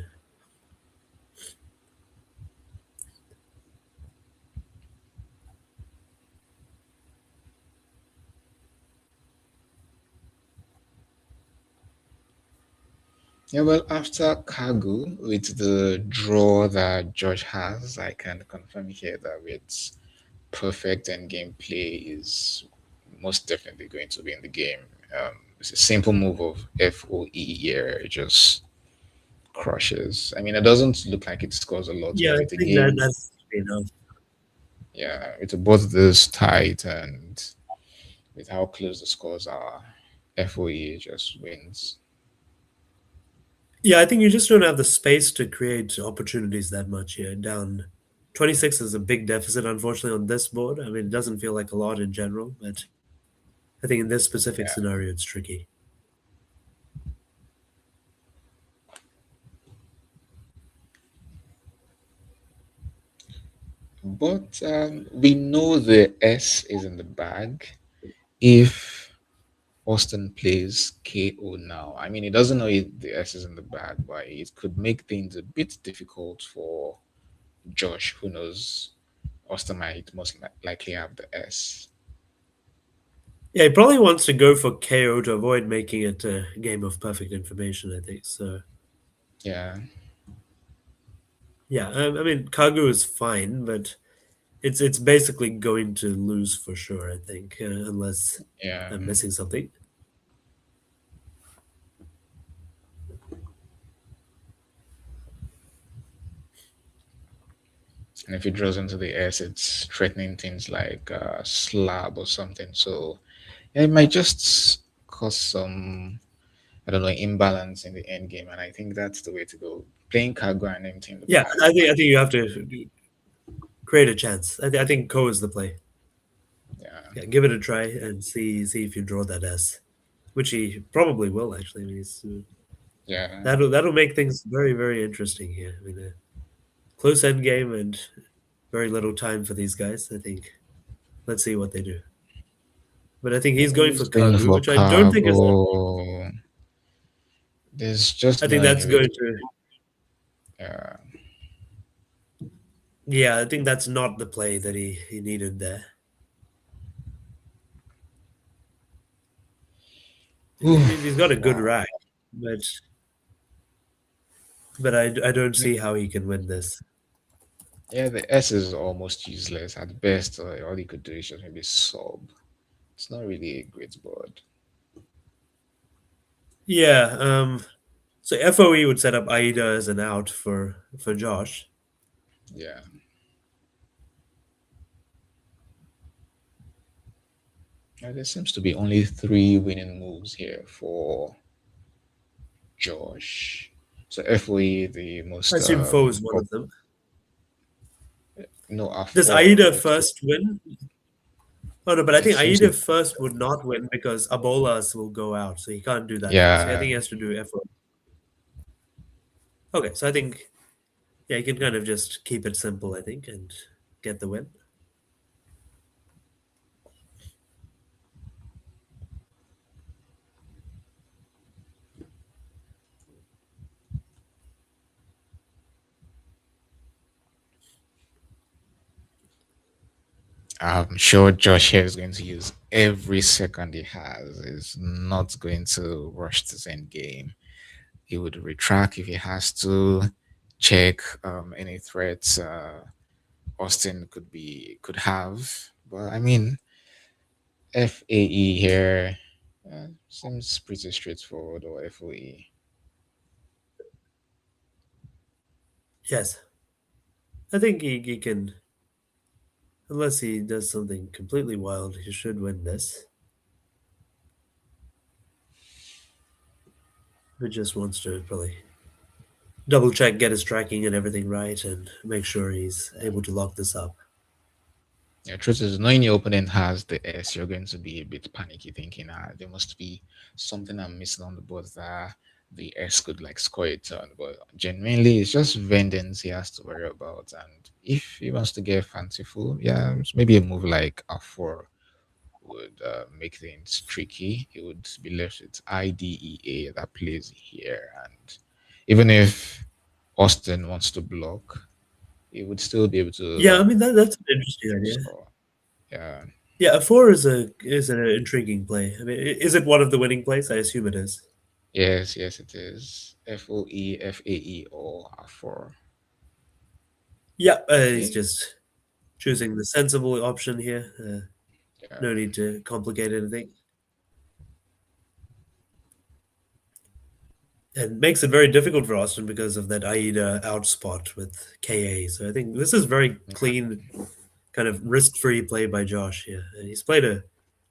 Yeah, well, after Kagu, with the draw that Josh has, I can confirm here that with perfect end gameplay is most definitely going to be in the game. It's a simple move of FOE here. It just crushes. I mean, it doesn't look like it scores a lot, Yeah, but I with a think that game, that's enough. yeah, with both this tight and with how close the scores are, FOE just wins. Yeah, I think you just don't have the space to create opportunities that much here. Down 26 is a big deficit, unfortunately, on this board. I mean, it doesn't feel like a lot in general, but I think in this specific Yeah. scenario, it's tricky. But we know the S is in the bag if Austin plays KO now. I mean, he doesn't know the S is in the bag, but it could make things a bit difficult for Josh, who knows Austin might most likely have the S. Yeah, he probably wants to go for KO to avoid making it a game of perfect information, I think. So, Yeah, yeah, I mean, Kagu is fine, but it's basically going to lose for sure, I think, unless yeah. I'm missing something. And if he draws into the S, it's threatening things like slab or something. So yeah, it might just cause some, I don't know, imbalance in the end game. And I think that's the way to go. Playing cargo and emptying the Yeah, bag I think might, you have to create a chance. I think Ko is the play. yeah, Yeah, give it a try and see if you draw that S, which he probably will actually. I mean, yeah. that'll make things very interesting here. I mean, a close end game and very little time for these guys. I think. Let's see what they do. But I think he's going He's for going Kagu, for which I don't think is. cargo. There's just I no think that's any way going to, to. yeah. Yeah, I think that's not the play that he needed there. Ooh, I mean, he's got a good wow. rack, but I don't see how he can win this. Yeah, the S is almost useless. At best, all he could do is just maybe sub. It's not really a great board. Yeah. So FOE would set up Aida as an out for Josh. Yeah. There seems to be only three winning moves here for Josh. So FOE, the I most assume Foe is one of them. No, Does F4. Aida first win? Oh no, but I It think seems Aida like, first would not win because Abolas will go out, so he can't do that first. So I yeah. think he has to do F1. Okay, so I think yeah, you can kind of just keep it simple, I think, and get the win. I'm sure Josh here is going to use every second he has. He's not going to rush to end game. He would retract if he has to, check any threats Austin could have. But I mean, FAE here seems pretty straightforward, or FOE. Yes, I think he can, unless he does something completely wild, he should win this. He just wants to probably double check, get his tracking and everything right, and make sure he's able to lock this up. Yeah, truth is, knowing your opponent has the S, you're going to be a bit panicky, thinking, there must be something I'm missing on the board that the S could like score a turn. But genuinely, it's just vengeance he has to worry about. And if he wants to get fanciful, yeah, maybe a move like a 4 would make things tricky. He would be left with IDEA that plays here. And even if Austin wants to block, he would still be able to Yeah, I mean that's an interesting idea. score. Yeah. Yeah, a 4 is an intriguing play. I mean, is it one of the winning plays? I assume it is. Yes, yes, it is. FOE, FAE, or A4. Yeah, he's Okay. just choosing the sensible option here. Yeah. No need to complicate anything. And makes it very difficult for Austin because of that Aida outspot with KA. So I think this is very clean, kind of risk-free play by Josh here. And he's played a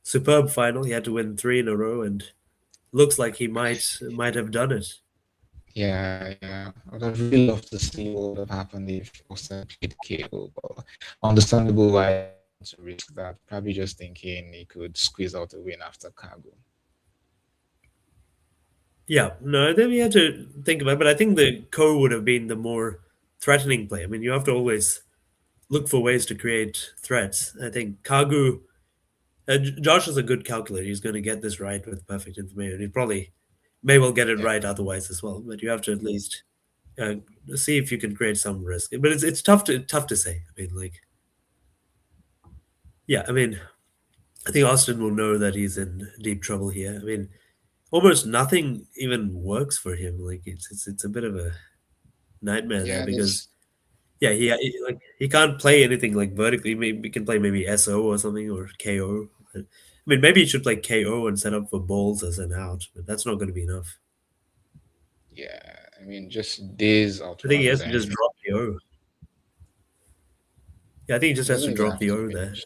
superb final. He had to win 3 in a row, and looks like he might have done it. Yeah, yeah. I would have really loved to see what would have happened if Austin played KO, but understandable why he didn't want to risk that. Probably just thinking he could squeeze out a win after Cargo. Yeah, no, then we had to think about it, but I think the Ko would have been the more threatening play. I mean, you have to always look for ways to create threats. I think Kagu, Josh is a good calculator. He's going to get this right with perfect information. He probably may well get it Yeah, right otherwise as well, but you have to at least uh, see if you can create some risk. But it's tough to say. I mean, like, yeah, I mean, I think Austin will know that he's in deep trouble here. I mean, almost nothing even works for him. Like it's a bit of a nightmare there yeah. because yeah, like he can't play anything like vertically. Maybe he can play maybe SO or something or KO. I mean, maybe he should play KO and set up for balls as an out, but that's not going to be enough. Yeah, I mean, just days out I think he rather has to just than. drop the O. Yeah, I think he just He has doesn't to even drop have the to O there. finish.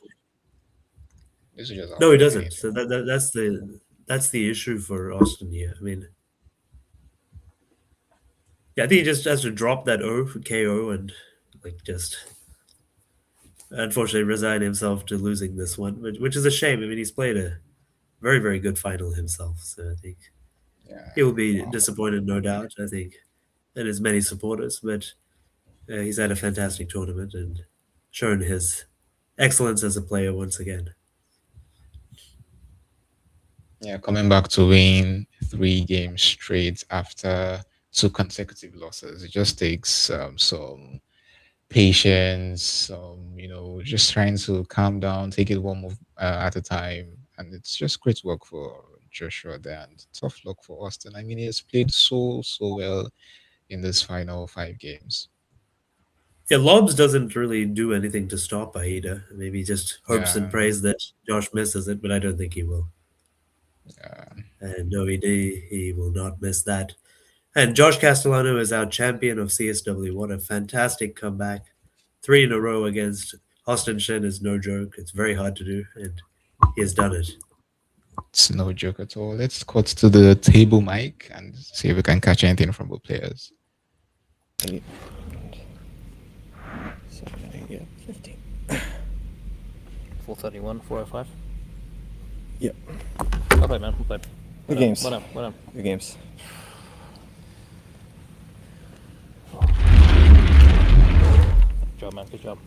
This is just No, he outright doesn't. finish. So that's the issue for Austin here. I mean, yeah, I think he just has to drop that O for KO and like just unfortunately resign himself to losing this one, which is a shame. I mean, he's played a very, very good final himself, so I think Yeah. he will be Wow. disappointed, no doubt. I think, and his many supporters, but he's had a fantastic tournament and shown his excellence as a player once again. Yeah, coming back to win 3 games straight after 2 consecutive losses, it just takes some patience, just trying to calm down, take it one move at a time. And it's just great work for Joshua there and tough luck for Austin. I mean, he has played so, so well in this final 5 games. Yeah, Lobs doesn't really do anything to stop Aida. Maybe he just hopes and Yeah, prays that Josh misses it, but I don't think he will. yeah. And no, he will not miss that. And Josh Castellano is our champion of CSW. What a fantastic comeback. 3 in a row against Austin Shen is no joke. It's very hard to do, and he has done it. It's no joke at all. Let's cut to the table mic and see if we can catch anything from both players. 8, 7, 8, Yeah, 15. 431, 405. Yep. I'll play, man. I'll play. Good games. What up? Good games. Good job, man. Good job.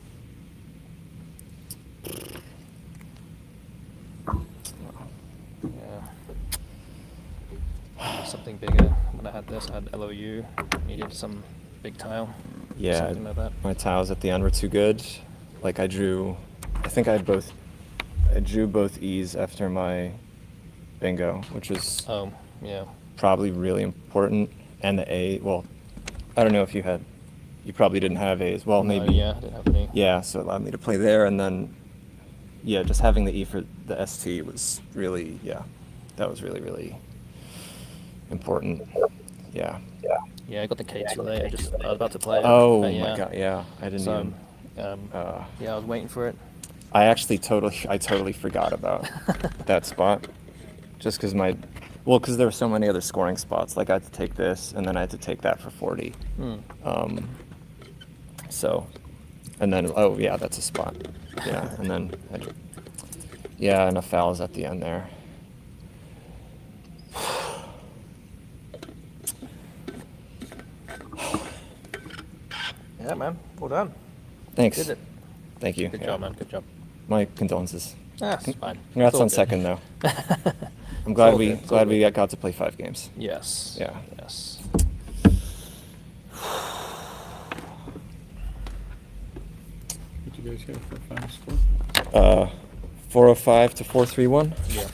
Yeah. Something bigger. When I had this, I had LOU. Needed some big tile. Yeah, Something like that. my tiles at the end were too good. Like I drew both E's after my bingo, which was Oh, yeah. probably really important. And the A, well, I don't know if you probably didn't have A's. Well, maybe. Yeah, I didn't have any. Yeah, so it allowed me to play there. And then, yeah, just having the E for the ST was really, that was really, really important. Yeah. Yeah, I got the K too late. I was about to play it. Oh but my God, yeah, I didn't So, even. yeah, I was waiting for it. I actually totally forgot about that spot, just because because there were so many other scoring spots. Like I had to take this, and then I had to take that for 40. So, and then oh yeah, that's a spot. Yeah, and then enough fouls at the end there. Yeah, man. Well done. Thanks. Did it. Thank you. Good Yeah. job, man. Good job. My condolences. That's fine. Congrats It's all on good. second though. I'm It's glad all we good. It's all good. got to play 5 games. Yes. Yeah. Yes. What did you guys get for a final score? 405 to 431. Yeah.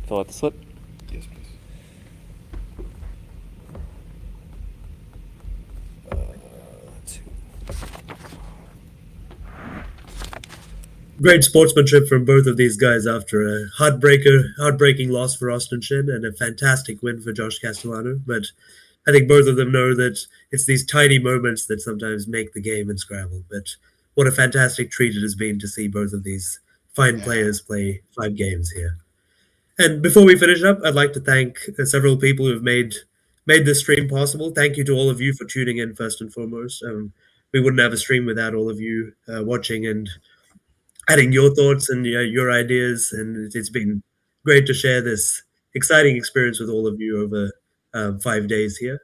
Fill out the slip. Yes, please. Great sportsmanship from both of these guys after a heartbreaking loss for Austin Shin and a fantastic win for Josh Castellano. But I think both of them know that it's these tiny moments that sometimes make the game in Scrabble. But what a fantastic treat it has been to see both of these fine players play 5 games here. And before we finish up, I'd like to thank several people who have made this stream possible. Thank you to all of you for tuning in first and foremost. We wouldn't have a stream without all of you watching and adding your thoughts and your ideas. And it's been great to share this exciting experience with all of you over 5 days here.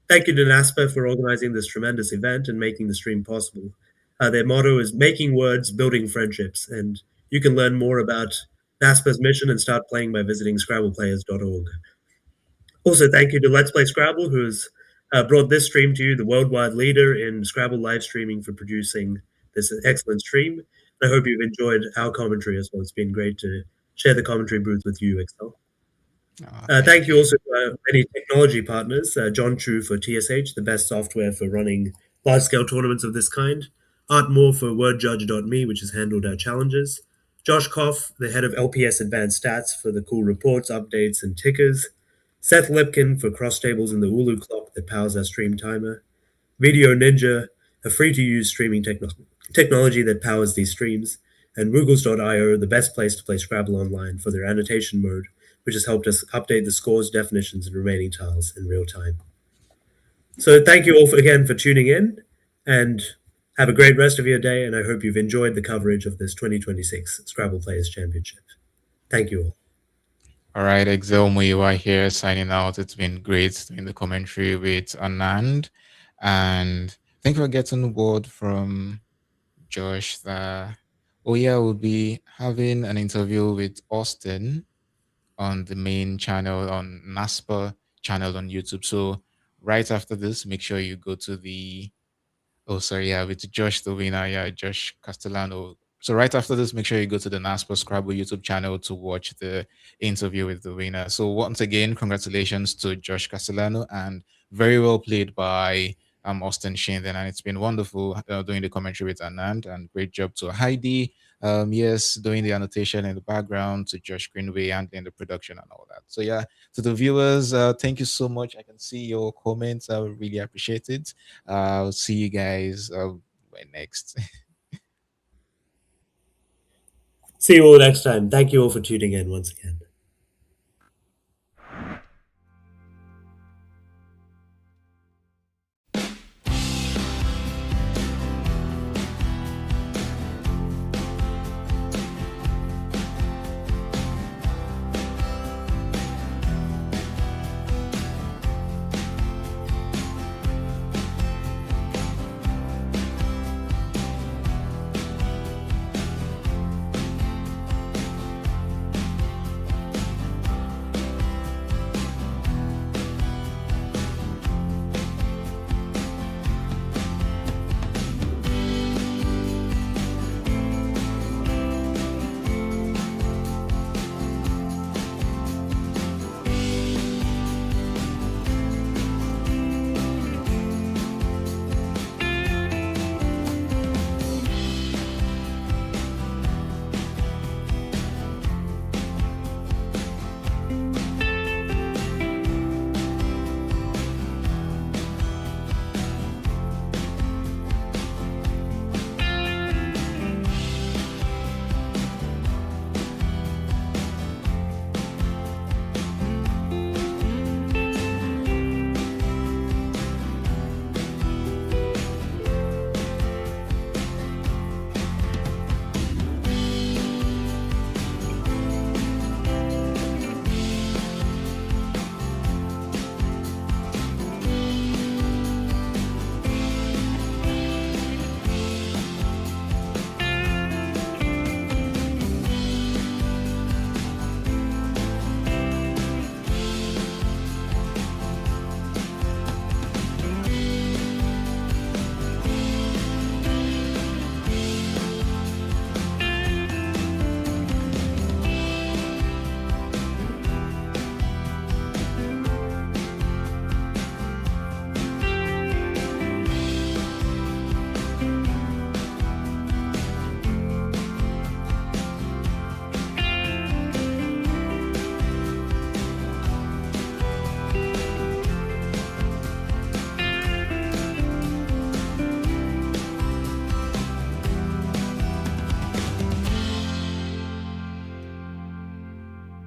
Thank you to NASPA for organizing this tremendous event and making the stream possible. Their motto is making words, building friendships. And you can learn more about NASPA's mission and start playing by visiting scrabbleplayers.org. Also, thank you to Let's Play Scrabble, who's brought this stream to you, the worldwide leader in Scrabble live streaming, for producing this excellent stream. I hope you've enjoyed our commentary as well. It's been great to share the commentary booth with you, Excel. Thank you also to our many technology partners, John Chu for TSH, the best software for running large-scale tournaments of this kind, Art Moore for WordJudge.me, which has handled our challenges, Josh Koff, the head of LPS Advanced Stats, for the cool reports, updates, and tickers, Seth Lipkin for cross tables and the Ulu clock that powers our stream timer, Video Ninja, a free-to-use streaming technology that powers these streams, and Ruggles.io, the best place to play Scrabble online, for their annotation mode, which has helped us update the scores, definitions, and remaining tiles in real time. So thank you all again for tuning in, and have a great rest of your day, and I hope you've enjoyed the coverage of this 2026 Scrabble Players Championship. Thank you all. All right, Excel Muiwa here signing out. It's been great doing the commentary with Anand. And I think we're getting word from Josh that, we'll be having an interview with Austin on the main channel, on NASPA channel on YouTube. So right after this, make sure you go to with Josh the winner, Josh Castellano. So right after this, make sure you go to the NASPA Scrabble YouTube channel to watch the interview with the winner. So once again, congratulations to Josh Castellano, and very well played by Austin Shane then, and it's been wonderful doing the commentary with Anand, and great job to Heidi. Yes, doing the annotation in the background, to Josh Greenway handling the production and all that. So to the viewers, thank you so much. I can see your comments. I really appreciate it. I'll see you guys next. See you all next time. Thank you all for tuning in once again.